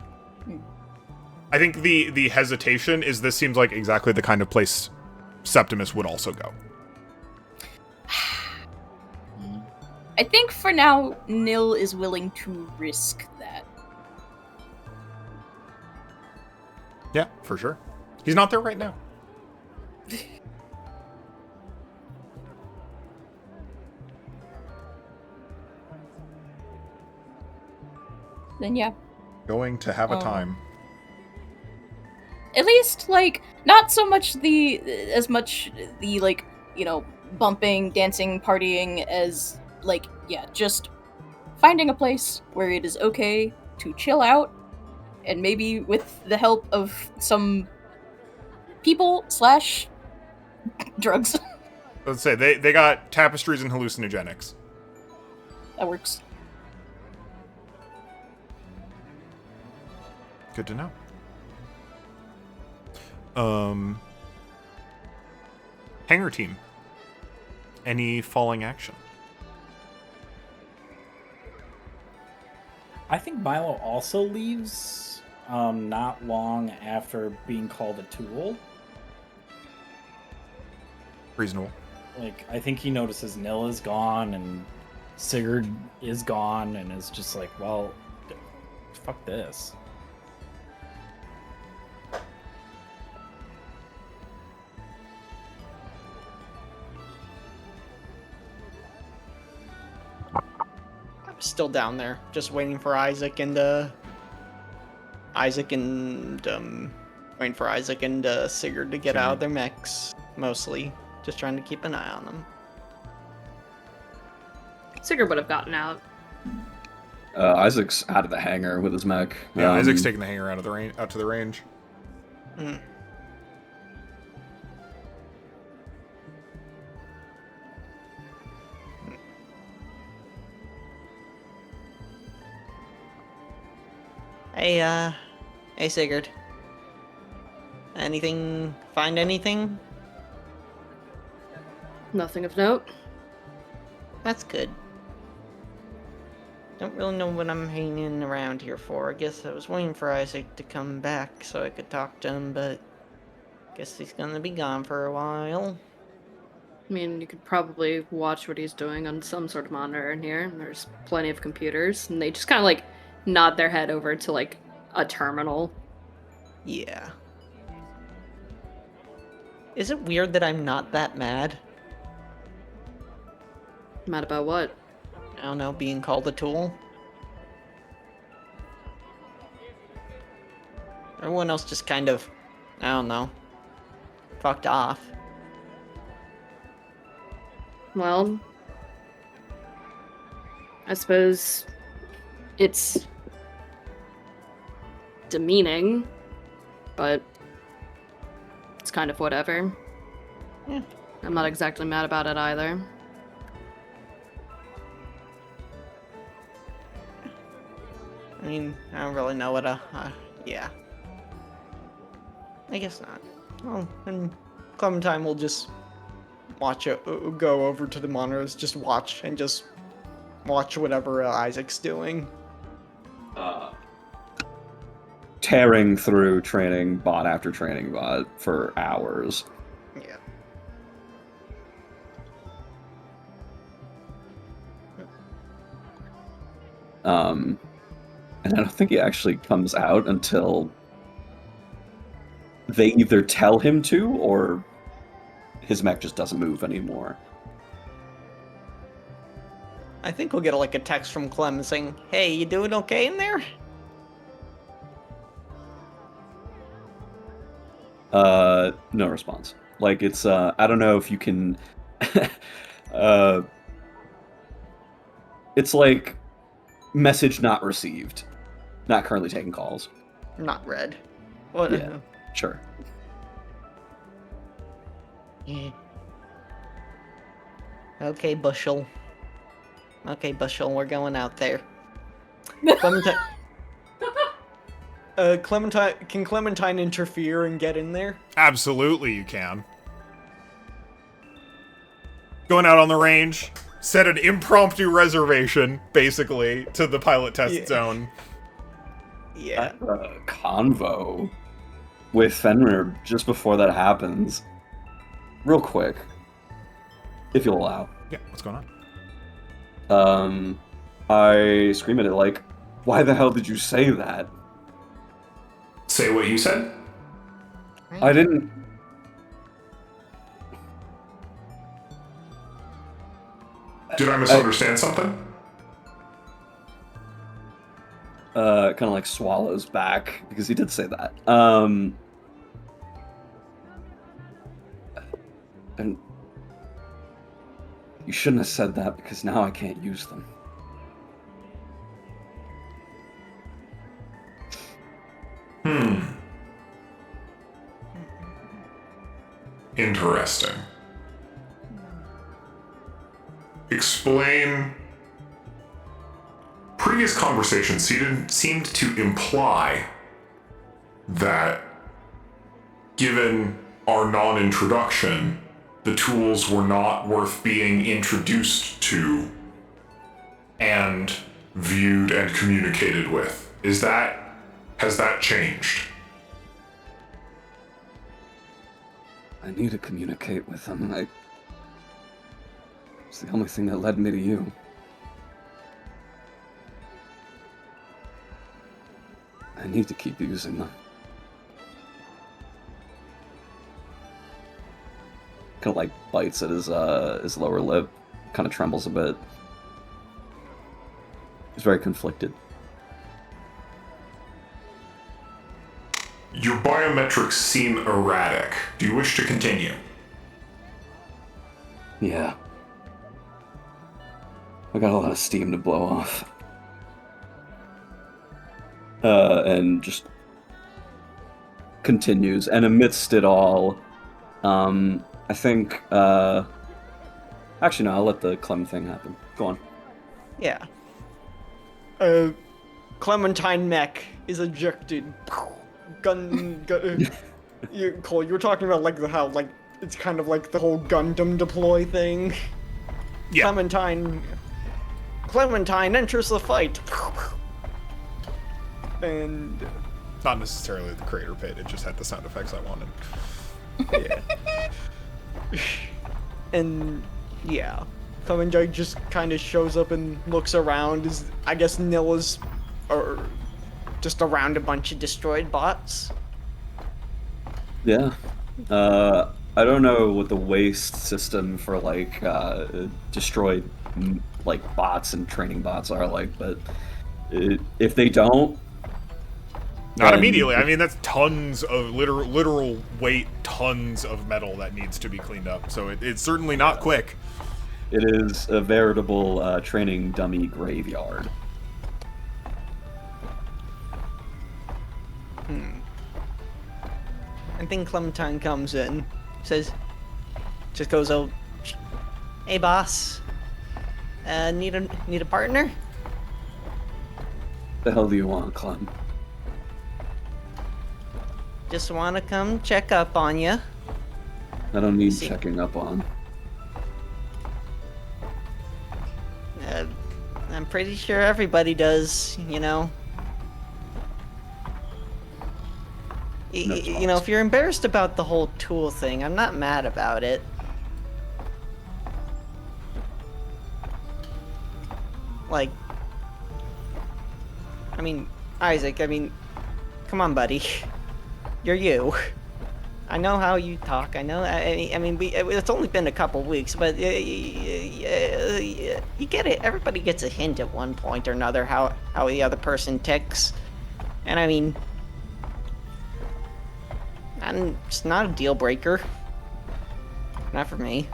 I think the hesitation is this seems like exactly the kind of place Septimus would also go. I think for now Nil is willing to risk that. Yeah, for sure. He's not there right now. Then yeah. Going to have a time. At least, like, not so much the like, you know, bumping, dancing, partying as like, yeah, just finding a place where it is okay to chill out, and maybe with the help of some people / drugs. Let's say they got tapestries and hallucinogenics. That works. Good to know. Hangar team. Any falling action? I think Milo also leaves not long after being called a tool. Reasonable. Like, I think he notices Nil is gone and Sigurd is gone and is just like, well, fuck this. Still down there, just waiting for Isaac and Sigurd to get out of their mechs. Mostly, just trying to keep an eye on them. Sigurd would have gotten out. Isaac's out of the hangar with his mech. Yeah, Isaac's taking the hangar out of the range, out to the range. Mm. Hey, Sigurd. Find anything? Nothing of note. That's good. Don't really know what I'm hanging around here for. I guess I was waiting for Isaac to come back so I could talk to him, but guess he's gonna be gone for a while. I mean, you could probably watch what he's doing on some sort of monitor in here. There's plenty of computers, and they just kind of like nod their head over to like a terminal. Yeah. Is it weird that I'm not that mad? Mad about what? I don't know, being called a tool? Everyone else just kind of, I don't know, fucked off. Well, I suppose it's demeaning, but it's kind of whatever. Yeah. I'm not exactly mad about it either. I mean, I don't really know what yeah. I guess not. Well, and Clementine will just watch it, go over to the monitors, just watch whatever Isaac's doing. Tearing through training bot after training bot for hours. Yeah. And I don't think he actually comes out until they either tell him to or his mech just doesn't move anymore. I think we'll get like a text from Clem saying, "Hey, you doing okay in there?" No response. Like it's I don't know if you can it's like message not received. Not currently taking calls. Not read. What? Yeah. Sure. Yeah. Okay, Bushel. Okay, Bushel, we're going out there. Clementine. Clementine, can Clementine interfere and get in there? Absolutely, you can. Going out on the range, set an impromptu reservation, basically, to the pilot test zone. Yeah. Convo with Fenrir just before that happens. Real quick, if you'll allow. Yeah, what's going on? I scream at it like, "Why the hell did you say that?" Say what you said? I didn't. Did I misunderstand something? Kind of like swallows back because he did say that. And you shouldn't have said that because now I can't use them. Interesting. Explain. Previous conversations seemed to imply that, given our non-introduction, the tools were not worth being introduced to and viewed and communicated with. Has that changed? I need to communicate with them. It's the only thing that led me to you. I need to keep using them. Kind of like bites at his lower lip, kind of trembles a bit. He's very conflicted. Your biometrics seem erratic. Do you wish to continue? Yeah. I got a lot of steam to blow off. And just continues. And amidst it all, I think, actually no, I'll let the Clem thing happen. Go on. Yeah. Clementine mech is ejected. Gun. Cole, you were talking about like how like it's kind of like the whole Gundam deploy thing. Yeah. Clementine enters the fight. And Not necessarily the crater pit, it just had the sound effects I wanted. yeah. And yeah. Clementine just kind of shows up and looks around. I guess Nilla's just around a bunch of destroyed bots. Yeah. I don't know what the waste system for like destroyed like bots and training bots are like, but if they don't, not then- immediately. I mean, that's tons of literal weight, tons of metal that needs to be cleaned up. So it's certainly not quick. It is a veritable training dummy graveyard. And then Clementine comes in, just goes, "Oh, hey boss, need a partner?" The hell do you want, Clem? Just want to come check up on you. I don't need See. checking up on. I'm pretty sure everybody does, you know. No You know, if you're embarrassed about the whole tool thing, I'm not mad about it. Like, I mean, Isaac, come on, buddy. You're you. I know how you talk. I know. It's only been a couple weeks, but you get it. Everybody gets a hint at one point or another how the other person ticks, and I mean, it's not a deal breaker. Not for me.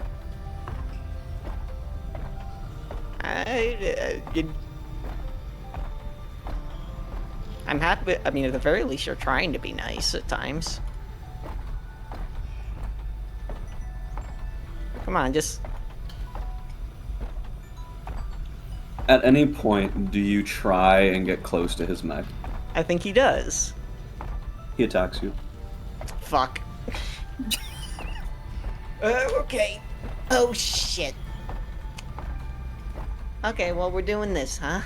I'm happy. I mean, at the very least, you're trying to be nice at times. Come on, just... At any point, do you try and get close to his mech? I think he does. He attacks you. Fuck. Okay. Oh, shit. Okay, well, we're doing this, huh?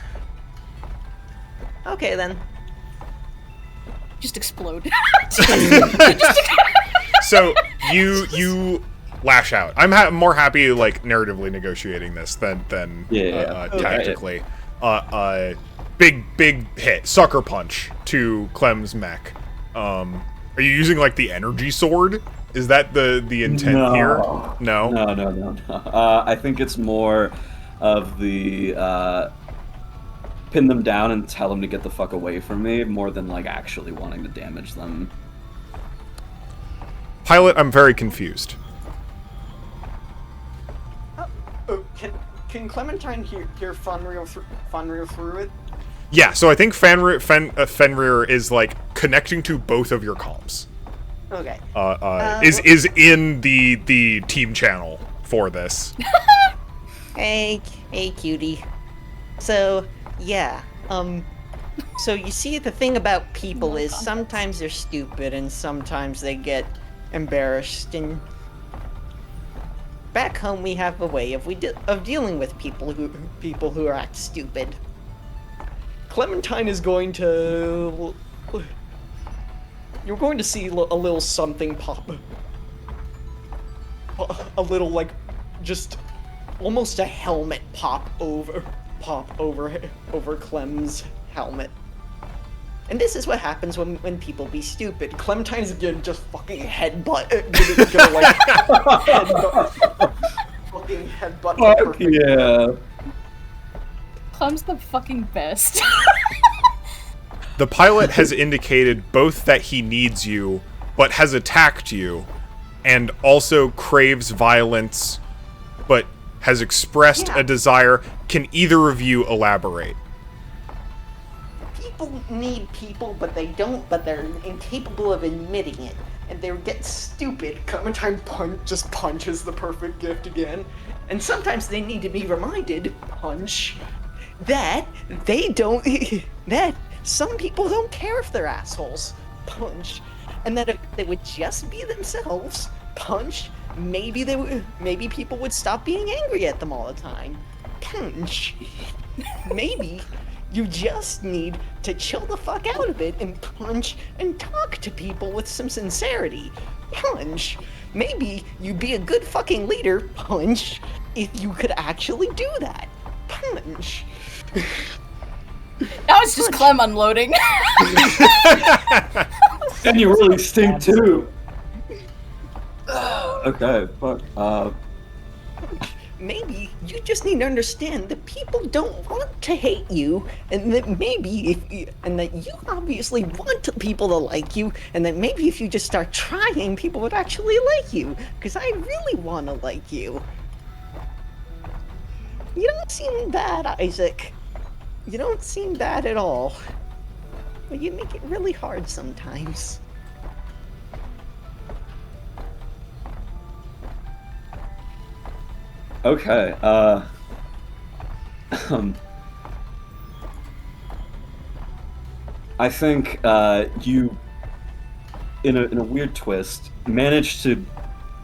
Okay, then. Just explode. So you lash out. I'm more happy like narratively negotiating this than tactically. Big hit, sucker punch to Clem's mech. Are you using like the energy sword? Is that the intent here? No. No. I think it's more of the pin them down and tell them to get the fuck away from me, more than like actually wanting to damage them. Pilot, I'm very confused. Can Clementine hear Fenrir through it? Yeah, so I think Fenrir is like connecting to both of your comms. Okay. Is in the team channel for this. Hey, cutie. So, yeah, So you see, the thing about people is sometimes they're stupid and sometimes they get embarrassed. And back home we have a way of dealing with people who act stupid. Clementine is going to... You're going to see a little something pop. A little, like, just almost a helmet pop over Clem's helmet. And this is what happens when people be stupid. Clementine's again just fucking headbutt. Fucking headbutt. Fuck yeah. Clem's the fucking best. The pilot has indicated both that he needs you, but has attacked you, and also craves violence, but has expressed a desire. Can either of you elaborate? People need people, but they're incapable of admitting it. And they get stupid. Clementine just punches the perfect gift again. And sometimes they need to be reminded, punch, that they don't, that some people don't care if they're assholes, punch. And that if they would just be themselves, punch, maybe people would stop being angry at them all the time. Punch. Maybe you just need to chill the fuck out a bit and punch and talk to people with some sincerity. Punch. Maybe you'd be a good fucking leader, Punch, if you could actually do that. Punch. Now it's just Clem unloading. And you really stink too. Okay, fuck. Maybe you just need to understand that people don't want to hate you, and that that you obviously want people to like you, and that maybe if you just start trying, people would actually like you. Because I really want to like you. You don't seem bad, Isaac. You don't seem bad at all. But you make it really hard sometimes. Okay, I think you, in a weird twist, managed to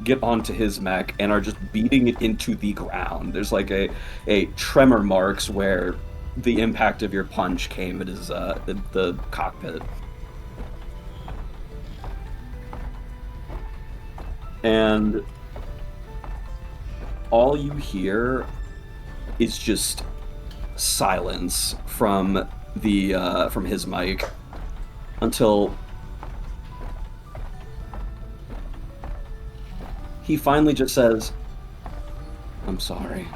get onto his mech and are just beating it into the ground. There's like a tremor marks where the impact of your punch came at his the cockpit. And all you hear is just silence from from his mic until he finally just says, "I'm sorry."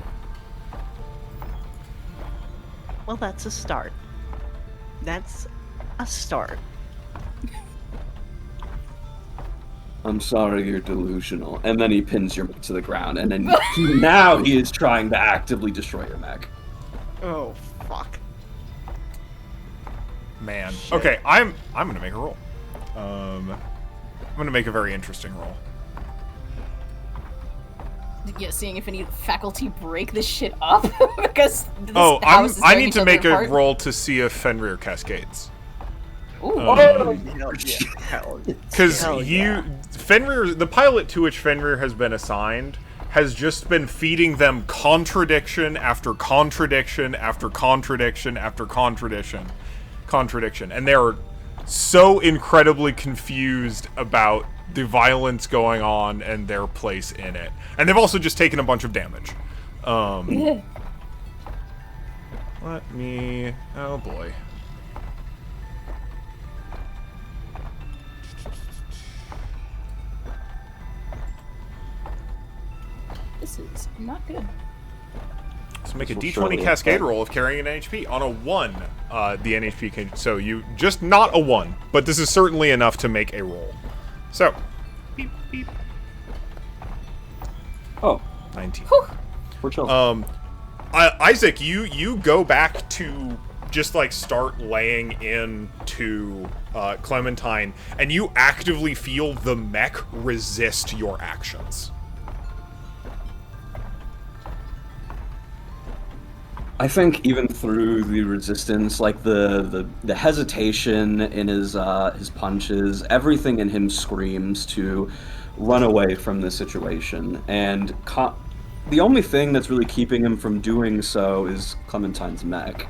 Well, that's a start. That's a start. "I'm sorry, you're delusional." And then he pins your mech to the ground, and then now he is trying to actively destroy your mech. Oh, fuck. Man. Okay, I'm gonna make a roll. I'm gonna make a very interesting roll. Yeah, seeing if any faculty break this shit up because this Oh, house is I tearing need each to other make a apart. roll to see if Fenrir cascades. Ooh. Because Hell yeah. Fenrir, the pilot to which Fenrir has been assigned, has just been feeding them contradiction after contradiction after contradiction after contradiction, and they're so incredibly confused about the violence going on and their place in it. And they've also just taken a bunch of damage. Let me... Oh boy. This is not good. So make a This will D20 surely cascade affect- roll of carrying an HP. On a 1, the NHP can... So you... Just not a 1, but this is certainly enough to make a roll. So... Beep, beep. Oh, 19. we're chill. Isaac, you go back to just like start laying into Clementine, and you actively feel the mech resist your actions. I think even through the resistance, like the hesitation in his punches, everything in him screams to run away from the situation. And the only thing that's really keeping him from doing so is Clementine's mech.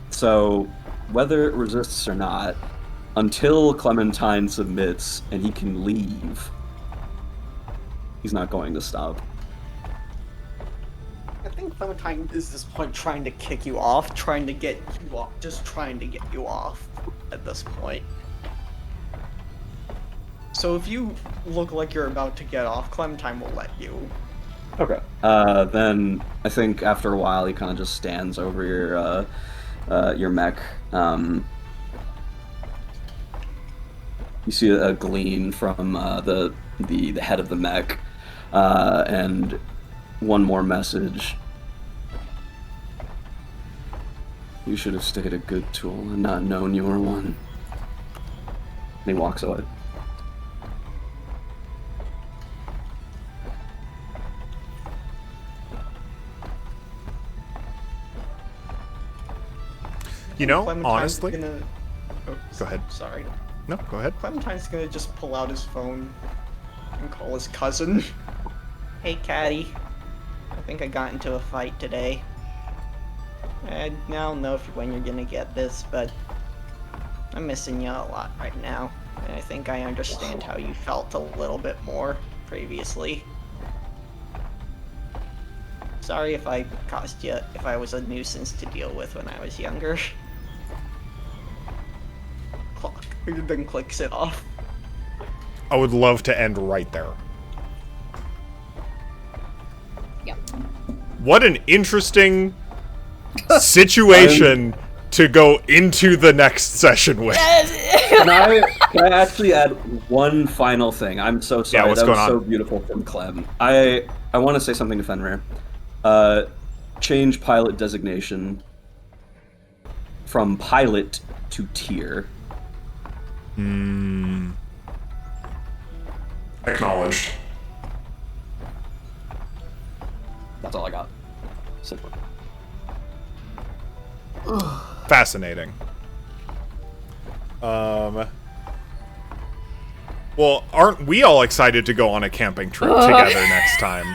So whether it resists or not, until Clementine submits and he can leave, he's not going to stop. I think Clementine is at this point trying to kick you off, trying to get you off, just trying to get you off at this point. So if you look like you're about to get off, Clementine will let you. Okay. Then I think after a while he kind of just stands over your mech. You see a gleam from the head of the mech, and one more message. You should have stayed a good tool and not known you were one. And he walks away. You know, Clementine's honestly... gonna... Oh, Go ahead. Sorry. No, go ahead. Clementine's gonna just pull out his phone and call his cousin. Hey, Caddy. I think I got into a fight today. I don't know when you're gonna get this, but I'm missing you a lot right now. And I think I understand how you felt a little bit more previously. Sorry if I was a nuisance to deal with when I was younger. Clock. Then clicks it off. I would love to end right there. Yep. What an interesting situation to go into the next session with. Can I actually add one final thing? I'm so sorry. Yeah, what's that was going so on? beautiful from Clem. I want to say something to Fenrir. Change pilot designation from pilot to tier. Acknowledged. That's all I got. Simple. Fascinating. Well, aren't we all excited to go on a camping trip together next time?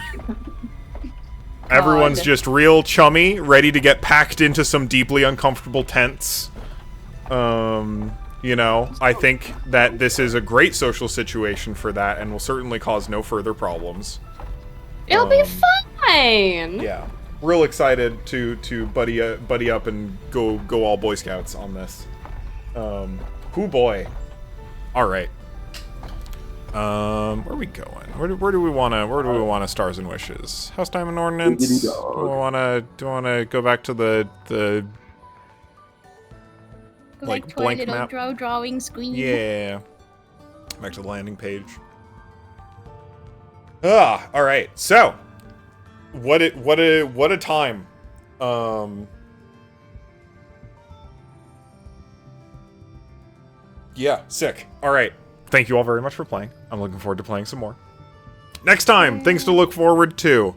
Everyone's just real chummy, ready to get packed into some deeply uncomfortable tents. You know, I think that this is a great social situation for that and will certainly cause no further problems. It'll be fine. Yeah. Real excited to buddy up and go all Boy Scouts on this. Hoo boy. All right. Where are we going? Where do we wanna Stars and Wishes? House Time and Ordinance. Do I wanna go back to the Go like back to our blank little map? drawing screen. Yeah. Back to the landing page. All right. So, what a time. Yeah, sick. All right. Thank you all very much for playing. I'm looking forward to playing some more. Next time, things to look forward to.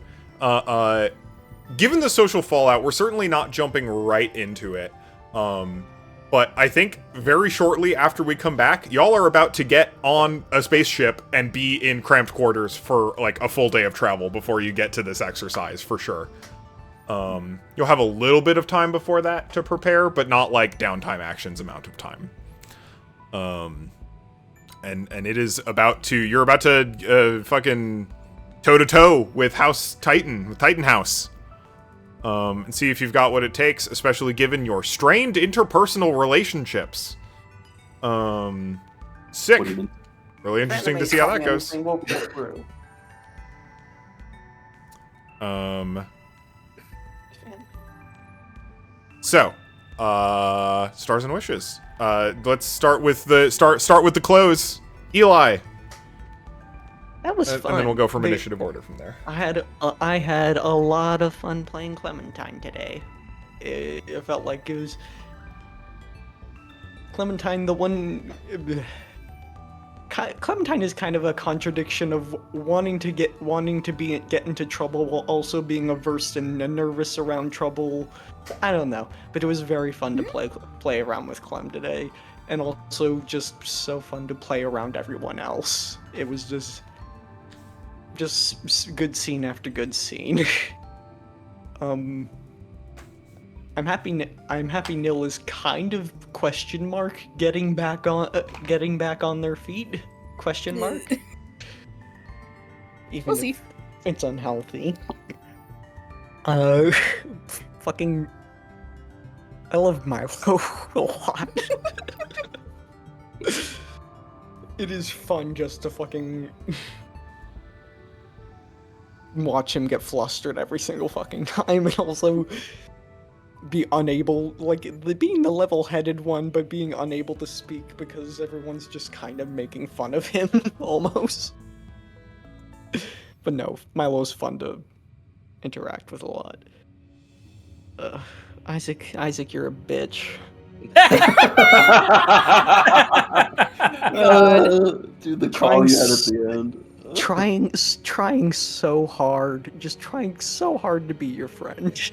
Given the social fallout, we're certainly not jumping right into it. But I think very shortly after we come back, y'all are about to get on a spaceship and be in cramped quarters for like a full day of travel before you get to this exercise, for sure. You'll have a little bit of time before that to prepare, but not like downtime actions amount of time. And it is about to, you're about to fucking toe-to-toe with House Titan, with Titan House. And see if you've got what it takes, especially given your strained interpersonal relationships. Sick. Really interesting to see how that goes. So, Stars and Wishes. Let's start with the start with the close. Eli. That was fun. And then we'll go from initiative order from there. I had a lot of fun playing Clementine today. It felt like it was Clementine, the one. Clementine is kind of a contradiction of wanting to get into trouble while also being averse and nervous around trouble. I don't know, but it was very fun to play around with Clem today, and also just so fun to play around everyone else. It was just good scene after good scene. I'm happy Nil is kind of question mark getting back on their feet, question mark. Even We'll see. It's unhealthy. Fucking I love Milo a lot. It is fun just to fucking watch him get flustered every single fucking time, and also be unable, like, being the level-headed one, but being unable to speak because everyone's just kind of making fun of him, almost. But no, Milo's fun to interact with a lot. Isaac, you're a bitch. Dude, the call you had at the end. Trying so hard, just trying so hard to be your friend.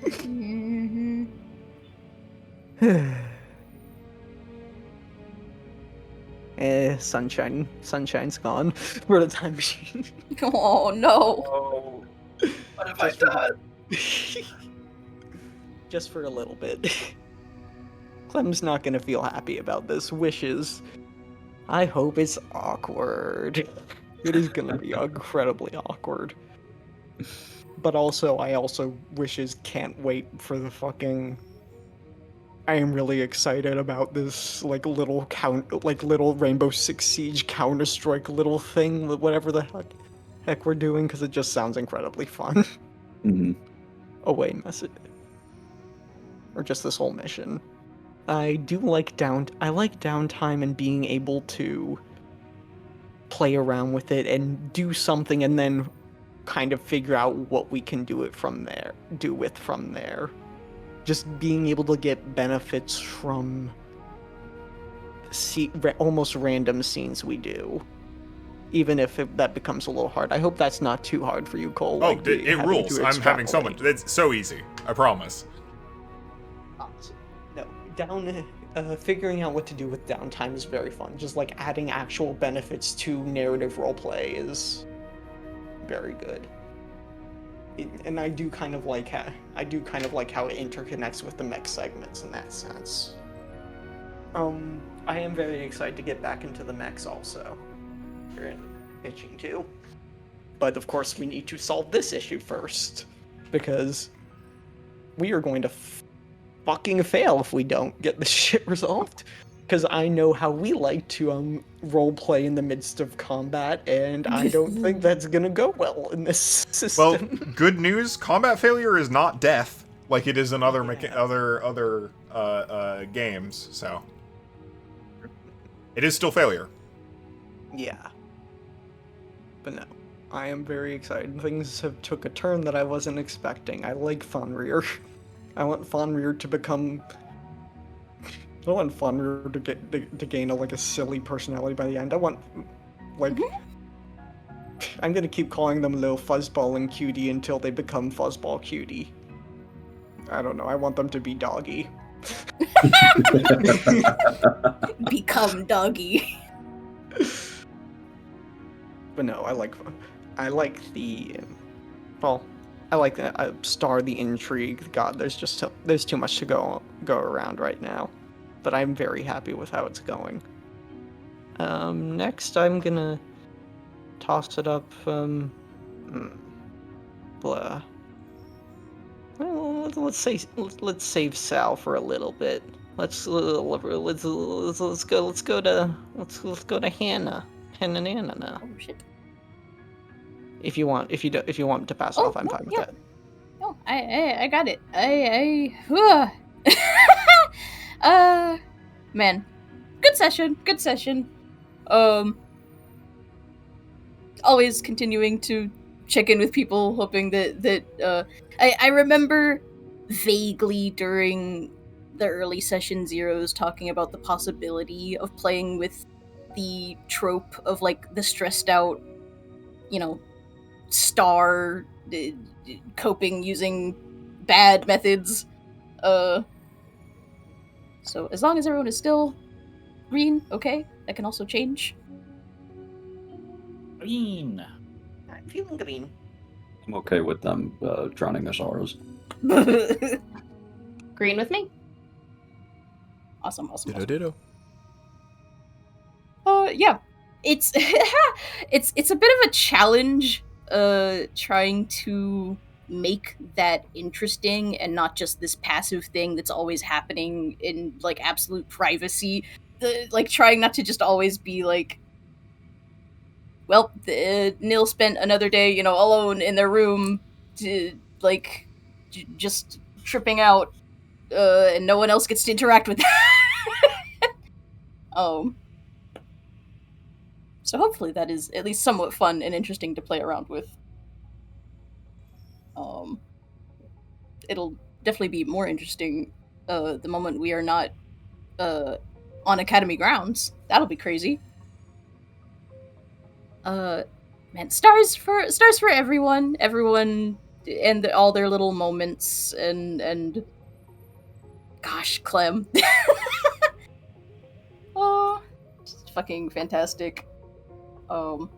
Mm-hmm. Sunshine's gone for the time machine. Oh no. Oh, what have Just I done? Just for a little bit. Clem's not gonna feel happy about this. Wishes. I hope it's awkward. It is gonna be incredibly awkward. But also, I also wishes can't wait for the fucking. I am really excited about this little little Rainbow Six Siege Counter Strike little thing, whatever the heck we're doing, because it just sounds incredibly fun. Mhm. Away message, or just this whole mission. I like downtime and being able to play around with it and do something, and then kind of figure out what we can do from there. Just being able to get benefits from almost random scenes we do, even if that becomes a little hard. I hope that's not too hard for you, Cole. Oh, like, it having rules. to I'm having so much. extrapolate. It's so easy. I promise. No, figuring out what to do with downtime is very fun. Just like adding actual benefits to narrative roleplay is very good. And I do kind of like how it interconnects with the mech segments in that sense. I am very excited to get back into the mechs also. You're itching too. But of course we need to solve this issue first, because we are going to fucking fail if we don't get this shit resolved. Because I know how we like to roleplay in the midst of combat, and I don't think that's gonna go well in this system. Well, good news: combat failure is not death, like it is in other games. So it is still failure. Yeah. But no, I am very excited. Things have took a turn that I wasn't expecting. I like Fonrir. I want Fonrir to become. I don't want Fonrir to gain a silly personality by the end. I want I'm gonna keep calling them Lil Fuzzball and Cutie until they become Fuzzball Cutie. I don't know. I want them to be Doggy. Become Doggy. But no, I like the. Well, I like Star the intrigue. God, there's too much to go around right now. But I'm very happy with how it's going. Next I'm gonna toss it up. Blah. Well, let's save Sal for a little bit. Let's go to Hannah and Nana now. Oh shit. If you want to pass it off, I'm fine with that. No, I got it. Man, good session. Always continuing to check in with people, hoping that I remember vaguely during the early session zeros talking about the possibility of playing with the trope of the stressed out, Star coping using bad methods. So as long as everyone is still green, okay, that can also change. Green. I'm feeling green. I'm okay with them drowning their sorrows. Green with me? Awesome. Ditto. Yeah. It's it's a bit of a challenge trying to make that interesting and not just this passive thing that's always happening in absolute privacy. Trying not to just always be Neil spent another day, alone in their room, just tripping out, and no one else gets to interact with that. So hopefully that is at least somewhat fun and interesting to play around with. It'll definitely be more interesting the moment we are not on Academy grounds. That'll be crazy. Man, stars for everyone and all their little moments and gosh, Clem. Oh, fucking fantastic. Wow.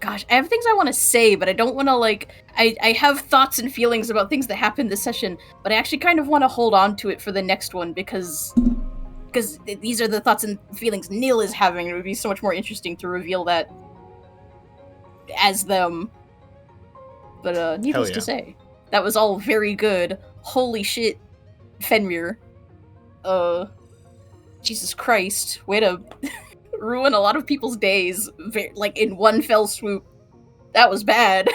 Gosh, I have things I want to say, but I don't want to, like, I have thoughts and feelings about things that happened this session, but I actually kind of want to hold on to it for the next one, because these are the thoughts and feelings Neil is having. It would be so much more interesting to reveal that as them. But needless to say, that was all very good. Holy shit, Fenrir. Jesus Christ, way to ruin a lot of people's days, like, in one fell swoop. That was bad.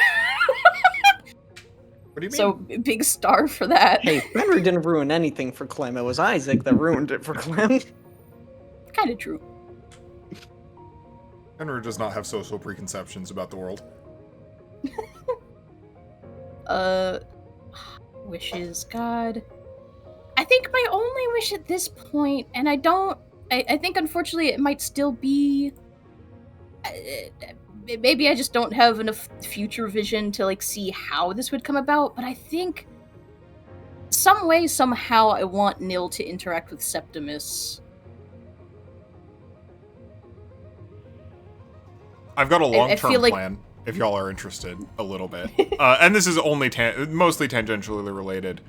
What do you mean? So, big star for that. Hey, Fenrir didn't ruin anything for Clem. It was Isaac that ruined it for Clem. Kind of true. Henry does not have social preconceptions about the world. Wishes, God. I think my only wish at this point, and I think unfortunately it might still be, maybe I just don't have enough future vision to, like, see how this would come about, but I think some way, somehow, I want Nil to interact with Septimus. I've got a long-term feel like- plan, if y'all are interested, a little bit. And this is only mostly tangentially related.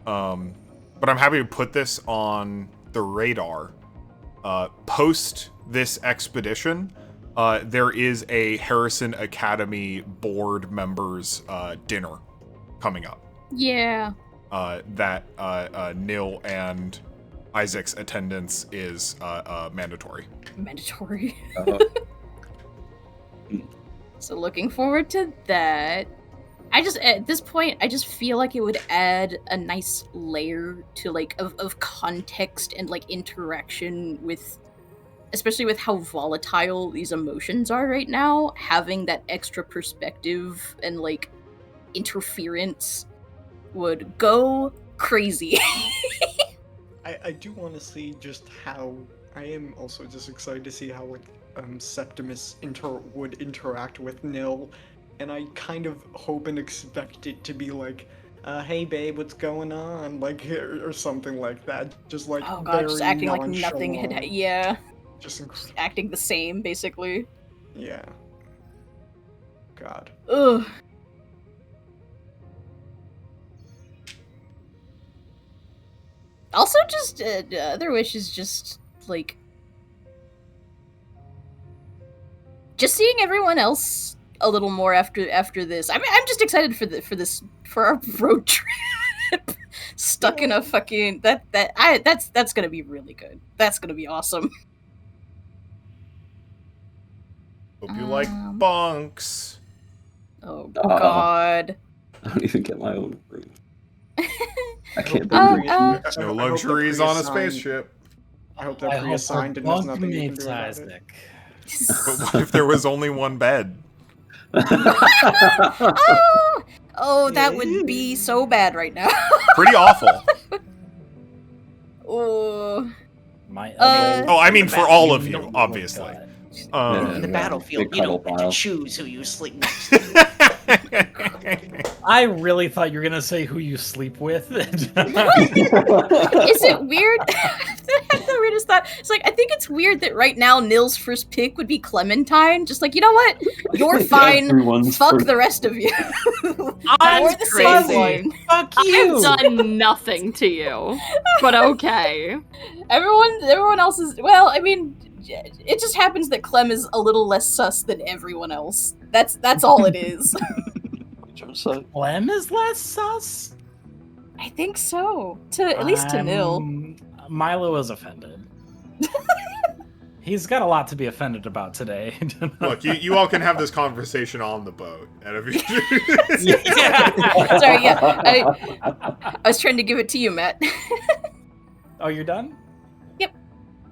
But I'm happy to put this on the radar. Post this expedition, there is a Harrison Academy board members dinner coming up. Yeah. That Nil and Isaac's attendance is mandatory. Mandatory. So looking forward to that. At this point, I just feel like it would add a nice layer to, like, of context and, like, interaction with, especially with how volatile these emotions are right now. Having that extra perspective and, like, interference would go crazy. I do want to see just how. I am also just excited to see how, like, Septimus would interact with Nil, and I kind of hope and expect it to be like, hey babe, what's going on? Like, or something like that. Just like, Oh god, just very acting like nothing had. nonchalant. Yeah. Just Acting the same, basically. yeah. God. Ugh. Also, just the other wish is just, like, just seeing everyone else a little more after this. I mean, I'm just excited for our road trip. Stuck in a fucking that's gonna be really good. That's gonna be awesome. Hope you like bunks. Oh god. I don't even get my own room. I can't There's no I hope luxuries they're on a pre-assigned. spaceship. I hope they're pre-assigned and there's nothing you can do about it. Isaac. But what if there was only one bed? Oh, that would be so bad right now. Pretty awful. Oh. I mean, for all of you, obviously. In the battlefield, big you don't cuddle get to pile. choose who you sleep next to. I really thought you were gonna say who you sleep with. Is it weird? That's the weirdest thought. It's like, I think it's weird that right now Nil's first pick would be Clementine. Just like, you know what? You're fine. Everyone's Fuck first- the rest of you. I'm You're the same crazy. one. Fuck I've you! done nothing to you, but okay. Everyone else is, well, I mean, it just happens that Clem is a little less sus than everyone else. That's all it is. Clem is less sus? I think so. At least to Nil. Milo is offended. He's got a lot to be offended about today. Look, you all can have this conversation on the boat. And if you... Sorry, yeah. I was trying to give it to you, Matt. Oh, you're done? Yep.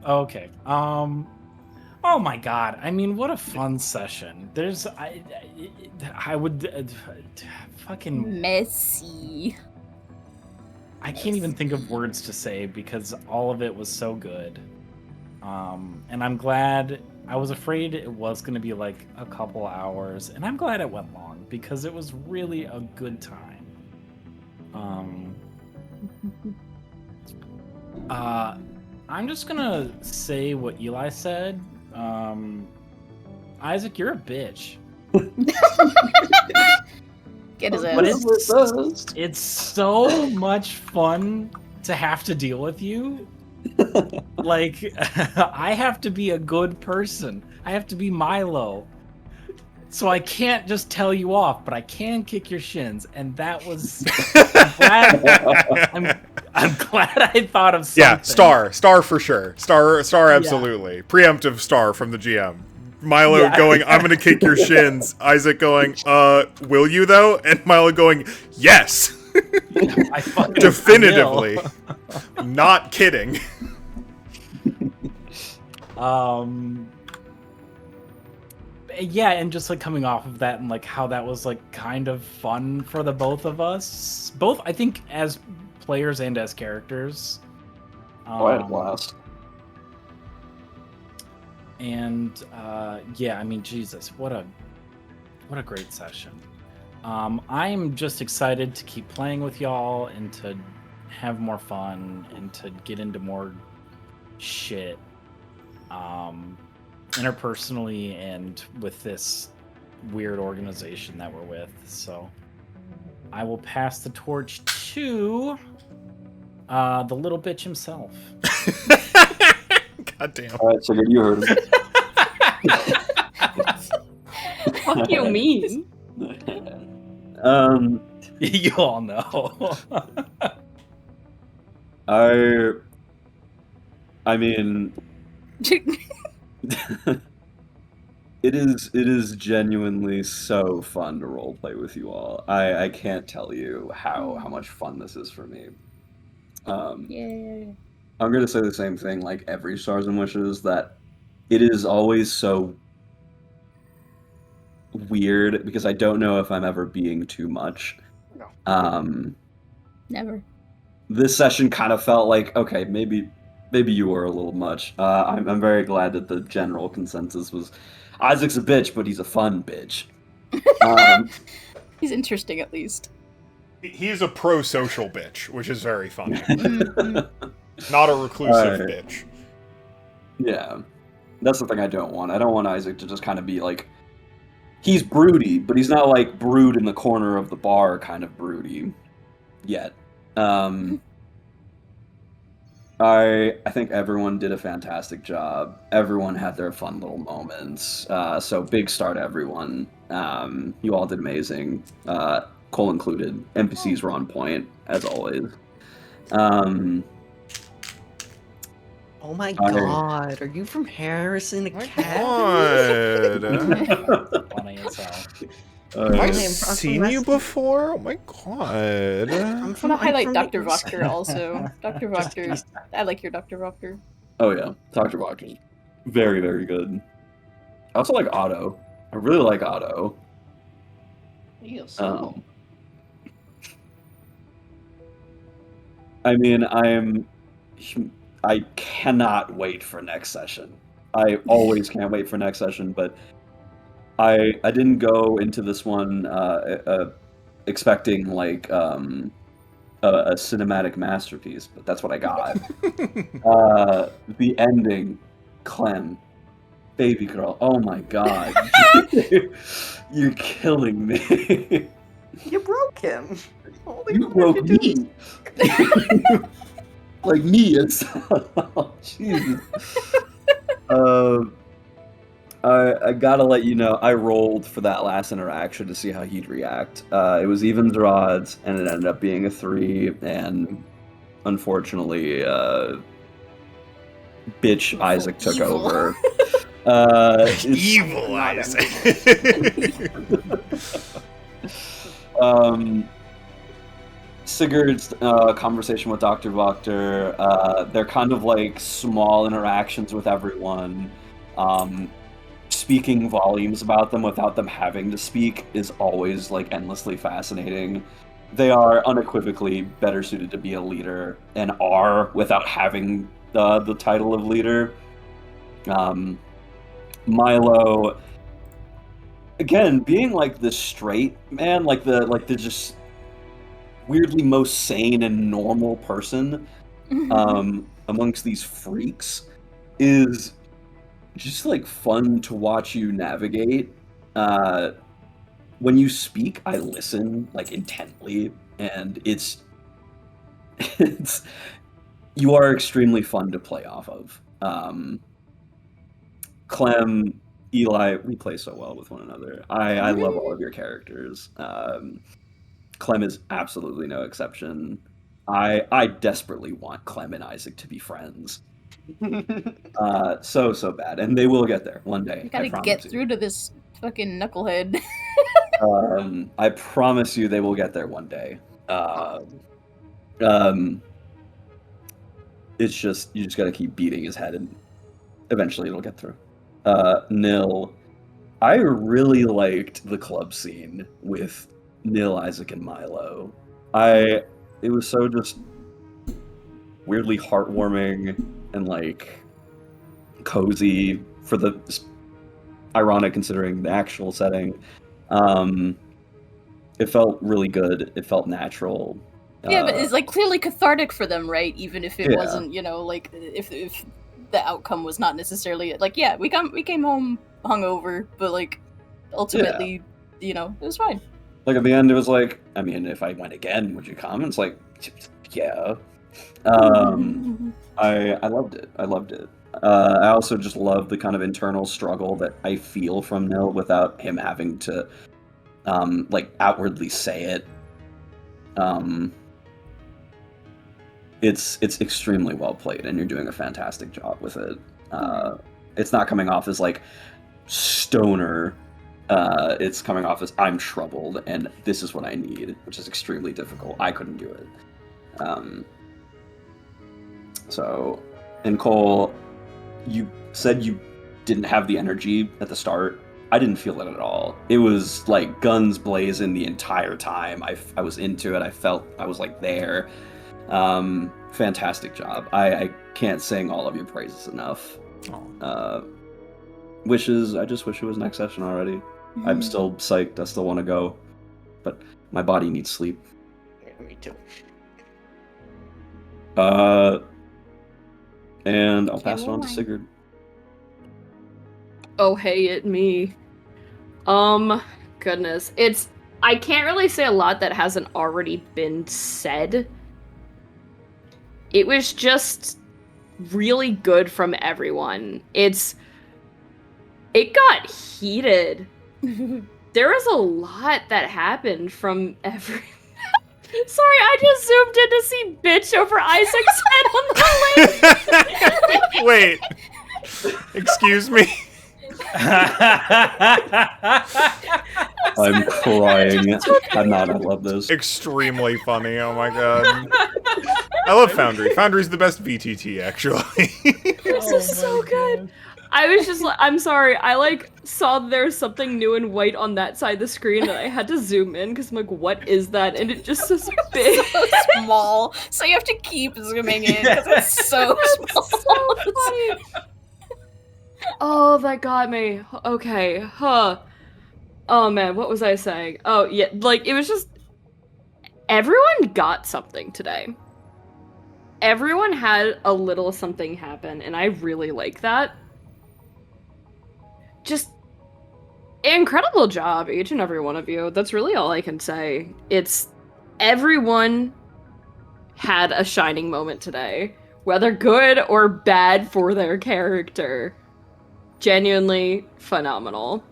Okay. Oh my god. I mean, what a fun session. I would fucking Messy. I can't even think of words to say because all of it was so good. And I'm glad. I was afraid it was going to be like a couple hours, and I'm glad it went long because it was really a good time. I'm just gonna say what Eli said. Isaac, you're a bitch. Get his But ass. it's so much fun to have to deal with you. Like, I have to be a good person. I have to be Milo. So I can't just tell you off, but I can kick your shins. And that was... I'm glad I thought of something. Yeah, star for sure. Star absolutely. Preemptive star from the GM. Milo going, I'm gonna kick your shins. Isaac going, will you though? And Milo going, yes. I fucking definitively. Not kidding. Yeah, and just like coming off of that and like how that was like kind of fun for the both of us. Both, I think, as players and as characters. I had a blast. And yeah, I mean, Jesus, what a great session. I'm just excited to keep playing with y'all and to have more fun and to get into more shit, interpersonally and with this weird organization that we're with. So I will pass the torch to the little bitch himself. God damn. All right, so good, you heard him. Fuck you mean? You all know. I mean, it is genuinely so fun to roleplay with you all. I can't tell you how much fun this is for me. Yay. I'm gonna say the same thing like every Stars and Wishes, that it is always so weird because I don't know if I'm ever being too much. Never. This session kind of felt like, okay, maybe you were a little much. I'm very glad that the general consensus was Isaac's a bitch, but he's a fun bitch. He's interesting, at least. He's a pro-social bitch, which is very funny. Not a reclusive bitch. Yeah. That's the thing I don't want. I don't want Isaac to just kind of be like... He's broody, but he's not like brood in the corner of the bar kind of broody. Yet. I think everyone did a fantastic job. Everyone had their fun little moments. So big star to everyone. You all did amazing. Cole included. NPCs were on point, as always. Oh my god, are you from Harrison Academy? God. Funny as hell. Have I I'm seen from you before? Oh my god. I want to highlight Dr. Voctor also. Dr. Voctor. I like your Dr. Voctor. Oh yeah, Dr. Wagner's very, very good. I also like Otto. I really like Otto. Yes. I mean, I cannot wait for next session. I always can't wait for next session, but I didn't go into this one expecting like a cinematic masterpiece, but that's what I got. The ending, Clem, baby girl. Oh my god, you're killing me. You broke him. You broke me. Like me, it's Jesus. I gotta let you know, I rolled for that last interaction to see how he'd react. It was evens or odds, and it ended up being a 3, and unfortunately, bitch Isaac took Evil. over. Evil Isaac. Sigurd's conversation with Dr. Voctor, they're kind of like small interactions with everyone. Speaking volumes about them without them having to speak is always like endlessly fascinating. They are unequivocally better suited to be a leader and are without having the title of leader. Milo, again, being like the straight man, like the just weirdly most sane and normal person amongst these freaks, is just like fun to watch you navigate. When you speak, I listen like intently, and it's you are extremely fun to play off of. Clem, Eli, we play so well with one another. I love all of your characters. Clem is absolutely no exception. I desperately want Clem and Isaac to be friends. So bad, and they will get there one day. You gotta get through to this fucking knucklehead. I promise you, they will get there one day. It's just you just gotta keep beating his head, and eventually it'll get through. Nil, I really liked the club scene with Nil, Isaac, and Milo. It was so just weirdly heartwarming and like cozy for the ironic considering the actual setting. It felt really good. It felt natural. Yeah, but it's like clearly cathartic for them, right? Even if it wasn't, like if the outcome was not necessarily like, yeah, we came home hungover, but like ultimately, it was fine. Like at the end, it was like, I mean, if I went again, would you come? And it's like, yeah. I loved it. I also just love the kind of internal struggle that I feel from Nil without him having to like outwardly say it. It's extremely well played, and you're doing a fantastic job with it. It's not coming off as like stoner. It's coming off as I'm troubled, and this is what I need, which is extremely difficult. I couldn't do it. So, and Cole, you said you didn't have the energy at the start. I didn't feel it at all. It was like guns blazing the entire time. I was into it. I felt I was like there. Fantastic job. I can't sing all of your praises enough. I just wish it was next session already. Mm-hmm. I'm still psyched. I still want to go, but my body needs sleep. Yeah, me too. And I'll pass it on to Sigurd. Oh, hey, it me. Goodness. I can't really say a lot that hasn't already been said. It was just really good from everyone. It got heated. There was a lot that happened from every... Sorry, I just zoomed in to see bitch over Isaac's head on the link. Wait. Excuse me? I'm crying. I love this. Extremely funny, oh my god. I love Foundry. Foundry's the best VTT, actually. This is so good. I was just like, I'm sorry, I saw there's something new and white on that side of the screen and I had to zoom in because I'm like, what is that? And it just says big. So small. So you have to keep zooming in because it's so small. So funny. Oh, that got me. Okay, huh. Oh man, what was I saying? Oh yeah, it was just, everyone got something today. Everyone had a little something happen, and I really like that. Just incredible job, each and every one of you. That's really all I can say. Everyone had a shining moment today, whether good or bad for their character. Genuinely phenomenal.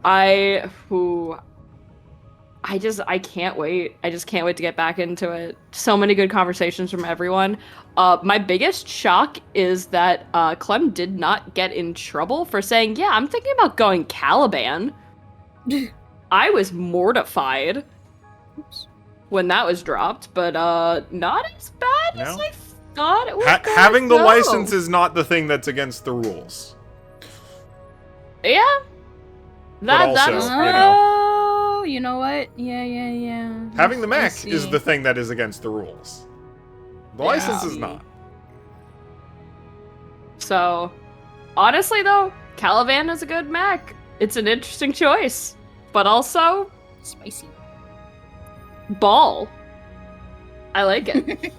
I can't wait. I just can't wait to get back into it. So many good conversations from everyone. My biggest shock is that Clem did not get in trouble for saying, yeah, I'm thinking about going Caliban. I was mortified when that was dropped, but not as bad as I thought it was having the license is not the thing that's against the rules. Yeah. That is, Oh, you know what? Yeah. Having the mech is the thing that is against the rules. The license is not. So, honestly though, Caliban is a good mech. It's an interesting choice. But also, Spicy. ball. I like it.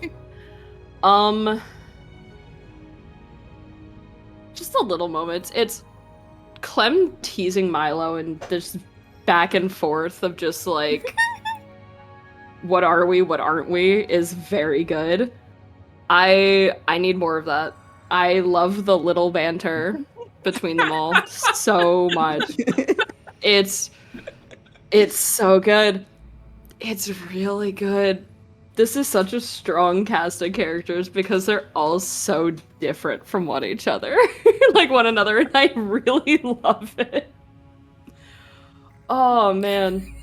Just a little moments. It's Clem teasing Milo and this back and forth of just like, what are we, what aren't we, is very good. I need more of that. I love the little banter between them all so much. It's so good. It's really good. This is such a strong cast of characters because they're all so different from one another, and I really love it. Oh man.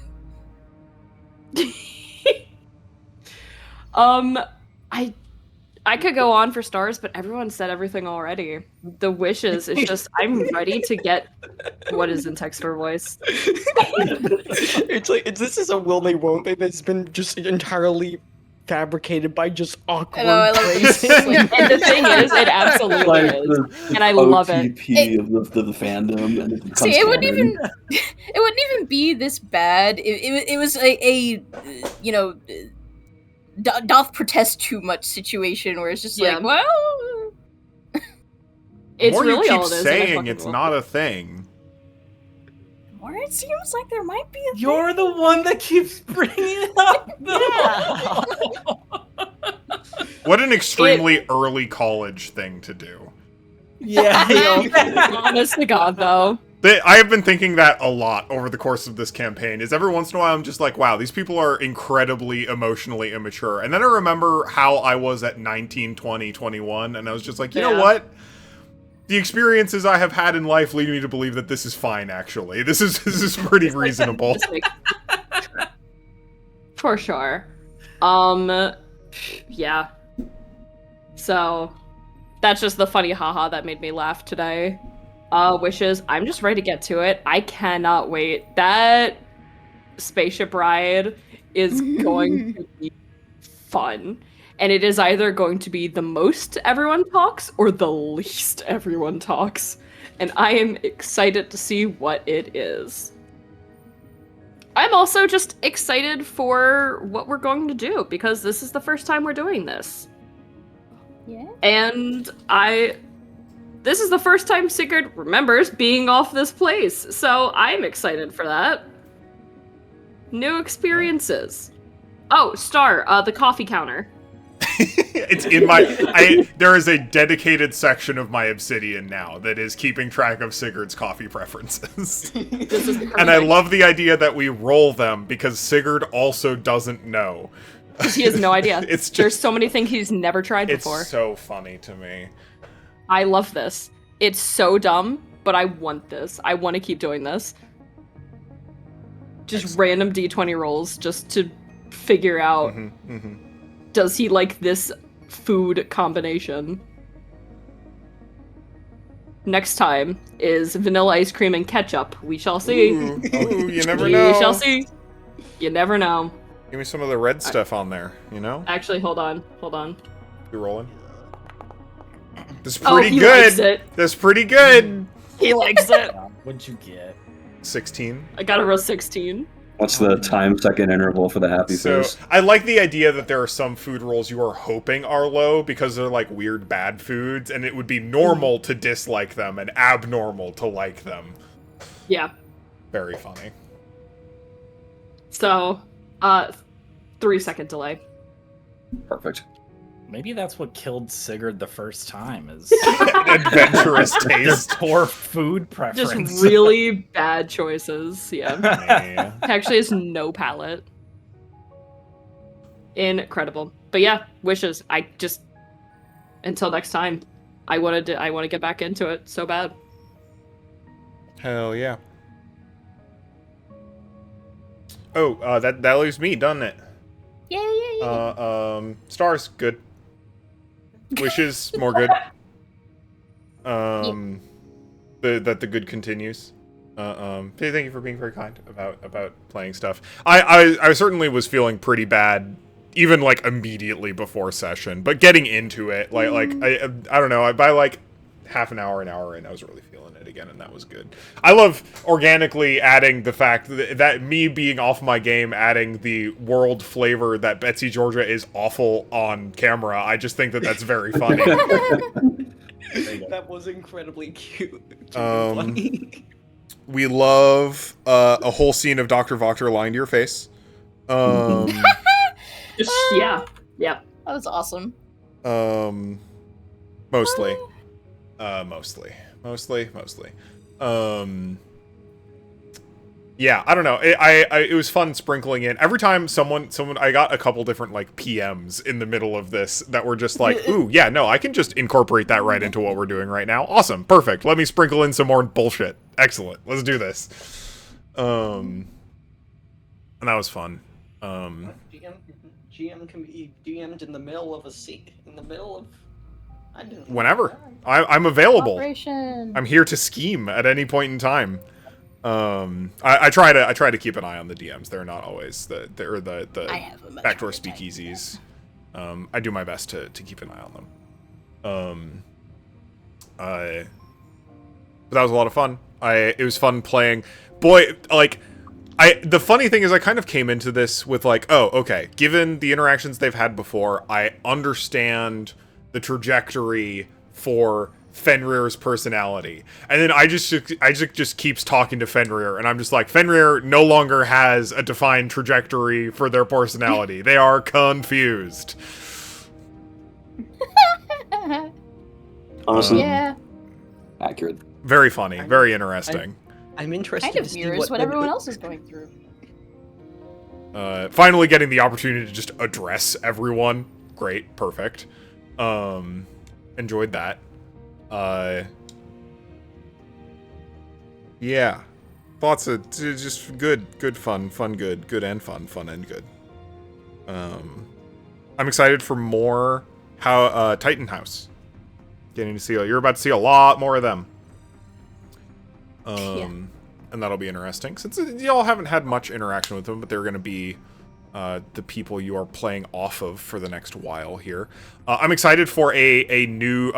I could go on for stars, but everyone said everything already. The wishes, it's just I'm ready to get what is in text or voice. It's like this is a will they won't they that's been just entirely fabricated by just awkward I like phrasing. like, And the thing is, it absolutely Like is. the And I love it. OTP of the fandom, and it becomes see, it wouldn't canon. even be this bad. It was a you know, doth protest too much situation where it's just Yeah. like, well, It's More really you keep all it is. and I saying fucking it's love not it. a thing. or it seems like there might be a You're the one that keeps bringing it up. What an extremely early college thing to do. Yeah. Honest to God, though. I have been thinking that a lot over the course of this campaign, is every once in a while I'm just like, wow, these people are incredibly emotionally immature. And then I remember how I was at 19, 20, 21, and I was just like, you know Yeah. what? The experiences I have had in life lead me to believe that this is fine, actually. This is pretty reasonable. For sure. Yeah. So, that's just the funny haha that made me laugh today. Wishes, I'm just ready to get to it. I cannot wait. That spaceship ride is going to be fun. And it is either going to be the most everyone talks or the least everyone talks. And I am excited to see what it is. I'm also just excited for what we're going to do because this is the first time we're doing this. Yeah. And this is the first time Sigurd remembers being off this place. So I'm excited for that. New experiences. Oh, Star, the coffee counter. It's in there is a dedicated section of my Obsidian now that is keeping track of Sigurd's coffee preferences. This is And I perfect. love the idea that we roll them because Sigurd also doesn't know. He has no idea. It's There's just, so many things he's never tried it's before. so funny to me. I love this. It's so dumb, but I want this. I want to keep doing this. Just random D20 rolls just to figure out, does he like this food combination? Next time is vanilla ice cream and ketchup. We shall see. Ooh, you never We know. shall see. You never know. Give me some of the red stuff on there, you know? Actually, hold on. You rolling? That's Oh, pretty he good. likes it. That's pretty good. He likes it. What'd you get? 16. I got a roll 16. What's the time second interval for the happy So, face? I like the idea that there are some food rolls you are hoping are low because they're like weird bad foods, and it would be normal to dislike them and abnormal to like them. Yeah. Very funny. So, 3-second delay. Perfect. Maybe that's what killed Sigurd the first time, is Adventurous his taste. poor food preference. Just really bad choices. Yeah. Yeah. He actually has no palate. Incredible. But yeah, wishes. Until next time. I want to get back into it so bad. Hell yeah. Oh, that leaves me, doesn't it? Yeah. Stars, good. Wishes, more good. That the good continues. Thank you for being very kind about playing stuff. I certainly was feeling pretty bad, even like immediately before session, but getting into it, like I don't know, by like half an hour in, I was really feeling it again, and that was good. I love organically adding the fact that me being off my game, adding the world flavor that Betsy Georgia is awful on camera. I just think that that's very funny. That was incredibly cute. Funny. We love a whole scene of Dr. Voctor lying to your face. Yeah. That was awesome. Mostly. Yeah, I don't know. It was fun sprinkling in every time someone. I got a couple different like PMs in the middle of this that were just like, ooh, yeah, no, I can just incorporate that right into what we're doing right now. Awesome, perfect. Let me sprinkle in some more bullshit. Excellent. Let's do this. And that was fun. GM can be DM'd in the middle of a seat, in the middle of. I don't know. Whenever I'm available. Operation. I'm here to scheme at any point in time. I try to keep an eye on the DMs. They're not always the backdoor speakeasies. I do my best to keep an eye on them. But that was a lot of fun. It was fun playing. Boy, like, the funny thing is I kind of came into this with like, oh, okay, given the interactions they've had before, I understand the trajectory for Fenrir's personality. And then Isaac just keeps talking to Fenrir, and I'm just like, Fenrir no longer has a defined trajectory for their personality. They are confused. Honestly, Yeah. accurate. Very funny, very interesting. I'm interested Kind of to see mirrors what everyone else is going through. Finally getting the opportunity to just address everyone. Great, perfect. Enjoyed that. Yeah. Thoughts of just good fun, good and fun and good. I'm excited for more Titan House. Getting to see, you're about to see a lot more of them. And that'll be interesting, since y'all haven't had much interaction with them, but they're going to be the people you are playing off of for the next while here. I'm excited for a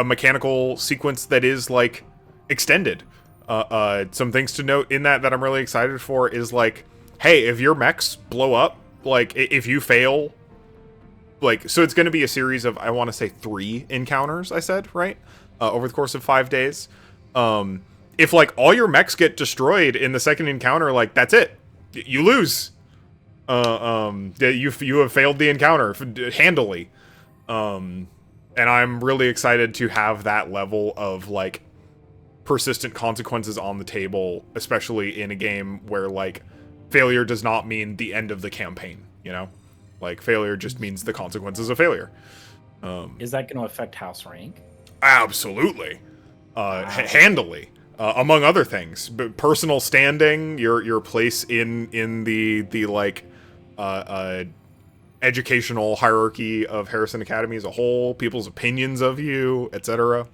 mechanical sequence that is, like, extended. Some things to note in that I'm really excited for is, like, hey, if your mechs blow up, like, if you fail, like, so it's going to be a series of, I want to say 3 encounters, I said, right? Over the course of 5 days. If, like, all your mechs get destroyed in the second encounter, like, that's it. You lose. You have failed the encounter handily. And I'm really excited to have that level of, like, persistent consequences on the table, especially in a game where, like, failure does not mean the end of the campaign, you know? Like, failure just means the consequences of failure. Is that going to affect house rank? Absolutely. Handily. Among other things, but personal standing, your place in the like educational hierarchy of Harrison Academy as a whole, people's opinions of you, etc.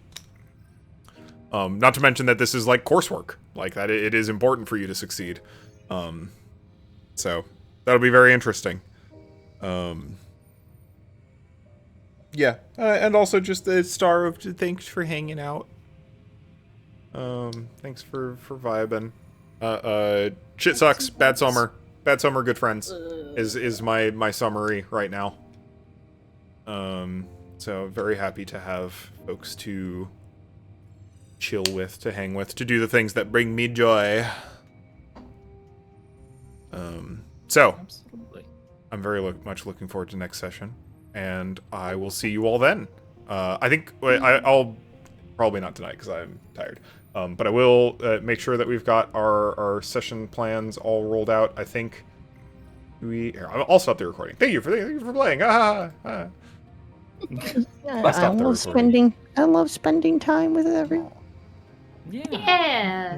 Not to mention that this is like coursework, like that it is important for you to succeed. So that'll be very interesting. Yeah, and also just the star of thanks for hanging out. Thanks for vibing. Shit sucks. Bad summer. Bad summer. Good friends is my summary right now. So very happy to have folks to chill with, to hang with, to do the things that bring me joy. So Absolutely. I'm very much looking forward to next session, and I will see you all then. I think I'll probably not tonight because I'm tired. But I will make sure that we've got our session plans all rolled out. I think here, I'll stop the recording. Thank you for playing. I love spending time with everyone. Yeah.